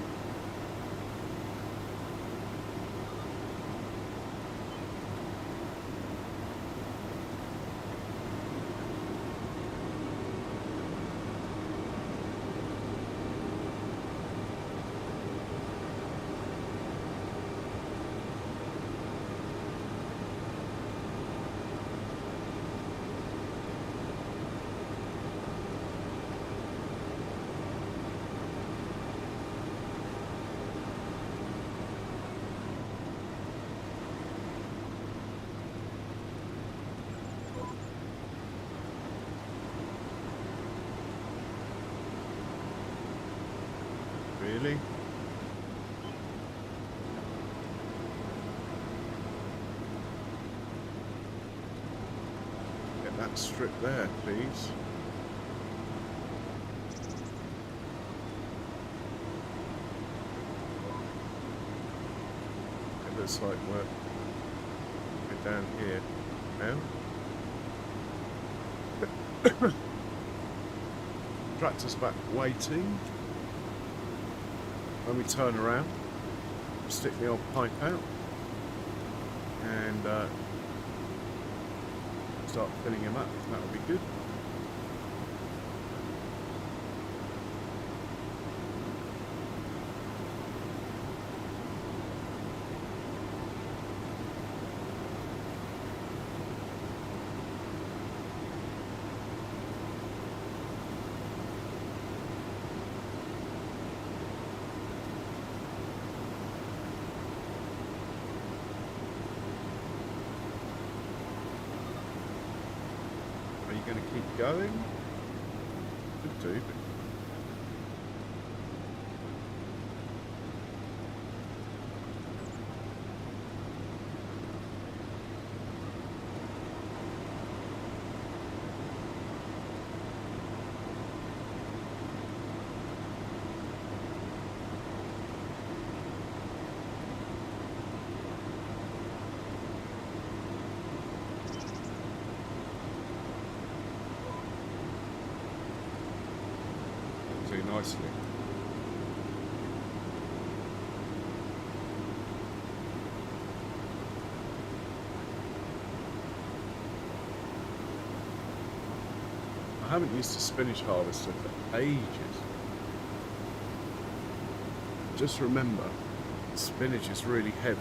B: Really? Get that strip there, please. It looks like we're down here now. Tractor's back waiting. When we turn around, stick the old pipe out and start filling him up. That'll be good. Are you going to keep going? Could do, but do nicely. I haven't used a spinach harvester for ages. Just remember, spinach is really heavy.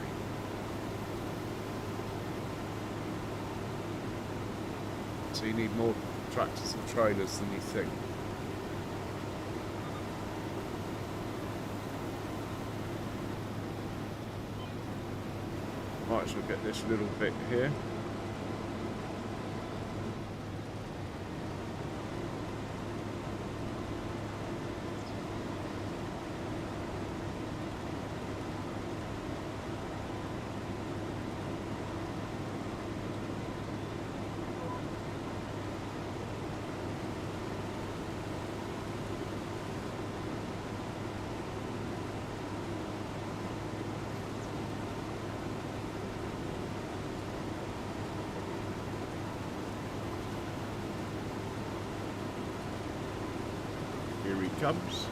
B: So you need more tractors and trailers than you think. Might as well get this little bit here. Here he comes.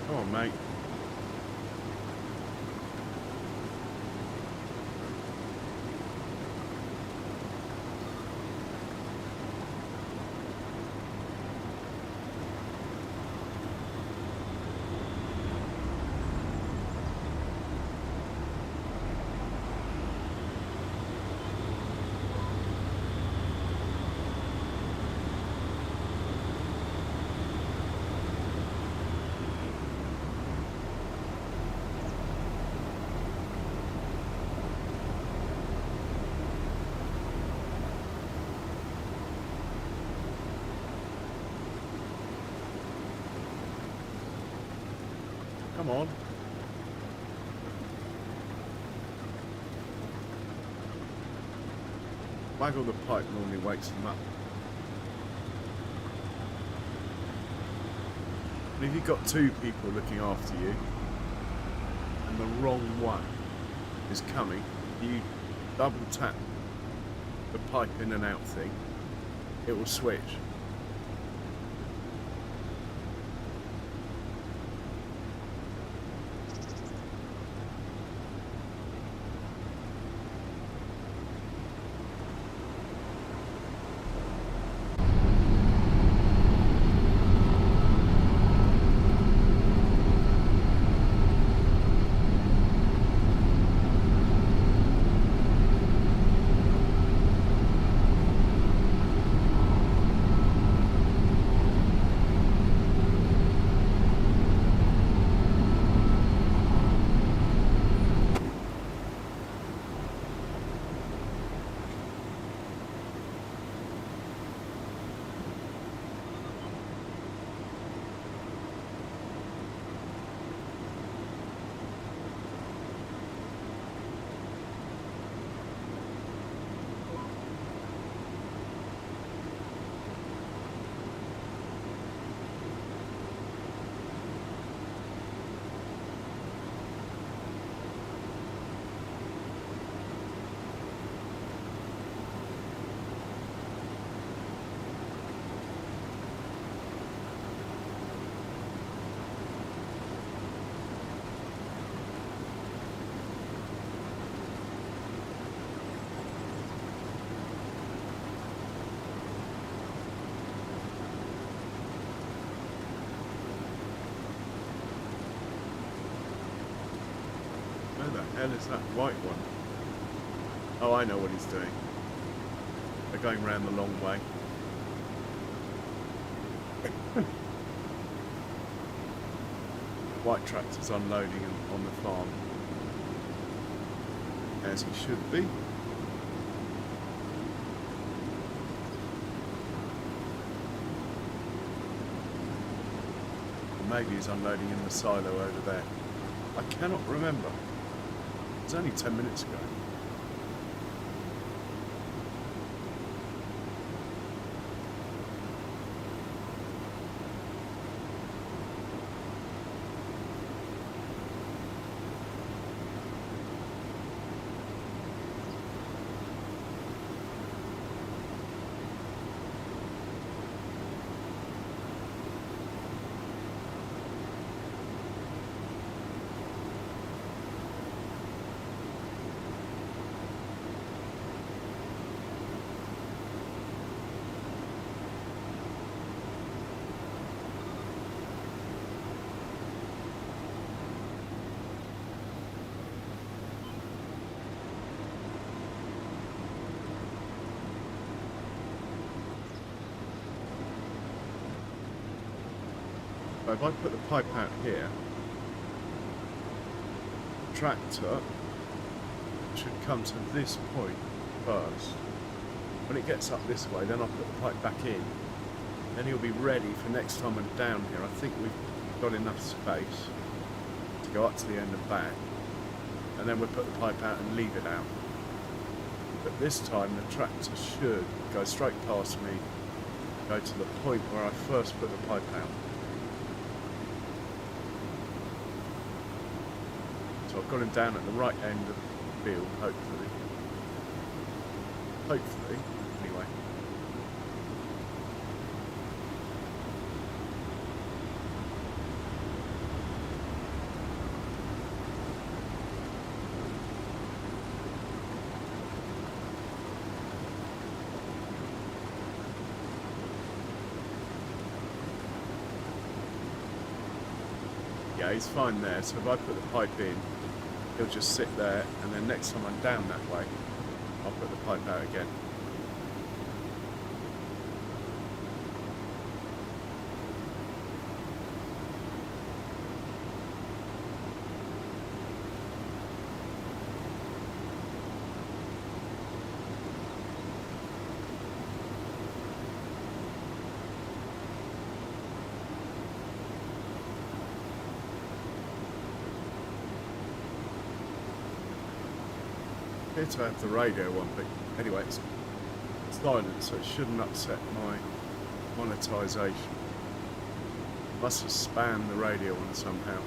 B: Come on, mate. Come on. Waggle the pipe normally wakes them up. And if you've got two people looking after you, and the wrong one is coming, you double tap the pipe in and out thing, it will switch. Where the hell is that white one? Oh, I know what he's doing. They're going round the long way. White tractor's unloading on the farm. As he should be. Maybe he's unloading in the silo over there. I cannot remember. It was only 10 minutes ago. So if I put the pipe out here, the tractor should come to this point first. When it gets up this way, then I'll put the pipe back in. Then he'll be ready for next time I'm down here. I think we've got enough space to go up to the end and back. And then we'll put the pipe out and leave it out. But this time the tractor should go straight past me, go to the point where I first put the pipe out. So I've got him down at the right end of the field, hopefully. Hopefully, anyway. Yeah, he's fine there, so if I put the pipe in, he'll just sit there, and then next time I'm down that way, I'll put the pipe out again. Here to have the radio on, but anyway, it's silent, so it shouldn't upset my monetization. Must have spanned the radio on somehow.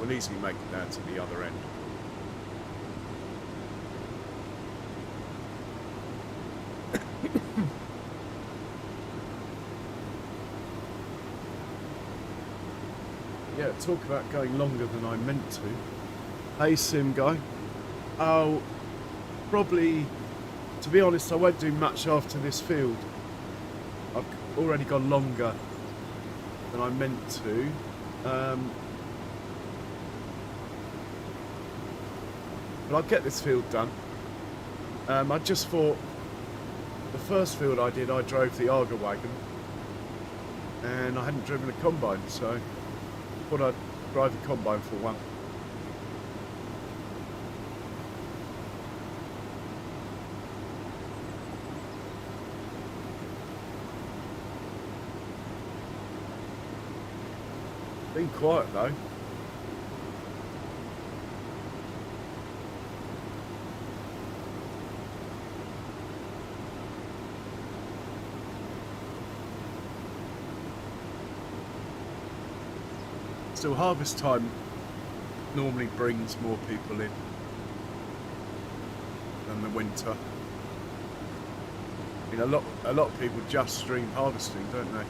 B: We'll easily make it down to the other end. Yeah, talk about going longer than I meant to. Hey, Sim guy. Oh, probably, to be honest, I won't do much after this field. I've already gone longer than I meant to. But I'll get this field done. I just thought, the first field I did, I drove the Arga wagon, and I hadn't driven a combine, so I thought I'd drive a combine for one. Been quiet though. Still, harvest time normally brings more people in than the winter. I mean, a lot of people just stream harvesting, don't they?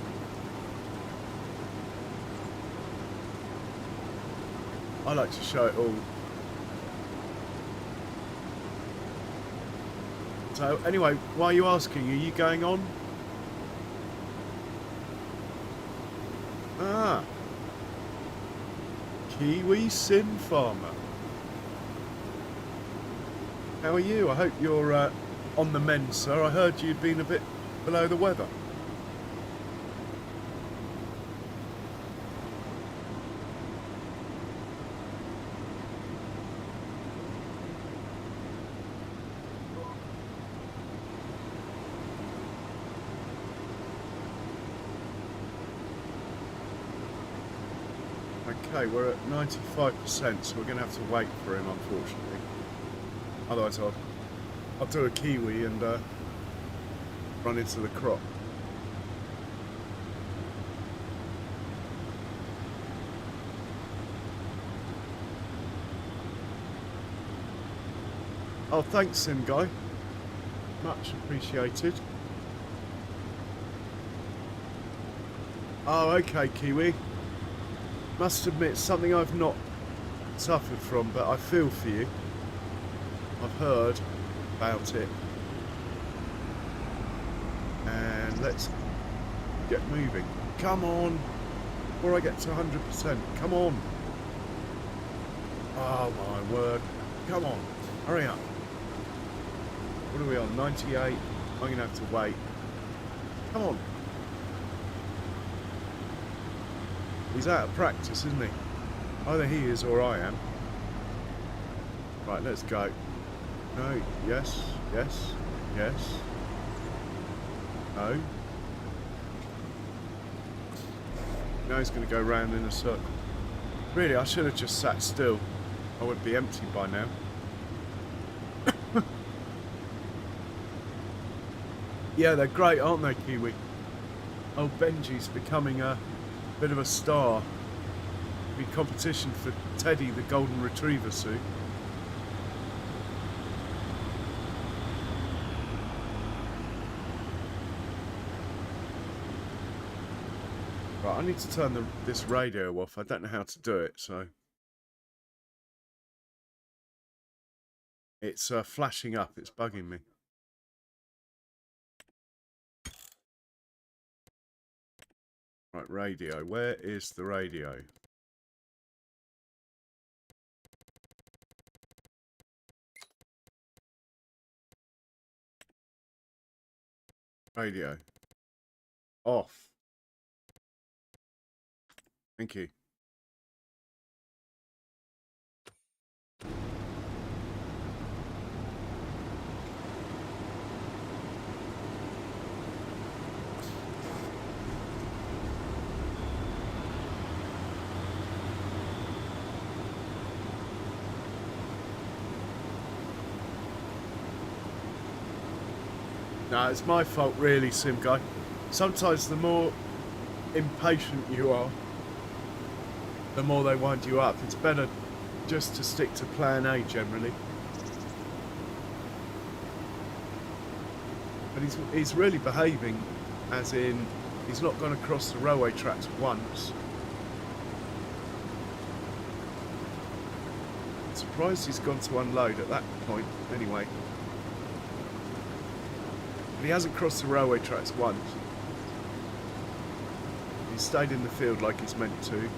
B: I like to show it all. So anyway, why are you asking? Are you going on? Ah. Kiwi Sim Farmer. How are you? I hope you're on the mend, sir. I heard you'd been a bit below the weather. Okay, we're at 95%, so we're going to have to wait for him, unfortunately. Otherwise, I'll do a kiwi and run into the crop. Oh, thanks, Sim Guy. Much appreciated. Oh, okay, Kiwi. Must admit, something I've not suffered from, but I feel for you. I've heard about it. And let's get moving. Come on! Before I get to 100%. Come on! Oh my word. Come on. Hurry up. What are we on? 98. I'm going to have to wait. Come on. He's out of practice, isn't he? Either he is or I am. Right, let's go. No. Yes. Yes. Yes. No. Now he's going to go round in a circle. Really, I should have just sat still. I would be empty by now. Yeah, they're great, aren't they, Kiwi? Oh, Benji's becoming a bit of a star. Be competition for Teddy, the golden retriever suit. Right, I need to turn this radio off. I don't know how to do it, so... It's flashing up. It's bugging me. Right, radio. Where is the radio? Radio. Off. Thank you. No, it's my fault really, Sim Guy. Sometimes the more impatient you are, the more they wind you up. It's better just to stick to plan A generally. But he's really behaving, as in he's not gone across the railway tracks once. I'm surprised he's gone to unload at that point anyway. But he hasn't crossed the railway tracks once. He's stayed in the field like he's meant to.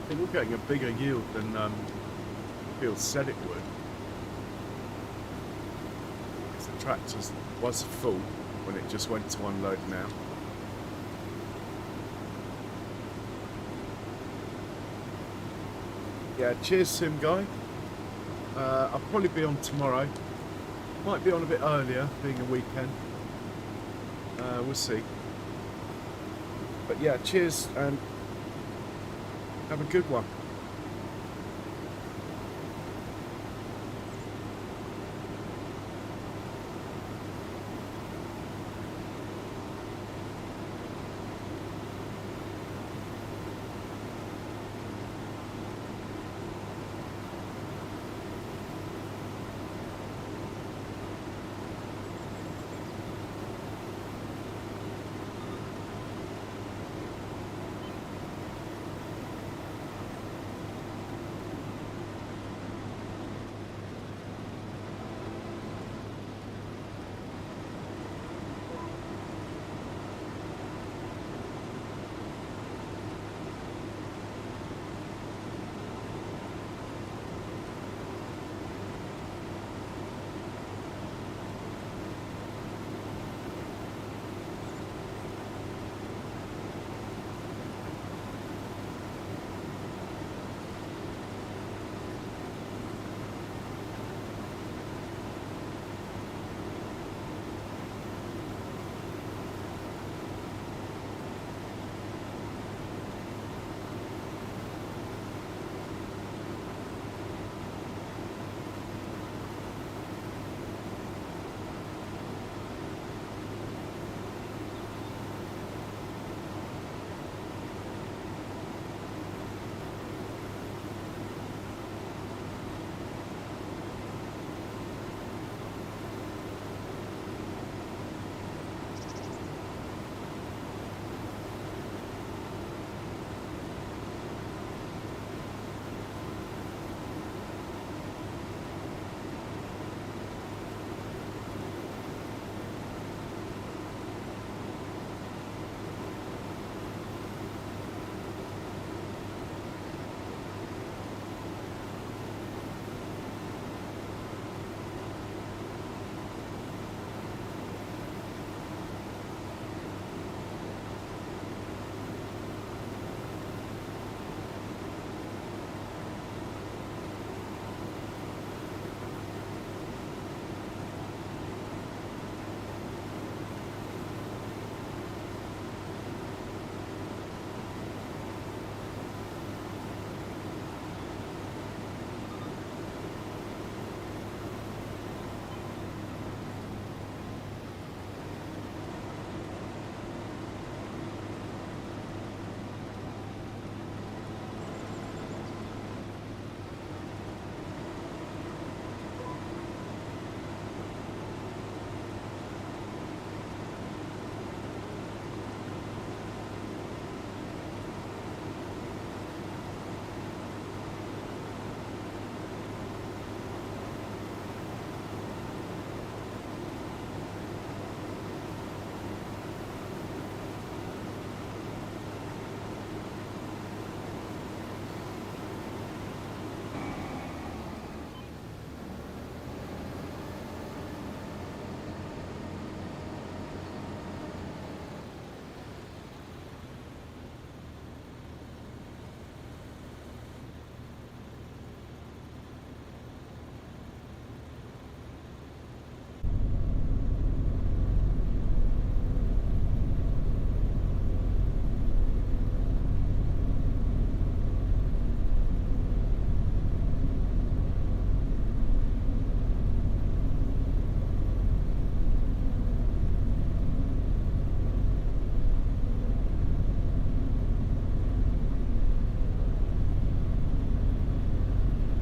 B: I think we're getting a bigger yield than Field said it would. Because the tractor was full when it just went to unload now. Yeah, cheers Sim Guy. I'll probably be on tomorrow. Might be on a bit earlier, being a weekend. We'll see. But yeah, cheers and have a good one.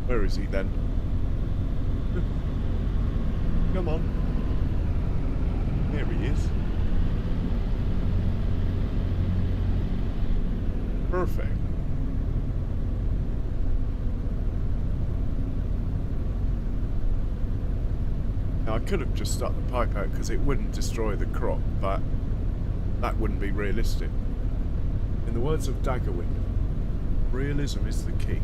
B: Where is he then? Come on. There he is. Perfect. Now, I could have just stuck the pipe out because it wouldn't destroy the crop, but that wouldn't be realistic. In the words of Daggerwick, realism is the key.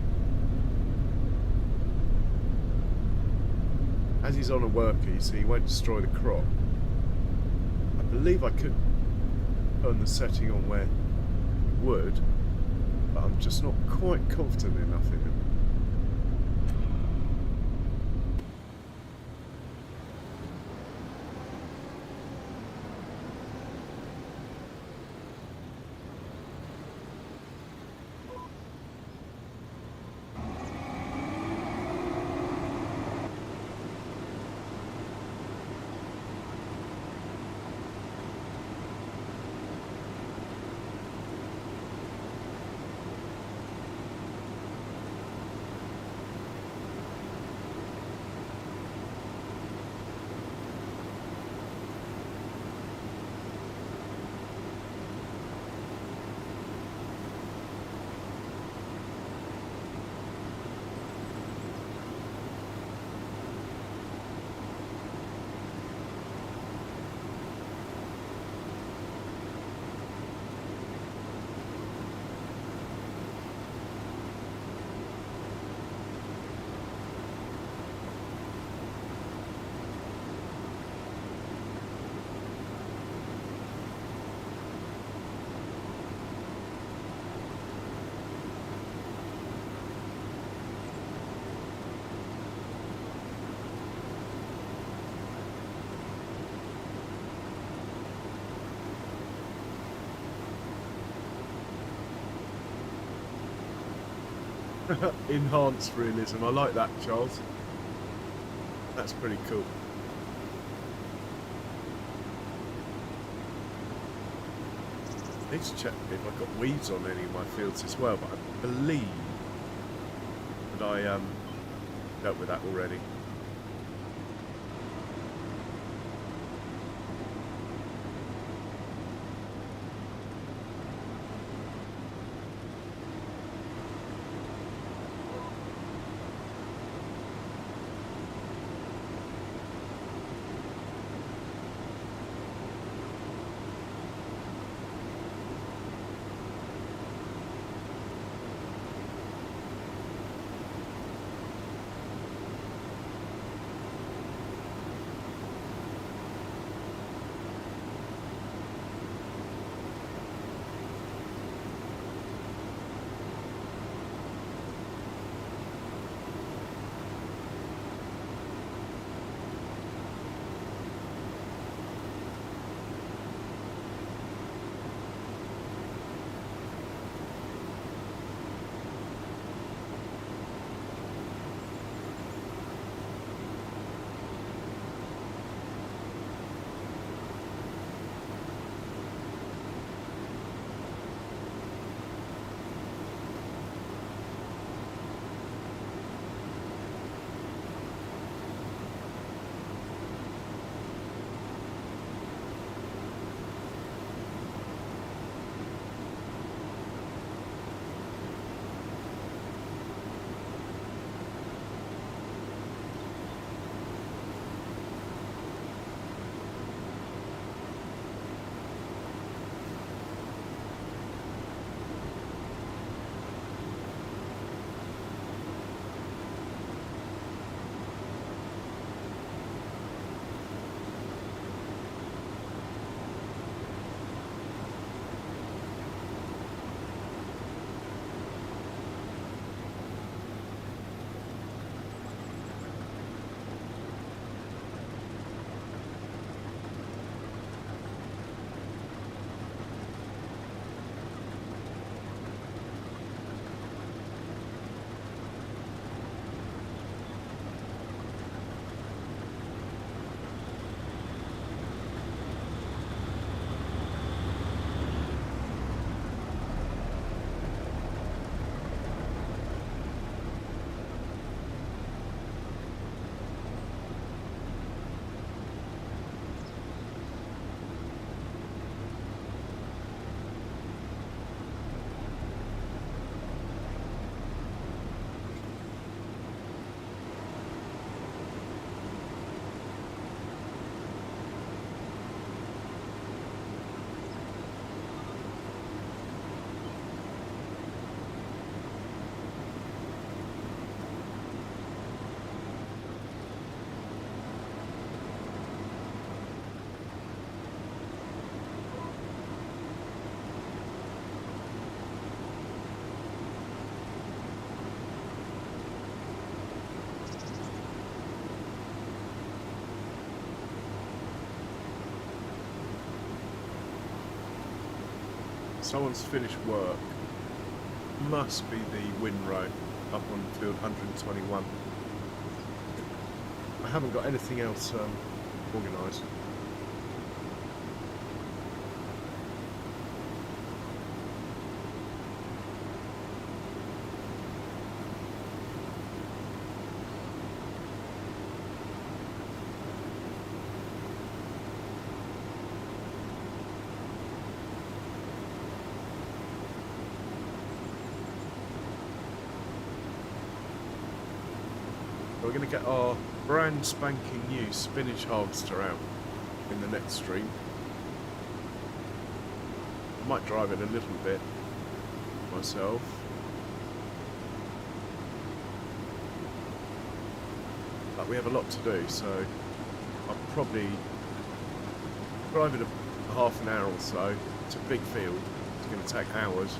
B: As he's on a worker, you see, he won't destroy the crop. I believe I could turn the setting on where it would, but I'm just not quite confident enough in it. Enhanced realism. I like that, Charles. That's pretty cool. I need to check if I've got weeds on any of my fields as well, but I believe that I dealt with that already. Someone's finished work. Must be the windrow up on field 121. I haven't got anything else organised. We're going to get our brand spanking new spinach harvester out in the next stream. I might drive it a little bit myself. But we have a lot to do, so I'll probably drive it a half an hour or so. It's a big field, it's going to take hours.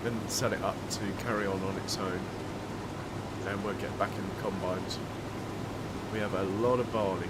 B: Then set it up to carry on its own. And we'll get back in the combines. We have a lot of barley.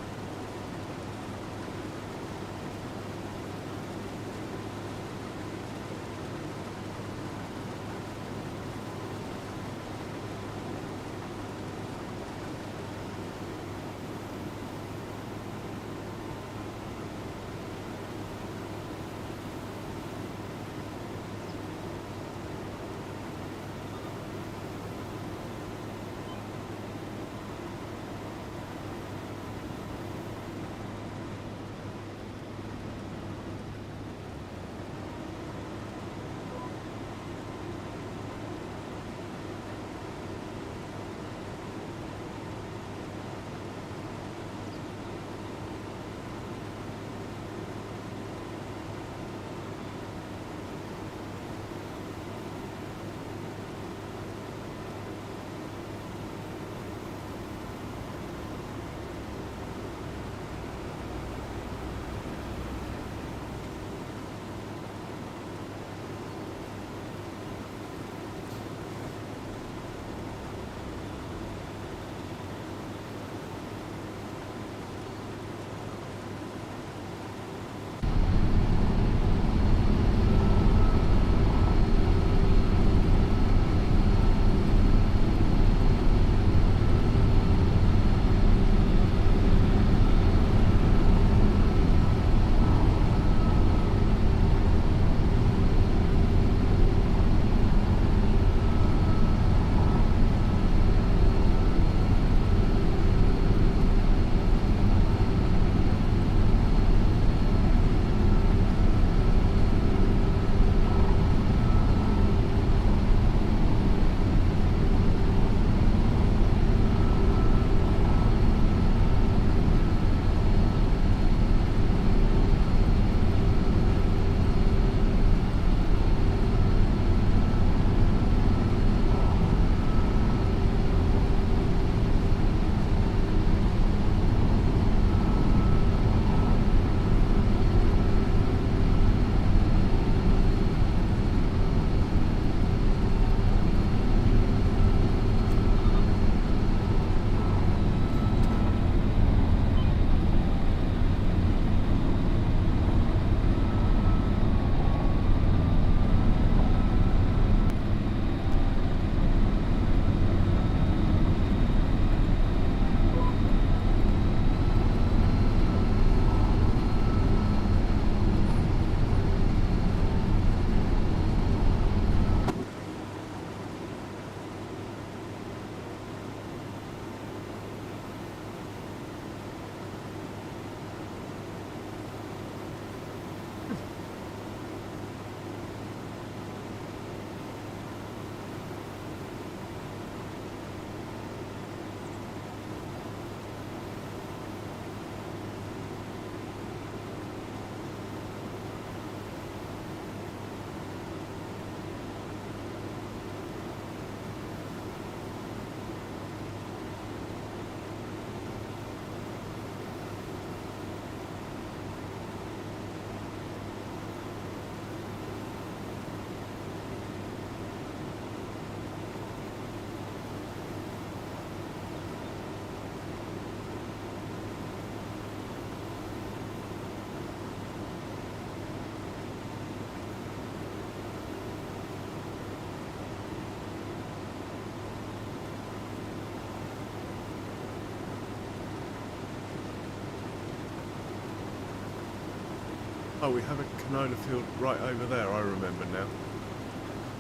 B: Oh, we have a canola field right over there, I remember now.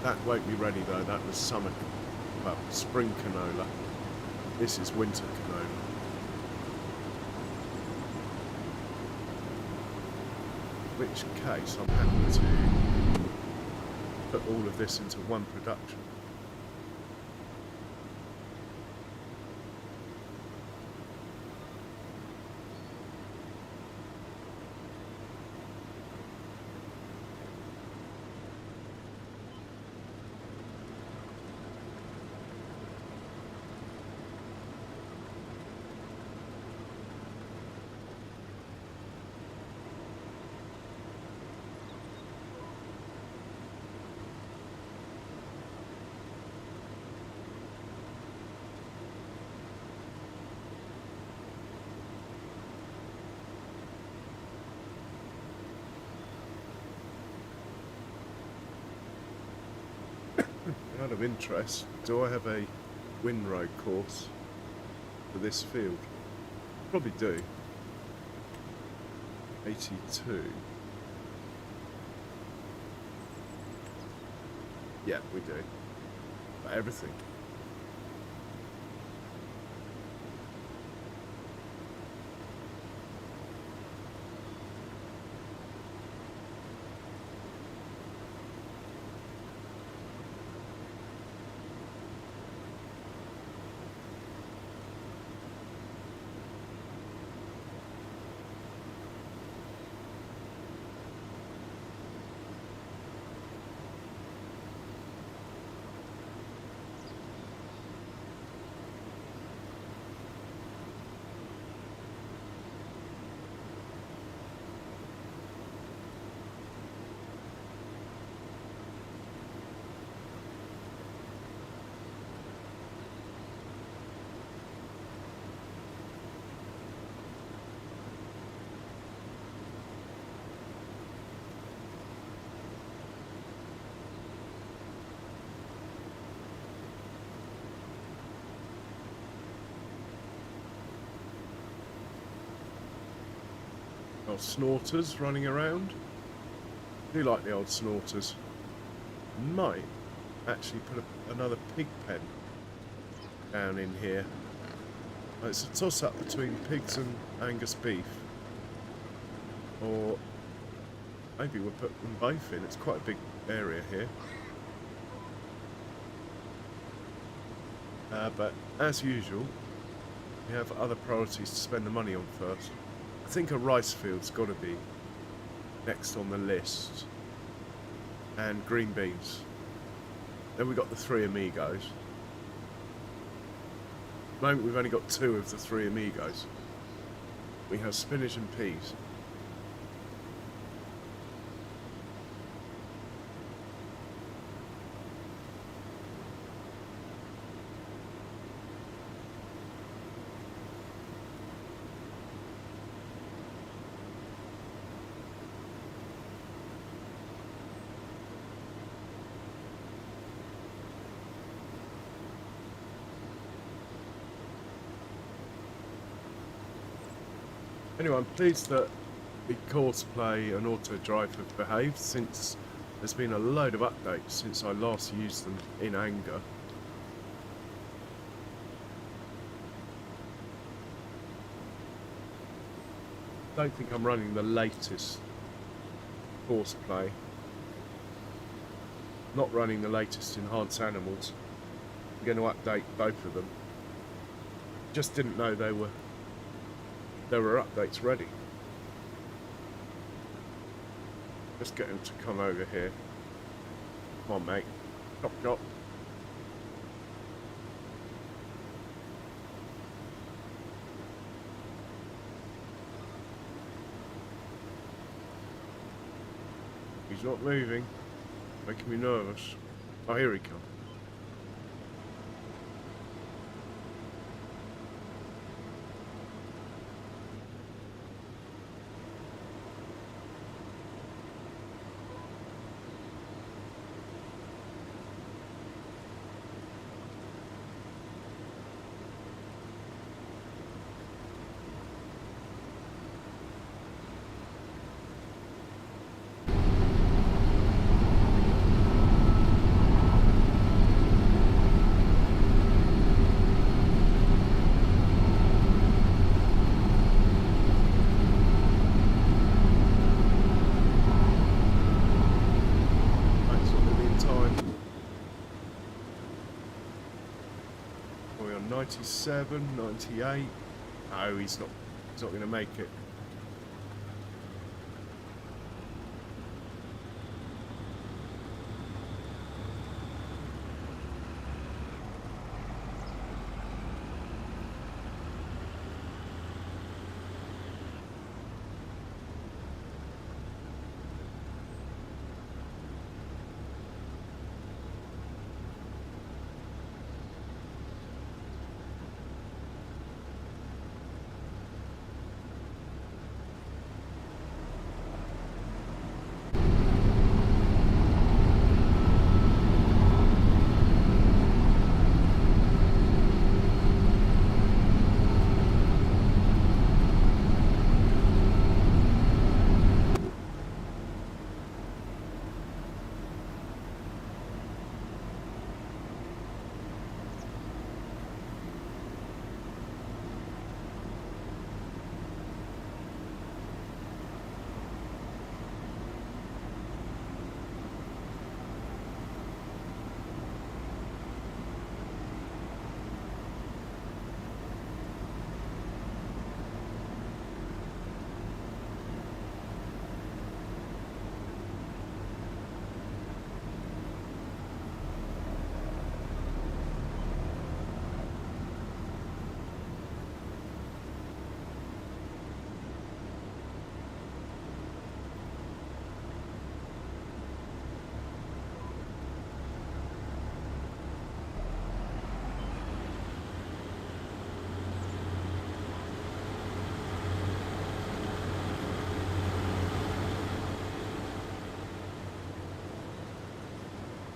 B: That won't be ready though, that was summer, well, spring canola. This is winter canola. In which case, I'm happy to put all of this into one production. Out of interest, do I have a windrow course for this field? Probably do. 82. Yeah, we do. For everything. Old snorters running around. I do like the old snorters. Might actually put another pig pen down in here. It's a toss-up between pigs and Angus beef. Or maybe we'll put them both in. It's quite a big area here. But as usual, we have other priorities to spend the money on first. I think a rice field's got to be next on the list. And green beans. Then we've got the three amigos. At the moment we've only got two of the three amigos. We have spinach and peas. Anyway, I'm pleased that the Courseplay and Auto Drive have behaved since there's been a load of updates since I last used them in anger. Don't think I'm running the latest Courseplay. Not running the latest Enhanced Animals. I'm going to update both of them. Just didn't know there were updates ready. Just get him to come over here. Come on, mate. Chop, chop. He's not moving. Making me nervous. Oh, here he comes. We're on 97, 98. Oh, he's not going to make it.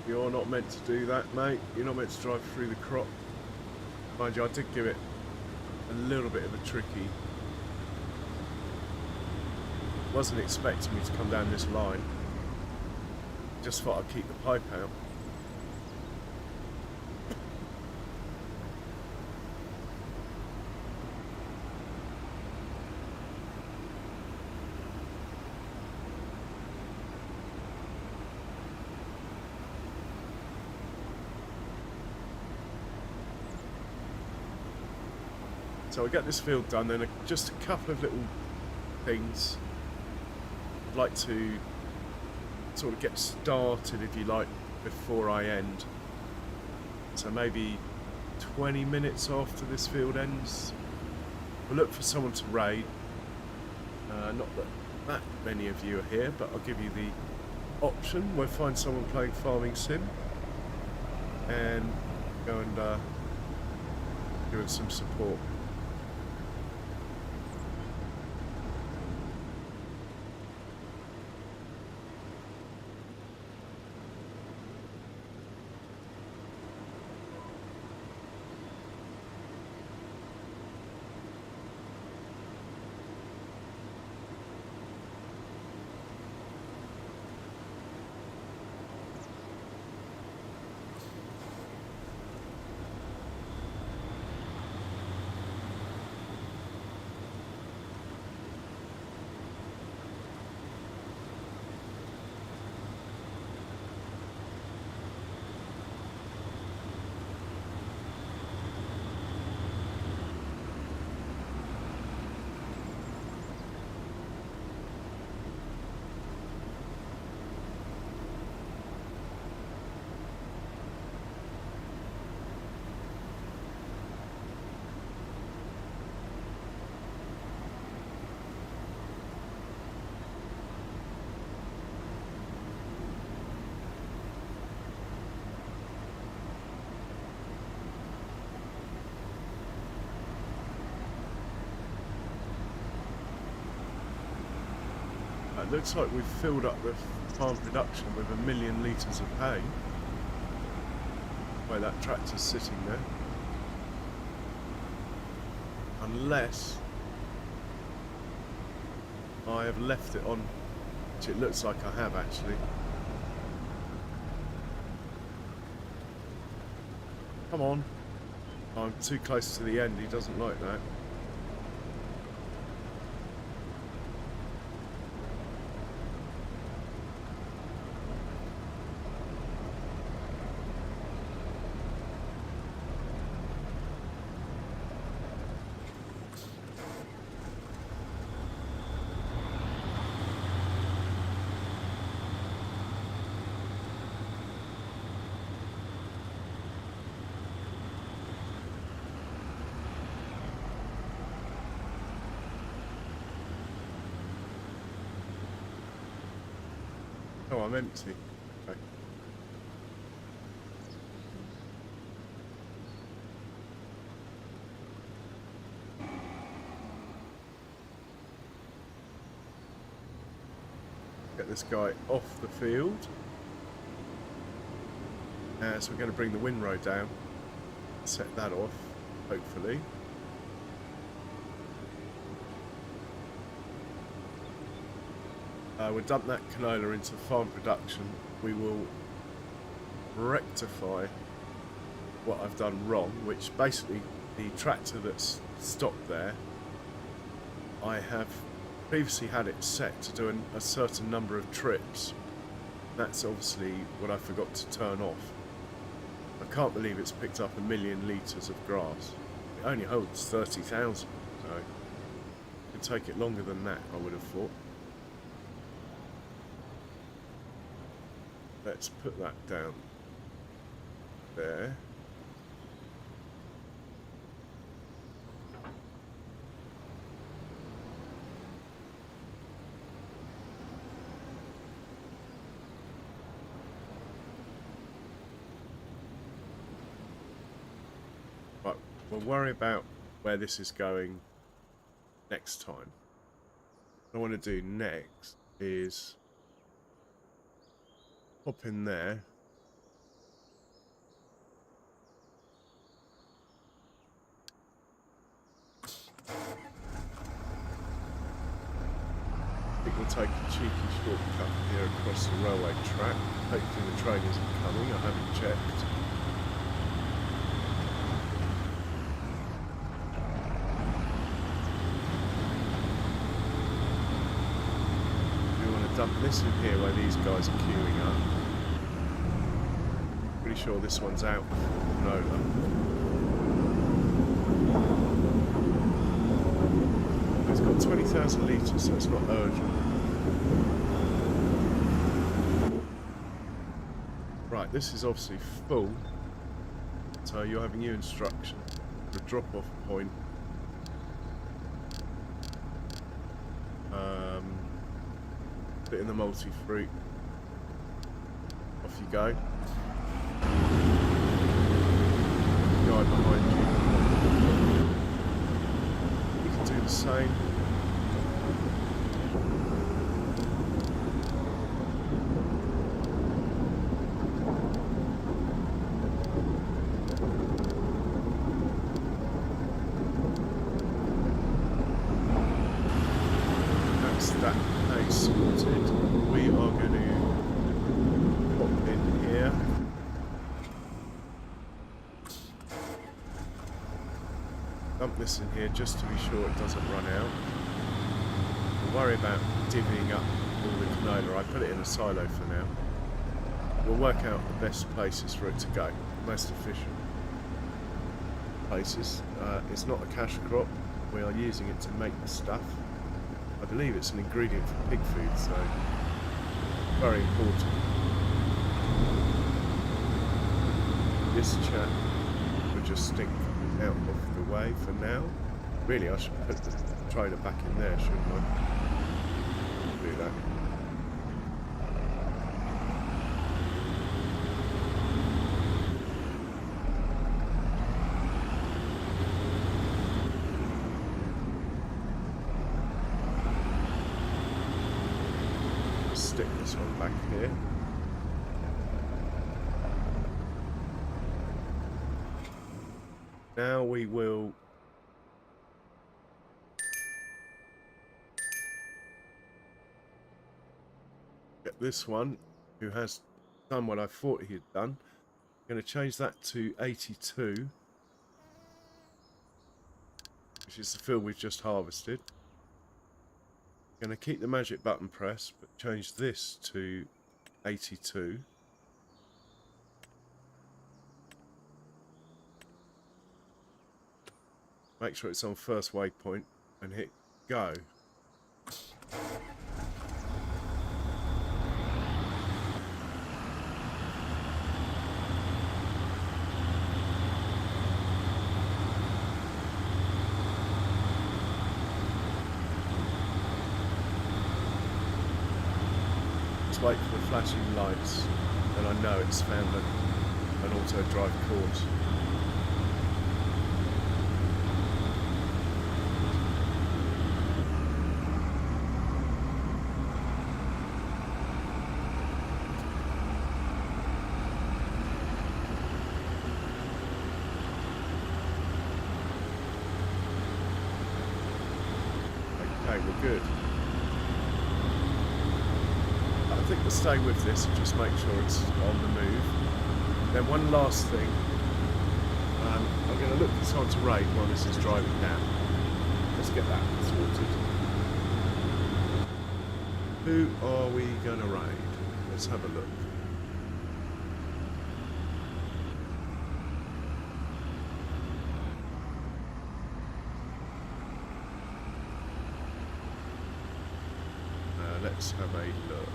B: You're not meant to do that, mate. You're not meant to drive through the crop. Mind you, I did give it a little bit of a tricky. Wasn't expecting me to come down this line. Just thought I'd keep the pipe out. So I get this field done, then just a couple of little things I'd like to sort of get started, if you like, before I end. So maybe 20 minutes after this field ends, we'll look for someone to raid. Not that many of you are here, but I'll give you the option. We'll find someone playing Farming Sim and go and give it some support. It looks like we've filled up the farm production with 1 million litres of hay. Where that tractor's sitting there. Unless I have left it on, which it looks like I have actually. Come on. I'm too close to the end, he doesn't like that. I'm empty. Okay. Get this guy off the field. So we're going to bring the windrow down. Set that off, hopefully. We'll dump that canola into farm production. We will rectify what I've done wrong, which basically the tractor that's stopped there, I have previously had it set to do a certain number of trips. That's obviously what I forgot to turn off. I can't believe it's picked up 1 million litres of grass. It only holds 30,000, so it could take it longer than that, I would have thought. Let's put that down there. But we'll worry about where this is going next time. What I want to do next is pop in there. I think we'll take a cheeky shortcut here across the railway track. Hopefully the train isn't coming, I haven't checked. We want to dump this in here where these guys are queuing up. Pretty sure this one's out for Nola. It's got 20,000 litres, so it's not urgent. Right, this is obviously full, so you're having new instruction. The drop-off point. Put it in the multi-fruit. Off you go. Guy behind you. You can do the same. That's that case sorted. We are going to pop in here. Dump this in here just to be sure it doesn't run out. We'll worry about divvying up all the canola. I put it in a silo for now. We'll work out the best places for it to go, most efficient places. It's not a cash crop. We are using it to make the stuff. I believe it's an ingredient for pig food, so very important. This chap would just stick out of the way for now. Really, I should put the trailer back in there, shouldn't I? Do that. Stick this one back here. Now we will get this one, who has done what I thought he had done. I'm going to change that to 82, which is the field we've just harvested. Going to keep the magic button pressed, but change this to 82. Make sure it's on first waypoint and hit go. wait for the flashing lights, then I know it's found an auto drive course. Okay, we're good. I think we'll stay with this and just make sure it's on the move. Then one last thing. I'm going to look for someone to raid while this is driving down. Let's get that sorted. Who are we going to raid? Let's have a look. Let's have a look.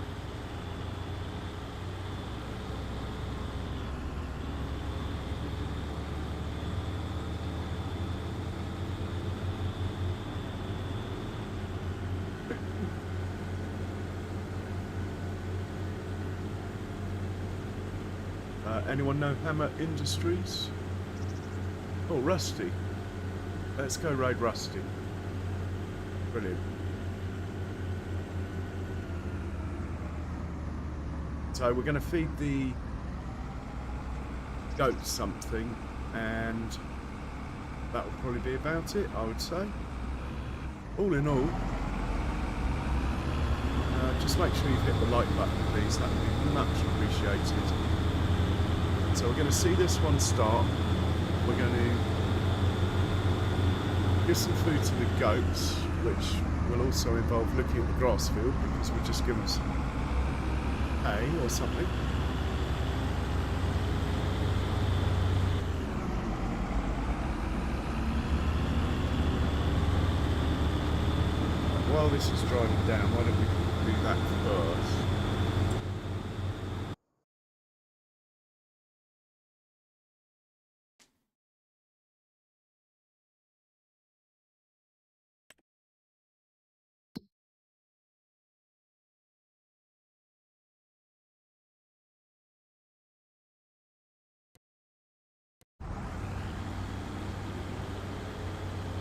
B: Anyone know Hammer Industries? Oh, Rusty. Let's go raid Rusty. Brilliant. So we're going to feed the goats something, and that will probably be about it, I would say. All in all, just make sure you've hit the like button, please. That would be much appreciated. So we're going to see this one start. We're going to give some food to the goats, which will also involve looking at the grass field, because we'll just give them some hay or something. While this is driving down, why don't we do that first?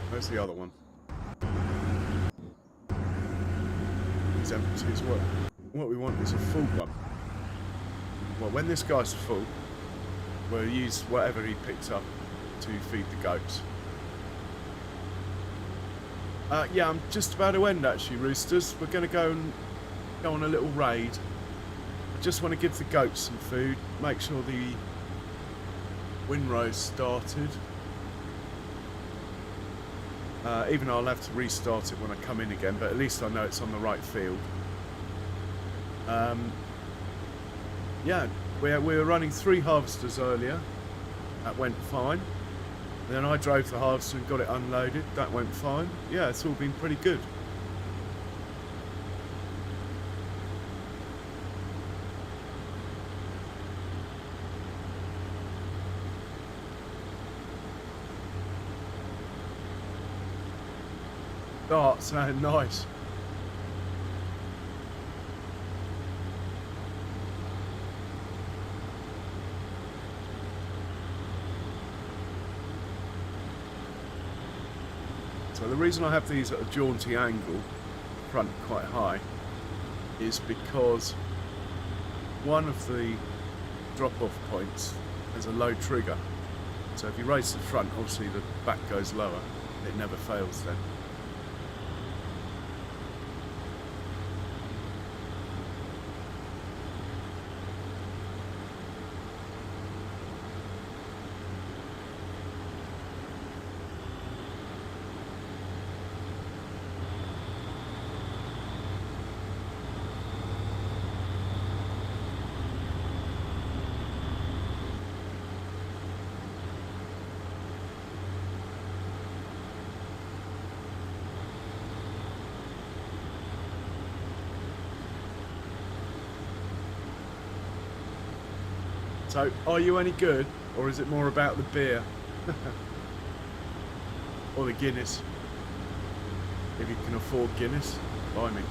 B: Where's the other one? He's empty as well. What we want is a full one. Well, when this guy's full, we'll use whatever he picks up to feed the goats. Yeah, I'm just about to end actually, Roosters. We're going to go on a little raid. I just want to give the goats some food, make sure the windrow's started. Even though I'll have to restart it when I come in again, but at least I know it's on the right field. Yeah, we were running 3 harvesters earlier. That went fine. And then I drove the harvester and got it unloaded. That went fine. Yeah, it's all been pretty good. Oh, it sounded nice. So the reason I have these at a jaunty angle, front quite high, is because one of the drop-off points has a low trigger. So if you raise the front, obviously the back goes lower. It never fails then. So, are you any good, or is it more about the beer? Or the Guinness? If you can afford Guinness, buy me.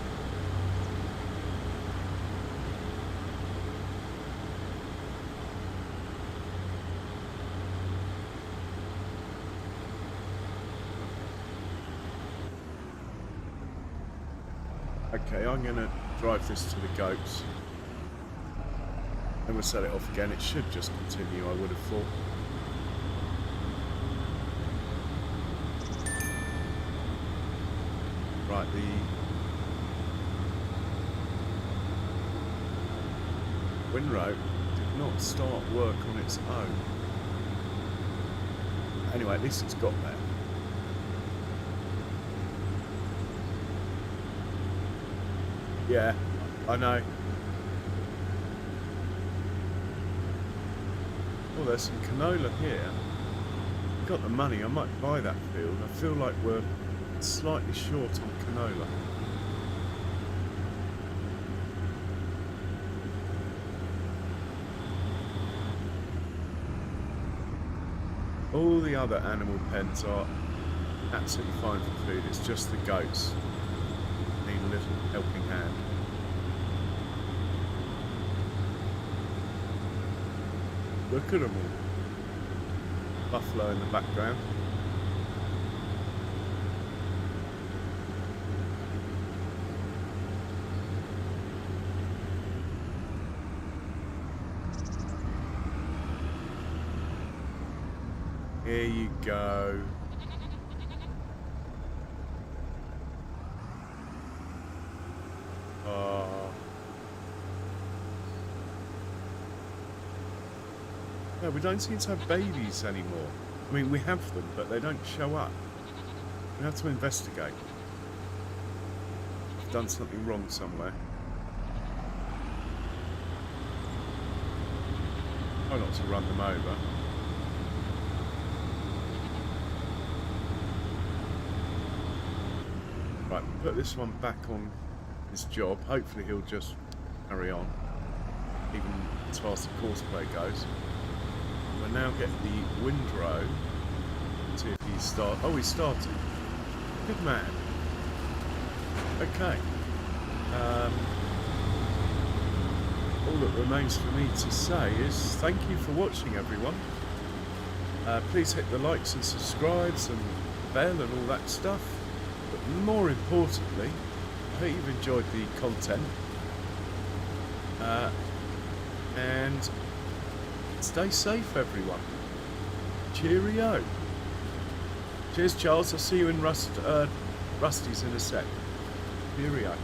A: Okay, I'm going to drive this to the goats. And we'll set it off again. It should just continue, I would have thought. Right, the windrow did not start work on its own. Anyway, at least it's got there. Yeah, I know. Oh, there's some canola here. Got the money, I might buy that field. I feel like we're slightly short on canola. All the other animal pens are absolutely fine for food. It's just the goats need a little helping hand. Look at them all. Buffalo in the background. Here you go. No, we don't seem to have babies anymore. I mean, we have them, but they don't show up. We have to investigate. I've done something wrong somewhere. Try not to run them over. Right, put this one back on his job. Hopefully he'll just carry on, even as far as the cosplay goes. We'll now get the windrow. See if he starts. Oh, he started. Good man. Okay. All that remains for me to say is thank you for watching, everyone. Please hit the likes and subscribes and bell and all that stuff. But more importantly, I hope you've enjoyed the content. And stay safe, everyone. Cheerio. Cheers, Charles. I'll see you in Rusty's in a sec. Cheerio.